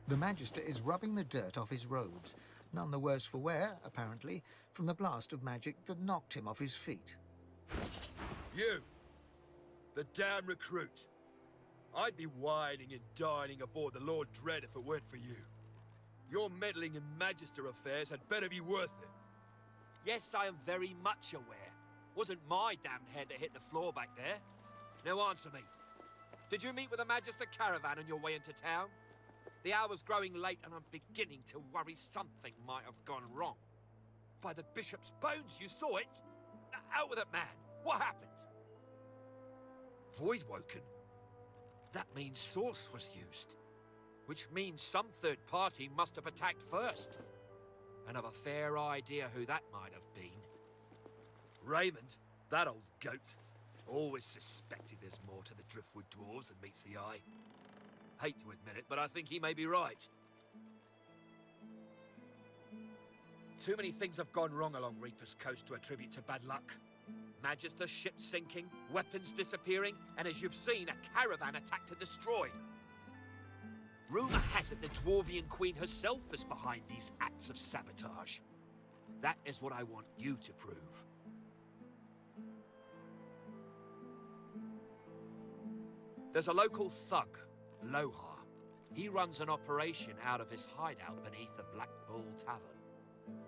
The Magister is rubbing the dirt off his robes, none the worse for wear, apparently, from the blast of magic that knocked him off his feet. You! The damn recruit! I'd be whining and dining aboard the Lord Dread if it weren't for you. Your meddling in Magister affairs had better be worth it. Yes, I am very much aware. Wasn't my damned head that hit the floor back there. Now answer me. Did you meet with the Magister caravan on your way into town? The hour's growing late and I'm beginning to worry something might have gone wrong. By the Bishop's bones, you saw it? Out with it, man. What happened? Void woken? That means Source was used. Which means some third party must have attacked first. and I've a fair idea who that might have been. Raymond, that old goat. Always suspected there's more to the Driftwood dwarves than meets the eye. Hate to admit it, but I think he may be right. Too many things have gone wrong along Reaper's Coast to attribute to bad luck. Magister ships sinking, weapons disappearing, and as you've seen, a caravan attacked and destroyed. Rumour has it the Dwarvian Queen herself is behind these acts of sabotage. That is what I want you to prove. There's a local thug, Lohar. He runs an operation out of his hideout beneath the Black Bull Tavern.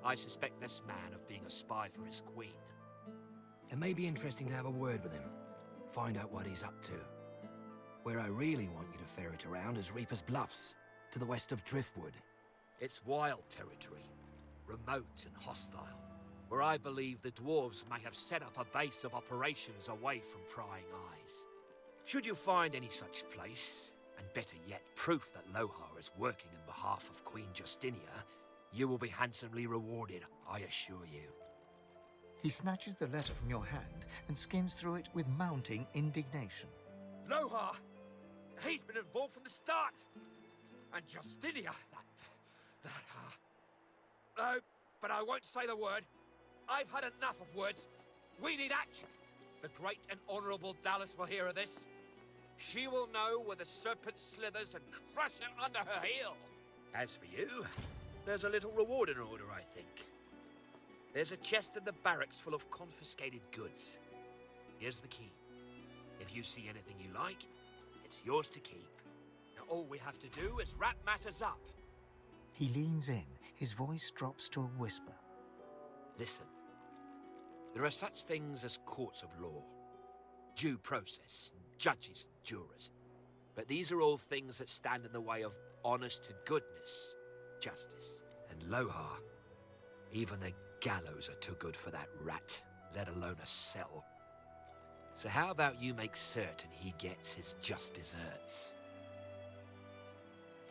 I suspect this man of being a spy for his queen. It may be interesting to have a word with him. Find out what he's up to. Where I really want you to ferret around is Reaper's Bluffs, to the west of Driftwood. It's wild territory, remote and hostile, where I believe the dwarves may have set up a base of operations away from prying eyes. Should you find any such place, and better yet, proof that Lohar is working on behalf of Queen Justinia, you will be handsomely rewarded, I assure you. He snatches the letter from your hand and skims through it with mounting indignation. Lohar! He's been involved from the start! And Justinia, No, but I won't say the word. I've had enough of words. We need action! The great and honourable Dallas will hear of this. She will know where the serpent slithers and crush it under her heel. As for you, there's a little reward in order, I think. There's a chest in the barracks full of confiscated goods. Here's the key. If you see anything you like, it's yours to keep. Now all we have to do is wrap matters up. He leans in. His voice drops to a whisper. Listen. There are such things as courts of law, due process, judges and jurors. But these are all things that stand in the way of honest-to-goodness, justice. And Lohar, even the gallows are too good for that rat, let alone a cell. So how about you make certain he gets his just desserts?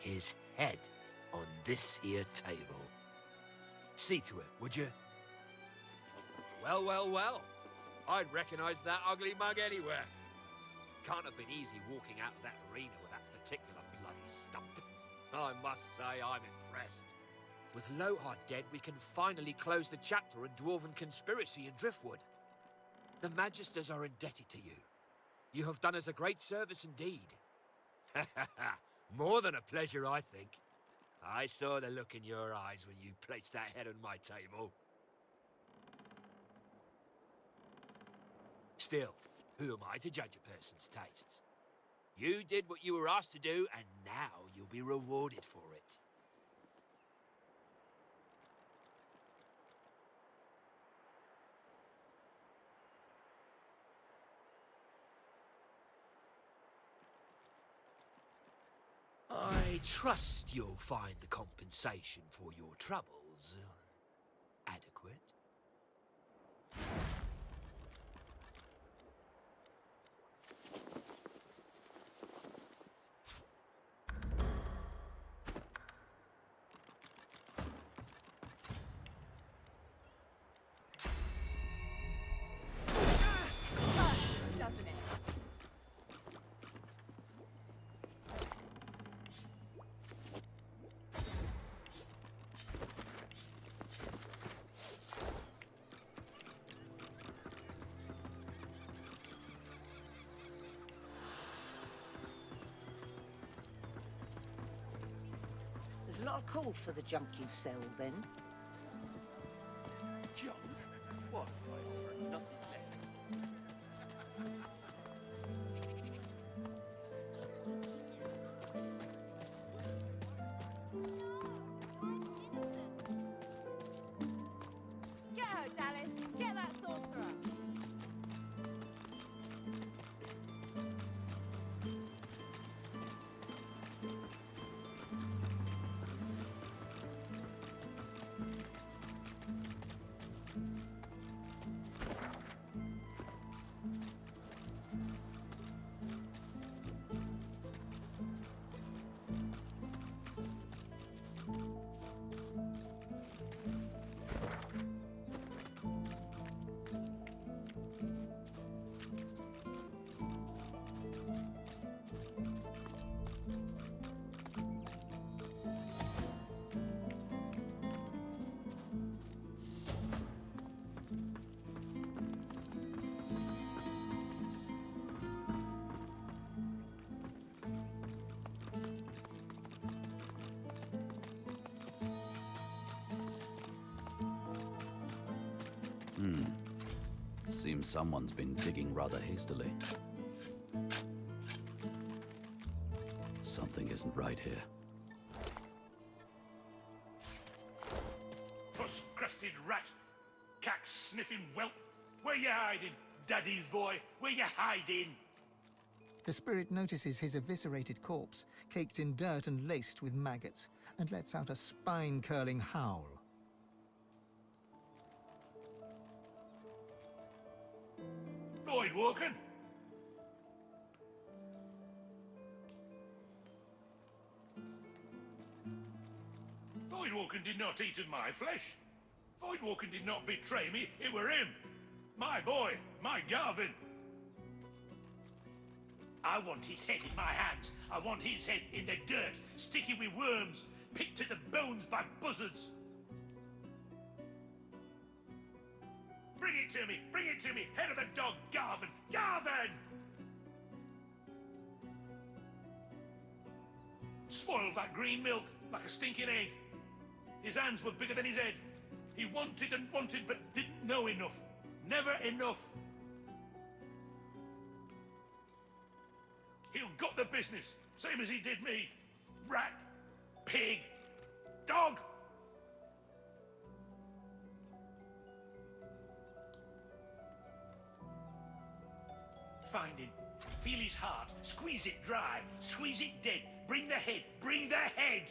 His head on this here table. See to it, would you? Well, well, well. I'd recognize that ugly mug anywhere. Can't have been easy walking out of that arena with that particular bloody stump. I must say I'm impressed. With Lohar dead, we can finally close the chapter on Dwarven conspiracy in Driftwood. The Magisters are indebted to you. You have done us a great service indeed. More than a pleasure, I think. I saw the look in your eyes when you placed that head on my table. Still, who am I to judge a person's tastes? You did what you were asked to do, and now you'll be rewarded for it. I trust you'll find the compensation for your troubles adequate. Doesn't it? There's a lot of coal for the junk you sell, then. Junk? What? I offer nothing less. Get her, Dallas. Get that sorcerer. Seems someone's been digging rather hastily. Something isn't right here. Puss-crusted rat! Cack-sniffing whelp! Where you hiding, Daddy's boy? Where you hiding? The spirit notices his eviscerated corpse, caked in dirt and laced with maggots, and lets out a spine-curling howl. Voidwalken? Voidwalken did not eat of my flesh. Voidwalken did not betray me. It were him. My boy, my Garvin. I want his head in my hands. I want his head in the dirt, sticky with worms, picked at the bones by buzzards. Bring it to me! Bring it to me! Head of the dog, Garvin! Garvin! Spoiled that green milk, like a stinking egg. His hands were bigger than his head. He wanted and wanted, but didn't know enough. Never enough. He'll got the business, same as he did me. Rat, pig, dog. Find him, feel his heart, squeeze it dry, squeeze it dead. Bring the head, bring the head.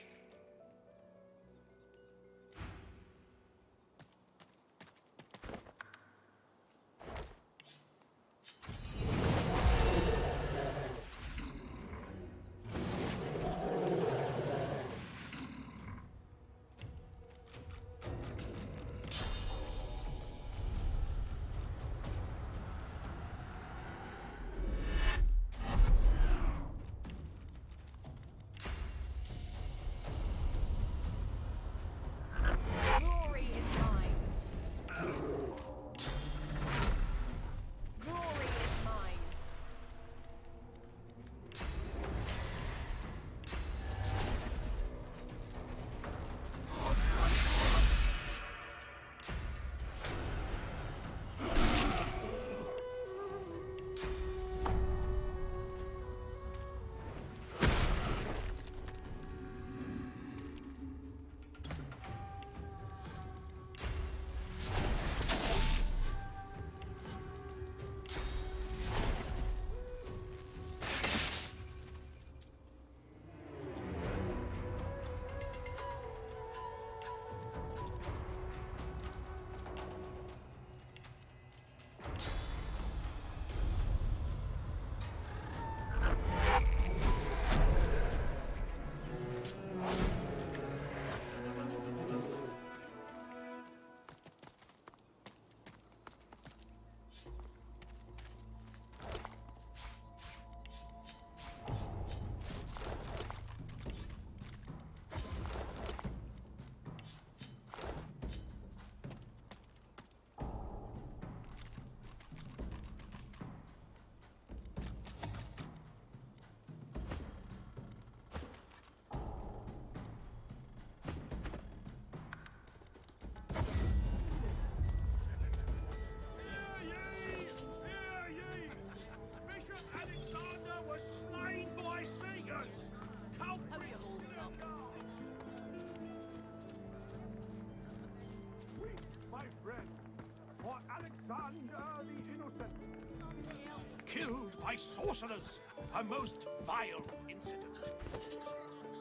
Killed by sorcerers, a most vile incident.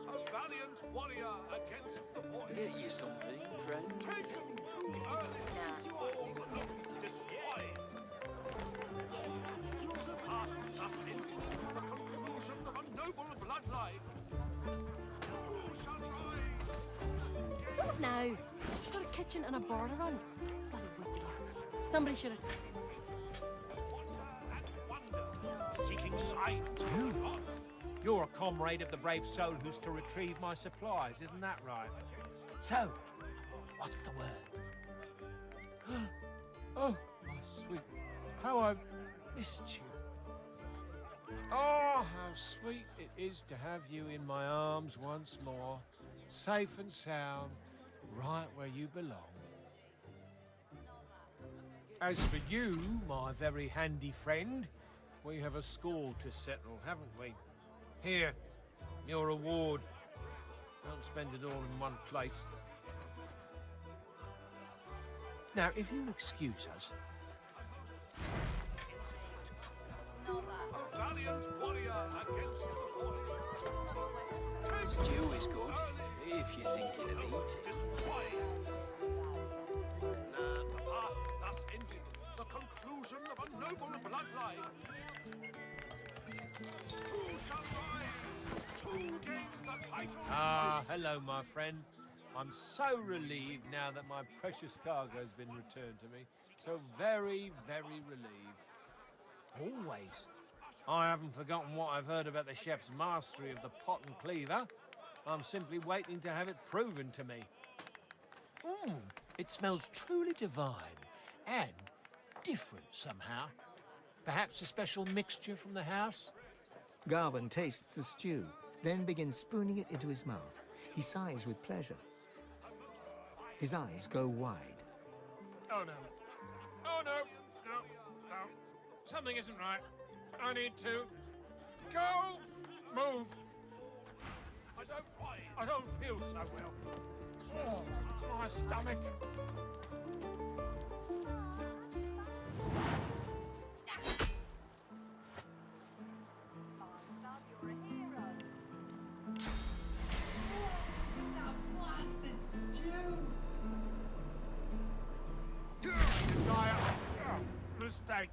A valiant warrior against the void. Get you something, friend. Taken too early into all destroyed. The path thus ended, the conclusion of a noble bloodline. Who shall rise? What now? Got a kitchen and a bar to run. Bloody wicked. Somebody should have... Seeking signs. You're a comrade of the brave soul who's to retrieve my supplies, isn't that right? So, what's the word? Oh, my sweet, how I've missed you. Oh, how sweet it is to have you in my arms once more, safe and sound, right where you belong. As for you, my very handy friend, we have a score to settle, haven't we? Here, your reward. Don't spend it all in one place. Now, if you'll excuse us... A valiant warrior against the warrior. Stew is good, if you're thinking of eating. The path thus ended, the conclusion of a noble bloodline. Who shall rise? Who gains the title? Ah, hello, my friend. I'm so relieved now that my precious cargo's been returned to me. So very, very relieved. Always. I haven't forgotten what I've heard about the chef's mastery of the pot and cleaver. I'm simply waiting to have it proven to me. It smells truly divine and different somehow. Perhaps a special mixture from the house? Garvin tastes the stew, then begins spooning it into his mouth. He sighs with pleasure. His eyes go wide. Oh, no. Oh, no. No. No. Something isn't right. I need to... go! Move! I don't feel so well. Oh, my stomach. Mistake.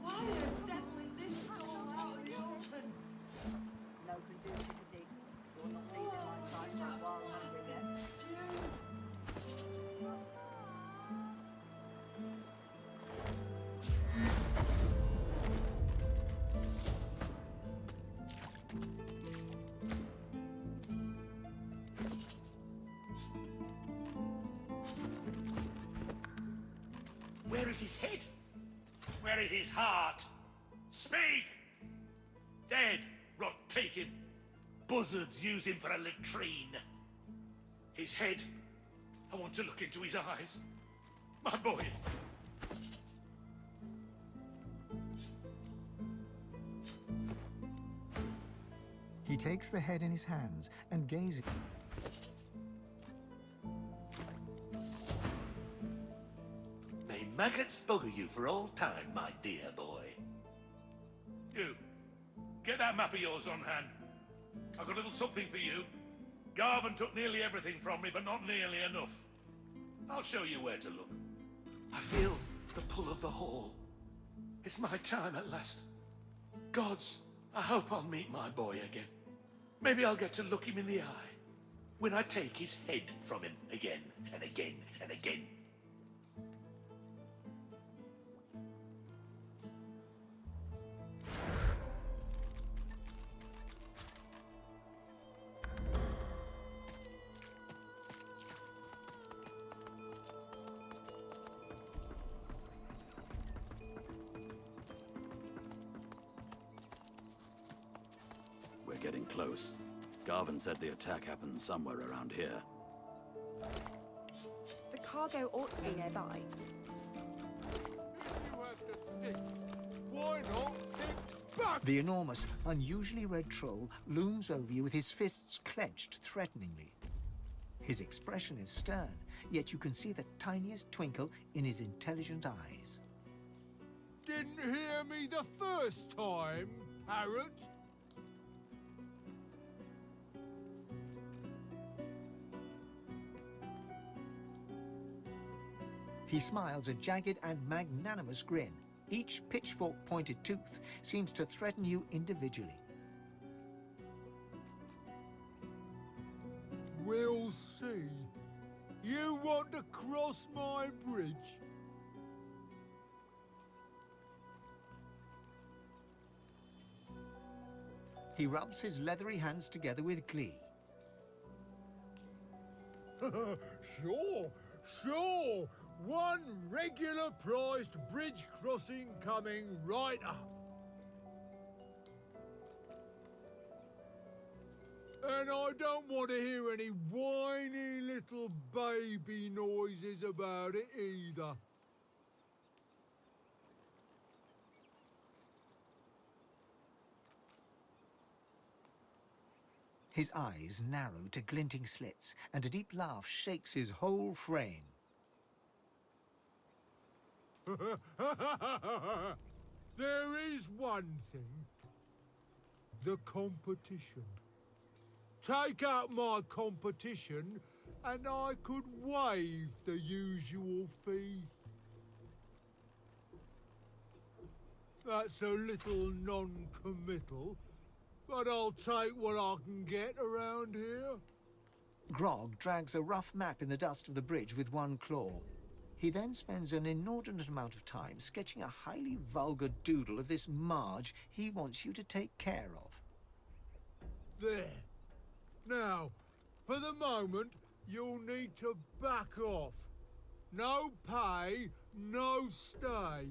Why the devil is this all out in the open? No can do to dig. You're not leaving my side for a while, I guess. Where is his head? Where is his heart? Speak! Dead. Rot take him. Buzzards use him for a latrine. His head. I want to look into his eyes. My boy. He takes the head in his hands and gazes. May maggots bugger you for all time, my dear boy. You. Get that map of yours on hand. I've got a little something for you. Garvin took nearly everything from me, but not nearly enough. I'll show you where to look. I feel the pull of the hall. It's my time at last. Gods, I hope I'll meet my boy again. Maybe I'll get to look him in the eye when I take his head from him again and again and again. We're getting close. Garvin said the attack happened somewhere around here. The cargo ought to be nearby. Why not dig back? The enormous, unusually red troll looms over you with his fists clenched threateningly. His expression is stern, yet you can see the tiniest twinkle in his intelligent eyes. Didn't hear me the first time, parrot. He smiles a jagged and magnanimous grin. Each pitchfork-pointed tooth seems to threaten you individually. We'll see. You want to cross my bridge? He rubs his leathery hands together with glee. Sure, sure. One regular priced bridge crossing coming right up. And I don't want to hear any whiny little baby noises about it either. His eyes narrow to glinting slits, and a deep laugh shakes his whole frame. There is one thing. The competition. Take out my competition, and I could waive the usual fee. That's a little non-committal, but I'll take what I can get around here. Grog drags a rough map in the dust of the bridge with one claw. He then spends an inordinate amount of time sketching a highly vulgar doodle of this Marge he wants you to take care of. There. Now, for the moment, you'll need to back off. No pay, no stay.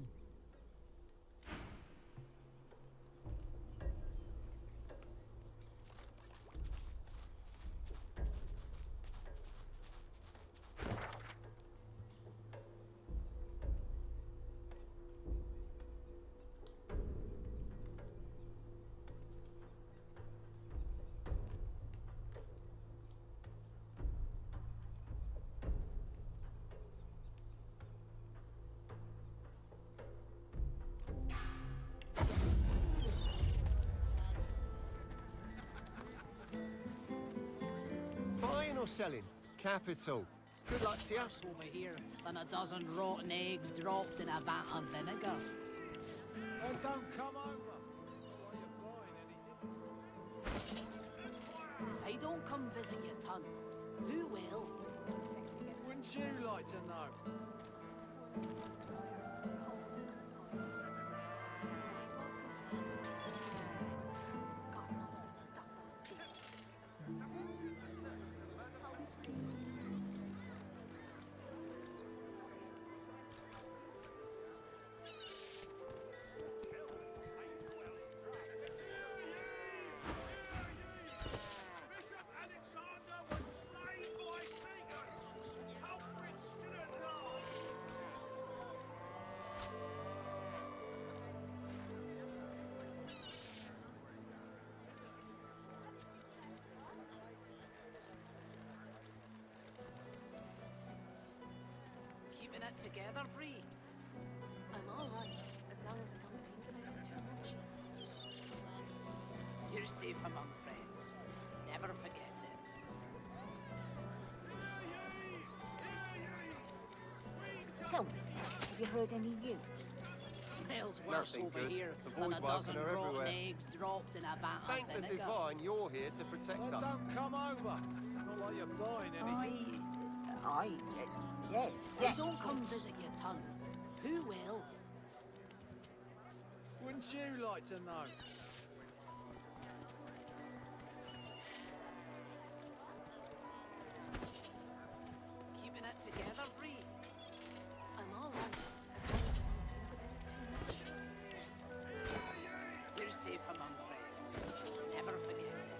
Buying or selling? Capital. Good luck to you. Over here than a dozen rotten eggs dropped in a vat of vinegar. And don't come over. If I don't come visit you, ton, who will? Wouldn't you like to know? Keeping it together, Bree? I'm all right, as long as I don't think about it too much. You're safe among friends. Never forget it. Tell me, have you heard any news? Smells worse Nothing over good. here The than a void dozen are rotten everywhere. eggs dropped in a vat Thank of the vinegar. divine you're here to protect Well, us. don't come over. Not like you're buying anything. Yes, If I don't come visit you, ton, who will? Wouldn't you like to know? Keeping it together, Bree? I'm all right, as long as I don't think about it too much. You're safe among friends. Never forget it.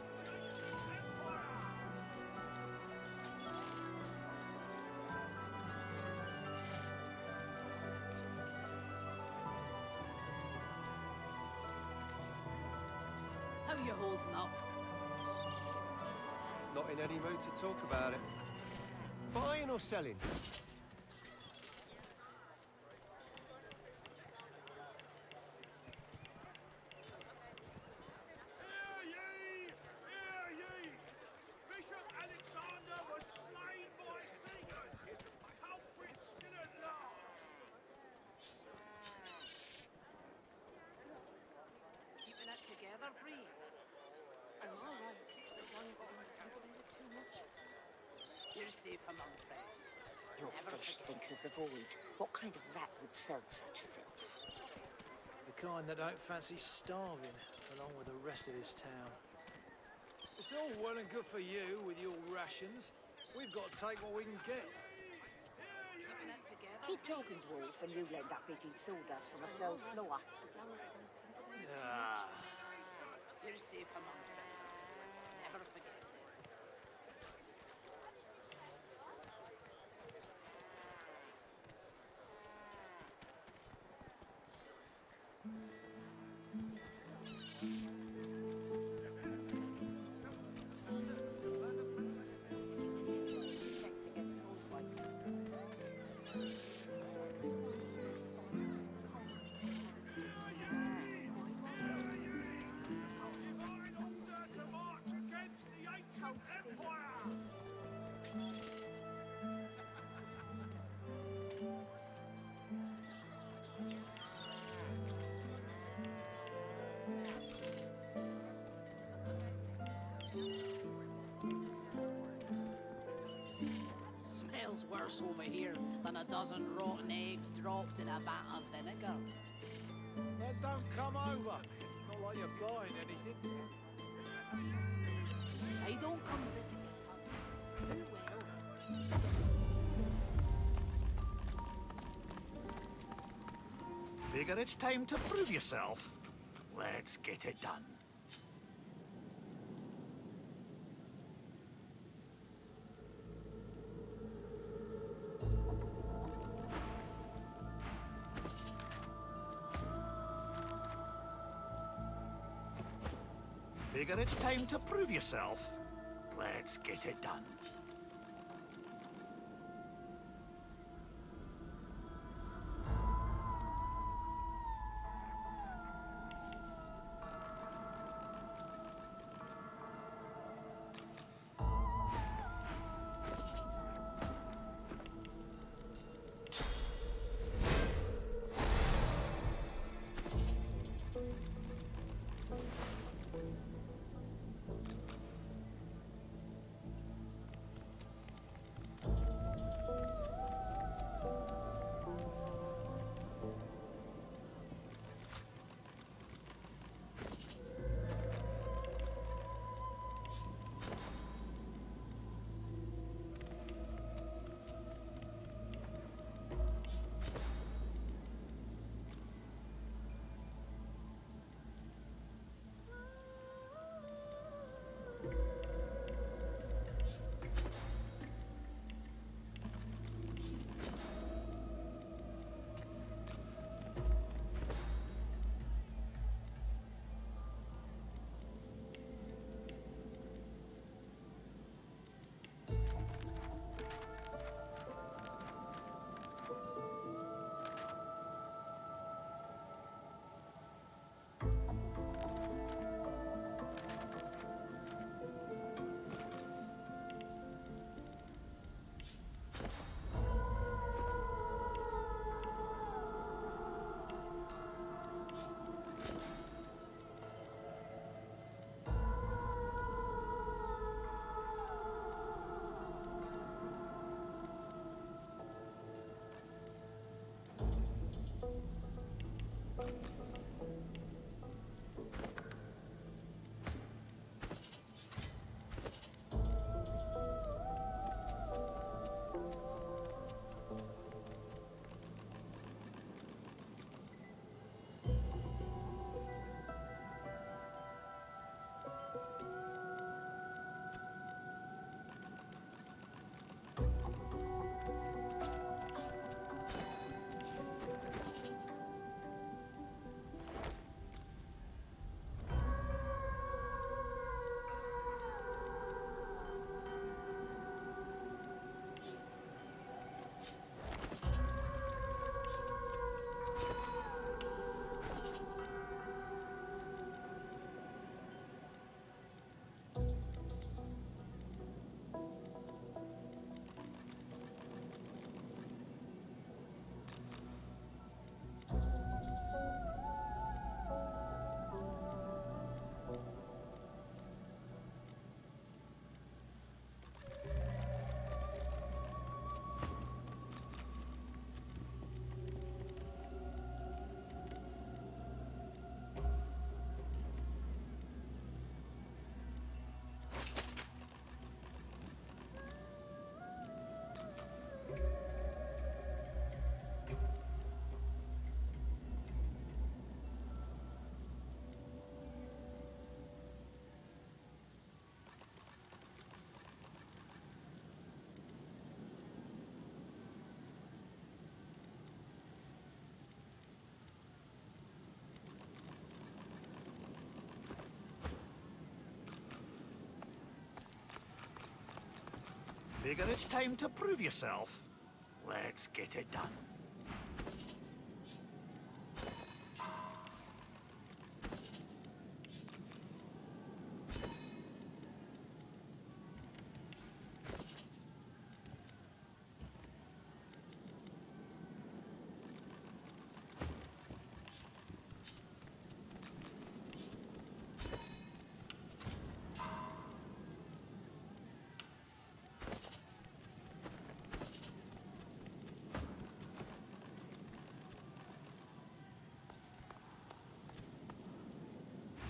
How you holding up? Not in any mood to talk about it. Buying or selling? Bishop Alexander was slain by seekers. Culprits still at large. Keeping it together, Bree? I'm all right, as long as I don't think about it too much. You're safe among friends. Your Never fish forget stinks of the void. What kind of rat would sell such filth? The kind that don't fancy starving along with the rest of this town. It's all well and good for you with your rations. We've got to take what we can get. keep talking, dwarf, and you'll end up eating sawdust from a cell floor. You're safe among friends. Never forget it. Smells worse over here than a dozen rotten eggs dropped in a vat of vinegar. Then don't come over. Not like you're buying anything. If I don't come visit you, Tom, who will? Figure it's time to prove yourself. Let's get it done. Figure it's time to prove yourself. Let's get it done. Figure it's time to prove yourself. Let's get it done.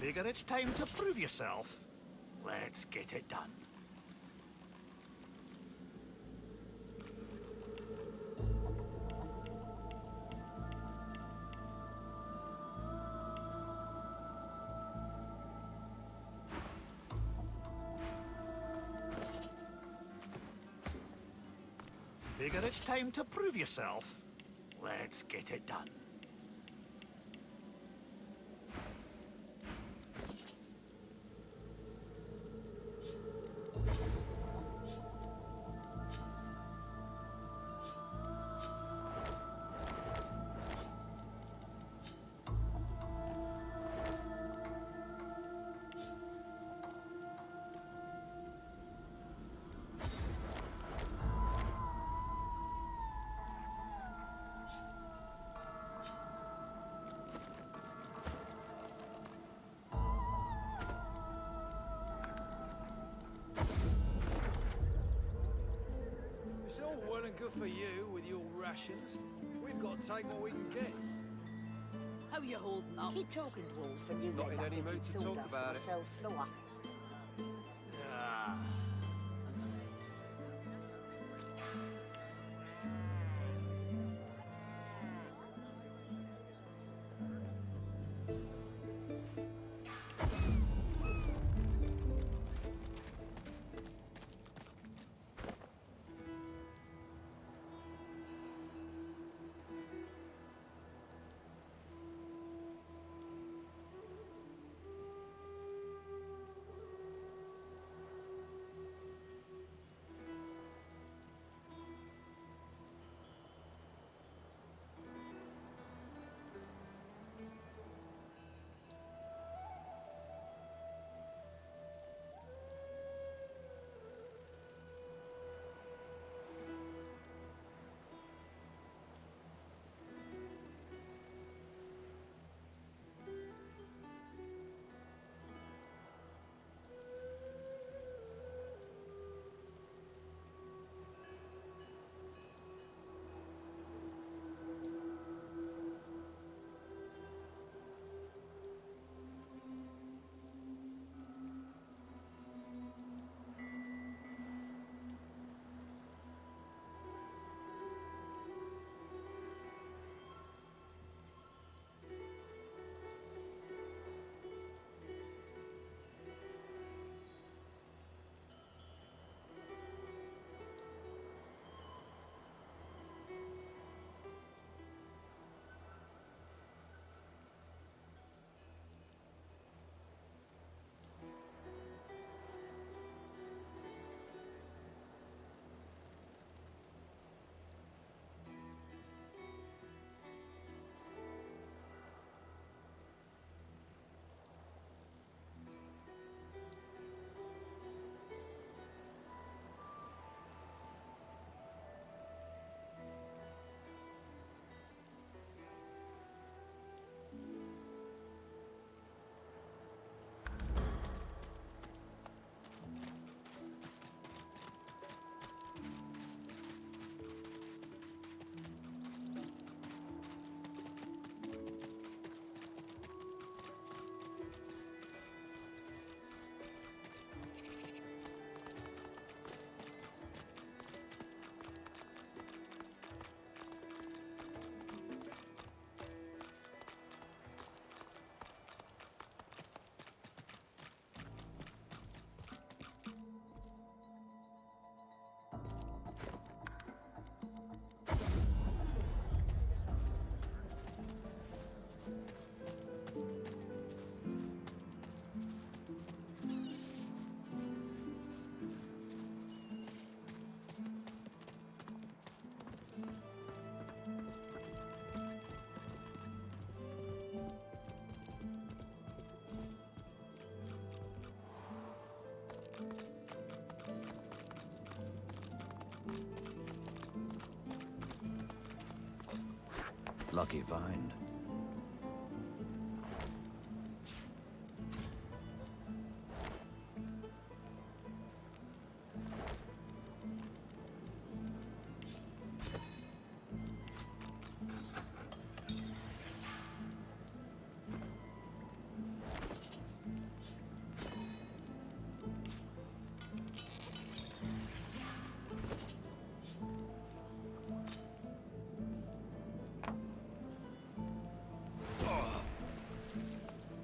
Figure it's time to prove yourself. Let's get it done. Figure it's time to prove yourself. Let's get it done. It's all well and good for you with your rations. We've got to take what we can get. How you holding up? Keep talking, Dwarf, and you Not let in that any wicked mood to sword talk off about it. yourself, Floor. Ah. Lucky find.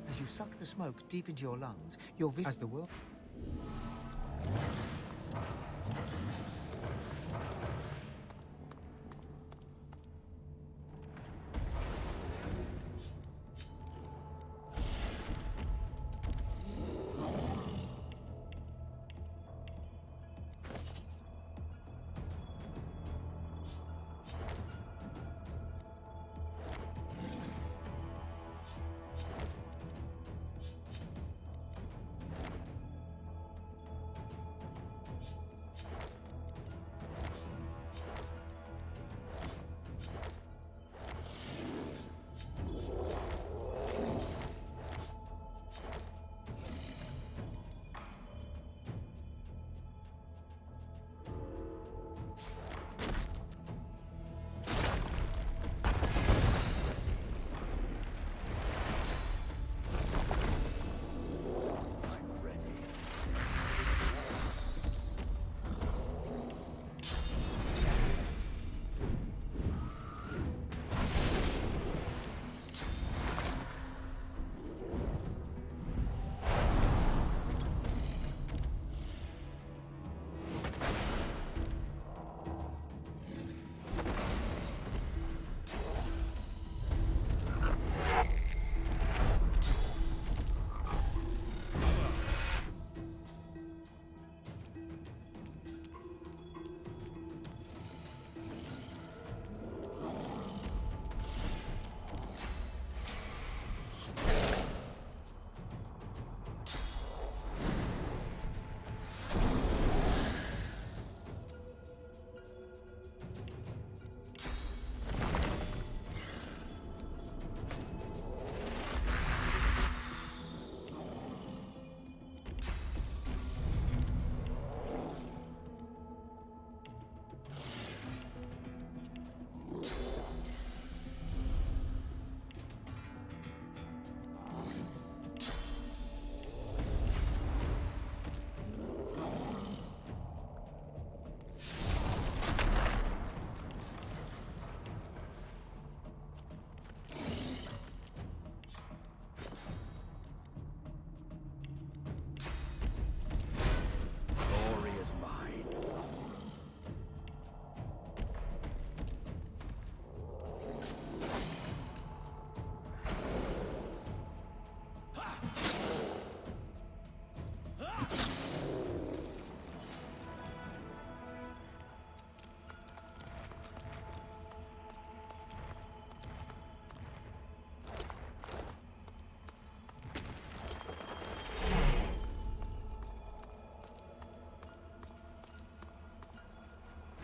As you suck the smoke deep into your lungs, your vision as the world.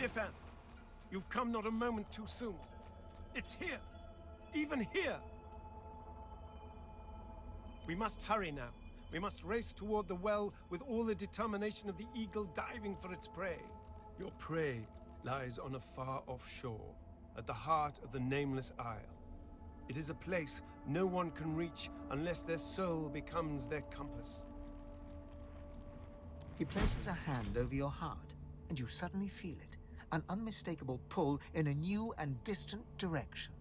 Ifan, you've come not a moment too soon. It's here. Even here. We must hurry now. We must race toward the well with all the determination of the eagle diving for its prey. Your prey lies on a far-off shore, at the heart of the Nameless Isle. It is a place no one can reach unless their soul becomes their compass. He places a hand over your heart, and you suddenly feel it. An unmistakable pull in a new and distant direction.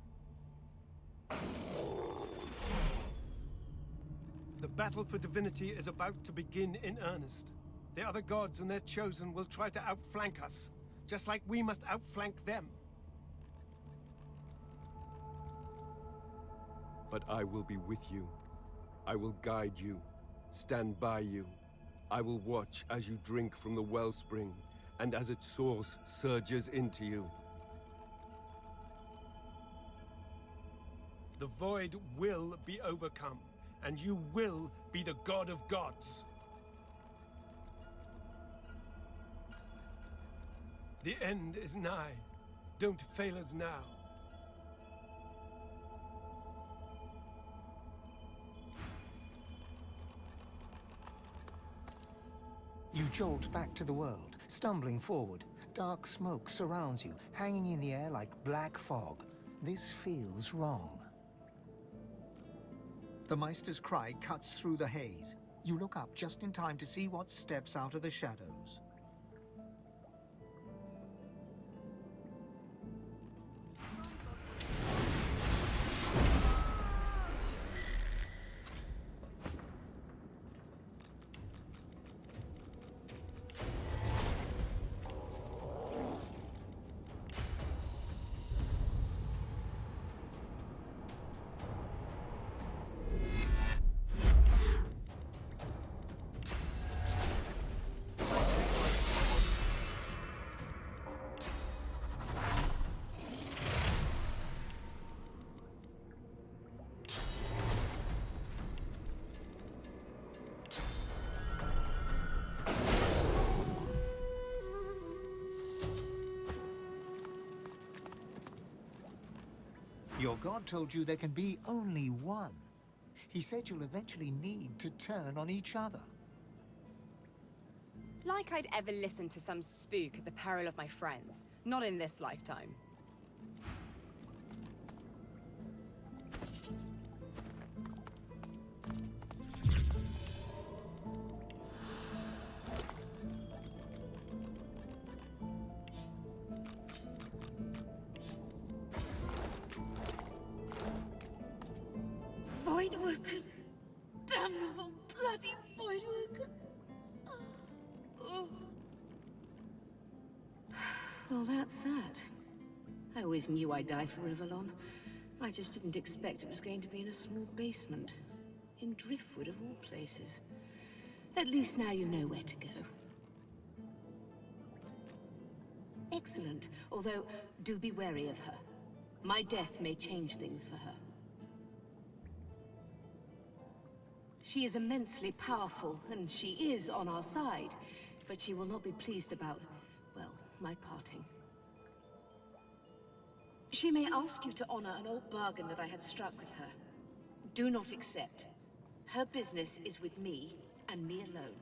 The battle for divinity is about to begin in earnest. The other gods and their chosen will try to outflank us, just like we must outflank them. But I will be with you. I will guide you, stand by you. I will watch as you drink from the wellspring, and as its source surges into you. The void will be overcome, and you will be the god of gods. The end is nigh. Don't fail us now. jolt back to the world, stumbling forward. Dark smoke surrounds you, hanging in the air like black fog. This feels wrong. The Meister's cry cuts through the haze. You look up just in time to see what steps out of the shadows. Your god told you there can be only one. He said you'll eventually need to turn on each other. Like I'd ever listen to some spook at the peril of my friends. Not in this lifetime. Voidwoken! Damnable bloody Voidwoken! Oh. Well, that's that. I always knew I'd die for Rivellon. I just didn't expect it was going to be in a small basement. In Driftwood, of all places. At least now you know where to go. Excellent. Although, do be wary of her. My death may change things for her. She is immensely powerful, and she is on our side. But she will not be pleased about, well, my parting. She may ask you to honor an old bargain that I had struck with her. Do not accept. Her business is with me, and me alone.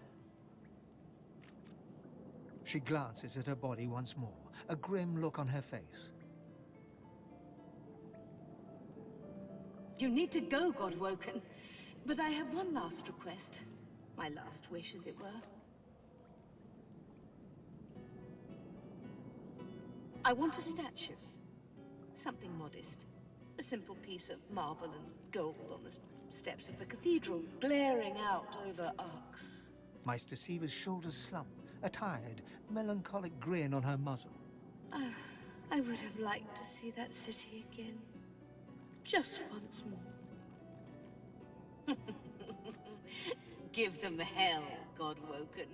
She glances at her body once more, a grim look on her face. You need to go, Godwoken. But I have one last request. My last wish, as it were. I want a statue. Something modest. A simple piece of marble and gold on the steps of the cathedral, glaring out over arcs. Meister Siever's shoulders slump, a tired, melancholic grin on her muzzle. I would have liked to see that city again. Just once more. Give them hell, Godwoken.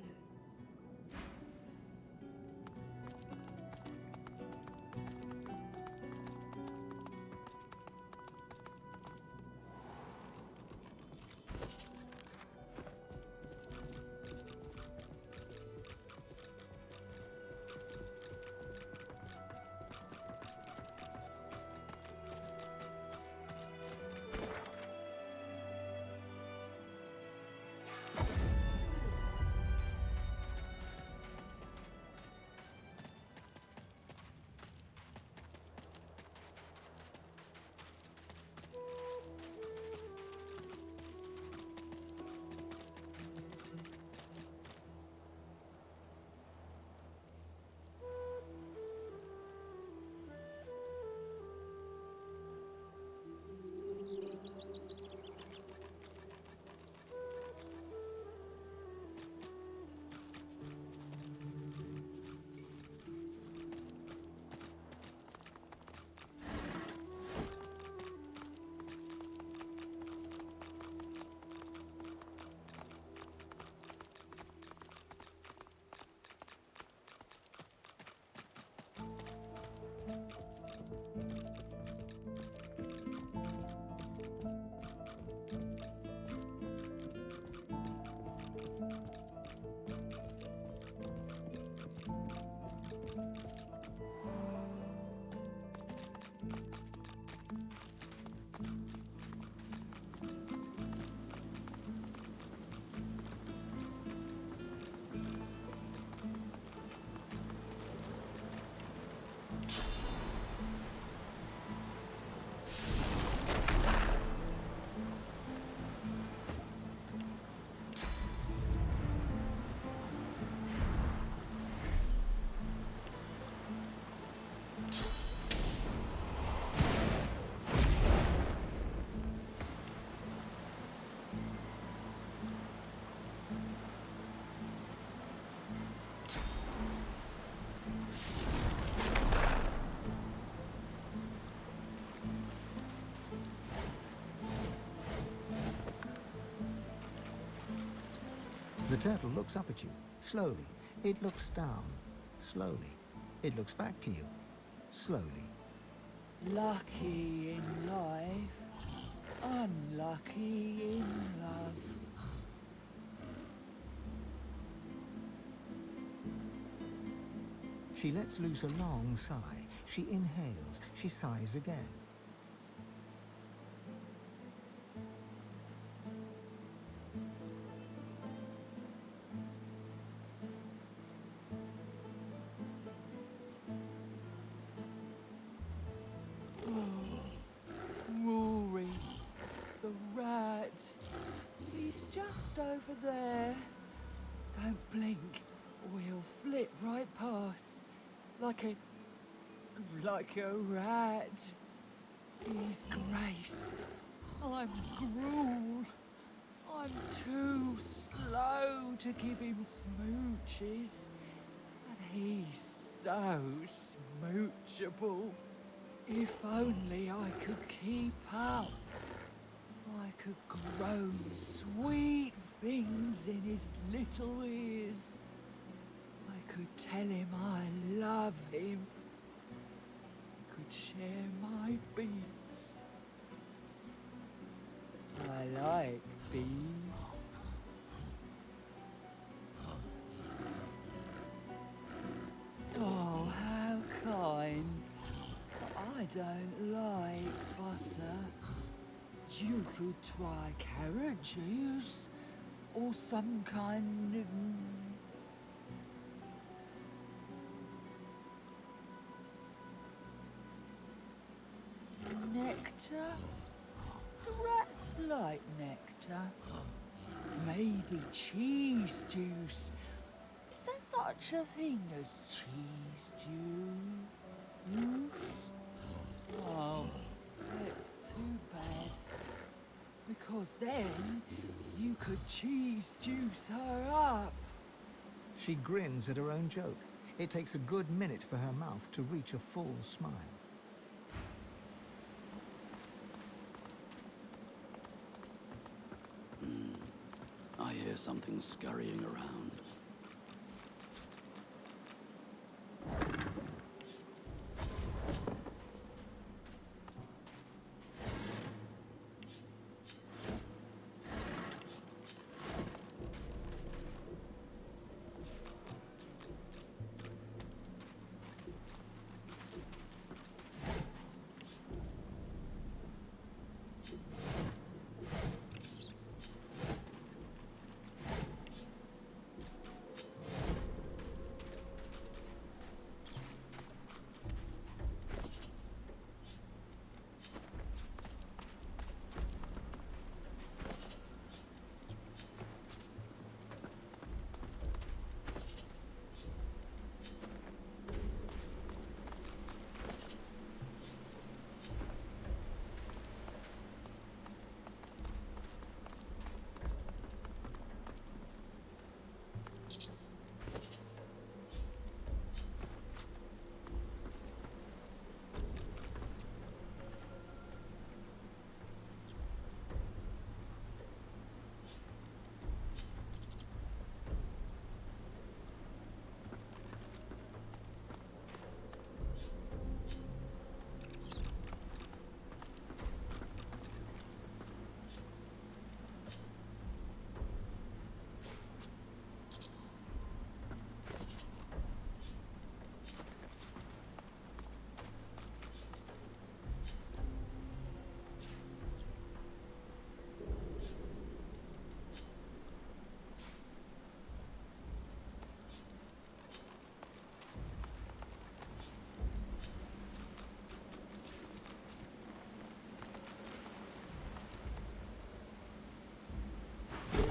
The turtle looks up at you, slowly. It looks down, slowly. It looks back to you, slowly. Lucky in life, unlucky in love. She lets loose a long sigh. She inhales. She sighs again. Rory, the rat. He's just over there. Don't blink, or he'll flit right past. Like a rat. He's Grace. I'm Gruel. I'm too slow to give him smooches. And he's so smoochable. If only I could keep up. I could groan sweet things in his little ears. I could tell him I love him. I could share my beats. I like beats. Oh, how kind. I don't like butter. You could try carrot juice or some kind of... nectar? Do rats like nectar? Maybe cheese juice. Is there such a thing as cheese juice? Oh, that's too bad. Because then you could cheese juice her up. She grins at her own joke. It takes a good minute for her mouth to reach a full smile. I hear something scurrying around.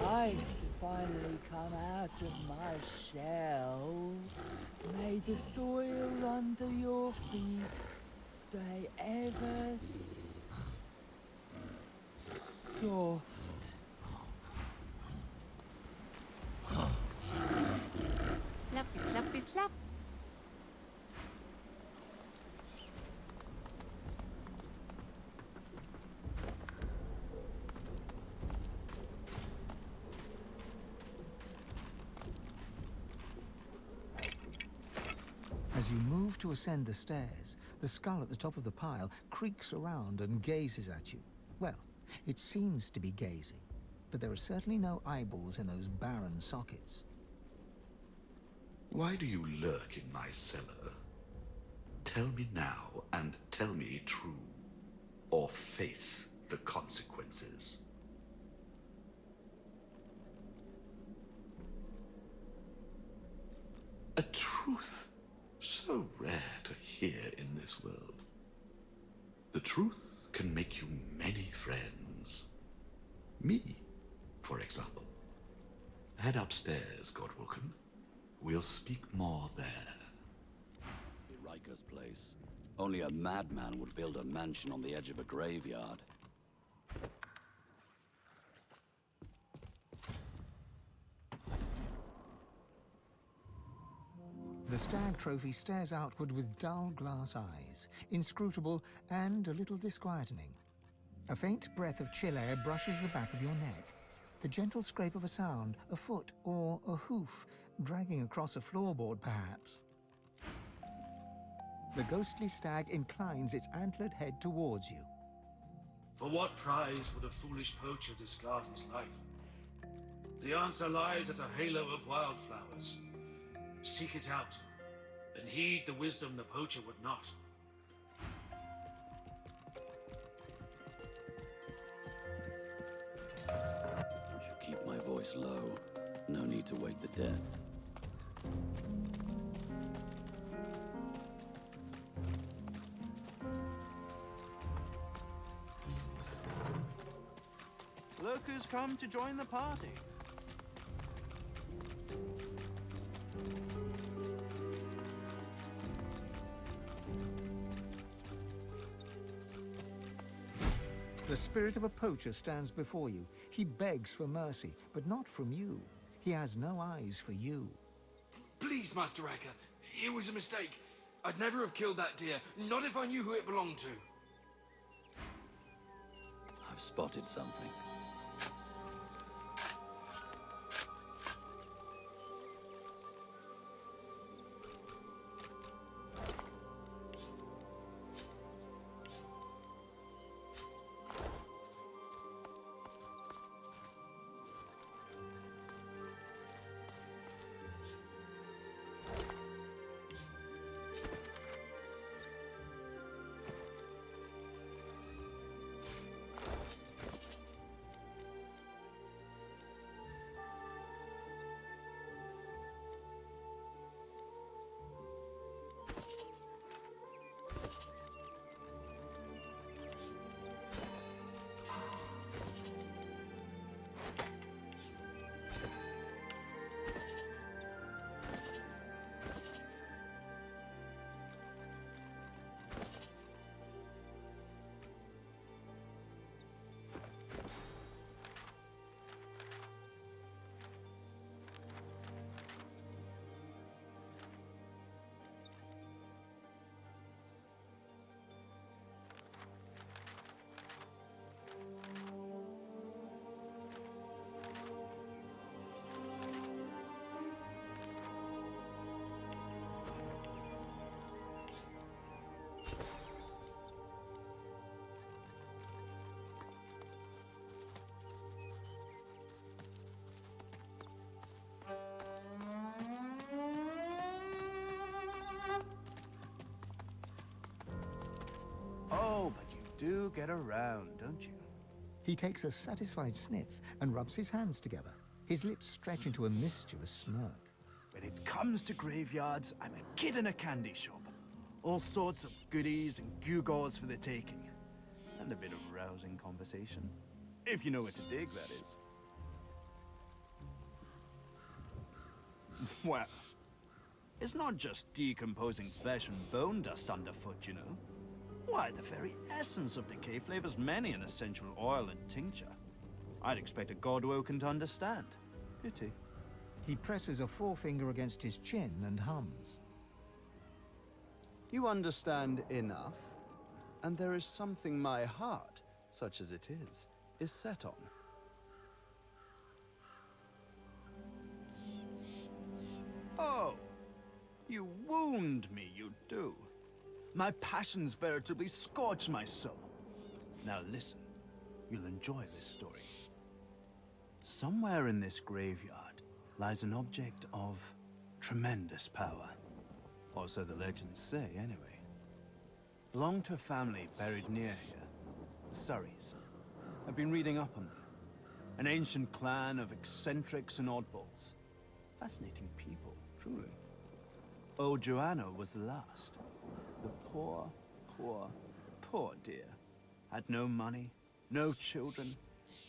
Nice to finally come out of my shell. May the soil under your feet stay ever soft. Love is love is love. As you move to ascend the stairs, the skull at the top of the pile creaks around and gazes at you. Well, it seems to be gazing, but there are certainly no eyeballs in those barren sockets. Why do you lurk in my cellar? Tell me now, and tell me true, or face the consequences. A truth so rare to hear in this world. The truth can make you many friends. Me, for example. Head upstairs, Godwoken. We'll speak more there. Riker's place. Only a madman would build a mansion on the edge of a graveyard. The stag trophy stares outward with dull glass eyes, inscrutable and a little disquieting. A faint breath of chill air brushes the back of your neck. The gentle scrape of a sound, a foot or a hoof, dragging across a floorboard perhaps. The ghostly stag inclines its antlered head towards you. For what prize would a foolish poacher discard his life? The answer lies at a halo of wildflowers. Seek it out, and heed the wisdom the poacher would not. Keep my voice low. No need to wake the dead. Look who's come to join the party. The spirit of a poacher stands before you. He begs for mercy, but not from you. He has no eyes for you. Please, Master Riker, it was a mistake. I'd never have killed that deer, not if I knew who it belonged to. I've spotted something. Oh, but you do get around, don't you? He takes a satisfied sniff and rubs his hands together. His lips stretch into a mischievous smirk. When it comes to graveyards, I'm a kid in a candy shop. All sorts of goodies and gewgaws for the taking. And a bit of rousing conversation. If you know what to dig, that is. Well, It's not just decomposing flesh and bone dust underfoot, you know. Why, the very essence of decay flavors many an essential oil and tincture. I'd expect a Godwoken to understand. Pity. He presses a forefinger against his chin and hums. You understand enough, and there is something my heart, such as it is set on. Oh, you wound me, you do. My passions veritably scorch my soul. Now listen, you'll enjoy this story. Somewhere in this graveyard lies an object of tremendous power. Or so the legends say, anyway. Belonged to a family buried near here, the Surreys. I've been reading up on them. An ancient clan of eccentrics and oddballs. Fascinating people, truly. Old Joanna was the last. The poor, poor dear. Had no money, no children,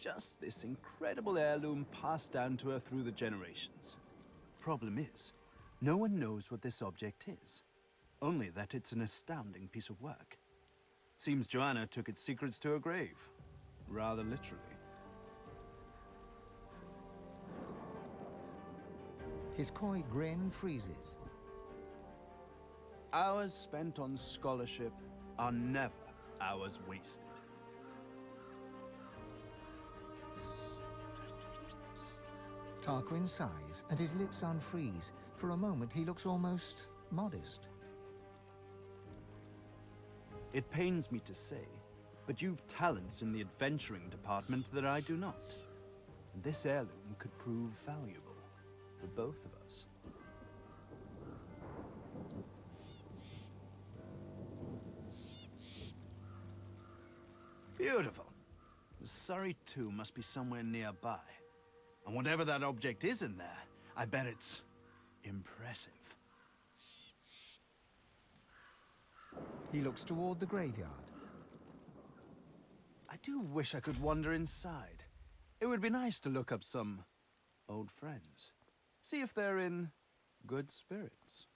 just this incredible heirloom passed down to her through the generations. Problem is, no one knows what this object is. Only that it's an astounding piece of work. Seems Joanna took its secrets to her grave. Rather literally. His coy grin freezes. Hours spent on scholarship are never hours wasted. Tarquin sighs, and his lips unfreeze. For a moment, he looks almost modest. It pains me to say, but you've talents in the adventuring department that I do not. And this heirloom could prove valuable for both of us. Beautiful. The Surrey tomb must be somewhere nearby. And whatever that object is in there, I bet it's impressive. He looks toward the graveyard. I do wish I could wander inside. It would be nice to look up some old friends. See if they're in good spirits.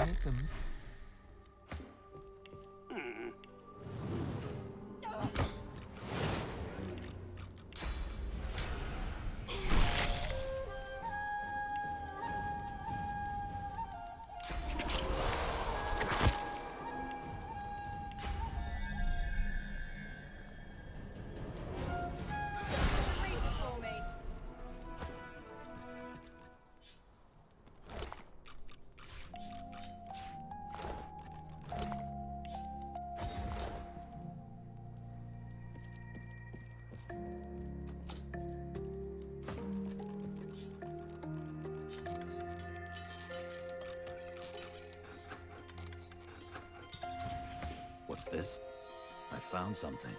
It's a... What's this? I found something.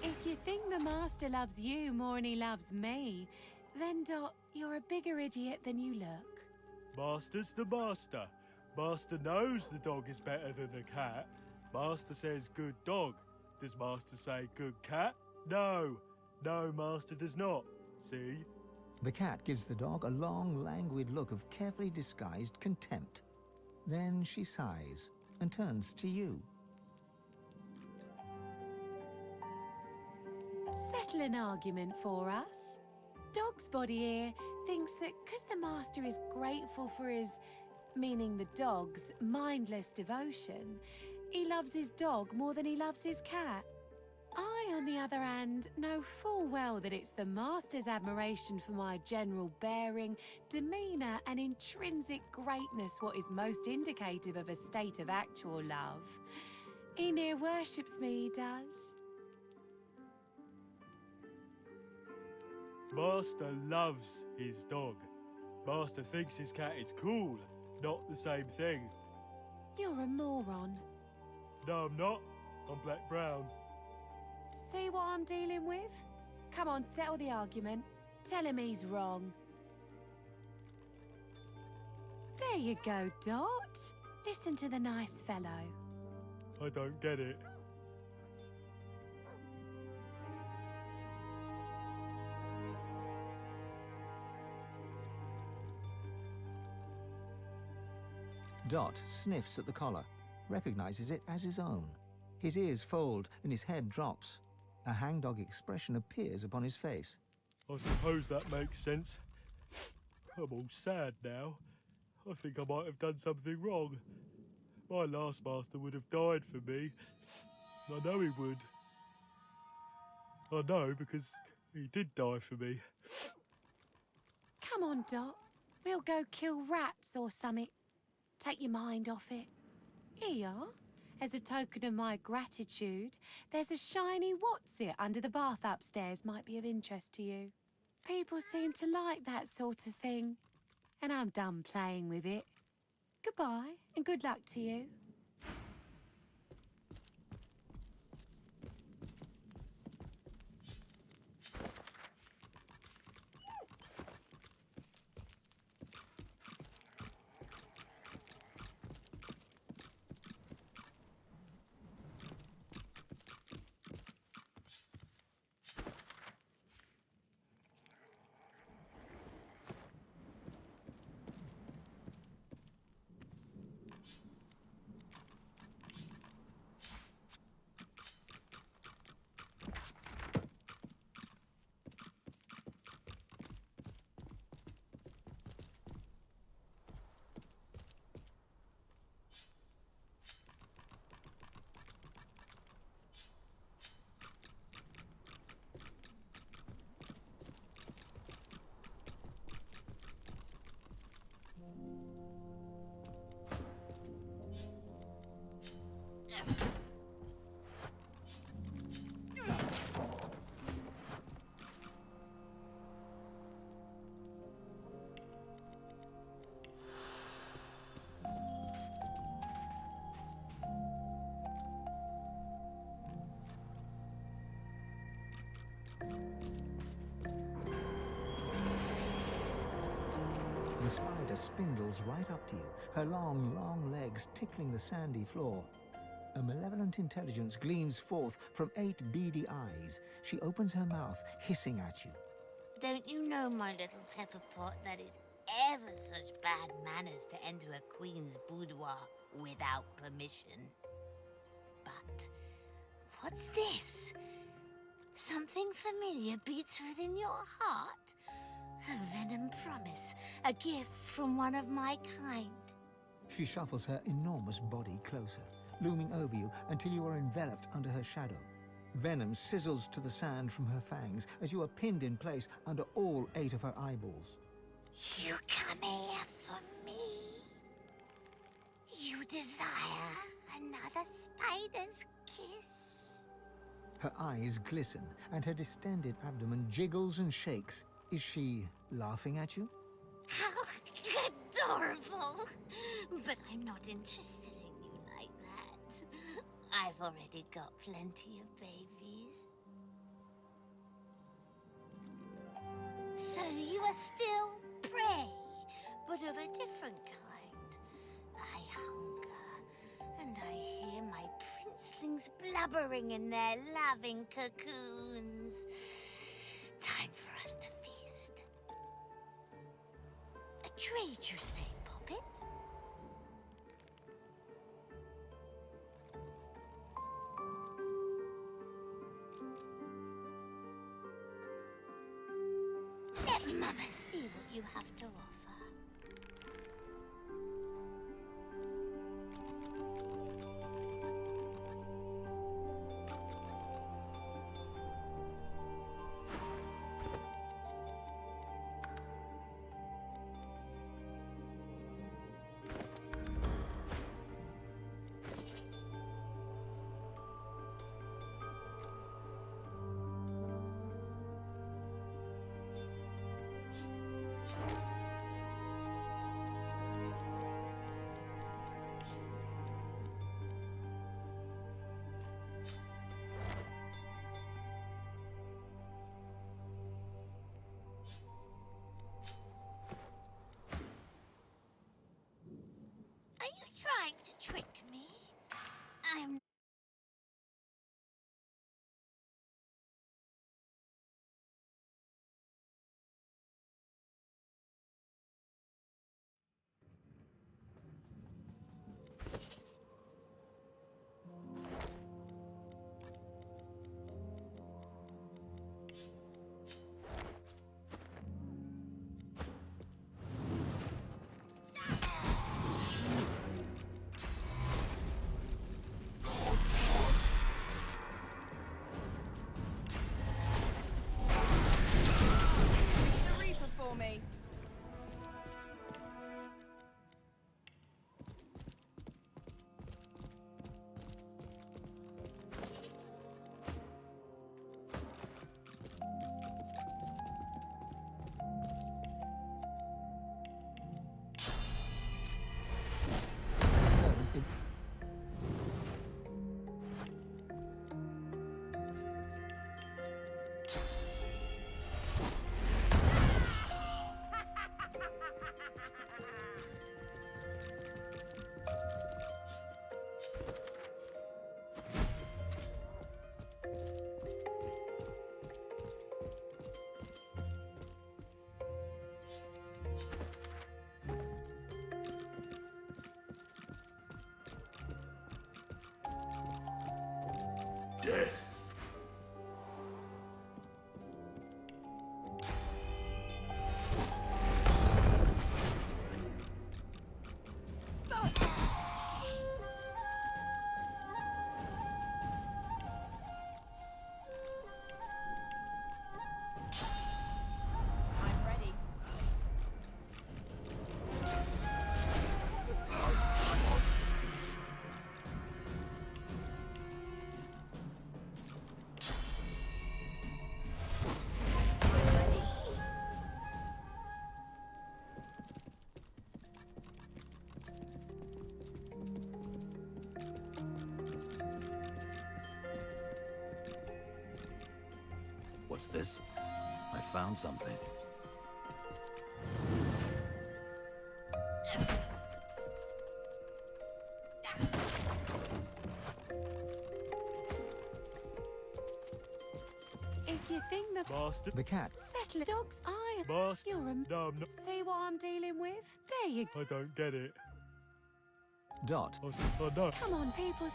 If you think the Master loves you more than he loves me, then, Dot, you're a bigger idiot than you look. Master's the master. Master knows the dog is better than the cat. Master says good dog. Does Master say good cat? No. No, Master does not. See? The cat gives the dog a long, languid look of carefully disguised contempt. Then she sighs and turns to you. Settle an argument for us. Dog's body here thinks that because the Master is grateful for his, meaning the dog's, mindless devotion, he loves his dog more than he loves his cat. I, on the other hand, know full well that it's the Master's admiration for my general bearing, demeanour and intrinsic greatness what is most indicative of a state of actual love. He near worships me, he does. Master loves his dog. Master thinks his cat is cool, not the same thing. You're a moron. No, I'm not. I'm black-brown. See what I'm dealing with? Come on, settle the argument. Tell him he's wrong. There you go, Dot. Listen to the nice fellow. I don't get it. Dot sniffs at the collar, recognizes it as his own. His ears fold and his head drops. A hangdog expression appears upon his face. I suppose that makes sense. I'm all sad now. I think I might have done something wrong. My last master would have died for me. I know he would. I know because he did die for me. Come on, Dot. We'll go kill rats or something. Take your mind off it. Here you are. As a token of my gratitude, there's a shiny what's-it under the bath upstairs might be of interest to you. People seem to like that sort of thing, and I'm done playing with it. Goodbye, and good luck to you. The spider spindles right up to you, her long, long legs tickling the sandy floor. A malevolent intelligence gleams forth from 8 beady eyes. She opens her mouth, hissing at you. Don't you know, my little pepper pot, that it's ever such bad manners to enter a queen's boudoir without permission? But what's this? Something familiar beats within your heart? A venom promise, a gift from one of my kind. She shuffles her enormous body closer, looming over you until you are enveloped under her shadow. Venom sizzles to the sand from her fangs as you are pinned in place under all 8 of her eyeballs. You come here for me. You desire another spider's kiss. Her eyes glisten and her distended abdomen jiggles and shakes. Is she laughing at you? How adorable! But I'm not interested in you like that. I've already got plenty of babies. So you are still prey, but of a different kind. I hunger, and I hear my princelings blubbering in their loving cocoons. Time for us to feast. A trade, you say, Poppet? Let Mama see what you have to offer. Are you trying to trick me? I'm... The Reaper for me. Death. I'm ready. What's this? I found something. If you think the Master. The cat. settle dog's eye, Master. you're a... No, I'm not. See what I'm dealing with? There you go. I don't get it. Dot. Oh no. Come on, people.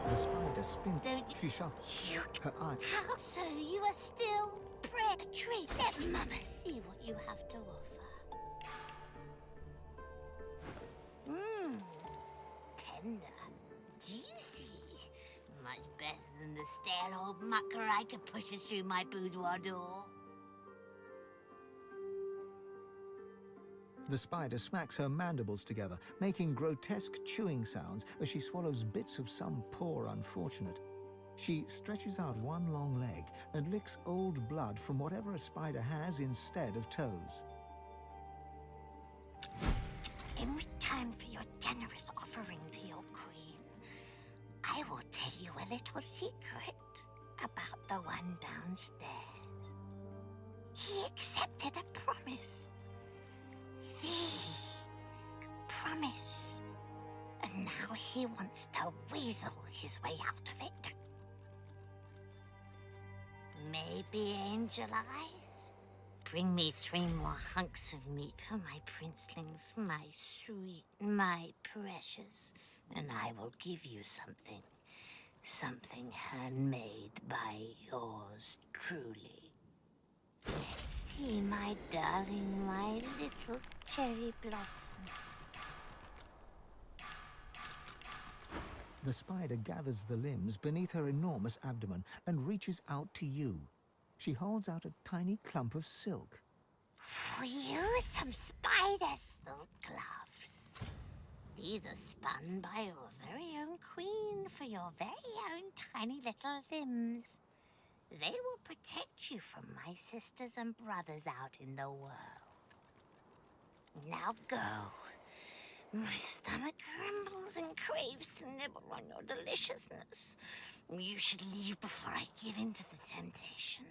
The spider spins. Don't you- She shuffles. Her eye. How so? You are still bread tree. Let Mama see what you have to offer. Mmm. Tender. Juicy. Much better than the stale old mucker I could push us through my boudoir door. The spider smacks her mandibles together, making grotesque chewing sounds as she swallows bits of some poor unfortunate. She stretches out one long leg and licks old blood from whatever a spider has instead of toes. In return for your generous offering to your queen, I will tell you a little secret about the one downstairs. He accepted a promise. The promise. And now he wants to weasel his way out of it. Maybe angel eyes? Bring me 3 more hunks of meat for my princelings, my sweet, my precious, and I will give you something. Something handmade by yours truly. Let's see, my darling, my little cherry blossom. The spider gathers the limbs beneath her enormous abdomen and reaches out to you. She holds out a tiny clump of silk. For you, some spider silk gloves. These are spun by your very own queen for your very own tiny little limbs. They will protect you from my sisters and brothers out in the world. Now go. My stomach grumbles and craves to nibble on your deliciousness. You should leave before I give in to the temptation.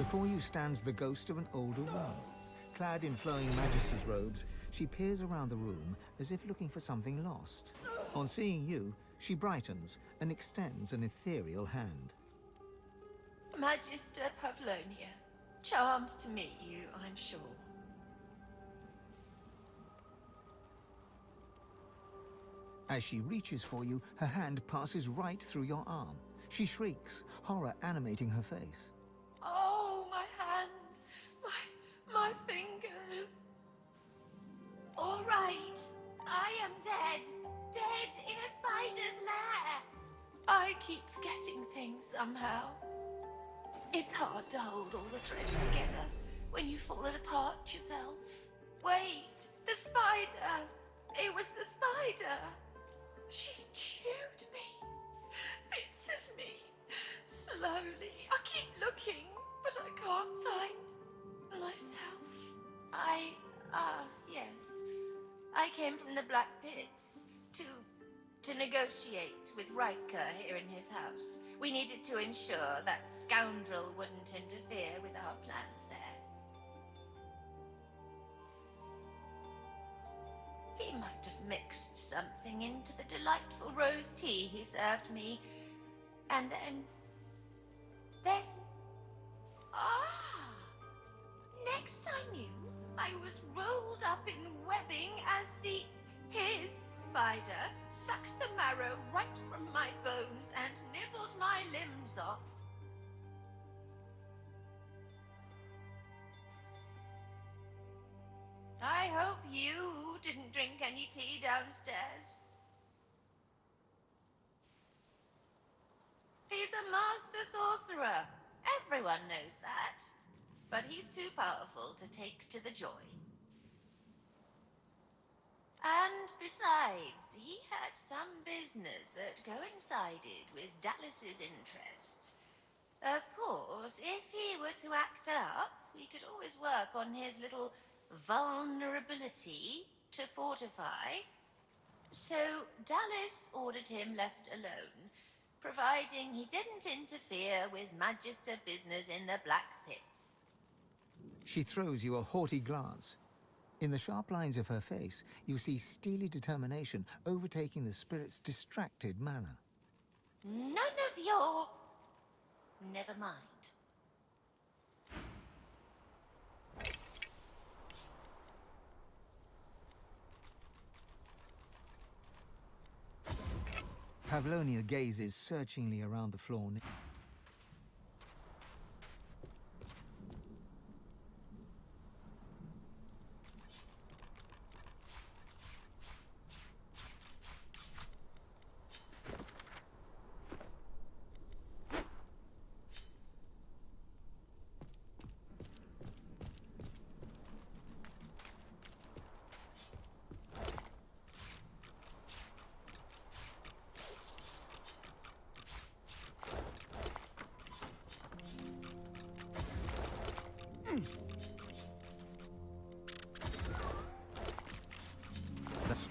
Before you stands the ghost of an older woman. Clad in flowing Magister's robes, she peers around the room as if looking for something lost. On seeing you, she brightens and extends an ethereal hand. Magister Pavlonia. Charmed to meet you, I'm sure. As she reaches for you, her hand passes right through your arm. She shrieks, horror animating her face. Oh, my hand! My fingers! All right, I am dead. Dead in a spider's lair. I keep forgetting things somehow. It's hard to hold all the threads together when you've fallen apart yourself. Wait, the spider! It was the spider! She chewed me. Bits of me. Slowly. I keep looking, but I can't find myself. Yes. I came from the Black Pits to negotiate with Riker here in his house. We needed to ensure that scoundrel wouldn't interfere with our plans there. He must have mixed something into the delightful rose tea he served me. And then... Next I knew, I was rolled up in webbing as his spider sucked the marrow right from my bones and nibbled my limbs off. I hope you didn't drink any tea downstairs. He's a master sorcerer. Everyone knows that. But he's too powerful to take to the joy. And besides, he had some business that coincided with Dallas's interests. Of course, if he were to act up, we could always work on his little vulnerability to fortify. So Dallas ordered him left alone, providing he didn't interfere with Magister business in the Black Pits. She throws you a haughty glance. In the sharp lines of her face, you see steely determination overtaking the spirit's distracted manner. None of your... Never mind. Pavlonia gazes searchingly around the floor.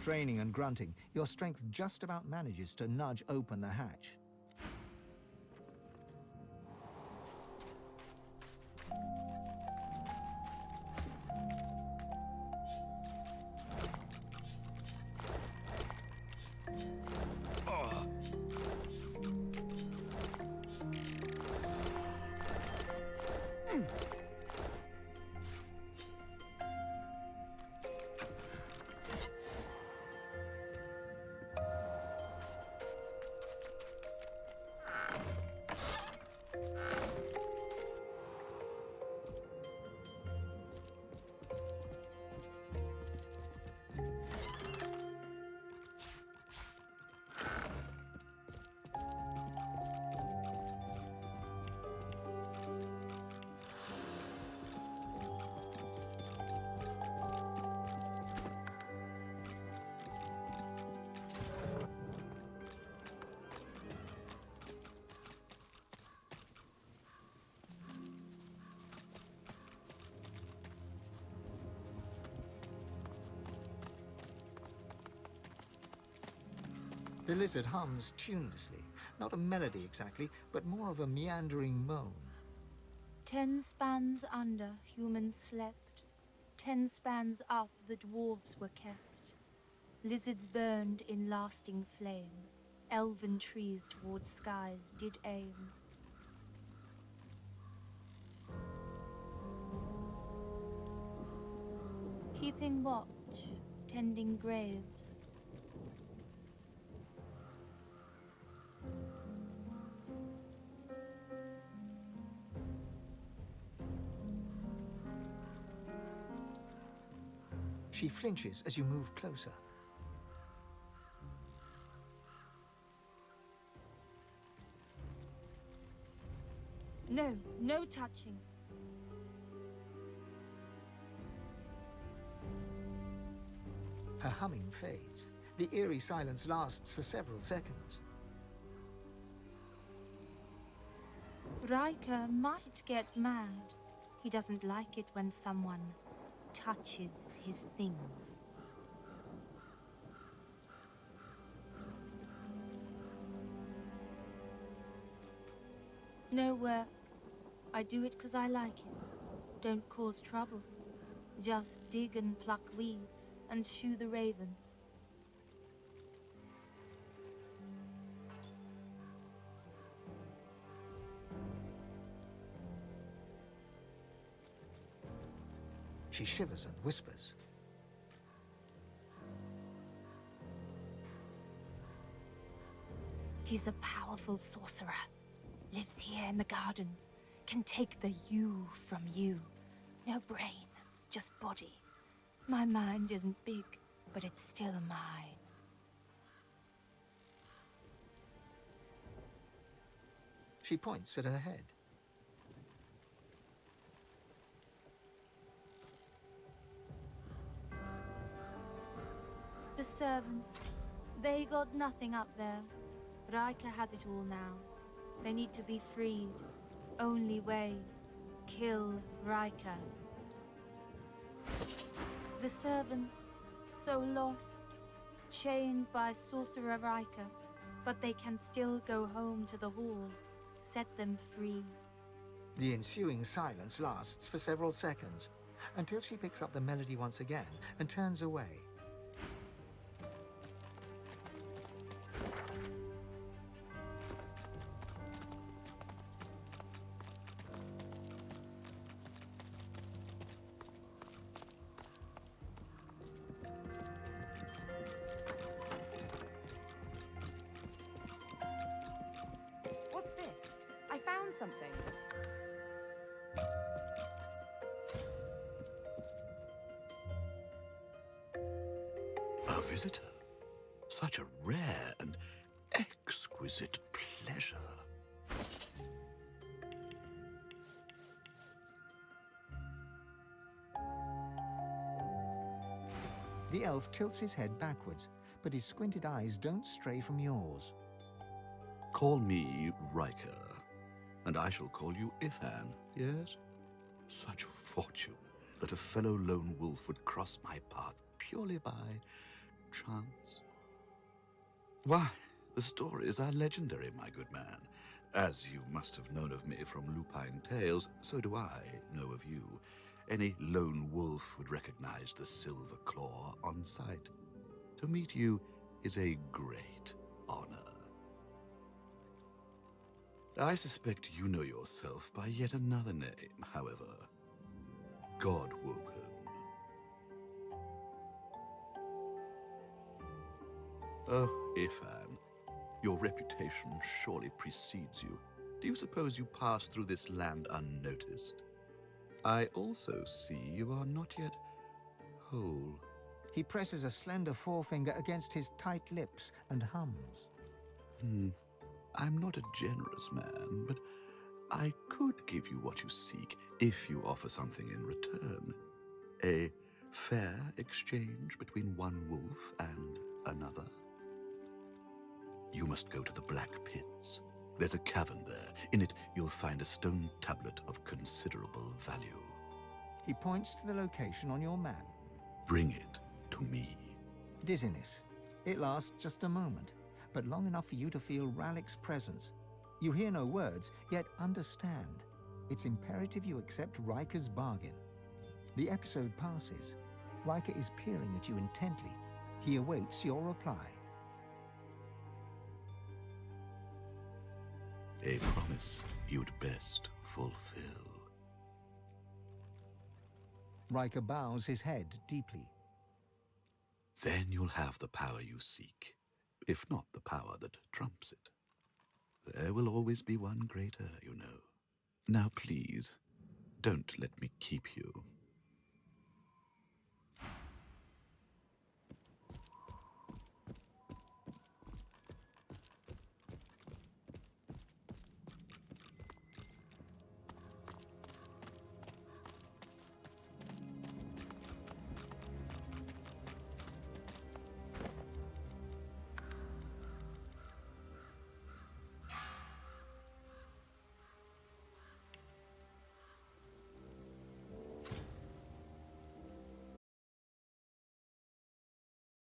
Straining and grunting, your strength just about manages to nudge open the hatch. The lizard hums tunelessly, not a melody exactly, but more of a meandering moan. 10 spans under, humans slept. 10 spans up, the dwarves were kept. Lizards burned in lasting flame. Elven trees towards skies did aim. Keeping watch, tending graves. She flinches as you move closer. No, no touching. Her humming fades. The eerie silence lasts for several seconds. Riker might get mad. He doesn't like it when someone touches his things. No work. I do it 'cause I like it. Don't cause trouble. Just dig and pluck weeds and shoo the ravens. She shivers and whispers. He's a powerful sorcerer. Lives here in the garden. Can take the you from you. No brain, just body. My mind isn't big, but it's still mine. She points at her head. The servants, they got nothing up there. Riker has it all now. They need to be freed. Only way, kill Riker. The servants, so lost, chained by Sorcerer Riker, but they can still go home to the hall. Set them free. The ensuing silence lasts for several seconds, until she picks up the melody once again and turns away. What's this? I found something. A visitor. Such a rare and exquisite pleasure. The elf tilts his head backwards, but his squinted eyes don't stray from yours. Call me Riker, and I shall call you Ifan, yes? Such fortune that a fellow lone wolf would cross my path purely by chance. Why, the stories are legendary, my good man. As you must have known of me from lupine tales, so do I know of you. Any lone wolf would recognize the silver claw on sight. To meet you is a great honor. I suspect you know yourself by yet another name, however. Godwoken. Oh, Ifan, your reputation surely precedes you. Do you suppose you pass through this land unnoticed? I also see you are not yet whole. He presses a slender forefinger against his tight lips and hums. I'm not a generous man, but I could give you what you seek if you offer something in return. A fair exchange between one wolf and another. You must go to the Black Pits. There's a cavern there. In it, you'll find a stone tablet of considerable value. He points to the location on your map. Bring it to me. Dizziness. It lasts just a moment, but long enough for you to feel Ralik's presence. You hear no words, yet understand. It's imperative you accept Riker's bargain. The episode passes. Riker is peering at you intently. He awaits your reply. A promise you'd best fulfill. Riker bows his head deeply. Then you'll have the power you seek, if not the power that trumps it. There will always be one greater, you know. Now please, don't let me keep you